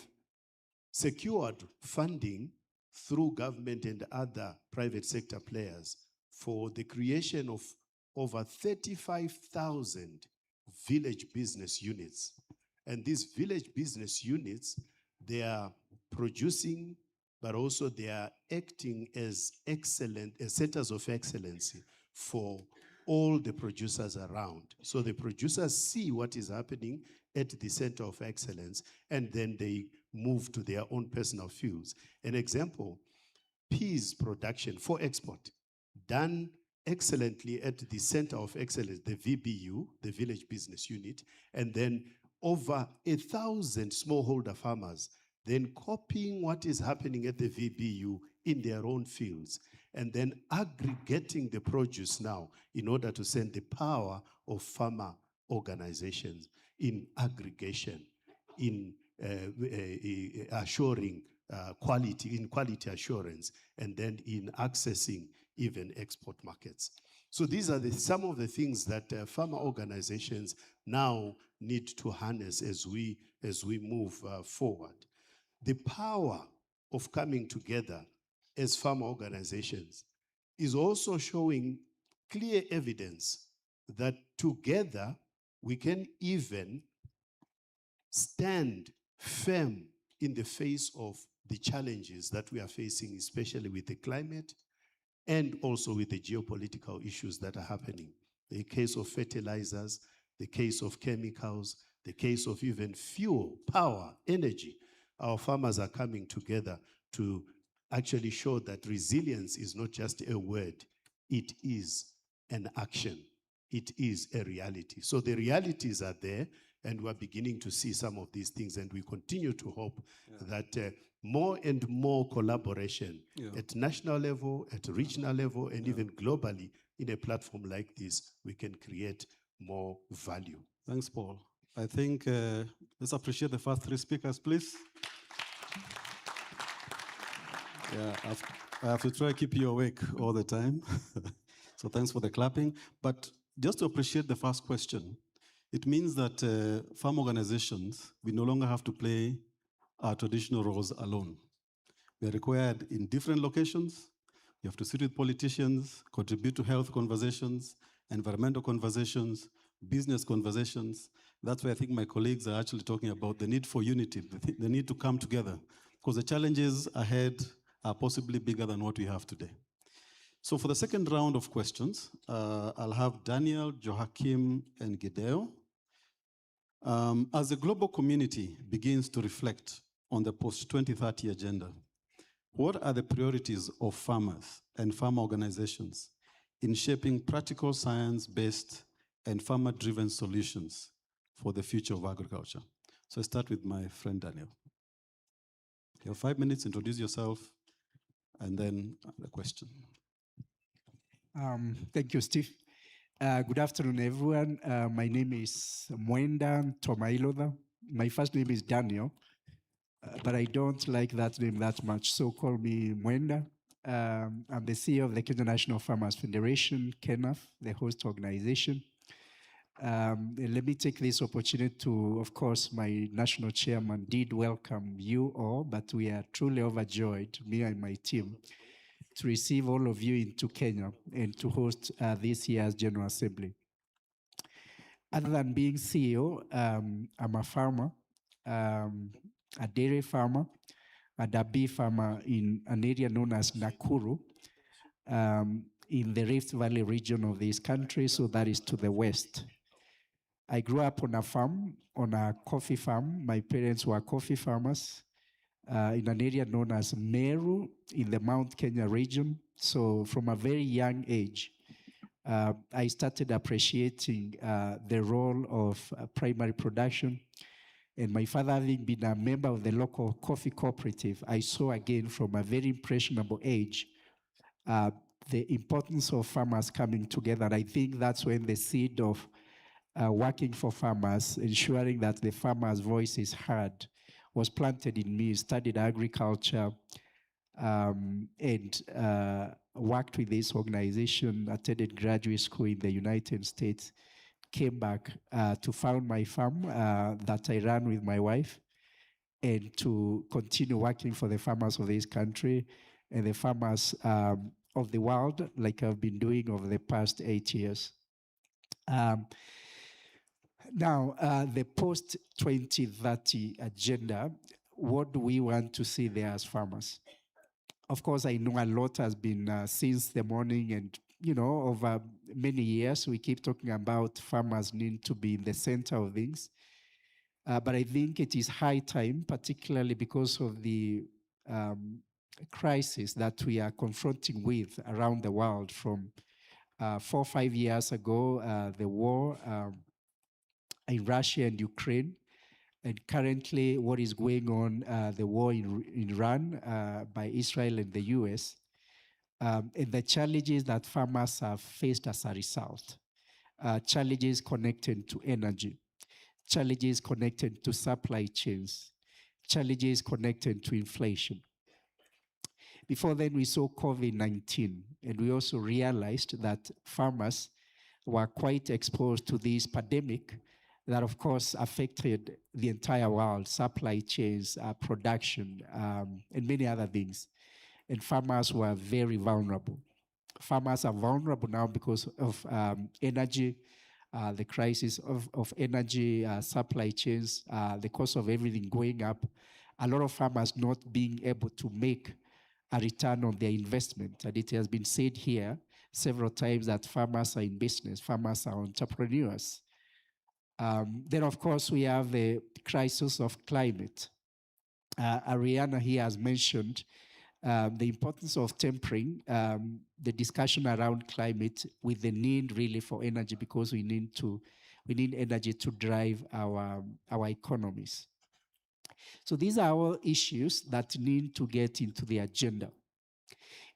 secured funding through government and other private sector players for the creation of over 35,000 village business units. And these village business units, they are producing, but also they are acting as centers of excellence for all the producers around. So the producers see what is happening at the center of excellence, and then they move to their own personal fields. An example, peas production for export, done excellently at the center of excellence, the VBU, the Village Business Unit, and then over 1,000 smallholder farmers then copying what is happening at the VBU in their own fields, and then aggregating the produce now in order to send the power of farmer organizations in aggregation, in assuring quality assurance, and then in accessing even export markets. So these are some of the things that farmer organizations now need to harness as we move forward. The power of coming together as farmer organizations is also showing clear evidence that together we can even stand firm in the face of the challenges that we are facing, especially with the climate and also with the geopolitical issues that are happening. The case of fertilizers, the case of chemicals, the case of even fuel, power, energy. Our farmers are coming together to actually show that resilience is not just a word, it is an action. It is a reality. So the realities are there, and we're beginning to see some of these things, and we continue to hope that more and more collaboration at national level, at regional level, and even globally in a platform like this, we can create more value. Thanks, Paul. I think let's appreciate the first three speakers, please. Yeah, I have to try to keep you awake all the time. So thanks for the clapping. But just to appreciate the first question, it means that farm organizations, we no longer have to play our traditional roles alone. We are required in different locations. We have to sit with politicians, contribute to health conversations, environmental conversations, business conversations. That's why I think my colleagues are actually talking about the need for unity, the need to come together, because the challenges ahead are possibly bigger than what we have today. So for the second round of questions, I'll have Daniel, Joachim, and Gideon. As the global community begins to reflect on the post-2030 agenda, what are the priorities of farmers and farmer organizations in shaping practical science-based and farmer-driven solutions for the future of agriculture. So I start with my friend Daniel. You have 5 minutes, introduce yourself, and then the question. Thank you, Steve. Good afternoon, everyone. My name is Mwenda Tomailoda. My first name is Daniel, but I don't like that name that much, so call me Mwenda. I'm the CEO of the Kenya National Farmers Federation, KENAF, the host organization. Let me take this opportunity to, of course, my national chairman did welcome you all, but we are truly overjoyed, me and my team, to receive all of you into Kenya and to host this year's General Assembly. Other than being CEO, I'm a farmer, a dairy farmer, and a bee farmer in an area known as Nakuru, in the Rift Valley region of this country, so that is to the west. I grew up on a farm, on a coffee farm. My parents were coffee farmers in an area known as Meru in the Mount Kenya region. So from a very young age, I started appreciating the role of primary production. And my father, having been a member of the local coffee cooperative, I saw again from a very impressionable age the importance of farmers coming together. And I think that's when the seed of working for farmers, ensuring that the farmer's voice is heard, was planted in me. Studied agriculture and worked with this organization, attended graduate school in the United States, came back to found my farm that I ran with my wife, and to continue working for the farmers of this country and the farmers of the world, like I've been doing over the past 8 years. Now, the post-2030 agenda, what do we want to see there as farmers? Of course, I know a lot has been since the morning, and over many years, we keep talking about farmers need to be in the center of things. But I think it is high time, particularly because of the crisis that we are confronting with around the world from 4 or 5 years ago, the war in Russia and Ukraine, and currently what is going on, the war in Iran by Israel and the US, and the challenges that farmers have faced as a result. Challenges connected to energy, challenges connected to supply chains, challenges connected to inflation. Before then, we saw COVID-19, and we also realized that farmers were quite exposed to this pandemic that, of course, affected the entire world, supply chains, production, and many other things. And farmers were very vulnerable. Farmers are vulnerable now because of energy, the crisis of energy, supply chains, the cost of everything going up. A lot of farmers not being able to make a return on their investment. And it has been said here several times that farmers are in business, farmers are entrepreneurs. Then, of course, we have the crisis of climate. Ariana here has mentioned the importance of tempering the discussion around climate with the need really for energy, because we need energy to drive our economies. So these are all issues that need to get into the agenda.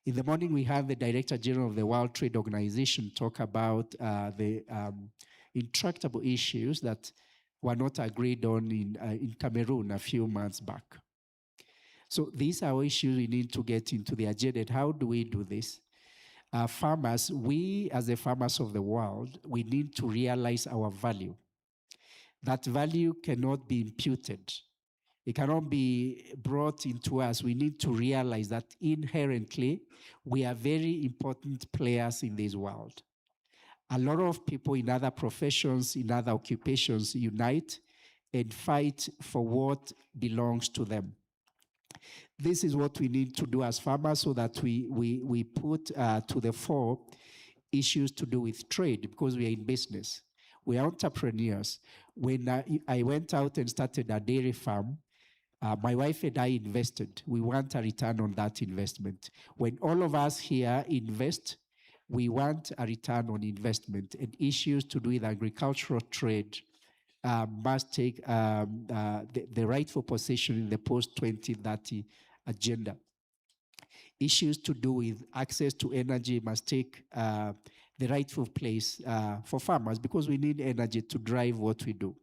In the morning, we have the Director General of the World Trade Organization talk about the intractable issues that were not agreed on in Cameroon a few months back. So these are issues we need to get into the agenda. And how do we do this? Farmers, we as the farmers of the world, we need to realize our value. That value cannot be imputed. It cannot be brought into us. We need to realize that inherently, we are very important players in this world. A lot of people in other professions, in other occupations unite and fight for what belongs to them. This is what we need to do as farmers, so that we put to the fore issues to do with trade, because we are in business. We are entrepreneurs. When I went out and started a dairy farm, my wife and I invested. We want a return on that investment. When all of us here invest, we want a return on investment, and issues to do with agricultural trade must take the rightful position in the post-2030 agenda. Issues to do with access to energy must take the rightful place for farmers, because we need energy to drive what we do.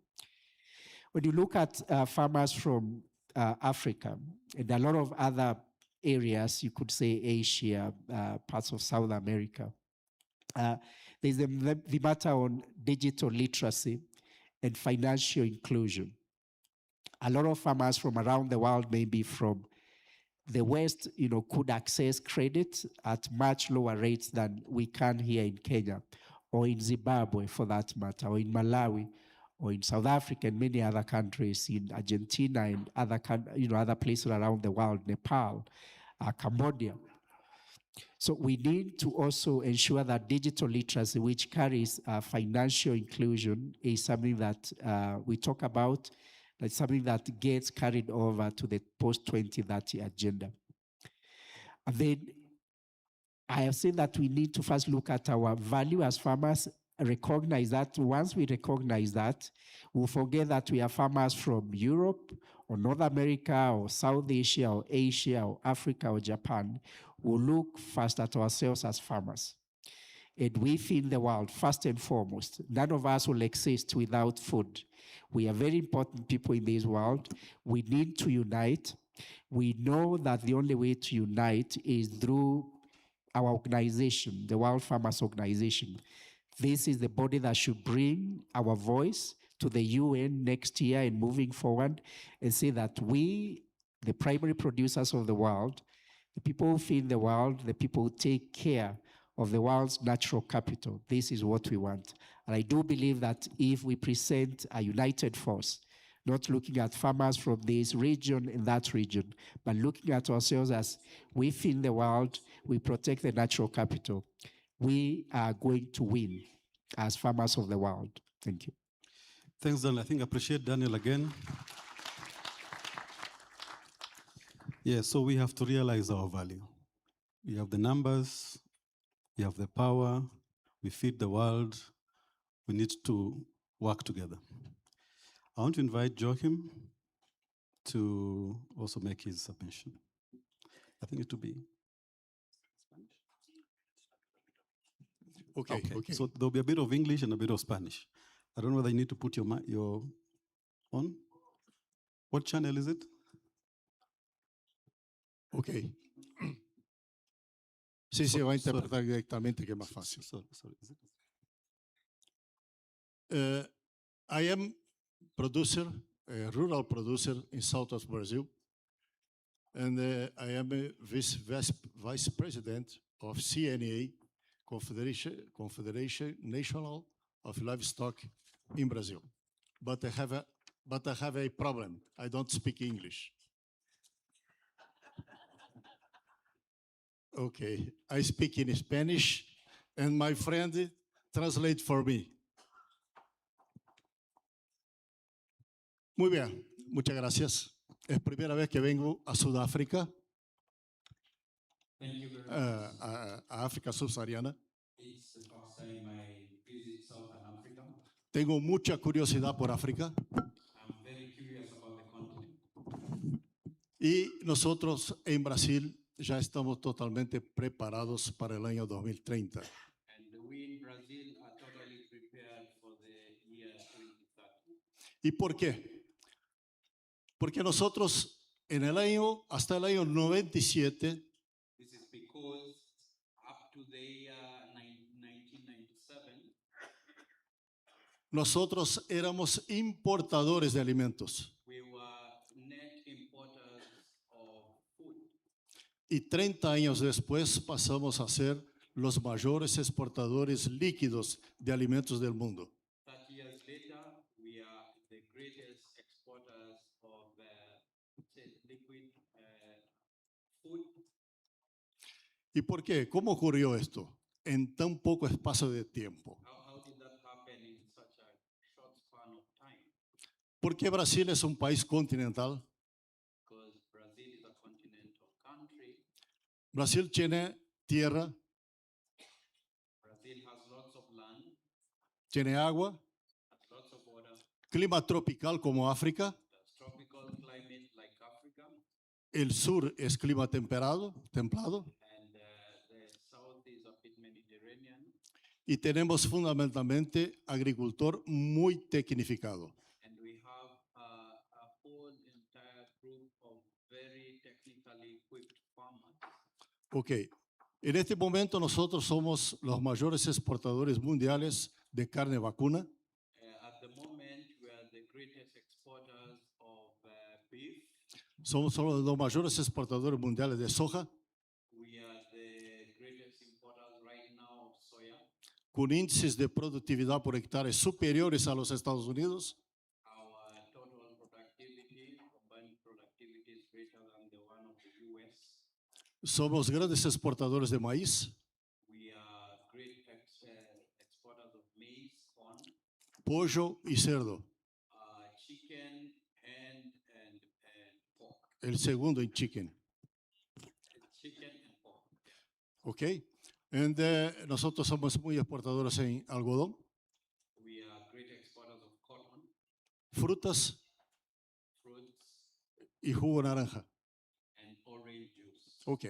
When you look at farmers from Africa and a lot of other areas, you could say Asia, parts of South America, there's the matter on digital literacy and financial inclusion. A lot of farmers from around the world, maybe from the West, could access credit at much lower rates than we can here in Kenya, or in Zimbabwe for that matter, or in Malawi, or in South Africa and many other countries, in Argentina and other places around the world, Nepal, Cambodia. So we need to also ensure that digital literacy, which carries financial inclusion, is something that we talk about. That's something that gets carried over to the post-2030 agenda. And then I have said that we need to first look at our value as farmers, recognize that. Once we recognize that, we'll forget that we are farmers from Europe or North America or South Asia or Asia or Africa or Japan. We'll look first at ourselves as farmers. And we feed the world first and foremost. None of us will exist without food. We are very important people in this world. We need to unite. We know that the only way to unite is through our organization, the World Farmers Organization. This is the body that should bring our voice to the UN next year and moving forward, and say that we, the primary producers of the world, the people who feed the world, the people who take care of the world's natural capital, this is what we want. And I do believe that if we present a united force, not looking at farmers from this region and that region, but looking at ourselves as we feed the world, we protect the natural capital, we are going to win as farmers of the world. Thank you. Thanks, Daniel. I think I appreciate Daniel again. Yeah, so we have to realize our value. We have the numbers, we have the power, we feed the world, we need to work together. I want to invite Joachim to also make his submission. I think it will be. Okay. So there'll be a bit of English and a bit of Spanish. I don't know whether you need to put your on. What channel is it? Ok. Sí, sí, voy a interpretar directamente, que es más fácil. I am producer, a rural producer in southwest Brazil, and I am a vice president of CNA, Confederation National of Livestock in Brazil. But I have a problem. I don't speak English. Okay, I speak in Spanish, and my friend translate for me. Muy bien, muchas gracias. Es primera vez que vengo a Sudáfrica, a África subsahariana. Tengo mucha curiosidad por África. Y nosotros en Brasil ya estamos totalmente preparados para el año 2030. ¿Y por qué? Porque nosotros hasta el año 97, nosotros éramos importadores de alimentos. Y 30 años después pasamos a ser los mayores exportadores líquidos de alimentos del mundo. ¿Y por qué? ¿Cómo ocurrió esto en tan poco espacio de tiempo? Porque Brasil es un país continental. Brasil tiene tierra, tiene agua, lots of water, clima tropical como África, tropical climate like Africa, el sur es clima temperado, templado, and the south is a bit Mediterranean. y tenemos fundamentalmente agricultor muy tecnificado. And we have a whole entire group of very technically equipped farmers. Ok, en este momento nosotros somos los mayores exportadores mundiales de carne vacuna. At the moment, we are the greatest exporters of beef. Somos los mayores exportadores mundiales de soja, We are the greatest importers right now of soya. con índices de productividad por hectárea superiores a los Estados Unidos. Our total productivity, combined productivity, is greater than the one of the US. Somos grandes exportadores de maíz, We are great exporters of maize, corn, pollo y cerdo. chicken, and pork. El segundo en chicken. Chicken and pork. Ok. And, nosotros somos muy exportadores en algodón, We are great exporters of cotton, frutas fruits, y jugo de naranja. and orange juice. Ok.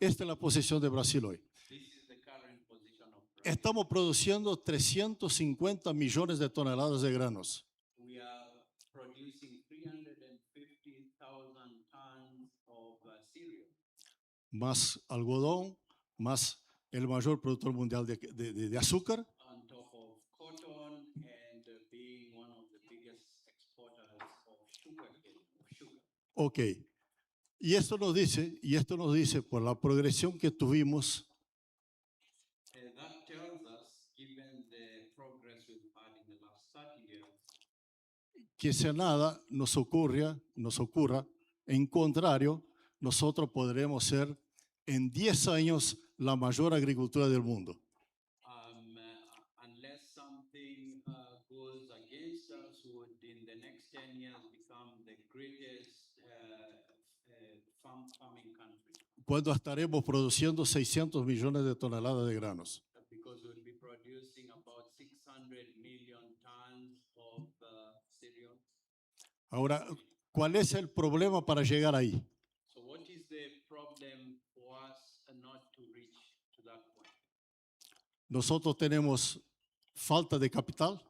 Esta es la posición de Brasil hoy. This is the current position of Brazil. Estamos produciendo 350 millones de toneladas de granos. We are producing 350,000 tons of cereal, Más algodón, más el mayor productor mundial de azúcar. on top of cotton and being one of the biggest exporters of sugar. Ok. Y esto nos dice por la progresión que tuvimos, That tells us, given the progress we've had in the last 30 years, que si nada nos ocurra, en contrario, nosotros podremos ser en 10 años la mayor agricultura del mundo. unless something goes against us, would in the next 10 years become the greatest farming country, Cuando estaremos produciendo 600 millones de toneladas de granos. because we'll be producing about 600 million tons of cereal. Ahora, ¿cuál es el problema para llegar ahí? So what is the problem for us not to reach to that point? Nosotros tenemos falta de capital,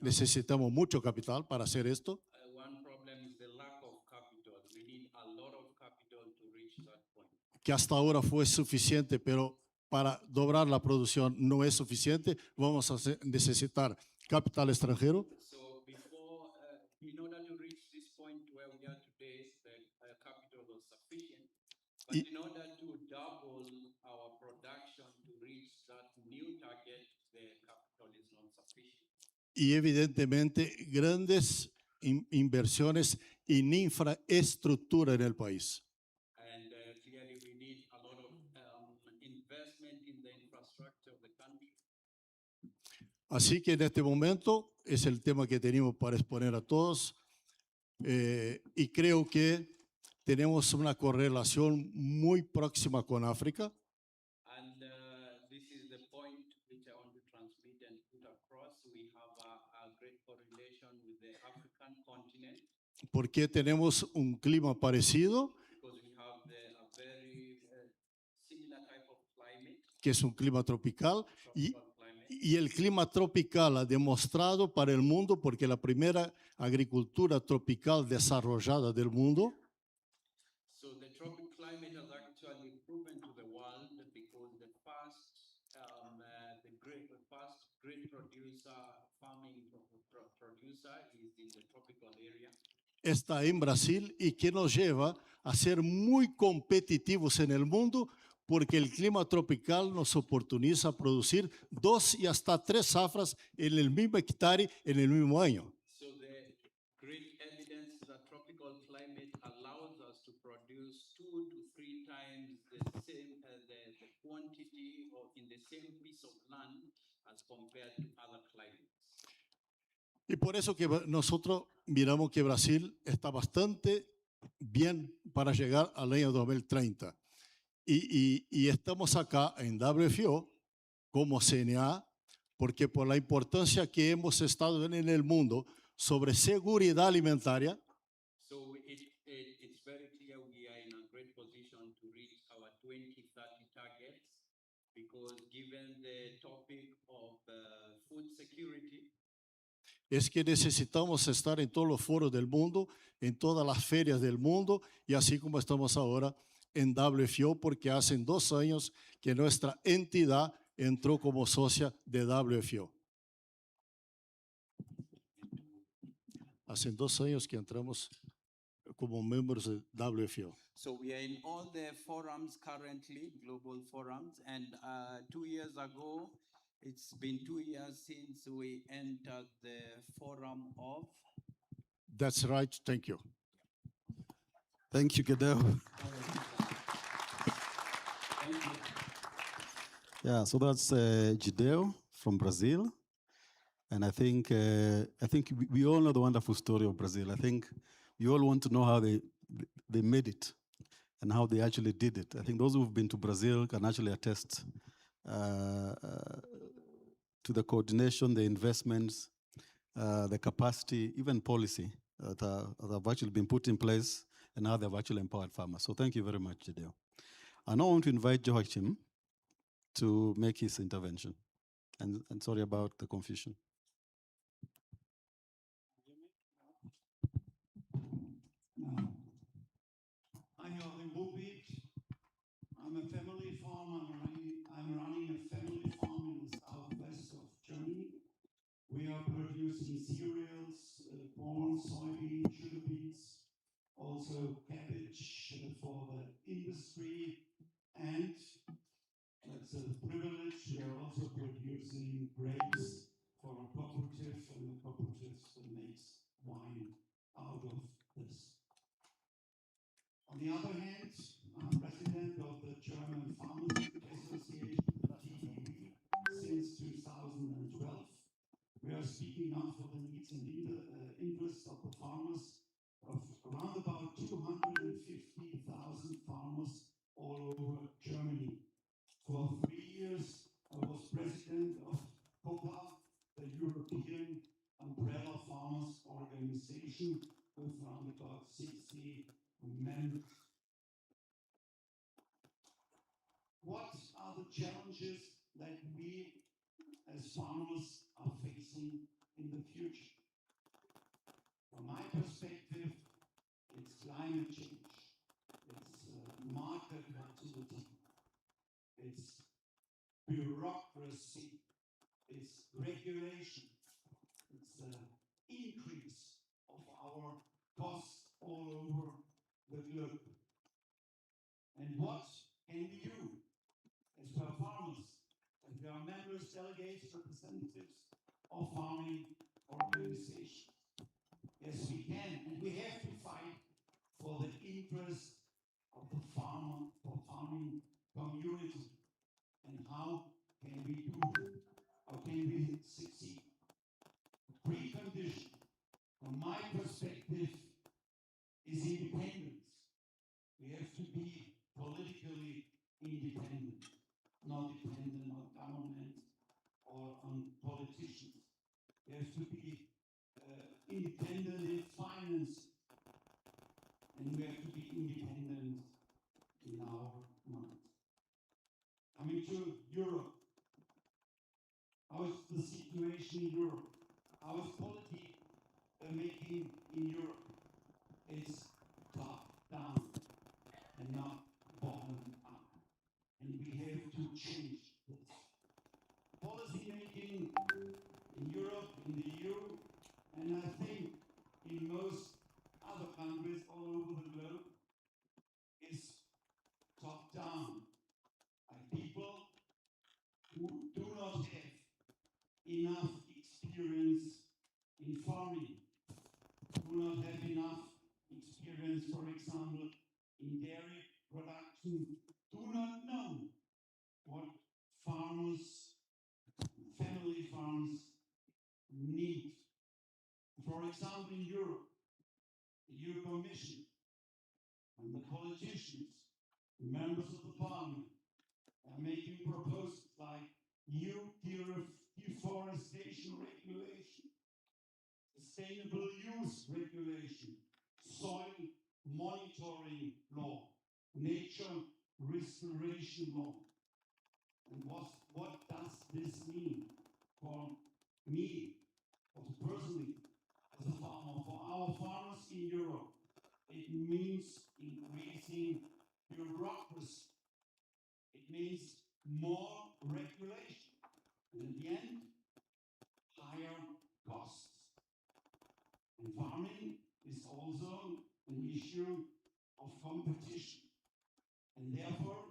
necesitamos mucho capital para hacer esto. One problem is the lack of capital. We need a lot of capital to reach that point. Que hasta ahora fue suficiente, pero para doblar la producción no es suficiente. Vamos a necesitar capital extranjero. So before, in order to reach this point where we are today, the capital was sufficient. But in order to double our production to reach that new target, the capital is not sufficient. Y evidentemente grandes inversiones en infraestructura en el país. And clearly we need a lot of investment in the infrastructure of the country. Así que en este momento es el tema que tenemos para exponer a todos, y creo que tenemos una correlación muy próxima con África. And this is the point which I want to transmit and put across. We have a great correlation with the African continent Porque tenemos un clima parecido, because we have a very similar type of climate, que es un clima tropical, y, tropical climate. y el clima tropical ha demostrado para el mundo, porque la primera agricultura tropical desarrollada del mundo So the tropical climate has actually proven to the world because the first great producer, farming producer is in the tropical area. está en Brasil y que nos lleva a ser muy competitivos en el mundo, porque el clima tropical nos oportuniza producir 2 y hasta 3 zafras en el mismo hectárea en el mismo año. So the great evidence that tropical climate allows us to produce 2 to 3 times the same the quantity or in the same piece of land as compared to other climates. Y por eso que nosotros miramos que Brasil está bastante bien para llegar al año 2030. Y estamos acá en WFO como CNA porque por la importancia que hemos estado en el mundo sobre seguridad alimentaria, So it's very clear we are in a great position to reach our 2030 targets because given the topic of food security, es que necesitamos estar en todos los foros del mundo, en todas las ferias del mundo, y así como estamos ahora en WFO, porque hace 2 años que nuestra entidad entró como socia de WFO. Hace 2 años que entramos como miembros de WFO. so we are in all the forums currently, global forums, and 2 years ago, it's been 2 years since we entered the forum of. That's right, thank you. Thank you, Gedeo. Yeah, so that's Gedeo from Brazil. And I think we all know the wonderful story of Brazil. I think we all want to know how they made it and how they actually did it. I think those who've been to Brazil can actually attest to the coordination, the investments, the capacity, even policy that have actually been put in place and how they've actually empowered farmers. So thank you very much, Gedeo. I now want to invite Joachim to make his intervention. And sorry about the confusion. I'm Joachim Bubik. I'm a family farm. I'm running a family farm in the southwest of Germany. We are producing cereals, corn, soybean, sugar beets, also cabbage for the industry, and that's a privilege. We are also producing grapes for a cooperative, and the cooperative makes wine out of this. On the other hand, I'm president of the German Farmers Association, TDB, since 2012. We are speaking up for the needs and interests of the farmers, of around about 250,000 farmers all over Germany. For 3 years, I was president of COPA, the European Umbrella Farmers Organization, with around about 60 members. What are the challenges that we as farmers are facing in the future? From my perspective, it's climate change, it's market volatility, it's bureaucracy, it's regulation, it's the increase of our costs all over the globe. And what can we do as we are farmers, as we are members, delegates, representatives of farming organizations? Yes, we can, and we have to fight for the interest of the farmer, for farming community. And how can we do that? How can we succeed? The precondition, from my perspective, is independence. We have to be politically independent, not dependent on government or on politicians. We have to be independent in finance, and we have to be independent in our mind. Coming to Europe, how is the situation in Europe? How is policy making in Europe? It's top down and not bottom up. And we have to change this. Policy making in Europe, in the EU, and I think in most other countries all over the globe, is top down by people who do not have enough experience in farming, do not have enough experience, for example, in dairy production, do not know what farmers, family farms need. For example, in Europe, the EU Commission and the politicians, the members of the parliament, are making proposals like EU Tier deforestation regulation, sustainable use regulation, soil monitoring law, nature restoration law. And what does this mean for me, personally, as a farmer, for our farmers in Europe? It means increasing bureaucracy. It means more regulation. And in the end, higher costs. And farming is also an issue of competition. And therefore,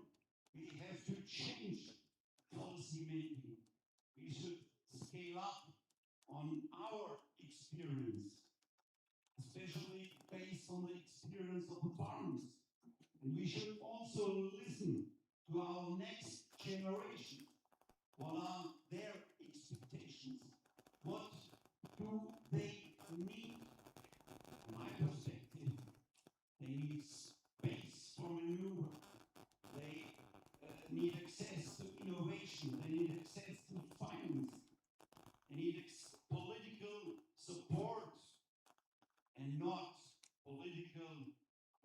we have to change policy making. We should scale up on our experience, especially based on the experience of the farmers. And we should also listen to our next generation. What are their expectations? What do they need? From my perspective, they need space for maneuver. They need access to innovation. They need access to finance. They need political support and not political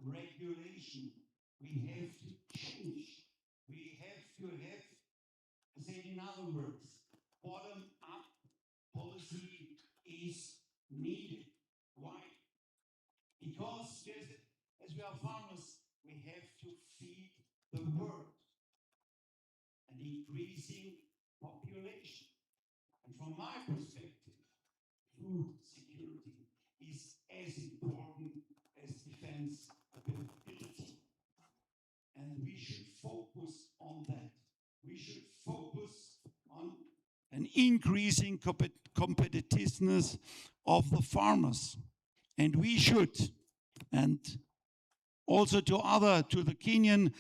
regulation. We have to change. We have to have, to say it in other words, bottom-up policy is needed. Why? Because as we are farmers, we have to feed the world, an increasing population. And from my perspective, food security is as important as defense capability. And we should focus on that. We should focus on an increasing competitiveness of the farmers. And we should, and also to the Kenyan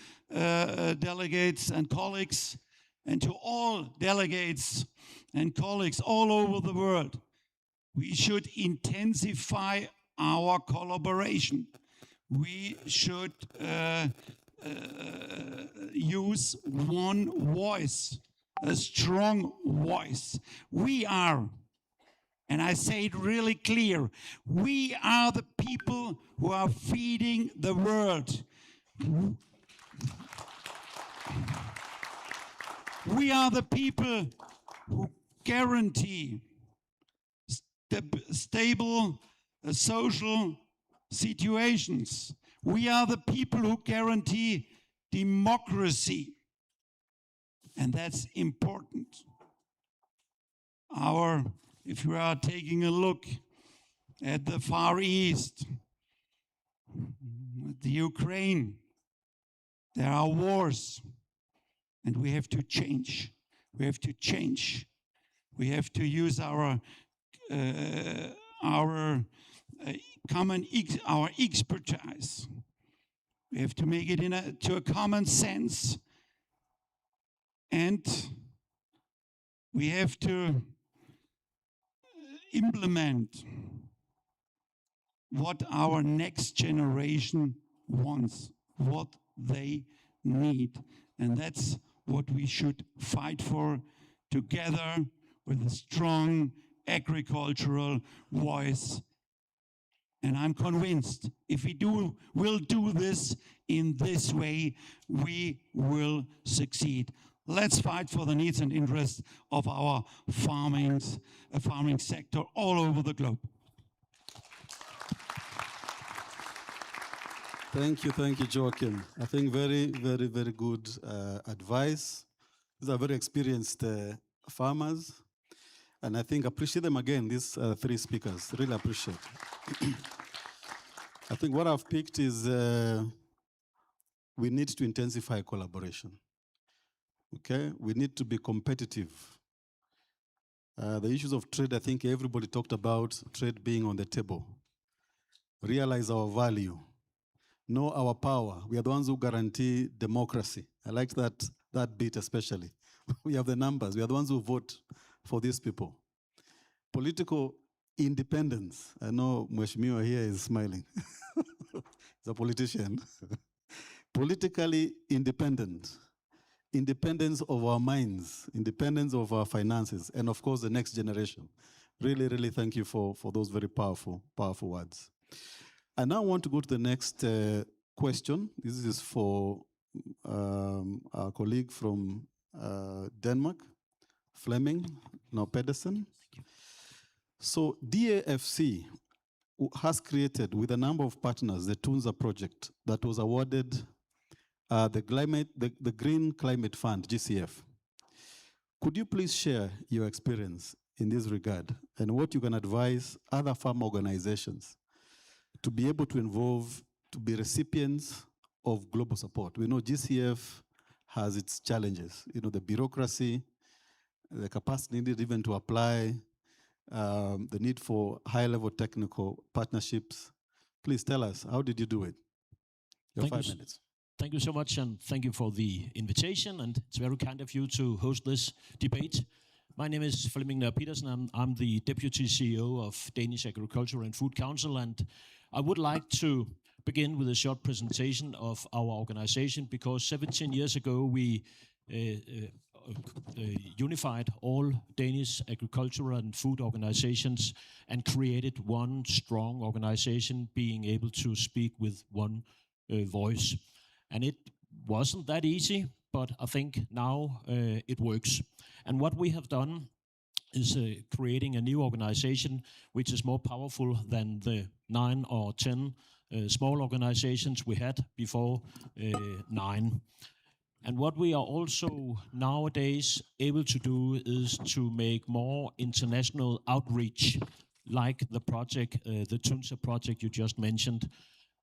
delegates and colleagues, and to all delegates and colleagues all over the world, we should intensify our collaboration. We should use one voice, a strong voice. We are, and I say it really clear, we are the people who are feeding the world. We are the people who guarantee stable social situations. We are the people who guarantee democracy. And that's important. If you are taking a look at the Far East, at the Ukraine, there are wars. And we have to change. We have to change. We have to use our expertise. We have to make it to a common sense, and we have to implement what our next generation wants, what they need, and that's what we should fight for together with a strong agricultural voice. And I'm convinced if we will do this in this way, we will succeed. Let's fight for the needs and interests of our farming sector all over the globe. Thank you, Joachim. I think very, very, very good advice. These are very experienced farmers. And I think appreciate them again, these three speakers. Really appreciate. I think what I've picked is we need to intensify collaboration. Okay, we need to be competitive. The issues of trade, I think everybody talked about trade being on the table. Realize our value. Know our power. We are the ones who guarantee democracy. I like that bit especially. We have the numbers. We are the ones who vote for these people. Political independence. I know Mheshimiwa here is smiling. He's a politician. Politically independent independence of our minds, independence of our finances, and of course the next generation. Really, really thank you for those very powerful words. I now want to go to the next question. This is for our colleague from Denmark, Flemming now Pedersen. So DAFC has created, with a number of partners, the Tunza project that was awarded the Green Climate Fund, GCF. Could you please share your experience in this regard and what you can advise other farm organizations to be able to involve, to be recipients of global support? We know GCF has its challenges, the bureaucracy, the capacity needed even to apply, the need for high-level technical partnerships. Please tell us, how did you do it? Your 5 minutes. Thank you so much, and thank you for the invitation, and it's very kind of you to host this debate. My name is Flemming Nørre Pedersen. I'm the Deputy CEO of Danish Agriculture and Food Council, and I would like to begin with a short presentation of our organization, because 17 years ago we unified all Danish agricultural and food organizations and created one strong organization, being able to speak with one voice. And it wasn't that easy, but I think now it works. And what we have done is creating a new organization which is more powerful than the 9 or 10 small organizations we had before 9. And what we are also nowadays able to do is to make more international outreach, like the project, the Tunza project you just mentioned.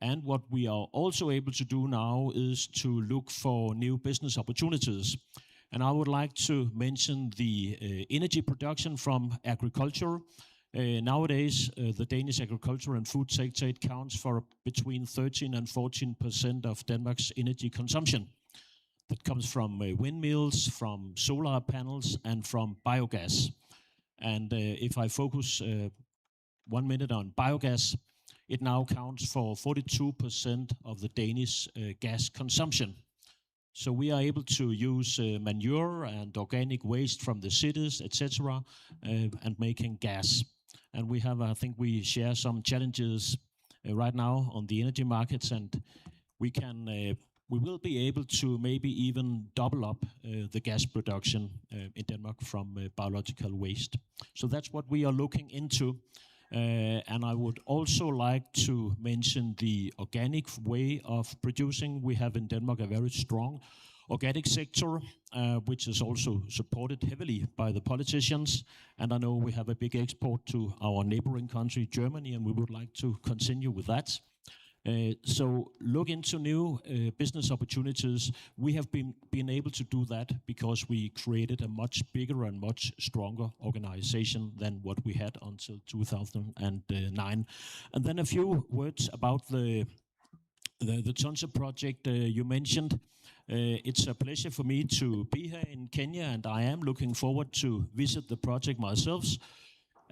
And what we are also able to do now is to look for new business opportunities. And I would like to mention the energy production from agriculture. Nowadays, the Danish agriculture and food sector, it counts for between 13 and 14% of Denmark's energy consumption. That comes from windmills, from solar panels, and from biogas. And if I focus 1 minute on biogas, it now counts for 42% of the Danish gas consumption. So we are able to use manure and organic waste from the cities, etc., and making gas. And we have, I think we share some challenges right now on the energy markets, and we will be able to maybe even double up the gas production in Denmark from biological waste. So that's what we are looking into. And I would also like to mention the organic way of producing. We have in Denmark a very strong organic sector, which is also supported heavily by the politicians. And I know we have a big export to our neighboring country, Germany, and we would like to continue with that. So look into new business opportunities. We have been able to do that because we created a much bigger and much stronger organization than what we had until 2009. And then a few words about the Tunza project you mentioned. It's a pleasure for me to be here in Kenya, and I am looking forward to visit the project myself.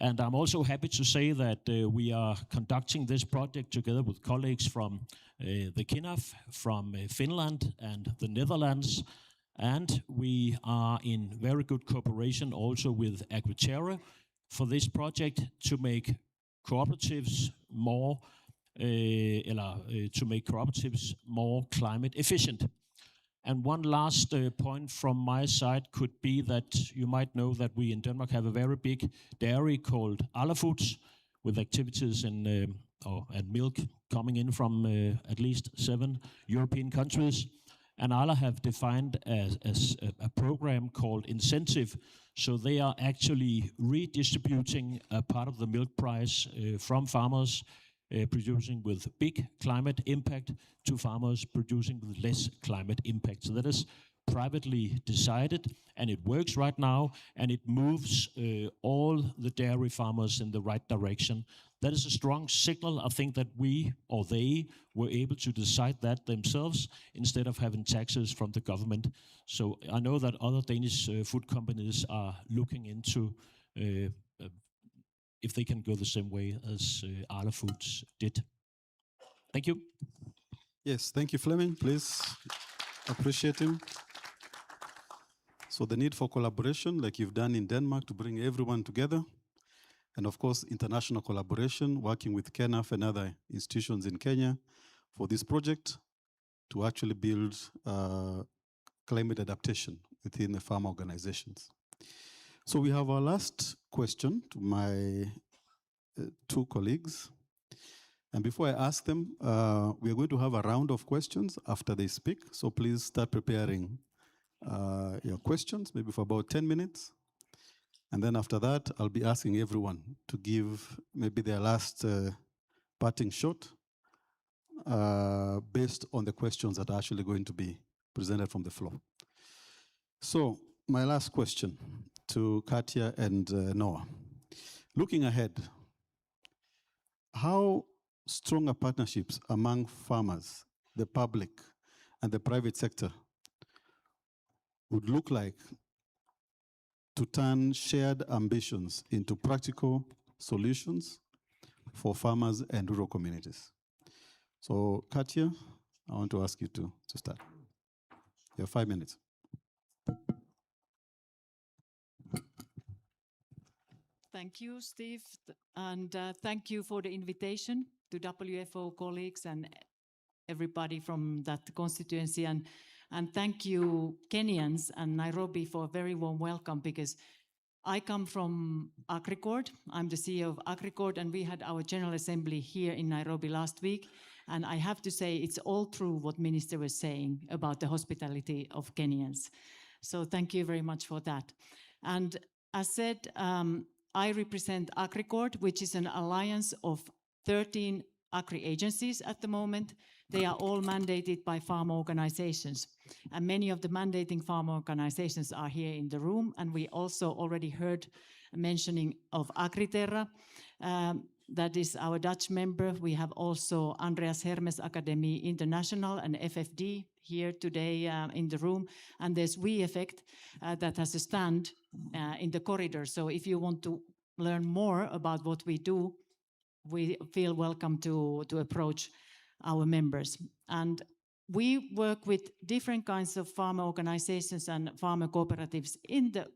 And I'm also happy to say that we are conducting this project together with colleagues from the KINAF, from Finland and the Netherlands. And we are in very good cooperation also with Agriterra for this project to make cooperatives more climate efficient. And one last point from my side could be that you might know that we in Denmark have a very big dairy called Arla Foods, with activities in and milk coming in from at least 7 European countries. And Arla have defined a program called Incentive. So they are actually redistributing a part of the milk price from farmers producing with big climate impact to farmers producing with less climate impact. So that is privately decided, and it works right now, and it moves all the dairy farmers in the right direction. That is a strong signal. I think that we or they were able to decide that themselves instead of having taxes from the government. So I know that other Danish food companies are looking into if they can go the same way as Arla Foods did. Thank you. Yes, thank you, Flemming. Please appreciate him. So the need for collaboration, like you've done in Denmark, to bring everyone together. And of course, international collaboration, working with KENAF and other institutions in Kenya for this project to actually build climate adaptation within the farm organizations. So we have our last question to my two colleagues. And before I ask them, we are going to have a round of questions after they speak. So please start preparing your questions, maybe for about 10 minutes. And then after that, I'll be asking everyone to give maybe their last parting shot based on the questions that are actually going to be presented from the floor. So my last question to Katia and Noah. Looking ahead, how stronger partnerships among farmers, the public, and the private sector would look like to turn shared ambitions into practical solutions for farmers and rural communities. So, Katia, I want to ask you to start. You have 5 minutes. Thank you, Steve, and thank you for the invitation to WFO colleagues and everybody from that constituency. And thank you, Kenyans and Nairobi, for a very warm welcome, because I come from Agricord. I'm the CEO of Agricord, and we had our General Assembly here in Nairobi last week. And I have to say, it's all true what Minister was saying about the hospitality of Kenyans. So thank you very much for that. And as said, I represent Agricord, which is an alliance of 13 agri-agencies at the moment. They are all mandated by farm organizations. And many of the mandating farm organizations are here in the room. And we also already heard mentioning of Agriterra. That is our Dutch member. We have also Andreas Hermes Academy International and FFD here today in the room. And there's WeEffect that has a stand in the corridor. So if you want to learn more about what we do, we feel welcome to approach our members. And we work with different kinds of farmer organizations and farmer cooperatives in the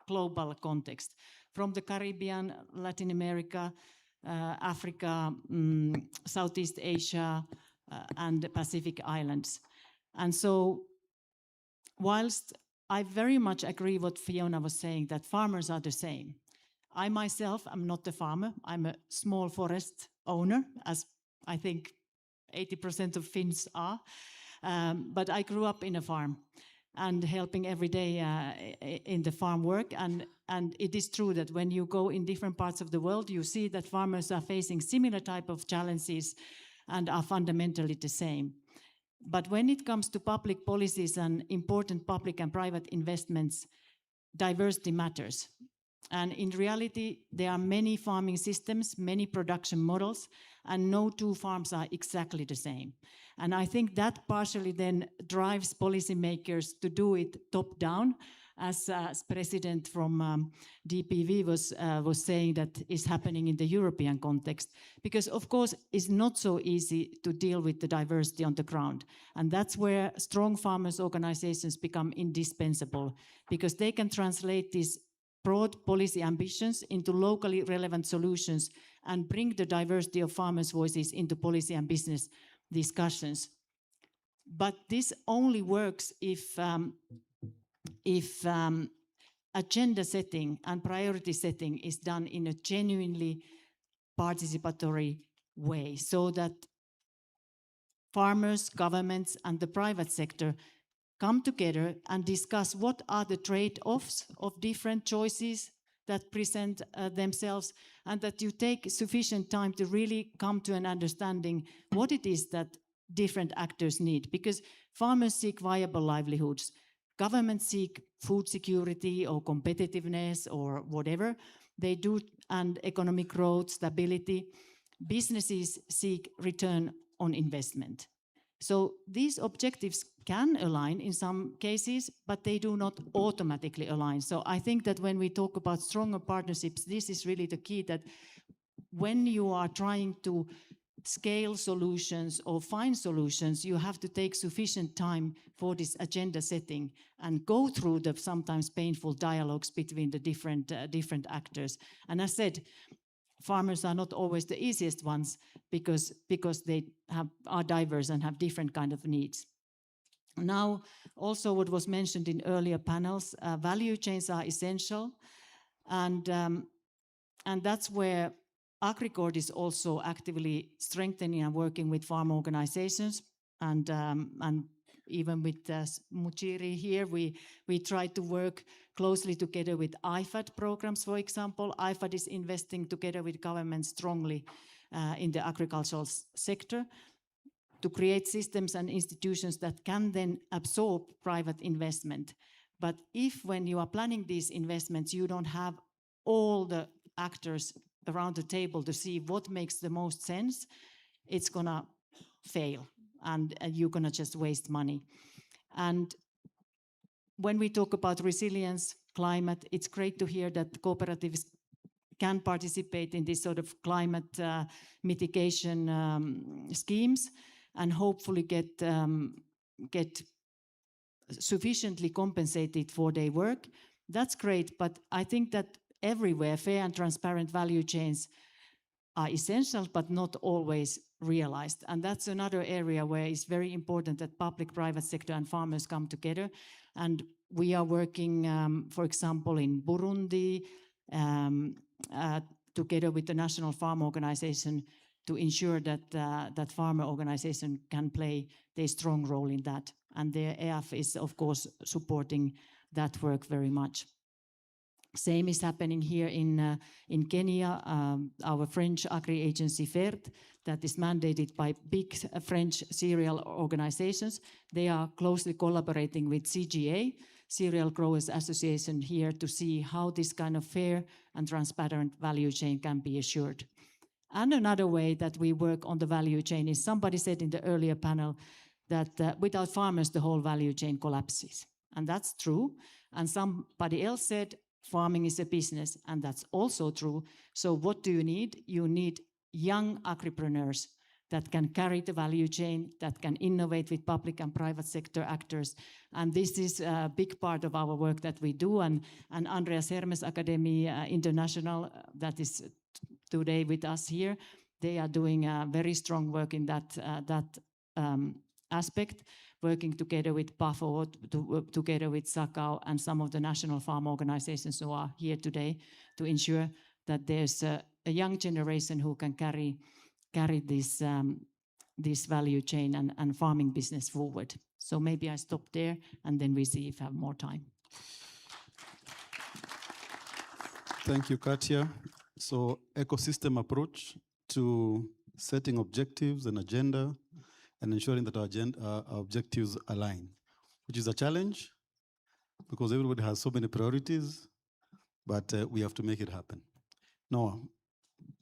global context, from the Caribbean, Latin America, Africa, Southeast Asia, and the Pacific Islands. And so, whilst I very much agree what Fiona was saying, that farmers are the same, I myself am not a farmer. I'm a small forest owner, as I think 80% of Finns are. But I grew up in a farm and helping every day in the farm work. And it is true that when you go in different parts of the world, you see that farmers are facing similar type of challenges and are fundamentally the same. But when it comes to public policies and important public and private investments, diversity matters. And in reality, there are many farming systems, many production models, and no two farms are exactly the same. And I think that partially then drives policymakers to do it top down, as President from DPV was saying that is happening in the European context. Because of course, it's not so easy to deal with the diversity on the ground. And that's where strong farmers organizations become indispensable, because they can translate these broad policy ambitions into locally relevant solutions and bring the diversity of farmers' voices into policy and business discussions. But this only works if agenda setting and priority setting is done in a genuinely participatory way, so that farmers, governments, and the private sector come together and discuss what are the trade-offs of different choices that present themselves, and that you take sufficient time to really come to an understanding what it is that different actors need. Because farmers seek viable livelihoods, governments seek food security or competitiveness or whatever they do, and economic growth, stability. Businesses seek return on investment. So these objectives can align in some cases, but they do not automatically align. So I think that when we talk about stronger partnerships, this is really the key, that when you are trying to scale solutions or find solutions, you have to take sufficient time for this agenda setting and go through the sometimes painful dialogues between the different actors. And as said, farmers are not always the easiest ones because they are diverse and have different kind of needs. Now, also what was mentioned in earlier panels, value chains are essential, and that's where AgriCord is also actively strengthening and working with farm organizations, and even with Muchiri here, we try to work closely together with IFAD programs, for example. IFAD is investing together with government strongly in the agricultural sector to create systems and institutions that can then absorb private investment. But if when you are planning these investments, you don't have all the actors around the table to see what makes the most sense, it's gonna fail and you're gonna just waste money. And when we talk about resilience, climate, it's great to hear that cooperatives can participate in this sort of climate mitigation schemes and hopefully get sufficiently compensated for their work. That's great, but I think that everywhere fair and transparent value chains are essential, but not always realized. And that's another area where it's very important that public, private sector and farmers come together. And we are working, for example, in Burundi, together with the National Farm Organization to ensure that that farmer organization can play their strong role in that. And the EAF is, of course, supporting that work very much. Same is happening here in Kenya. Our French agri-agency FERT, that is mandated by big French cereal organizations. They are closely collaborating with CGA, Cereal Growers Association, here to see how this kind of fair and transparent value chain can be assured. And another way that we work on the value chain is, somebody said in the earlier panel that without farmers, the whole value chain collapses. And that's true. And somebody else said, farming is a business, and that's also true. So what do you need? You need young agripreneurs that can carry the value chain, that can innovate with public and private sector actors. And this is a big part of our work that we do. And Andreas Hermes Academy International, that is today with us here, they are doing very strong work in that aspect, working together with PAFO, together with SACAO and some of the national farm organizations who are here today to ensure that there's a young generation who can carry this value chain and farming business forward. So maybe I stop there and then we see if I have more time. Thank you, Katia. So ecosystem approach to setting objectives and agenda and ensuring that our objectives align, which is a challenge because everybody has so many priorities, but we have to make it happen. Noah.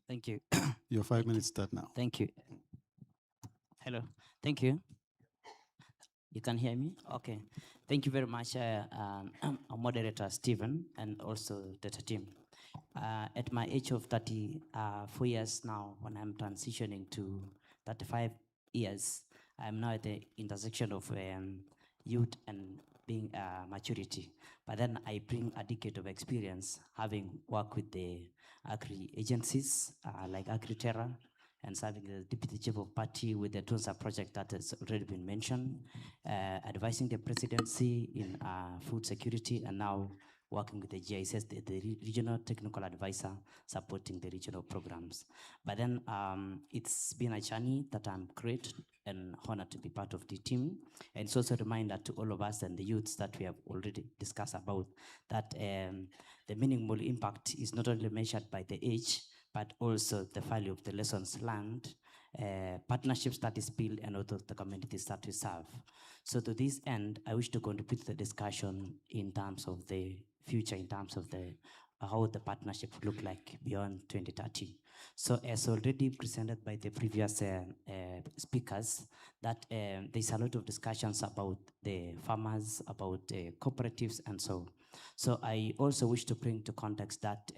Thank you. Your 5 minutes start now. Thank you. Hello. Thank you. You can hear me? Okay. Thank you very much, our moderator, Stephen, and also the team. At my age of 34 years now, when I'm transitioning to 35 years, I'm now at the intersection of youth and being maturity. But then I bring a decade of experience, having worked with the agri-agencies like AgriTerra, and serving as Deputy Chief of Party with the Tunza project that has already been mentioned, advising the presidency in food security, and now working with the GISS, the regional technical advisor, supporting the regional programs. But then it's been a journey that I'm great and honored to be part of the team. And it's also a reminder to all of us and the youths that we have already discussed about that the meaningful impact is not only measured by the age, but also the value of the lessons learned, partnerships that is built, and also the communities that we serve. So to this end, I wish to contribute to the discussion in terms of the future, in terms of the how the partnership would look like beyond 2030. So as already presented by the previous speakers, that there's a lot of discussions about the farmers, about cooperatives, and so. So I also wish to bring to context that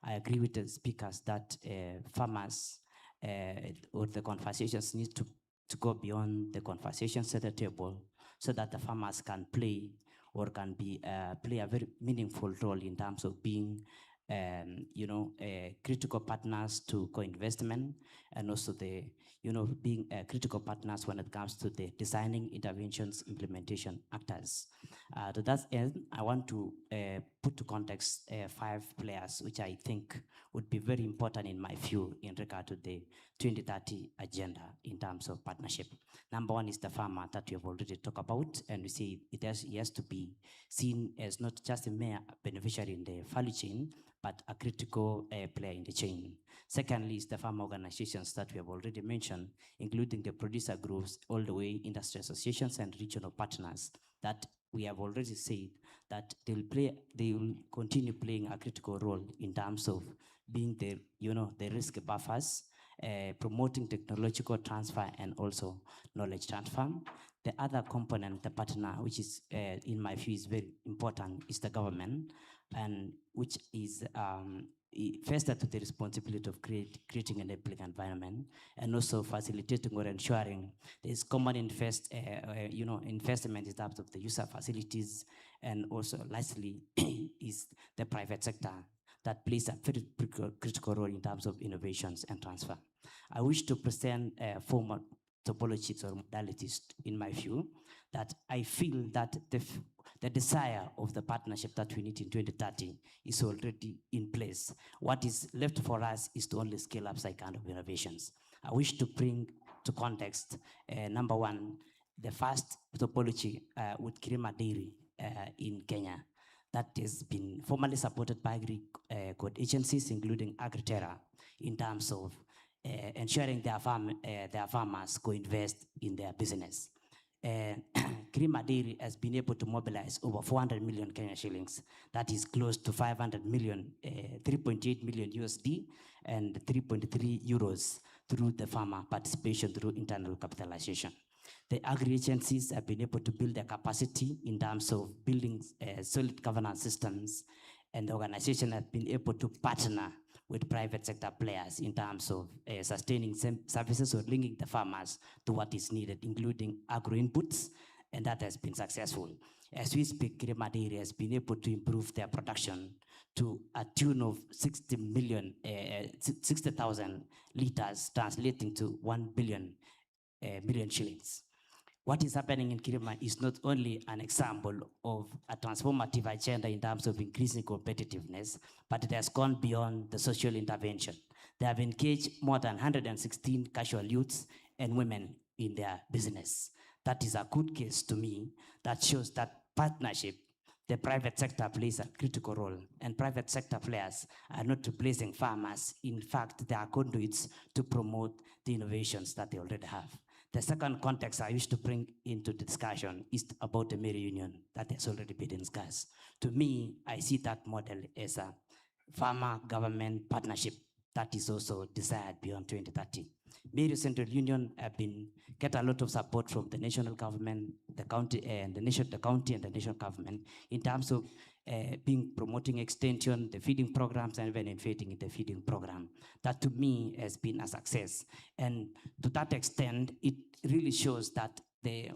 I agree with the speakers that farmers or the conversations need to go beyond the conversations at the table so that the farmers can play or can be play a very meaningful role in terms of being critical partners to co-investment, and also the being critical partners when it comes to the designing, interventions, implementation actors. To that end, I want to put to context 5 players which I think would be very important in my view in regard to the 2030 agenda in terms of partnership. Number 1 is the farmer that we have already talked about, and we see he has to be seen as not just a mere beneficiary in the value chain, but a critical player in the chain. Secondly is the farmer organizations that we have already mentioned, including the producer groups, all the way industry associations and regional partners, that we have already said that they will continue playing a critical role in terms of being the risk buffers, promoting technological transfer and also knowledge transfer. The other component, the partner, which is in my view is very important, is the government, and which is first to the responsibility of creating an enabling environment, and also facilitating or ensuring there is common investment in terms of the user facilities, and also lastly is the private sector that plays a very critical role in terms of innovations and transfer. I wish to present formal topologies or modalities in my view that I feel that the desire of the partnership that we need in 2030 is already in place. What is left for us is to only scale up such kind of innovations. I wish to bring to context, number 1, the first topology with Kirima Dairy in Kenya that has been formally supported by agri-code agencies, including AgriTerra, in terms of ensuring their farmers co-invest in their business. Kirima Dairy has been able to mobilize over 400 million Kenya shillings. That is close to 500 million, 3.8 million USD and 3.3 euros through the farmer participation through internal capitalization. The agri agencies have been able to build their capacity in terms of building solid governance systems, and the organization has been able to partner with private sector players in terms of sustaining services or linking the farmers to what is needed, including agro inputs, and that has been successful. As we speak, Kirima Dairy has been able to improve their production to a tune of 60,000 liters, translating to 1 billion million shillings. What is happening in Kirima is not only an example of a transformative agenda in terms of increasing competitiveness, but it has gone beyond the social intervention. They have engaged more than 116 casual youths and women in their business. That is a good case to me that shows that partnership, the private sector plays a critical role, and private sector players are not replacing farmers. In fact, they are conduits to promote the innovations that they already have. The second context I wish to bring into the discussion is about the Mary Union that has already been discussed. To me, I see that model as a farmer-government partnership that is also desired beyond 2030. Mary Central Union have get a lot of support from the national government, the county, and the county and the national government in terms of promoting extension, the feeding programs, and even innovating in the feeding program. That to me has been a success. And to that extent, it really shows that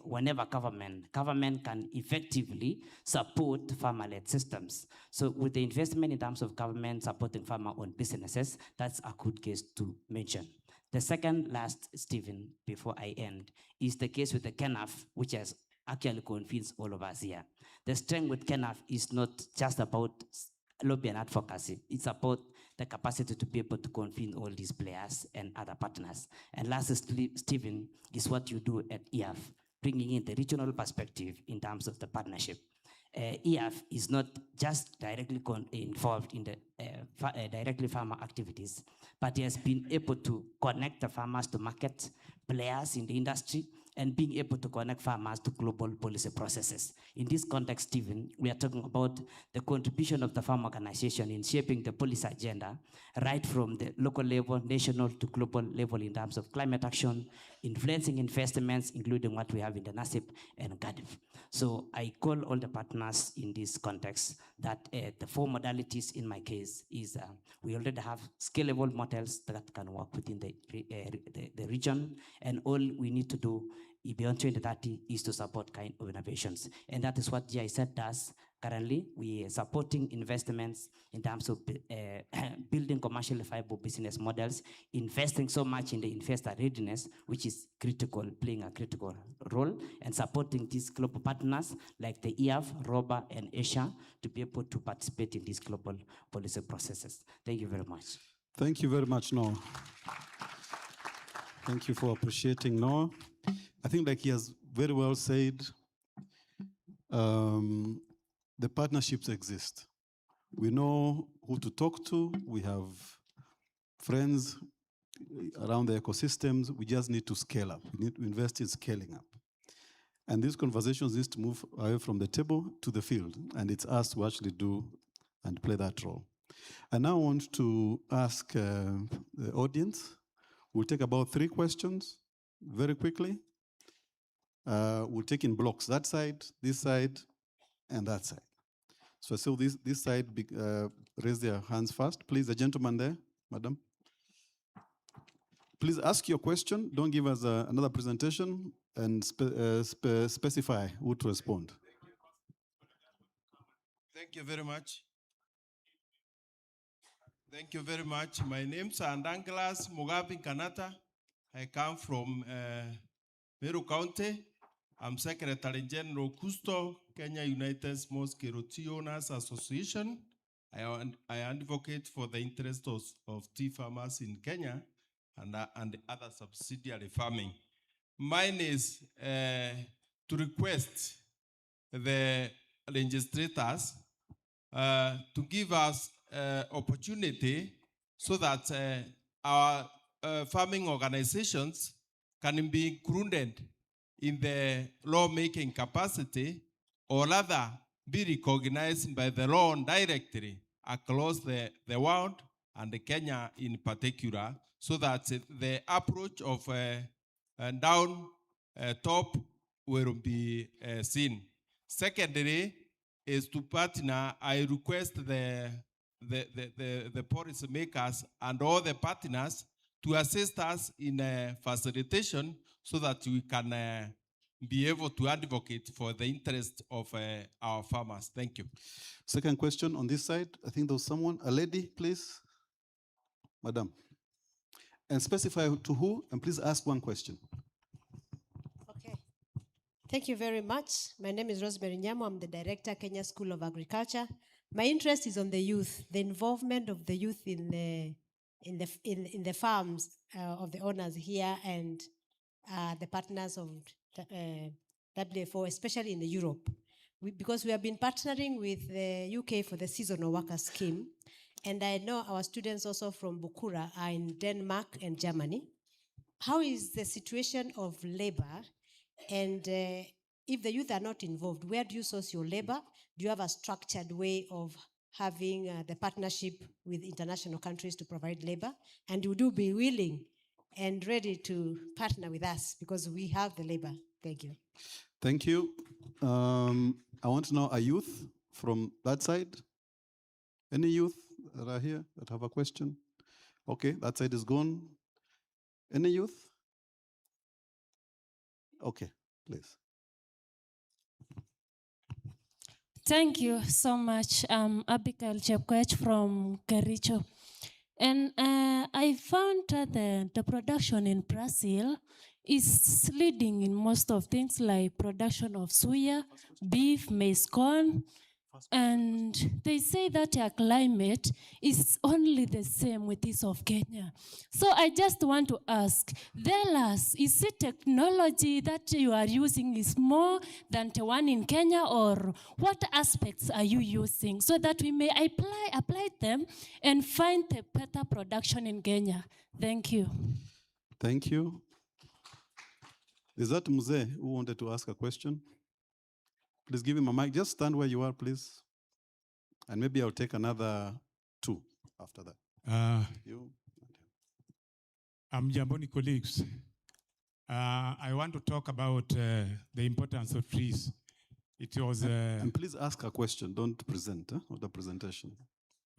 whenever government can effectively support farmer-led systems. So with the investment in terms of government supporting farmer-owned businesses, that's a good case to mention. The second last, Stephen, before I end, is the case with the KENAF, which has actually convinced all of us here. The strength with KENAF is not just about lobby and advocacy. It's about the capacity to be able to convene all these players and other partners. And lastly, Stephen, is what you do at EAF, bringing in the regional perspective in terms of the partnership. EAF is not just directly involved in the directly farmer activities, but he has been able to connect the farmers to market players in the industry and being able to connect farmers to global policy processes. In this context, Stephen, we are talking about the contribution of the farm organization in shaping the policy agenda, right from the local level, national to global level in terms of climate action, influencing investments, including what we have in the NASIP and GADIF. So I call all the partners in this context that the 4 modalities in my case is we already have scalable models that can work within the region, and all we need to do beyond 2030 is to support kind of innovations. And that is what GIZ does. Currently, we are supporting investments in terms of building commercially viable business models, investing so much in the investor readiness, which is critical, playing a critical role, and supporting these global partners like the EAF, ROBA, and Asia to be able to participate in these global policy processes. Thank you very much. Thank you very much, Noah. Thank you for appreciating Noah. I think like he has very well said, the partnerships exist. We know who to talk to. We have friends around the ecosystems. We just need to scale up. We need to invest in scaling up. And these conversations need to move away from the table to the field. And it's us to actually do and play that role. I now want to ask the audience. We'll take about 3 questions very quickly. We'll take in blocks, that side, this side, and that side. So I saw this side raise their hands first. Please, the gentleman there, madam. Please ask your question. Don't give us another presentation, and specify who to respond. Thank you very much. Thank you very much. My name is Andanglas Mugabe Kanata. I come from Meru County. I'm Secretary General Custo, Kenya United Small Scale Tea Owners Association. I advocate for the interest of tea farmers in Kenya and other subsidiary farming. Mine is to request the legislators to give us opportunity so that our farming organizations can be included in the lawmaking capacity, or rather be recognized by the law directly across the world, and Kenya in particular, so that the approach of down top will be seen. Secondly, is to partner. I request the policy makers and all the partners to assist us in facilitation so that we can be able to advocate for the interest of our farmers. Thank you. Second question on this side. I think there was someone, a lady, please. Madam. And specify to who, and please ask one question. Okay. Thank you very much. My name is Rosemary Nyamo. I'm the director, Kenya School of Agriculture. My interest is on the youth, the involvement of the youth in the farms of the owners here, and the partners of WFO, especially in Europe. Because we have been partnering with the UK for the seasonal worker scheme, and I know our students also from Bukura are in Denmark and Germany. How is the situation of labor? And if the youth are not involved, where do you source your labor? Do you have a structured way of having the partnership with international countries to provide labor? And would you be willing and ready to partner with us because we have the labor? Thank you. Thank you. I want to know a youth from that side. Any youth that are here that have a question? Okay, that side is gone. Any youth? Okay, please. Thank you so much. I'm Abigail Chepkoech from Kericho. And I found that the production in Brazil is leading in most of things like production of suya, beef, maize, corn. And they say that their climate is only the same with this of Kenya. So I just want to ask, tell us, is it technology that you are using is more than the one in Kenya, or what aspects are you using so that we may apply them and find a better production in Kenya? Thank you. Thank you. Is that Mzee who wanted to ask a question? Please give him a mic. Just stand where you are, please. And maybe I'll take another 2 after that. You. Jamboni colleagues. I want to talk about the importance of trees. It was. And please ask a question. Don't present or the presentation.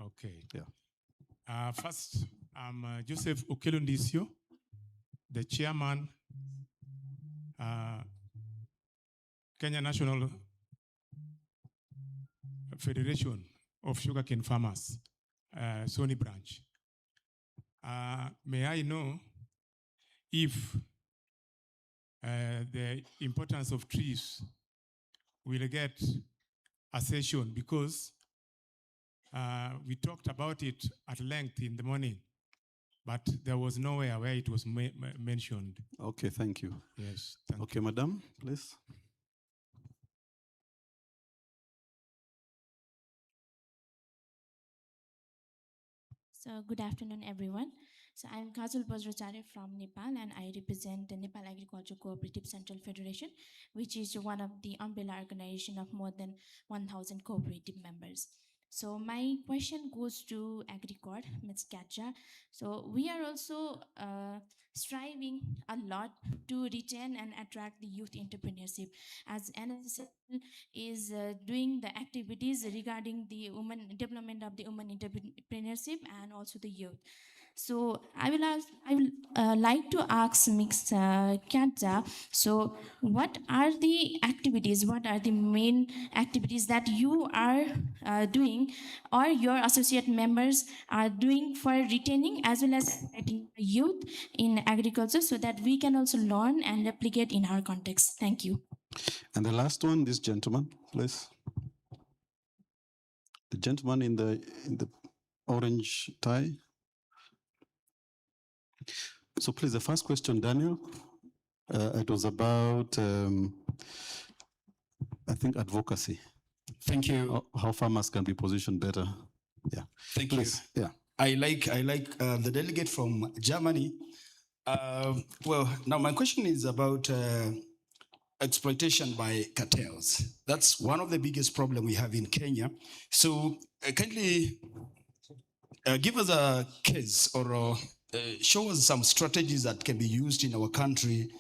Okay. Yeah. First, I'm Joseph Okelundisio, the chairman, Kenya National Federation of Sugarcane Farmers, Sony branch. May I know if the importance of trees will get a session, because we talked about it at length in the morning, but there was nowhere where it was mentioned. Okay, thank you. Yes. Okay, madam, please. So good afternoon, everyone. So I'm Kajal Bajracharya from Nepal, and I represent the Nepal Agriculture Cooperative Central Federation, which is one of the umbrella organization of more than 1,000 cooperative members. So my question goes to AgriCord, Ms. Katja. So we are also striving a lot to retain and attract the youth entrepreneurship, as NSL is doing the activities regarding the women development of the women entrepreneurship and also the youth. So I will like to ask Ms. Katja, so what are the activities, what are the main activities that you are doing or your associate members are doing for retaining as well as attracting youth in agriculture, so that we can also learn and replicate in our context? Thank you. And the last one, this gentleman, please. The gentleman in the orange tie. So please, the first question, Daniel, it was about, I think, advocacy. Thank you. How farmers can be positioned better. Yeah. Thank please. you. Yeah. I like the delegate from Germany. Well, now my question is about exploitation by cartels. That's one of the biggest problems we have in Kenya. So kindly give us a case or show us some strategies that can be used in our country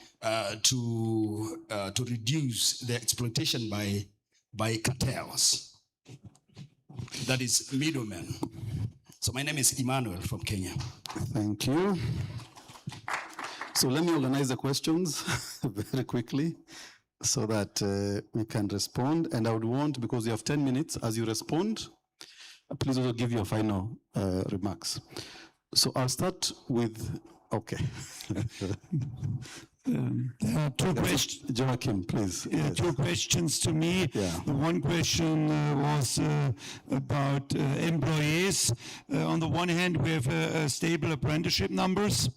to reduce the exploitation by cartels. That is middlemen. So my name is Emmanuel from Kenya. Thank you. So let me organize the questions very quickly so that we can respond. And I would want, because you have 10 minutes, as you respond, please also give your final remarks. So I'll start with, okay. There are 2 questions. Joachim, please. Yes. 2 questions to me. Yeah. The one question was about employees. On the one hand, we have stable apprenticeship numbers,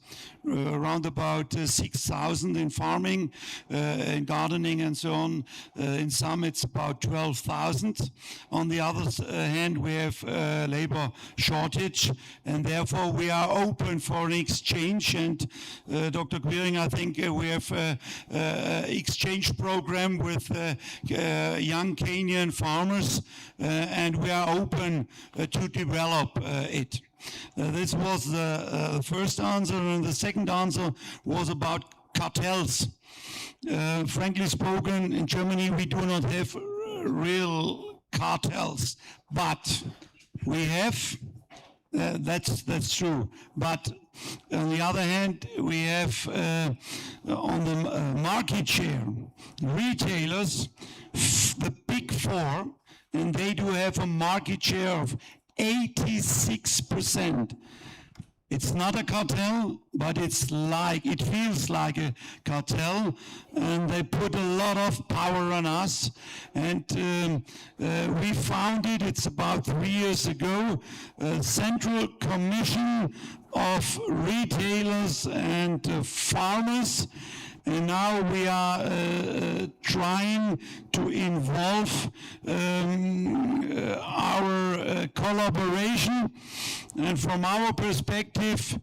around about 6,000 in farming, in gardening and so on. In some, it's about 12,000. On the other hand, we have labor shortage, and therefore we are open for an exchange. And Dr. Quiring, I think we have exchange program with young Kenyan farmers, and we are open to develop it. This was the first answer, and the second answer was about cartels. Frankly spoken, in Germany we do not have real cartels, but we have. That's true. But on the other hand, we have on the market share, retailers, the big 4, and they do have a market share of 86%. It's not a cartel, but it feels like a cartel, and they put a lot of power on us. And we founded, it's about 3 years ago, a Central Commission of Retailers and Farmers. And now we are trying to involve our collaboration. And from our perspective,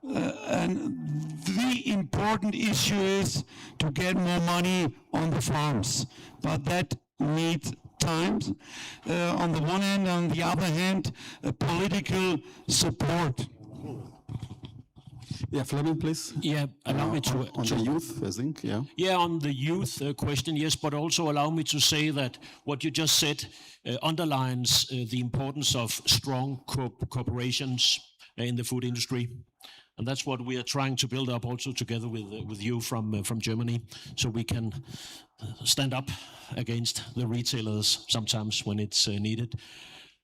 And the important issue is to get more money on the farms, but that needs time on the one hand. On the other hand, political support. Yeah, Fleming, please. Yeah, allow me to... On the youth, I think, yeah. Yeah, on the youth question, yes, but also allow me to say that what you just said underlines the importance of strong corporations in the food industry. And that's what we are trying to build up also together with you from Germany, so we can stand up against the retailers sometimes when it's needed.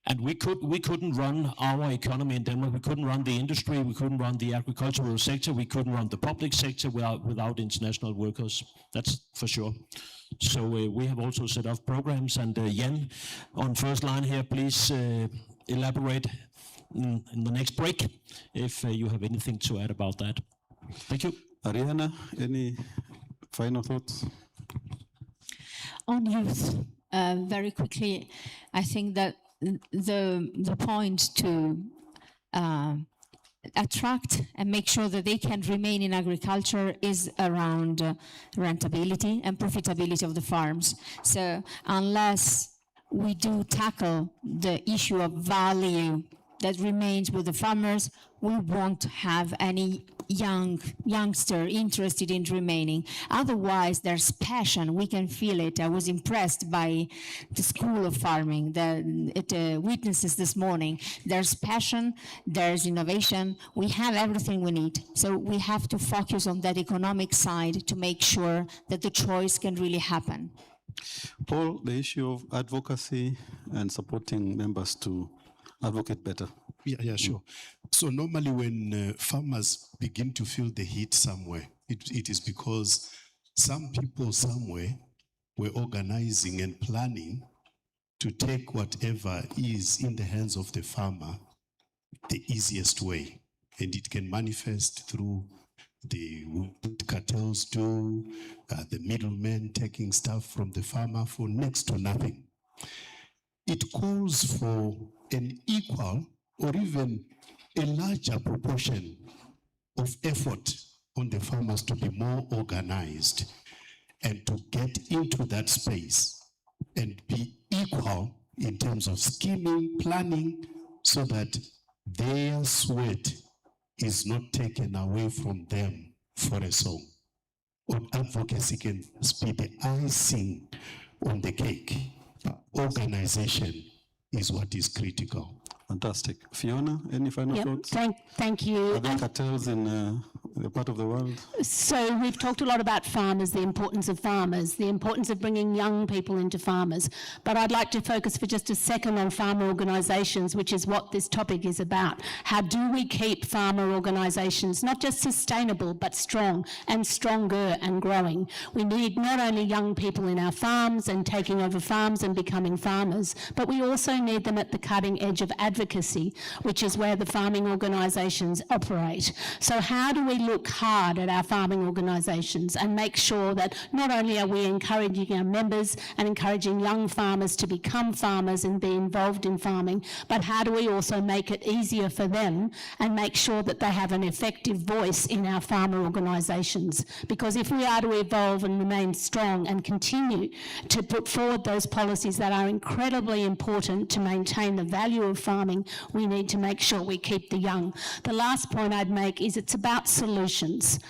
And we couldn't run our economy in Denmark. We couldn't run the industry. We couldn't run the agricultural sector. We couldn't run the public sector without international workers. That's for sure. So we have also set up programs. And Jan, on first line here, please elaborate in the next break if you have anything to add about that. Thank you. Ariana, any final thoughts? On youth, very quickly, I think that the point to attract and make sure that they can remain in agriculture is around rentability and profitability of the farms. So unless we do tackle the issue of value that remains with the farmers, we won't have any youngster interested in remaining. Otherwise, there's passion. We can feel it. I was impressed by the School of Farming, the witnesses this morning. There's passion, there's innovation. We have everything we need. So we have to focus on that economic side to make sure that the choice can really happen. Paul, the issue of advocacy and supporting members to advocate better. Yeah, sure. So normally when farmers begin to feel the heat somewhere, it is because some people somewhere were organizing and planning to take whatever is in the hands of the farmer the easiest way. And it can manifest through the cartels do, the middlemen taking stuff from the farmer for next to nothing. It calls for an equal or even a larger proportion of effort on the farmers to be more organized and to get into that space and be equal in terms of scheming, planning, so that their sweat is not taken away from them for a song. On advocacy can be the icing on the cake. Organization is what is critical. Fantastic. Fiona, any final thoughts? Thank you. Are there cartels in the part of the world? So we've talked a lot about farmers, the importance of farmers, the importance of bringing young people into farmers. But I'd like to focus for just a second on farmer organisations, which is what this topic is about. How do we keep farmer organisations not just sustainable, but strong and stronger and growing? We need not only young people in our farms and taking over farms and becoming farmers, but we also need them at the cutting edge of advocacy, which is where the farming organisations operate. So how do we look hard at our farming organisations and make sure that not only are we encouraging our members and encouraging young farmers to become farmers and be involved in farming, but how do we also make it easier for them and make sure that they have an effective voice in our farmer organisations? Because if we are to evolve and remain strong and continue to put forward those policies that are incredibly important to maintain the value of farming, we need to make sure we keep the young. The last point I'd make is it's about solutions.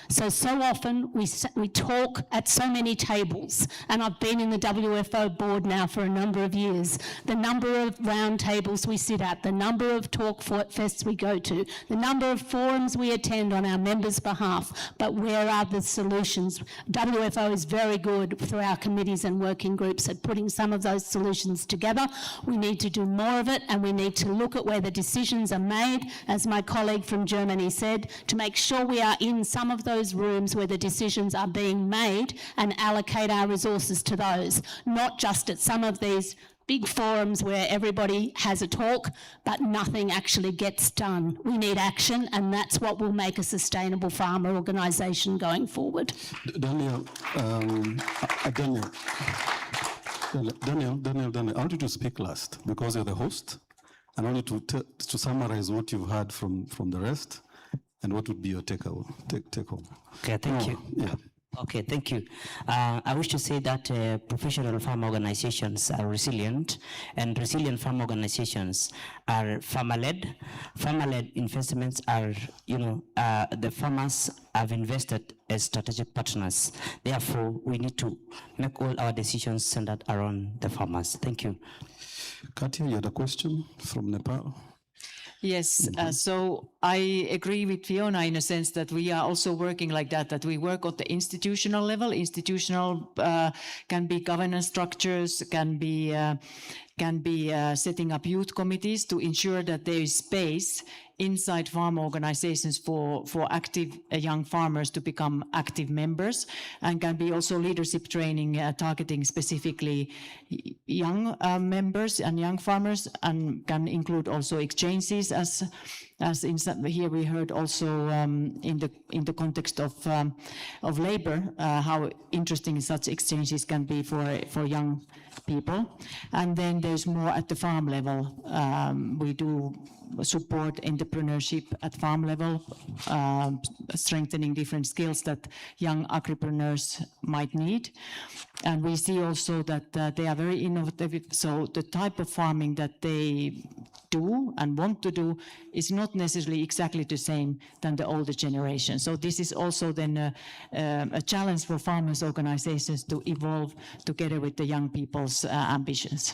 So often we talk at so many tables, and I've been in the WFO board now for a number of years. The number of round tables we sit at, the number of talk fests we go to, the number of forums we attend on our members' behalf, but where are the solutions? WFO is very good through our committees and working groups at putting some of those solutions together. We need to do more of it, and we need to look at where the decisions are made, as my colleague from Germany said, to make sure we are in some of those rooms where the decisions are being made and allocate our resources to those, not just at some of these big forums where everybody has a talk, but nothing actually gets done. We need action, and that's what will make a sustainable farmer organisation going forward. Daniel, Daniel, I want you to speak last because you're the host. I want you to summarize what you've heard from the rest, And what would be your take home? Okay, thank No, you. yeah. Okay, thank you. I wish to say that professional farm organizations are resilient, and resilient farm organizations are farmer-led. Farmer-led investments are, the farmers have invested as strategic partners. Therefore, we need to make all our decisions centered around the farmers. Thank you. Katia, you had a question from Nepal? Yes, so I agree with Fiona in a sense that we are also working like that, that we work at the institutional level. Institutional can be governance structures, can be setting up youth committees to ensure that there is space inside farm organizations for active young farmers to become active members, and can be also leadership training targeting specifically young members and young farmers, and can include also exchanges as in some, here we heard also in the context of labor how interesting such exchanges can be for young people. And then there's more at the farm level. We do support entrepreneurship at farm level, strengthening different skills that young agripreneurs might need. And we see also that they are very innovative. So the type of farming that they do and want to do is not necessarily exactly the same than the older generation. So this is also then a challenge for farmers' organizations to evolve together with the young people's ambitions.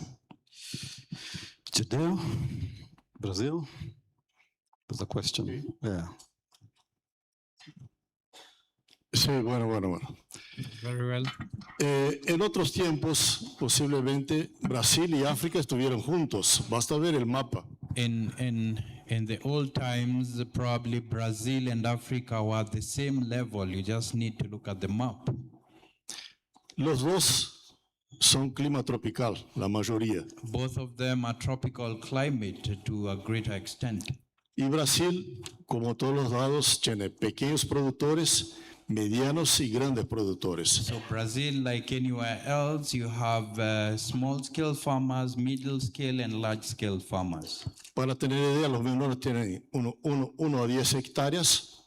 Jadeo, Brazil? There's a question. Yeah. Sí, bueno. Very well. En otros tiempos, posiblemente Brasil y África estuvieron juntos. Basta ver el mapa. In the old times, probably Brazil and Africa were at the same level. You just need to look at the map. Los dos son clima tropical, la mayoría. Both of them are tropical climate to a greater extent. Y Brasil, como todos los lados, tiene pequeños productores, medianos y grandes productores. So Brazil, like anywhere else, you have small-scale farmers, middle-scale, and large-scale farmers. Para tener idea, los menores tienen 1 a 10 hectáreas.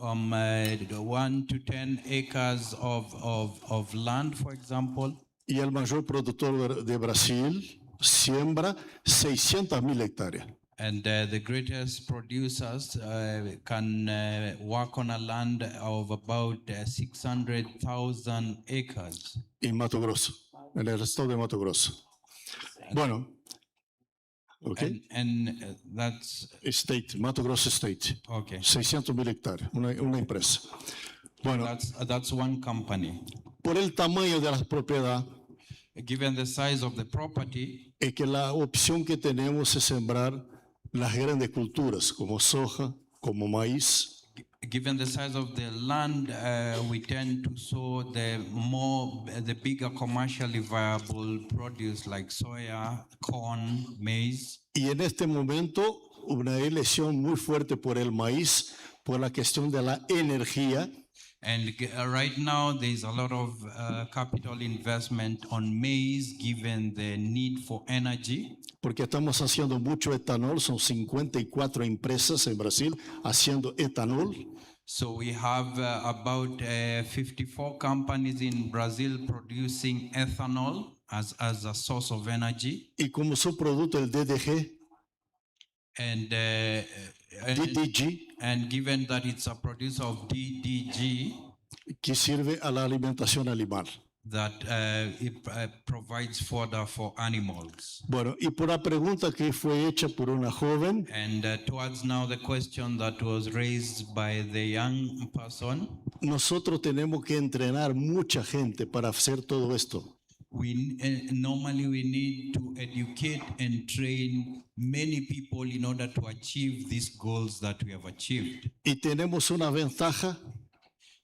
1 to 10 acres of land, for example. Y el mayor productor de Brasil siembra 600,000 hectáreas. And the greatest producers can work on a land of about 600,000 acres. En Mato Grosso, en el estado de Mato Grosso. Bueno, okay. And that's State, Mato Grosso State. Okay. 600,000 hectáreas, una empresa. Bueno, that's one company. Por el tamaño de la propiedad, given the size of the property, es que la opción que tenemos es sembrar las grandes culturas como soja, como maíz. Given the size of the land, we tend to sow the bigger commercially viable produce like soya, corn, maize. Y en este momento una elección muy fuerte por el maíz, por la cuestión de la energía. And right now, there's a lot of capital investment on maize, given the need for energy. Porque estamos haciendo mucho etanol, son 54 empresas en Brasil haciendo etanol. So we have about 54 companies in Brazil producing ethanol as a source of energy. Y como su producto el DDG, and DDG, and given that it's a producer of DDG, que sirve a la alimentación animal. That it provides fodder for animals. Bueno, y por la pregunta que fue hecha por una joven, And towards now the question that was raised by the young person, nosotros tenemos que entrenar mucha gente para hacer todo esto. Normally we need to educate and train many people in order to achieve these goals that we have achieved. Y tenemos una ventaja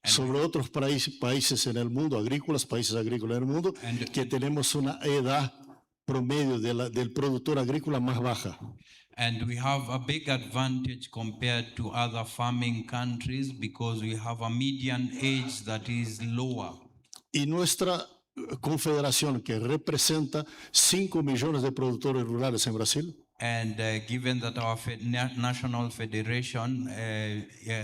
sobre otros países en el mundo, países agrícolas en el mundo, que tenemos una edad promedio del productor agrícola más baja. And we have a big advantage compared to other farming countries because we have a median age that is lower. Y nuestra confederación, que representa 5 millones de productores rurales en Brasil, And given that our national federation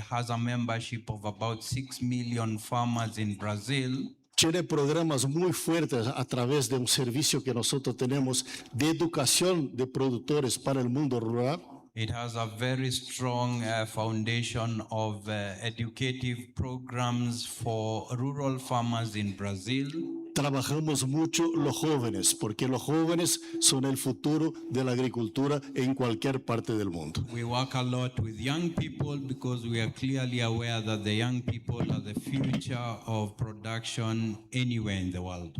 has a membership of about 6 million farmers in Brazil, tiene programas muy fuertes a través de un servicio que nosotros tenemos de educación de productores para el mundo rural. it has a very strong foundation of educative programs for rural farmers in Brazil. Trabajamos mucho los jóvenes, porque los jóvenes son el futuro de la agricultura en cualquier parte del mundo. We work a lot with young people because we are clearly aware that the young people are the future of production anywhere in the world.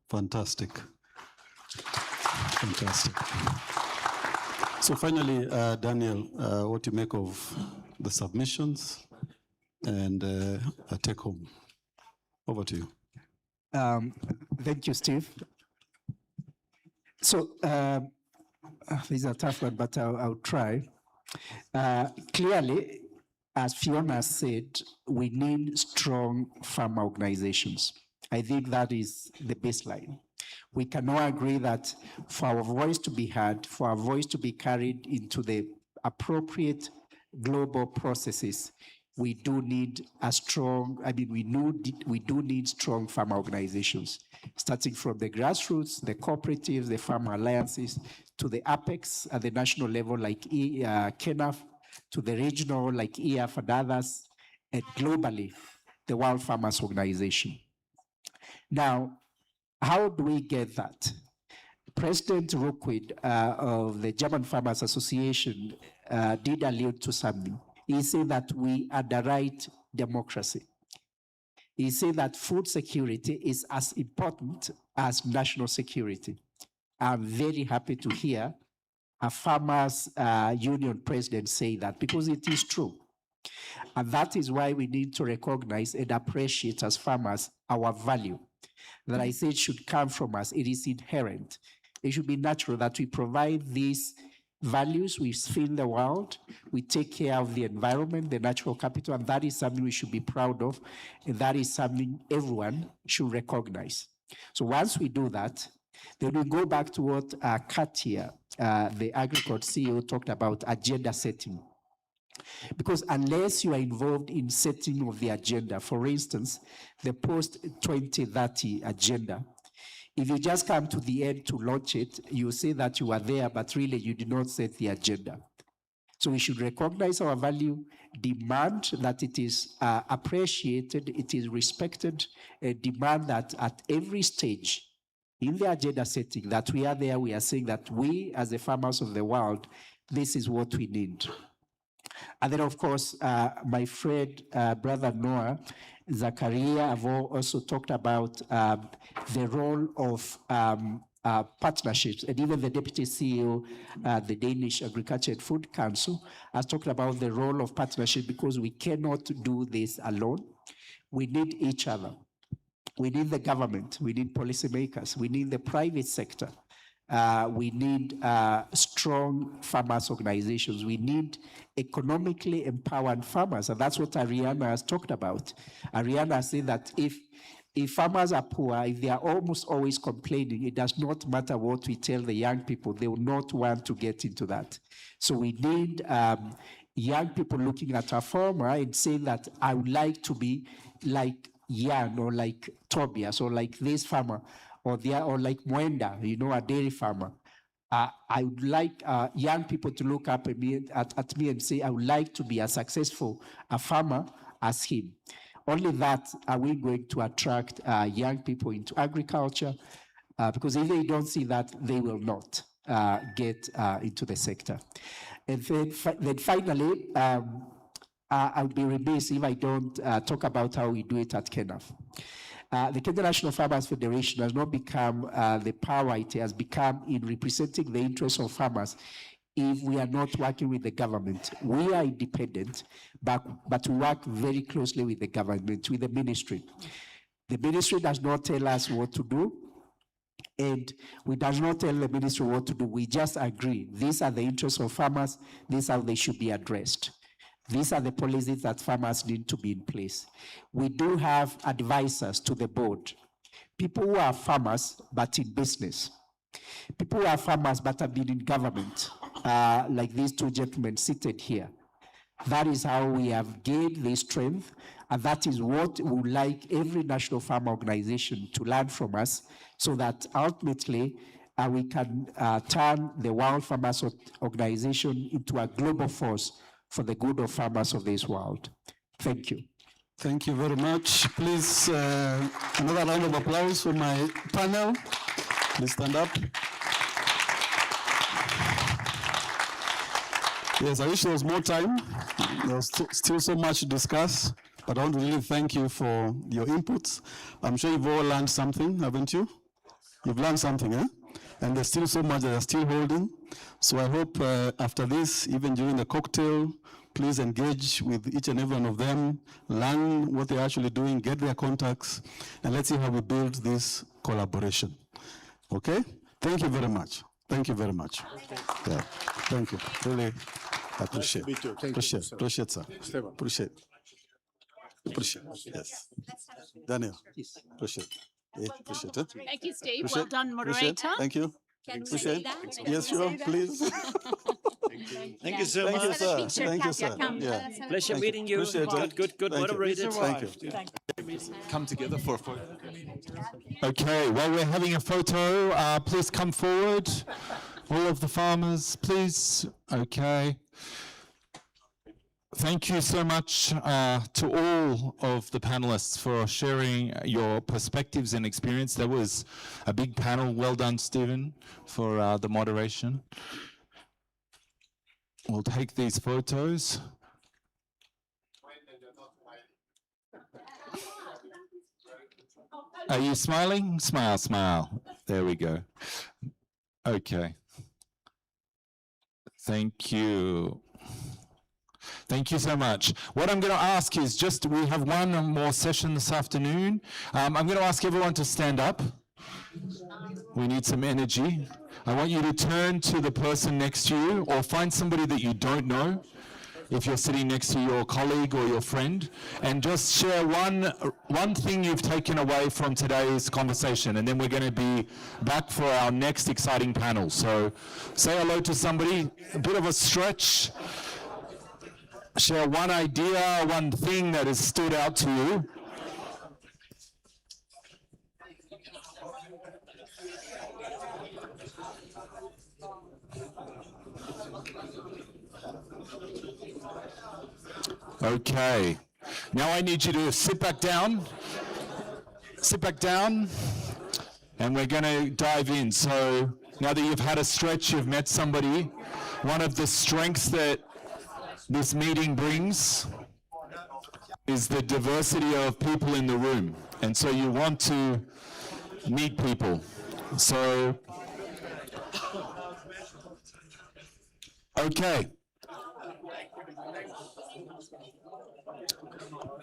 Fantastic. Fantastic. So finally, Daniel, what do you make of the submissions and a take home? Over to you. Thank you, Steve. So these are tough one, but I'll try. Clearly, as Fiona said, we need strong farmer organizations. I think that is the baseline. We can all agree that for our voice to be heard, for our voice to be carried into the appropriate global processes, we do need a strong, we do need strong farmer organizations, starting from the grassroots, the cooperatives, the farmer alliances, to the apex at the national level like KENAF, to the regional like EAF and others, and globally, the World Farmers Organization. Now, how do we get that? President Ruckwied of the German Farmers Association did allude to something. He said that we underwrite democracy. He said that food security is as important as national security. I'm very happy to hear a farmers union president say that, because it is true. And that is why we need to recognize and appreciate as farmers our value that I said should come from us. It is inherent. It should be natural that we provide these values, we feed the world, we take care of the environment, the natural capital, and that is something we should be proud of, and that is something everyone should recognize. So once we do that, then we go back to what Katia, the Agriculture CEO, talked about, agenda setting. Because unless you are involved in setting of the agenda, for instance, the post-2030 agenda, if you just come to the end to launch it, you say that you are there, but really you did not set the agenda. So we should recognize our value, demand that it is appreciated, it is respected, demand that at every stage in the agenda setting that we are there, we are saying that we as the farmers of the world, this is what we need. And then of course, my friend, brother Noah, Zakaria have also talked about the role of partnerships, and even the deputy CEO, the Danish Agriculture and Food Council, has talked about the role of partnership, because we cannot do this alone. We need each other. We need the government, we need policymakers, we need the private sector. We need strong farmers organizations. We need economically empowered farmers, and that's what Ariana has talked about. Ariana said that if farmers are poor, if they are almost always complaining, it does not matter what we tell the young people, they will not want to get into that. So we need young people looking at a farmer and saying that I would like to be like Jan or like Tobias or like this farmer, or like Mwenda, a dairy farmer. I would like young people to look up at me and say, I would like to be as successful a farmer as him. Only that are we going to attract young people into agriculture, because if they don't see that, they will not get into the sector. And then finally, I would be remiss if I don't talk about how we do it at KENAF. The Kenya National Farmers Federation has not become the power it has become in representing the interests of farmers if we are not working with the government. We are independent, but we work very closely with the government, with the ministry. The ministry does not tell us what to do, and we does not tell the ministry what to do. We just agree. These are the interests of farmers. These are how they should be addressed. These are the policies that farmers need to be in place. We do have advisors to the board, people who are farmers but in business, people who are farmers but have been in government, like these two gentlemen seated here. That is how we have gained this strength, and that is what we would like every national farm organization to learn from us, so that ultimately we can turn the World Farmers Organization into a global force for the good of farmers of this world. Thank you. Thank you very much. Please, another round of applause for my panel. Please stand up. Yes, I wish there was more time. There's still so much to discuss, but I want to really thank you for your inputs. I'm sure you've all learned something, haven't you? You've learned something, eh? And there's still so much that are still holding. So I hope after this, even during the cocktail, please engage with each and every one of them, learn what they're actually doing, get their contacts, and let's see how we build this collaboration. Okay? Thank you very much. Thank you very much. Yeah. Thank you. Really appreciate. Nice to meet you. Thank you, Appreciate. sir. Appreciate, sir. Esteban. Appreciate. Appreciate. Yes. Daniel. Appreciate. Yeah, appreciate it. Thank you, Steve. Appreciate. Well done, Appreciate. moderator. Thank you. Can we Appreciate. say that? Can Yes, we sure, say that? please. Thank you so Thank you, much. sir. Thank you, sir. Yeah. Pleasure Thank meeting you. Appreciate it. Good Thank you. moderated. Thank you. Come together for a photo. Okay, while we're having a photo, please come forward. All of the farmers, please. Okay. Thank you so much to all of the panelists for sharing your perspectives and experience. That was a big panel. Well done, Stephen, for the moderation. We'll take these photos. Are you smiling? Smile, smile. There we go. Okay. Thank you. Thank you so much. What I'm going to ask is just, we have one more session this afternoon. I'm going to ask everyone to stand up. We need some energy. I want you to turn to the person next to you or find somebody that you don't know, if you're sitting next to your colleague or your friend, and just share one thing you've taken away from today's conversation, and then we're going to be back for our next exciting panel. So say hello to somebody, a bit of a stretch. Share one idea, one thing that has stood out to you. Okay. Now I need you to sit back down. Sit back down. And we're going to dive in. So now that you've had a stretch, you've met somebody, one of the strengths that this meeting brings is the diversity of people in the room. And so you want to meet people. So, okay.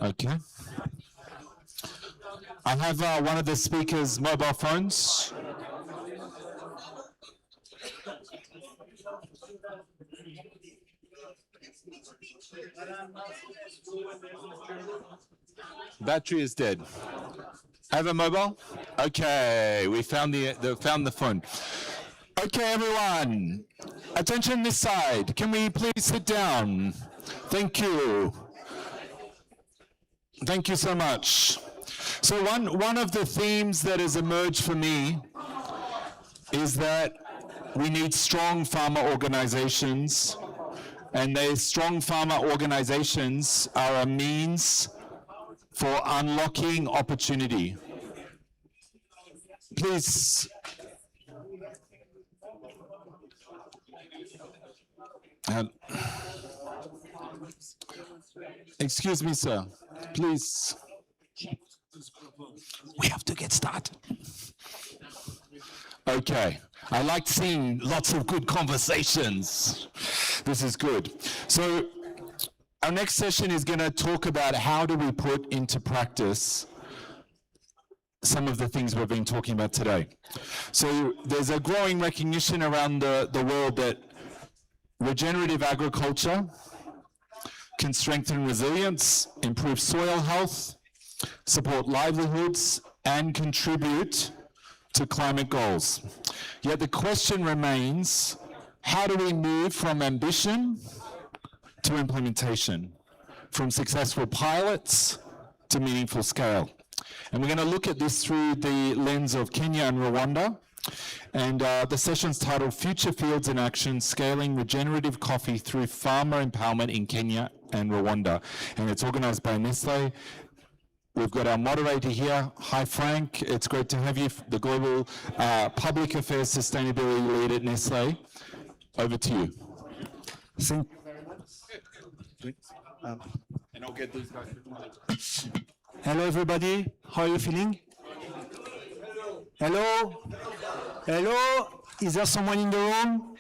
Okay. I have one of the speakers' mobile phones. Battery is dead. Have a mobile? Okay, we found the phone. Okay, everyone, attention this side. Can we please sit down? Thank you. Thank you so much. So one of the themes that has emerged for me is that we need strong farmer organizations, and these strong farmer organizations are a means for unlocking opportunity. Please. Excuse me, sir. Please. We have to get started. Okay. I like seeing lots of good conversations. This is good. So our next session is going to talk about how do we put into practice some of the things we've been talking about today. So there's a growing recognition around the world that regenerative agriculture can strengthen resilience, improve soil health, support livelihoods, and contribute to climate goals. Yet the question remains, how do we move from ambition to implementation, from successful pilots to meaningful scale? And we're going to look at this through the lens of Kenya and Rwanda. And the session's titled Future Fields in Action, Scaling Regenerative Coffee Through Farmer Empowerment in Kenya and Rwanda. And it's organized by Nestle. We've got our moderator here. Hi, Frank. It's great to have you, the Global Public Affairs Sustainability Lead at Nestle. Over to you. Thank you very much. And I'll get these guys. Hello, everybody. How are you feeling? Hello? Hello? Is there someone in the room?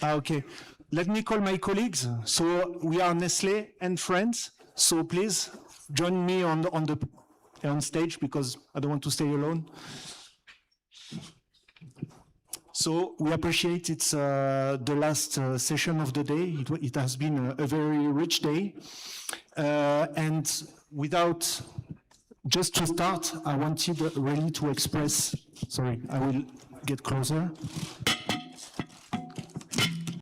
Okay. Let me call my colleagues. So we are Nestle and friends. So please join me on stage because I don't want to stay alone. So we appreciate it's the last session of the day. It has been a very rich day. And without, just to start, I wanted really to express, sorry, I will get closer.